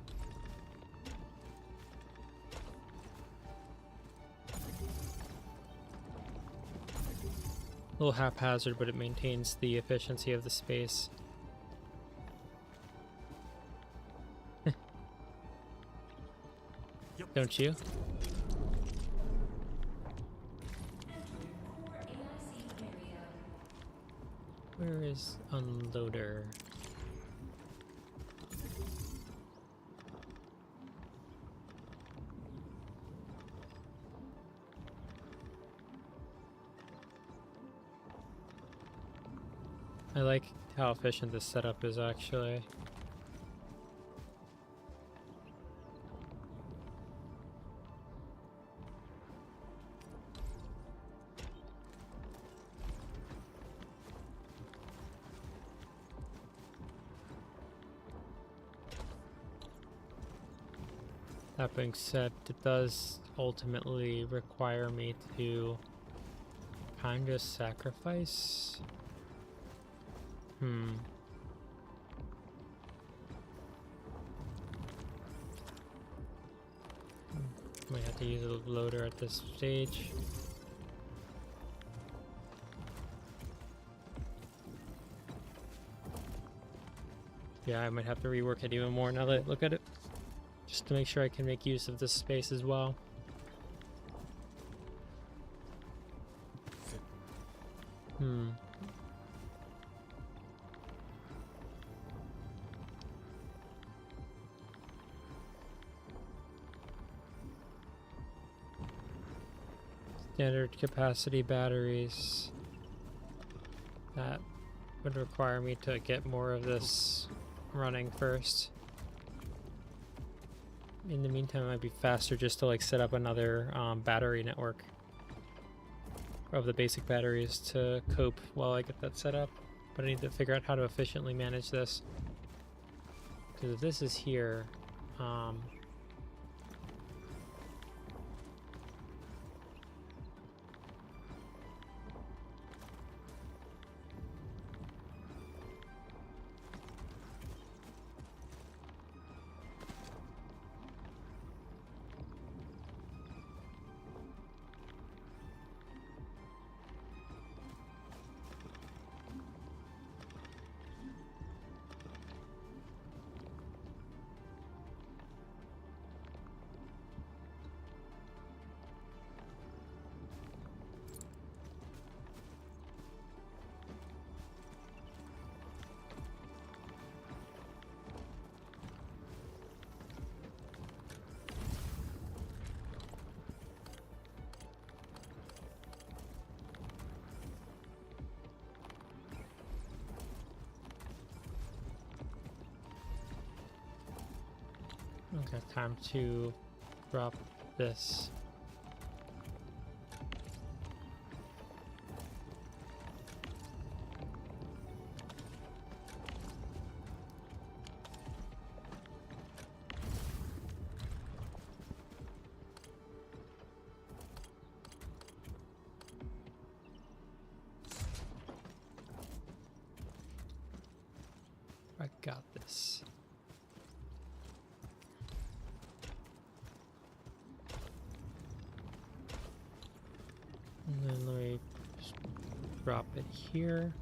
S1: A little haphazard, but it maintains the efficiency of the space. Don't you? Where is unloader? I like how efficient this setup is actually. That being said, it does ultimately require me to kind of sacrifice. Might have to use a loader at this stage. Yeah, I might have to rework it even more now that I look at it. Just to make sure I can make use of this space as well. Standard capacity batteries. That would require me to get more of this running first. In the meantime, it might be faster just to like set up another battery network of the basic batteries to cope while I get that set up. But I need to figure out how to efficiently manage this. Because if this is here, okay, time to drop this. I got this. And then let me just drop it here.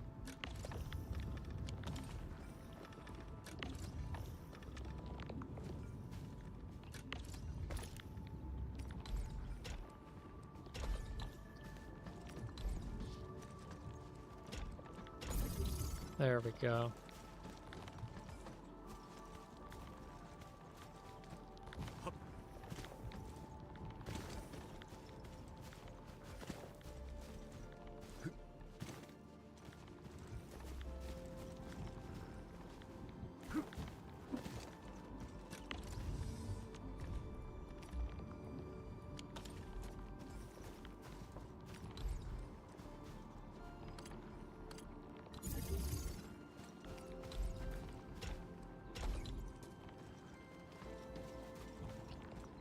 S1: There we go.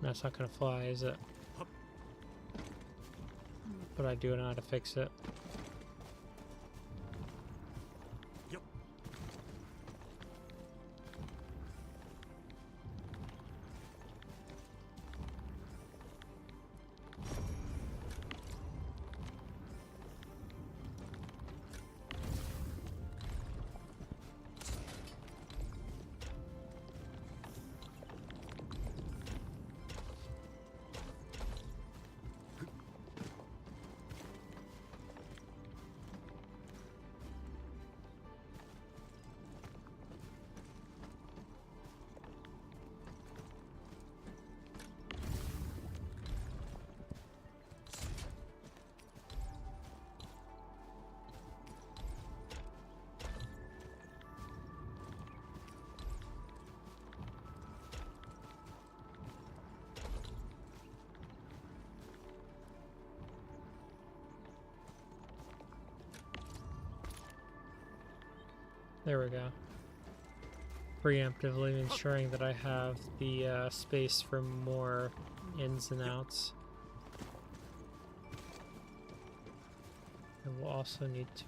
S1: That's not gonna fly, is it? But I do know how to fix it. There we go. Preemptively ensuring that I have the space for more ins and outs. And we'll also need to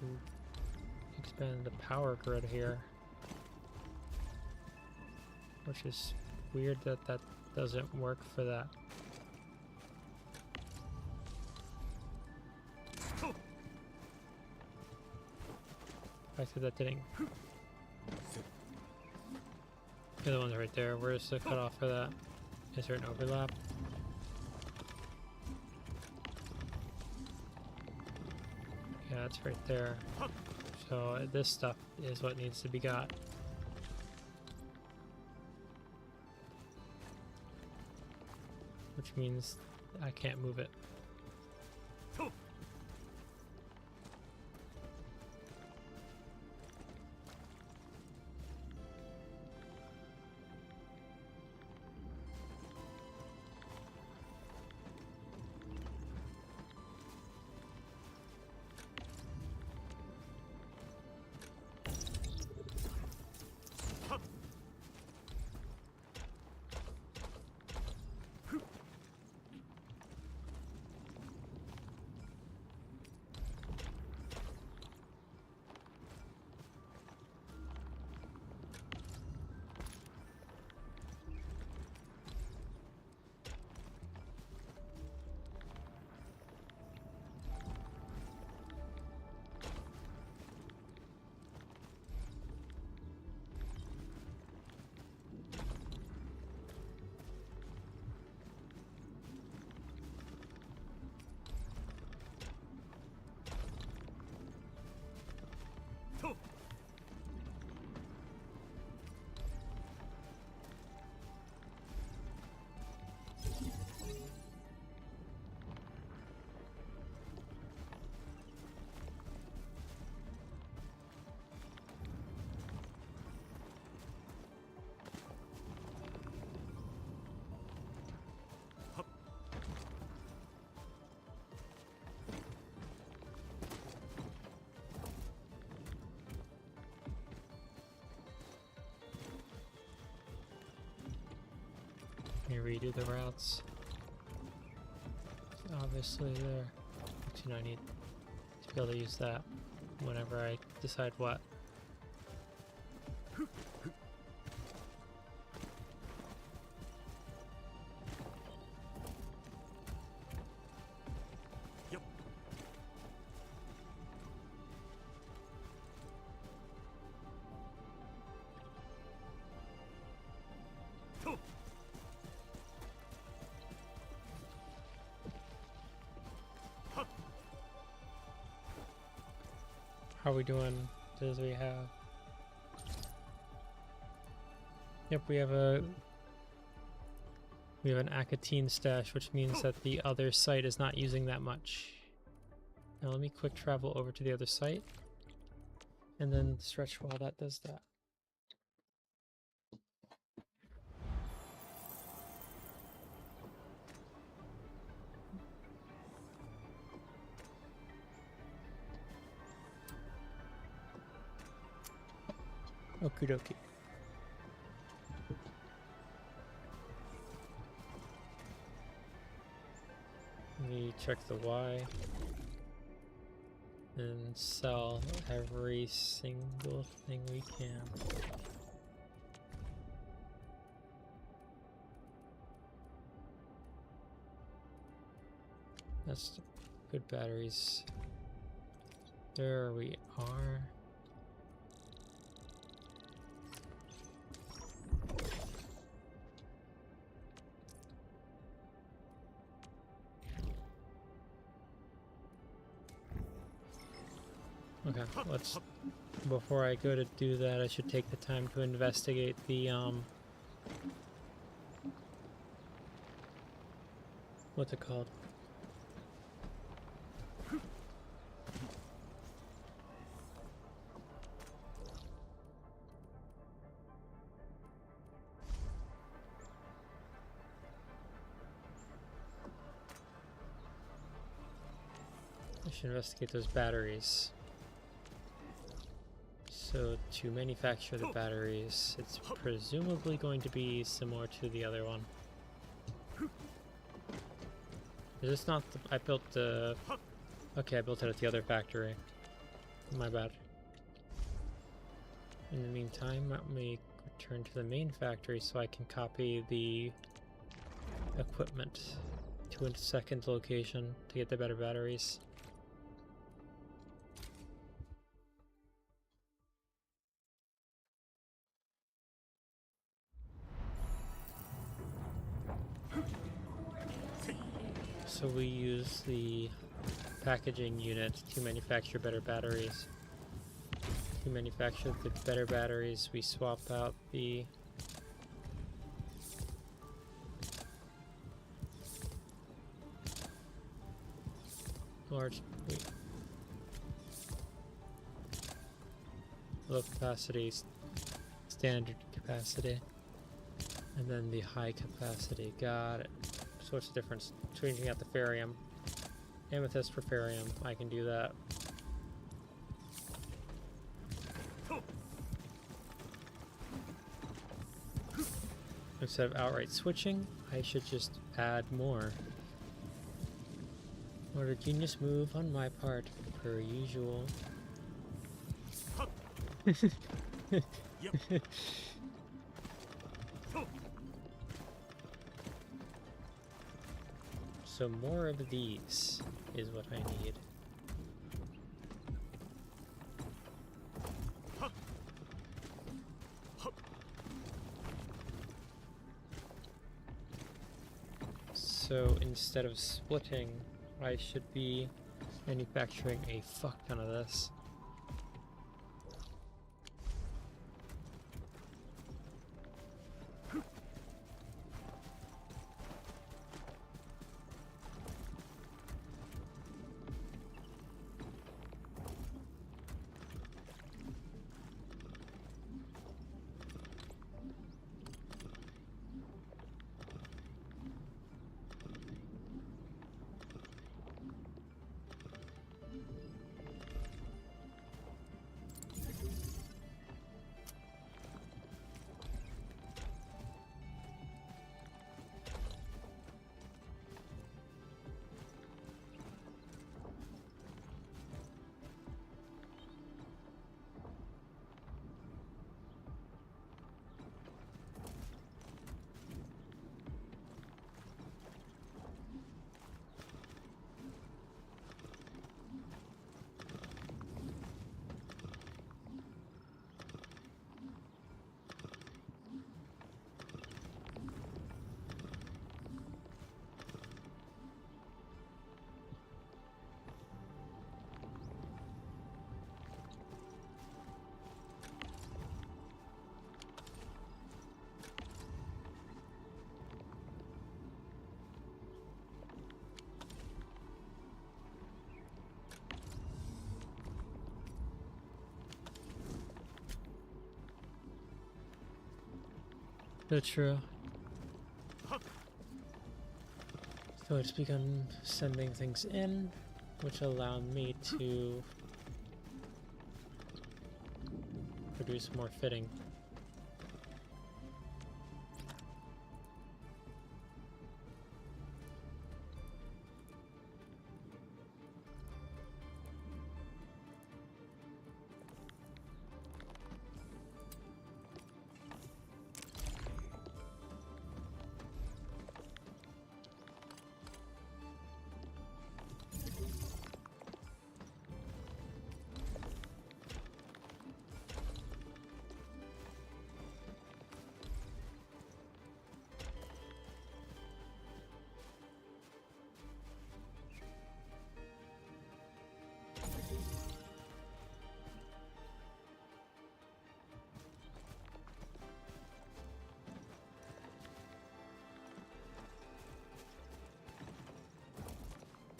S1: expand the power grid here. Which is weird that that doesn't work for that. I said that didn't. The other one's right there. Where's the cutoff for that? Is there an overlap? Yeah, it's right there. So this stuff is what needs to be got. Which means I can't move it. Can you redo the routes? Obviously there. Actually, no, I need to be able to use that whenever I decide what. How are we doing? Does we have? Yep, we have an Akatine stash, which means that the other site is not using that much. Now let me quick travel over to the other site, and then stretch while that does that. Okie dokie. Let me check the Y. And sell every single thing we can. That's good batteries. There we are. Okay, let's, before I go to do that, I should take the time to investigate the, what's it called? I should investigate those batteries. So to manufacture the batteries, it's presumably going to be similar to the other one. Is this not the... I built the... Okay, I built it at the other factory. My bad. In the meantime, let me return to the main factory so I can copy the equipment to a second location to get the better batteries. So we use the packaging unit to manufacture better batteries. To manufacture the better batteries, we swap out the large, low capacity, standard capacity, and then the high capacity. Got it. So what's the difference? Changing out the ferrium. Amethyst for ferrium. I can do that. Instead of outright switching, I should just add more. What a genius move on my part, per usual. So more of these is what I need. So instead of splitting, I should be manufacturing a fuck ton of this. That's true. So it's begun sending things in, which allow me to produce more fitting.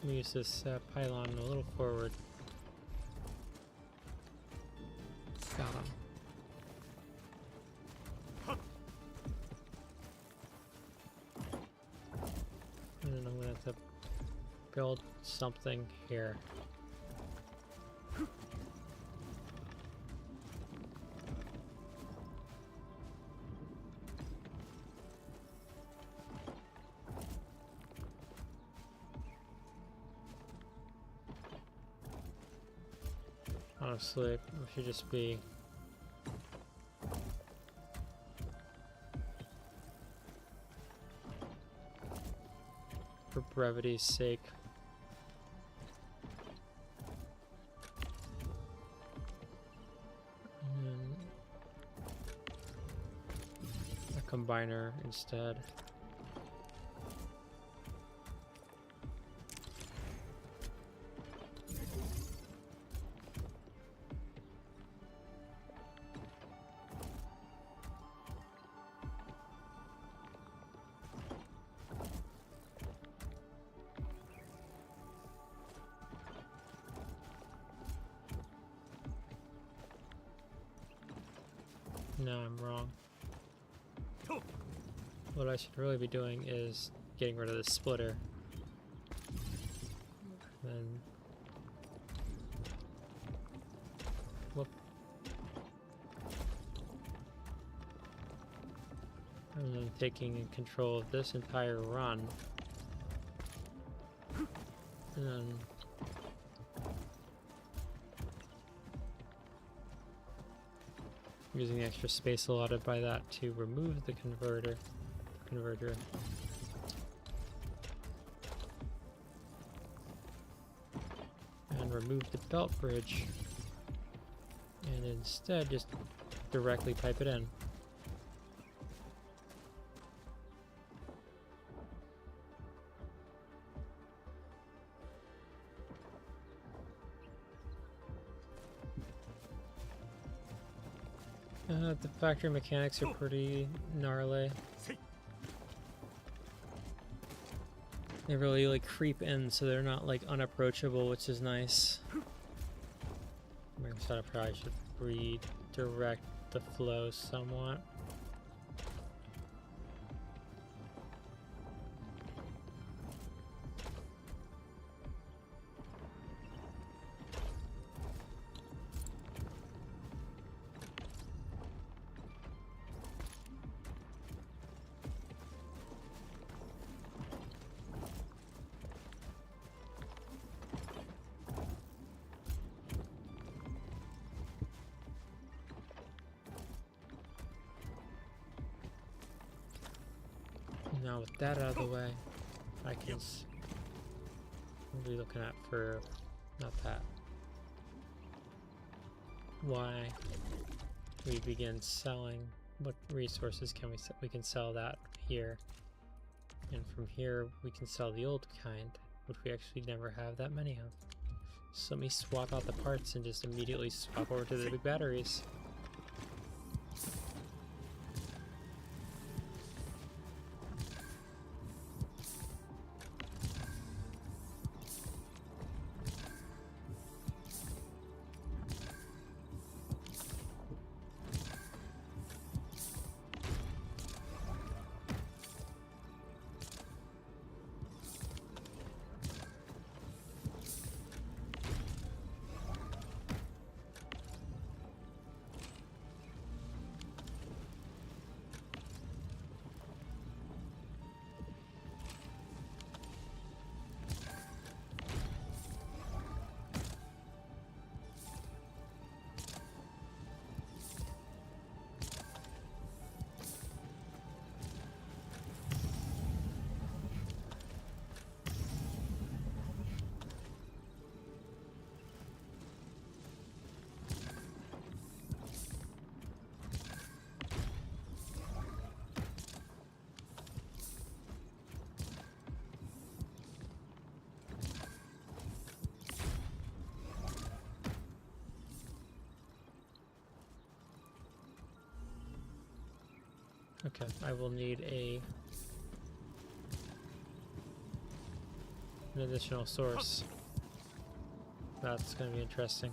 S1: use this pylon a little forward. Got him. And then I'm gonna have to build something here. Honestly, it should just be for brevity's sake. And a combiner instead. No, I'm wrong. What I should really be doing is getting rid of the splitter. Then, whoop. And then taking control of this entire run. And then using the extra space allotted by that to remove the converter. And remove the belt bridge. And instead just directly pipe it in. The factory mechanics are pretty gnarly. They really like creep in, so they're not like unapproachable, which is nice. I probably should redirect the flow somewhat. Now with that out of the way, I can. What are we looking at for? Not that. Why we begin selling? What resources can we can sell that here, and from here we can sell the old kind, which we actually never have that many of. So let me swap out the parts and just immediately swap over to the big batteries. Okay, I will need a an additional source. That's going to be interesting.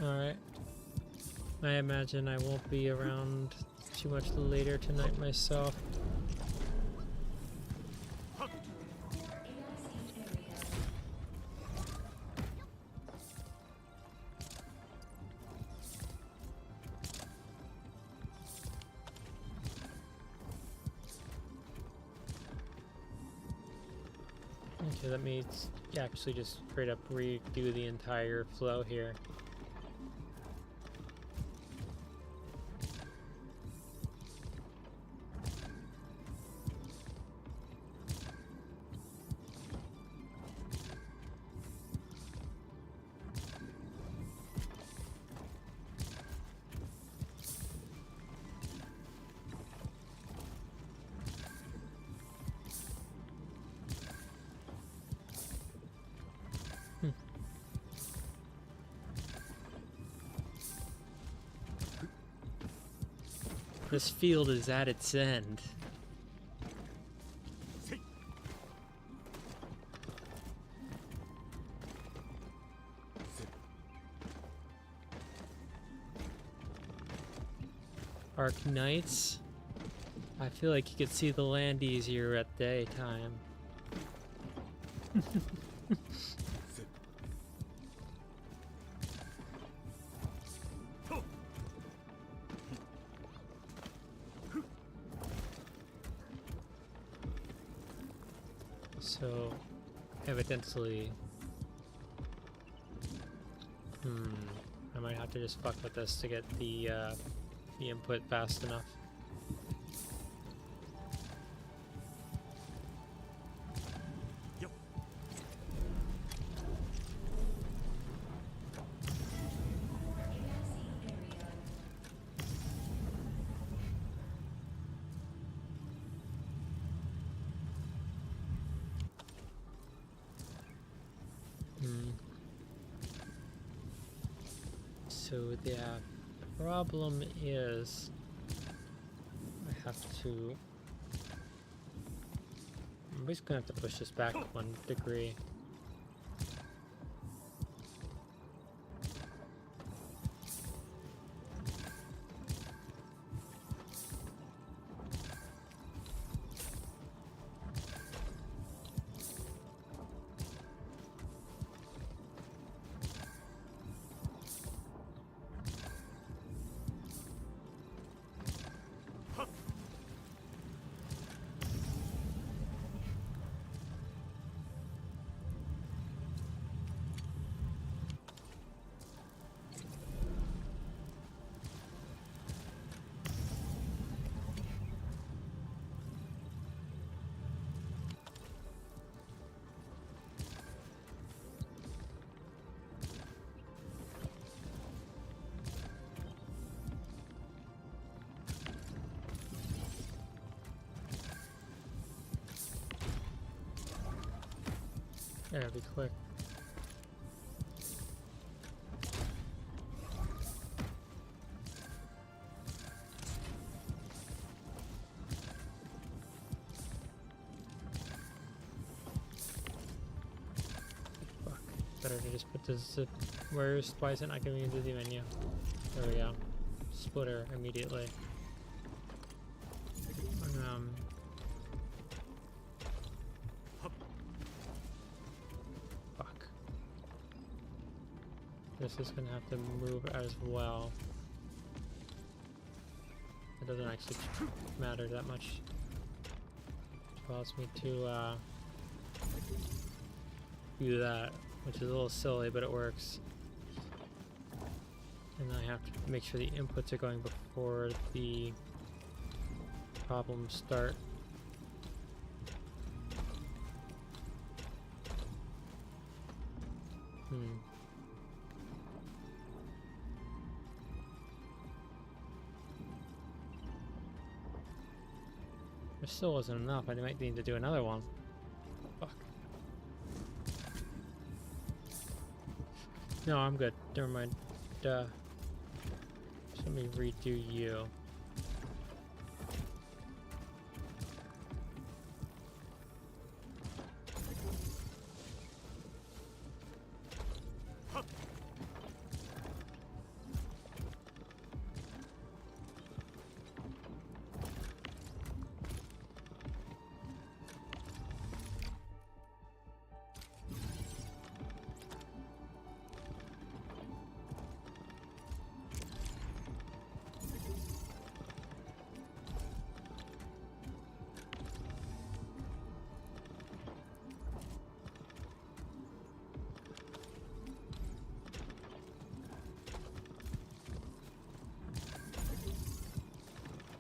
S1: Alright. I imagine I won't be around too much later tonight myself. Okay, let me actually just straight up redo the entire flow here. This field is at its end. Arknights. I feel like you could see the land easier at daytime. So, evidently, I might have to just fuck with this to get the input fast enough. So the problem is I have to... I'm just gonna have to push this back 1 degree. Yeah, be quick. Fuck. Better to just put this zip. Why is it not giving me the menu? There we go. Splitter immediately. This is going to have to move as well. It doesn't actually matter that much. It allows me to do that, which is a little silly, but it works. And then I have to make sure the inputs are going before the problems start. There still wasn't enough. I might need to do another one. Fuck. No, I'm good. Never mind. Just let me redo you.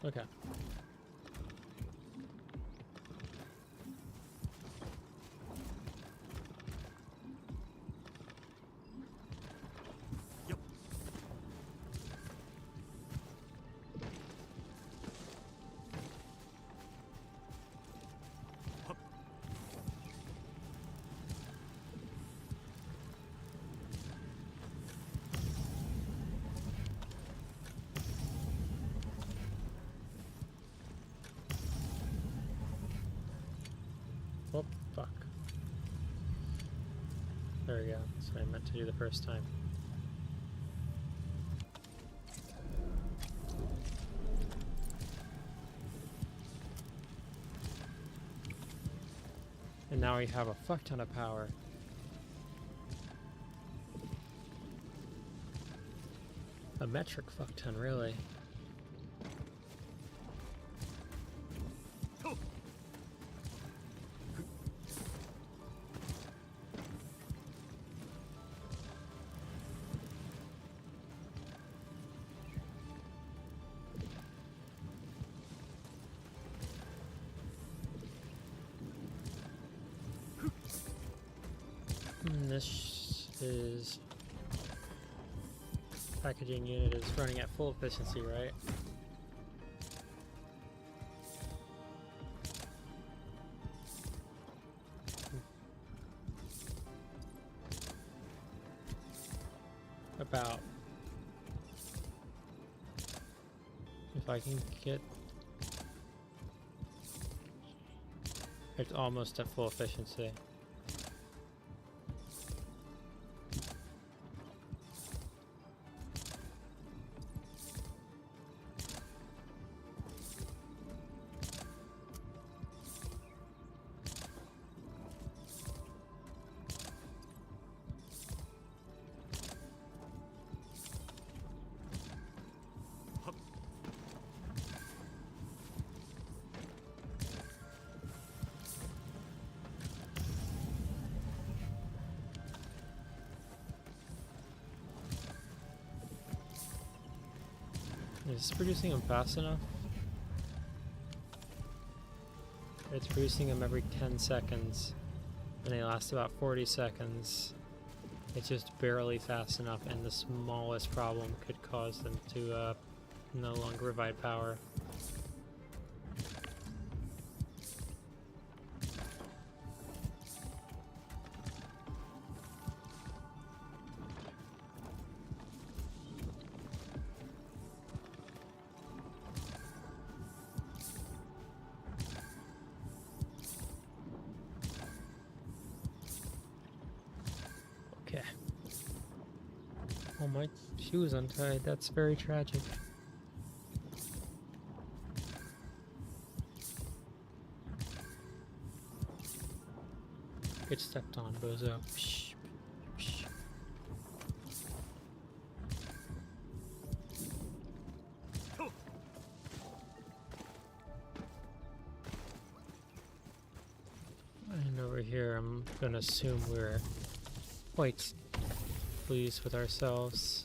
S1: Okay. Oh, fuck. There we go. That's what I meant to do the first time. And now we have a fuck ton of power. A metric fuck ton, really. This is packaging unit is running at full efficiency, right? About. If I can get it's almost at full efficiency. Is this producing them fast enough? It's producing them every 10 seconds, and they last about 40 seconds. It's just barely fast enough, and the smallest problem could cause them to no longer provide power. Okay. Oh, my shoe's untied. That's very tragic. Get stepped on, bozo. Psh, psh. And over here, I'm gonna assume we're quite pleased with ourselves.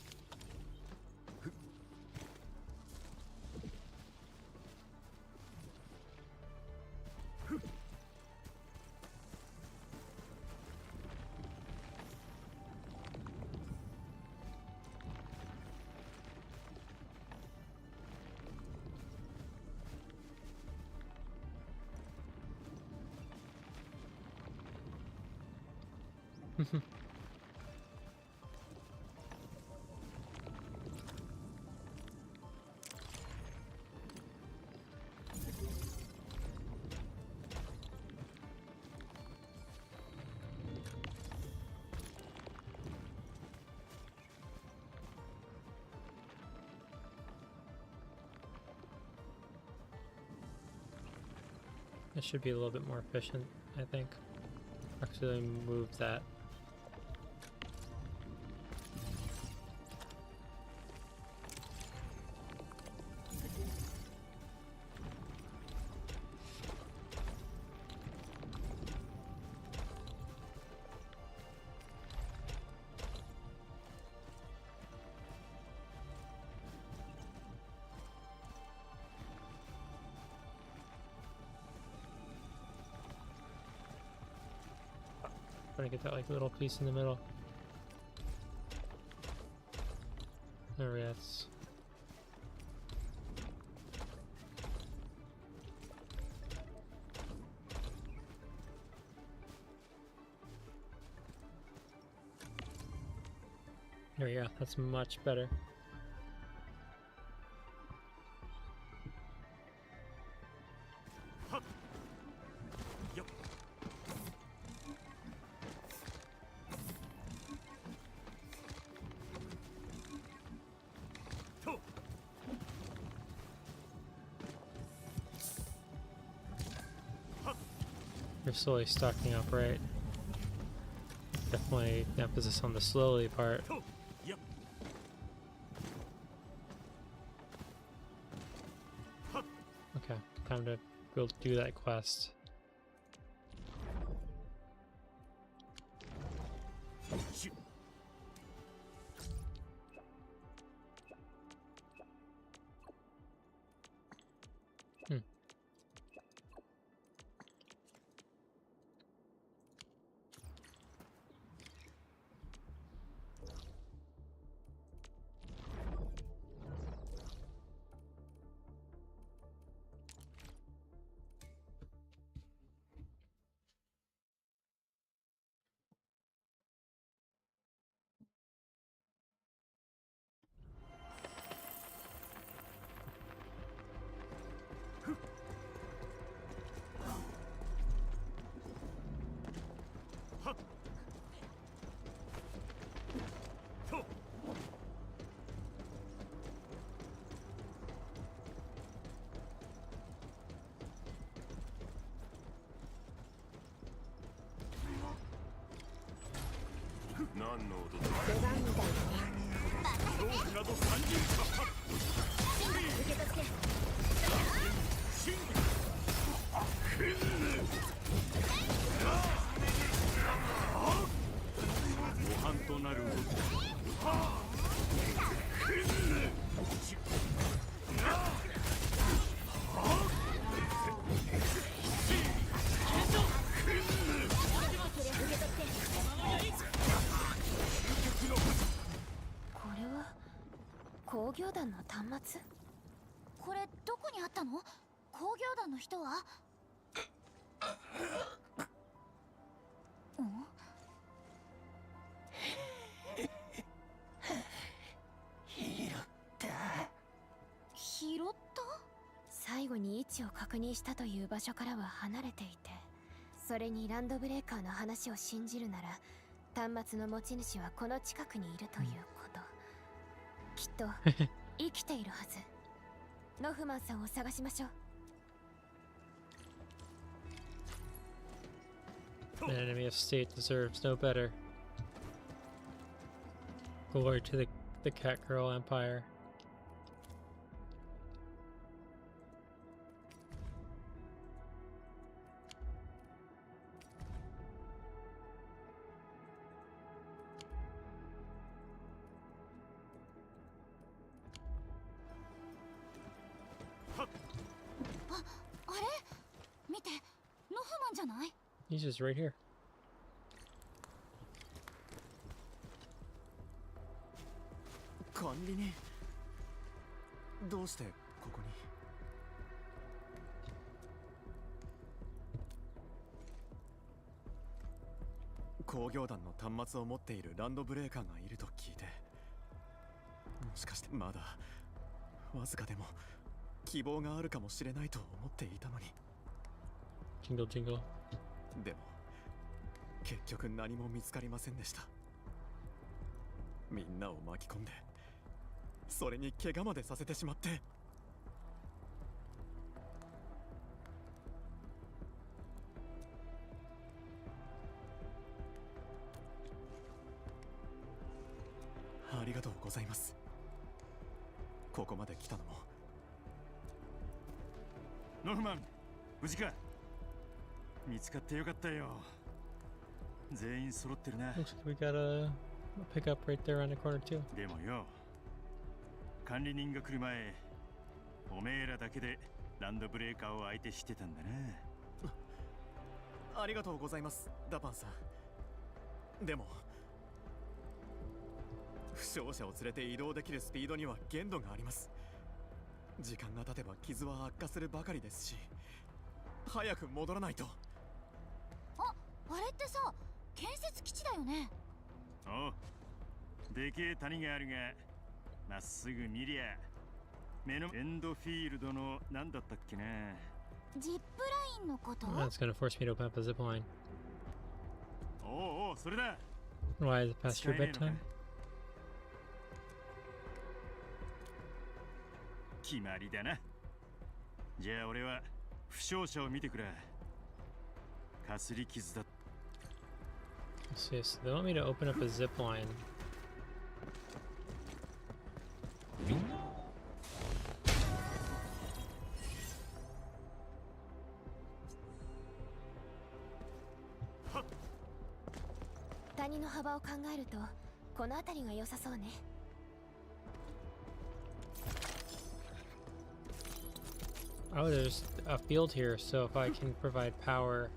S1: This should be a little bit more efficient, I think. Actually, move that. Trying to get that like little piece in the middle. There it is. There we go. That's much better. You're slowly stocking up, right? Definitely emphasis on the slowly part. Okay, time to go do that quest.
S4: 工業団の端末？これどこにあったの？工業団の人は？拾った？最後に位置を確認したという場所からは離れていて、それにランドブレーカーの話を信じるなら、端末の持ち主はこの近くにいるということ。きっと生きているはず。ノフマンさんを探しましょう。
S1: An enemy of state deserves no better. Glory to the Cat Girl Empire. He's just right here.
S11: 管理人、どうしてここに？
S2: 工業団の端末を持っているランドブレーカーがいると聞いて、もしかしてまだわずかでも希望があるかもしれないと思っていたのに。
S1: Jingle jingle。
S2: でも結局何も見つかりませんでした。みんなを巻き込んで、それに怪我までさせてしまって。ありがとうございます。ここまで来たのも。
S10: ノフマン、無事か？見つかってよかったよ。全員揃ってるな。
S1: Looks like we got a pickup right there on the corner too.
S10: でもよ、管理人が来る前、おめえらだけでランドブレーカーを相手してたんだな。
S2: ありがとうございます、ダパンさん。でも負傷者を連れて移動できるスピードには限度があります。時間が経てば傷は悪化するばかりですし、早く戻らないと。
S4: あれってさ、建設基地だよね。
S10: おう、でけえ谷があるが、まっすぐ見りゃ目のエンドフィールドの何だったっけな。
S4: ジップラインのこと？
S1: That's gonna force me to open up a zip line.
S10: おうおう、それだ。
S1: Why is it past your bedtime?
S10: 決まりだな。じゃあ俺は負傷者を見てくれ。かすり傷だ。
S1: Let's see, so they want me to open up a zip line.
S4: 谷の幅を考えると、この辺りが良さそうね。
S1: Oh, there's a field here, so if I can provide power.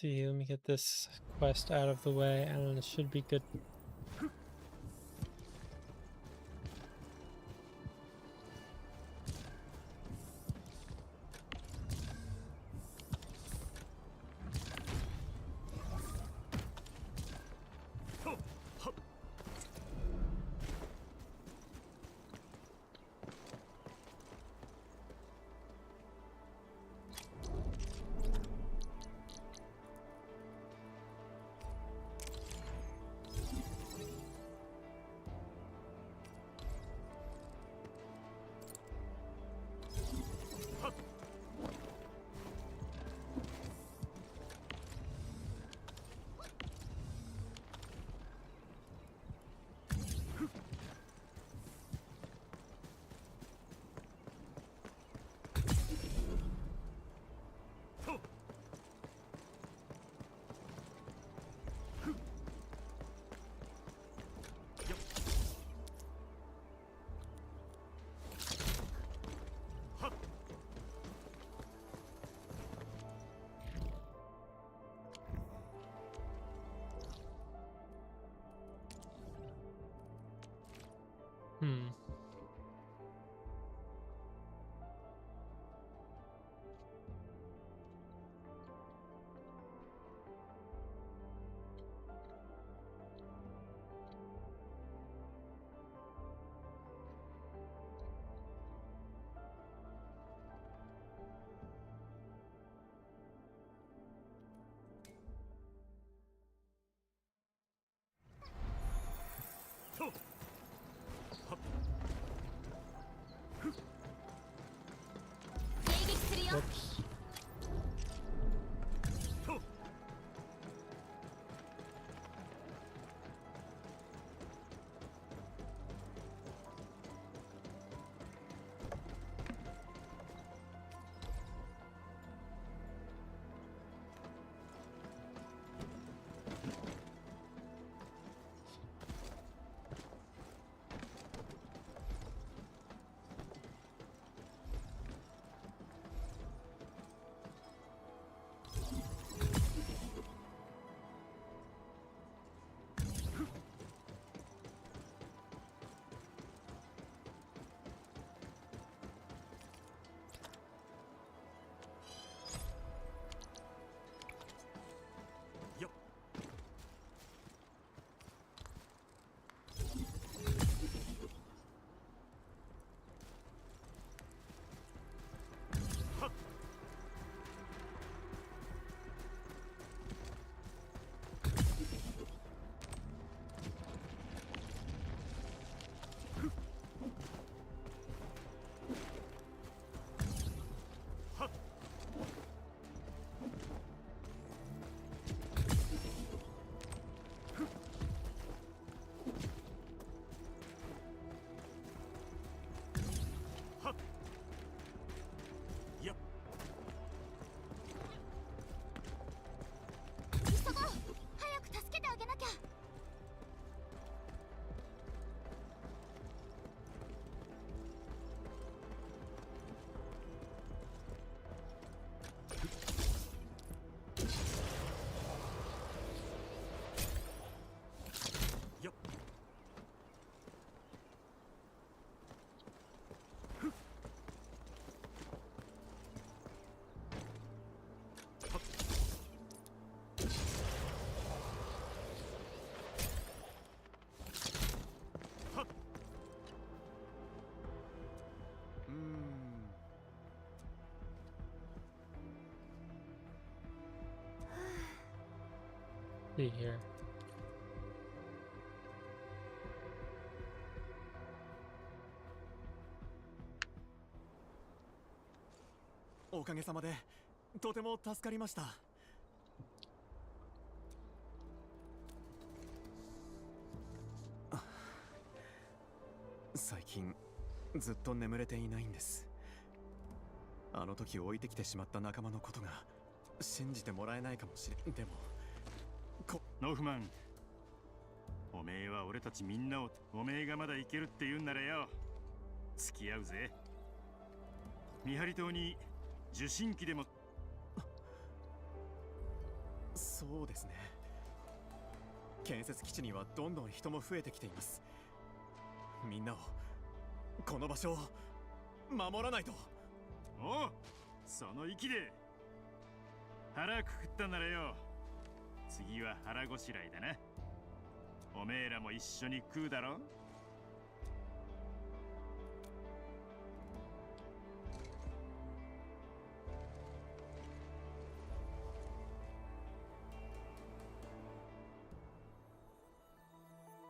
S1: see. Let me get this quest out of the way, and it should be good. Hmm. Whoops. See here.
S2: おかげさまでとても助かりました。最近ずっと眠れていないんです。あの時置いてきてしまった仲間のことが信じてもらえないかもしれん。でも
S10: ノフマン、おめえは俺たちみんなを、おめえがまだいけるって言うんならよ、付き合うぜ。見張り塔に受信機でも。
S2: そうですね。建設基地にはどんどん人も増えてきています。みんなを、この場所を守らないと。
S10: おう、その息で腹くくったならよ、次は腹ごしらえだな。おめえらも一緒に食うだろ。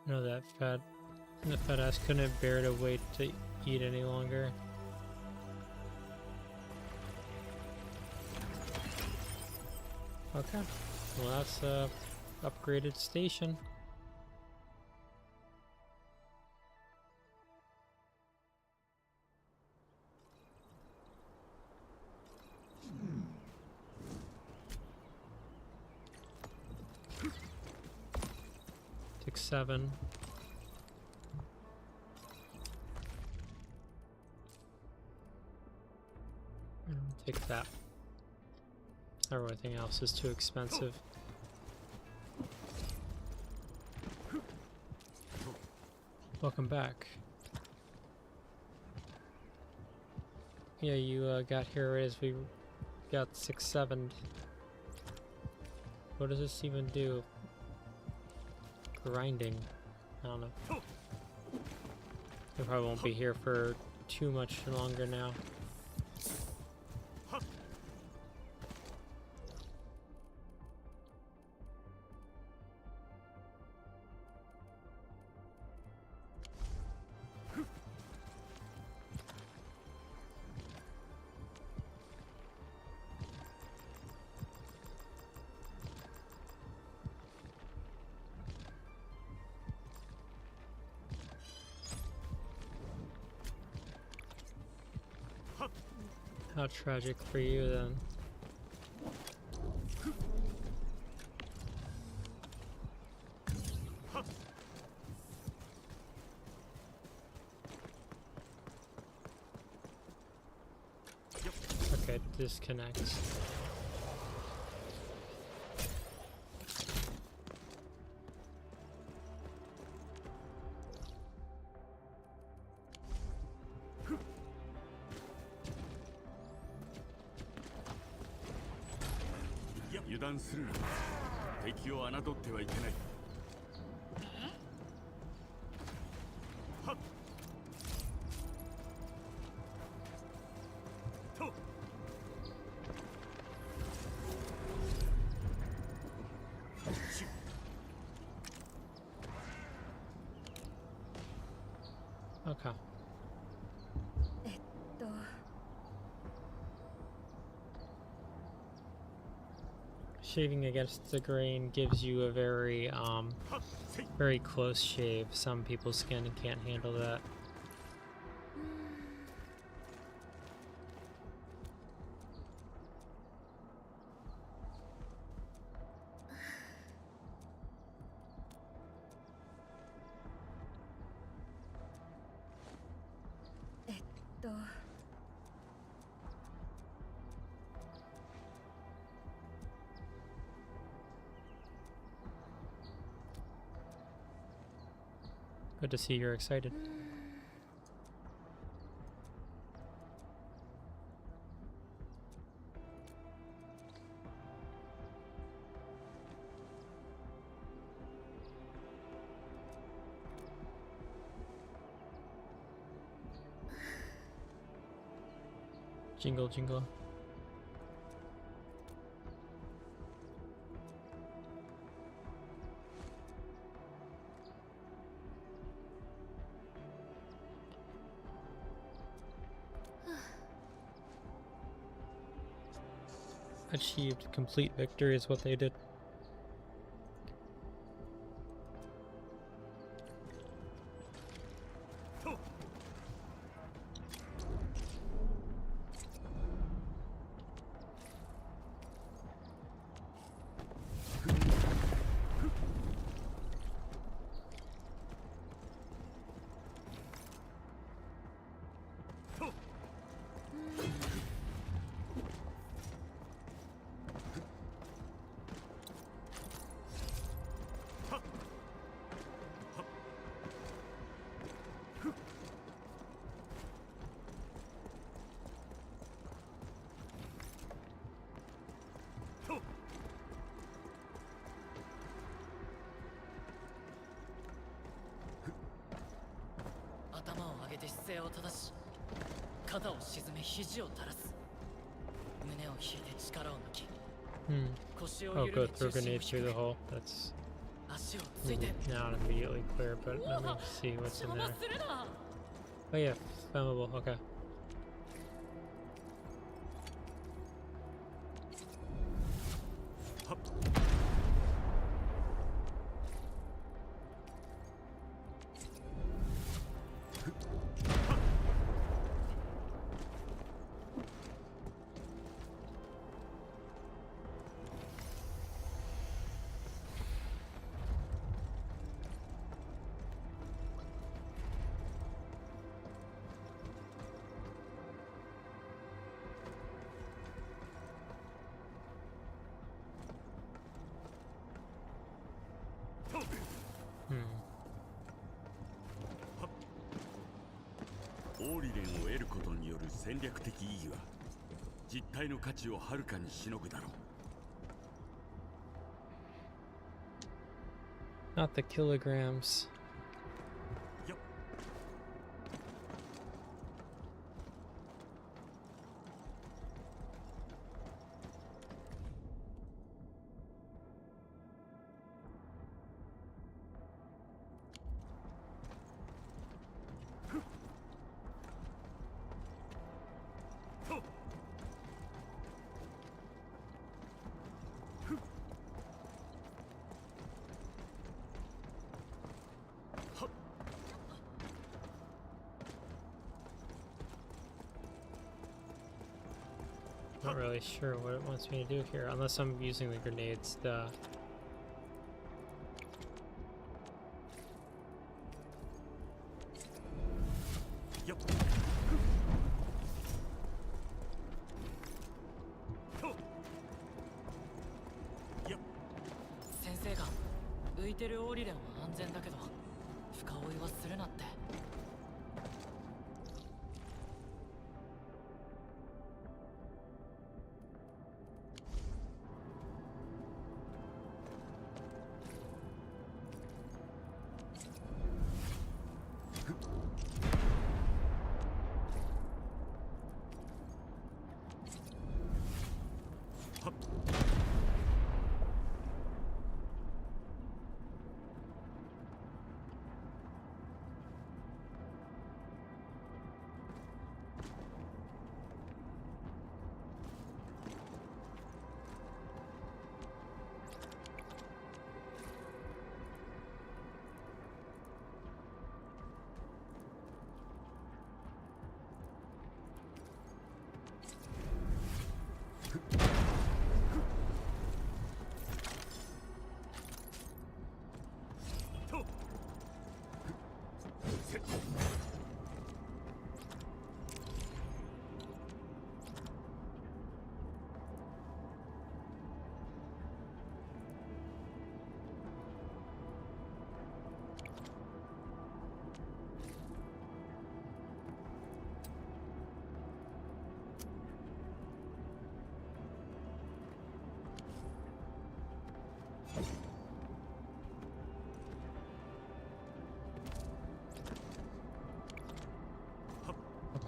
S1: No, that fat ass couldn't bear to wait to eat any longer. Okay, well that's a upgraded station. Take 7. Take that. Everything else is too expensive. Welcome back. Yeah, you got here as we got 6-7'd. What does this even do? Grinding. I don't know. We probably won't be here for too much longer now. How tragic for you then. Okay, disconnects. Okay. Shaving against the grain gives you a very very close shave. Some people's skin can't handle that. Good to see you're excited. Jingle, jingle. Achieved complete victory is what they did.
S5: 勢を正し、肩を沈め肘を垂らす。胸を引いて力を抜き、 腰を
S1: Oh,
S5: 緩
S1: go
S5: め
S1: through
S5: 重心を
S1: grenades
S5: 低
S1: through
S5: く、
S1: the hole. That's
S5: 足をついて。
S1: not immediately clear, but let me see what's in
S5: 邪
S1: there.
S5: 魔するな。
S1: Oh yeah, flammable. Okay. Hmm.
S6: オーリレンを得ることによる戦略的意義は実体の価値をはるかにしのぐだろう。
S1: Not the kilograms. Not really sure what it wants me to do here, unless I'm using the grenades.
S6: Yep.
S5: 先生が浮いてるオーリレンは安全だけど深追いはするなって。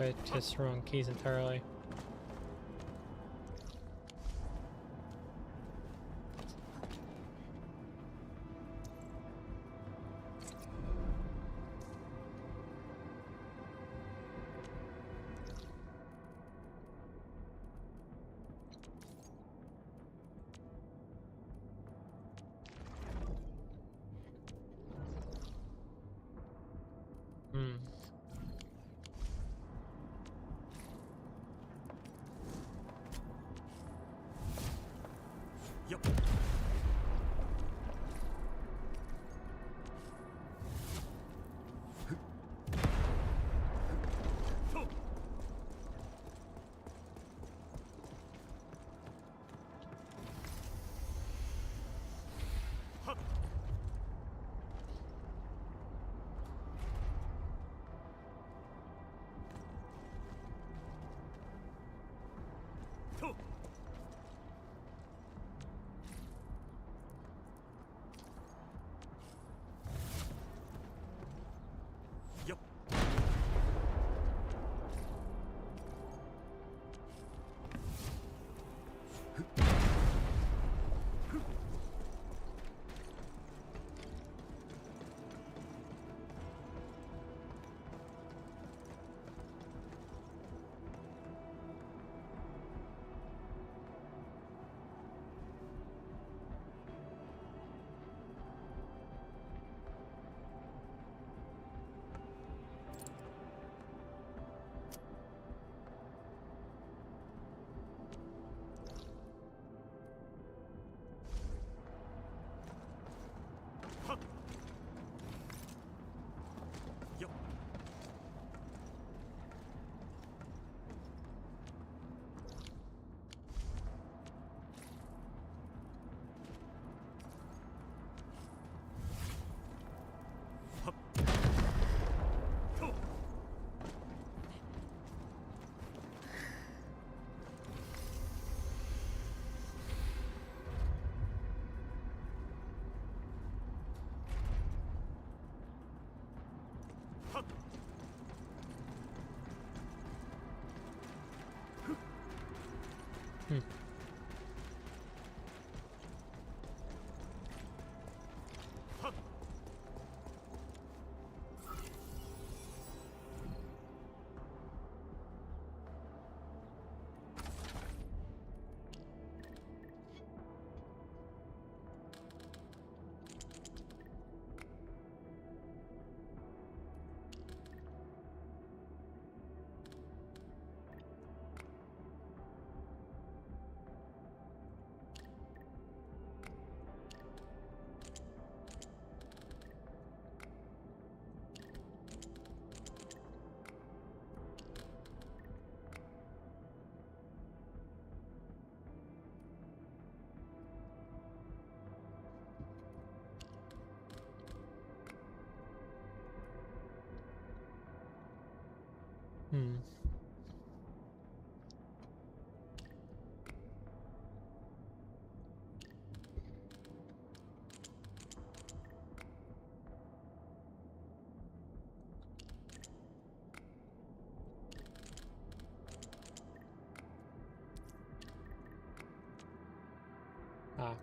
S1: I just wrong keys entirely. Hmm.
S6: Yep.
S1: Hmm. Hmm. Ah.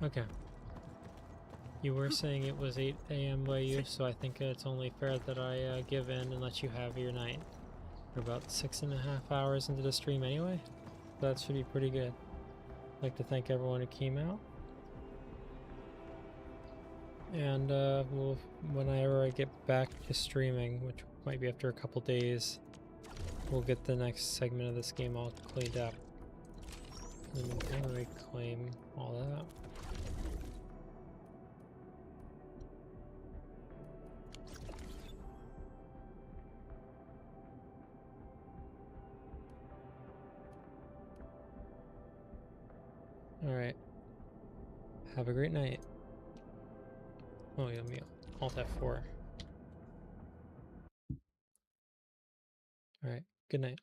S1: Okay. You were saying it was 8 a.m. by you, so I think it's only fair that I give in and let you have your night. We're about 6.5 hours into the stream anyway. That should be pretty good. I'd like to thank everyone who came out. And whenever I get back to streaming, which might be after a couple days, we'll get the next segment of this game all cleaned up. And then reclaim all that. Alright. Have a great night. Oh, yeah, me Alt F4. Alright, good night.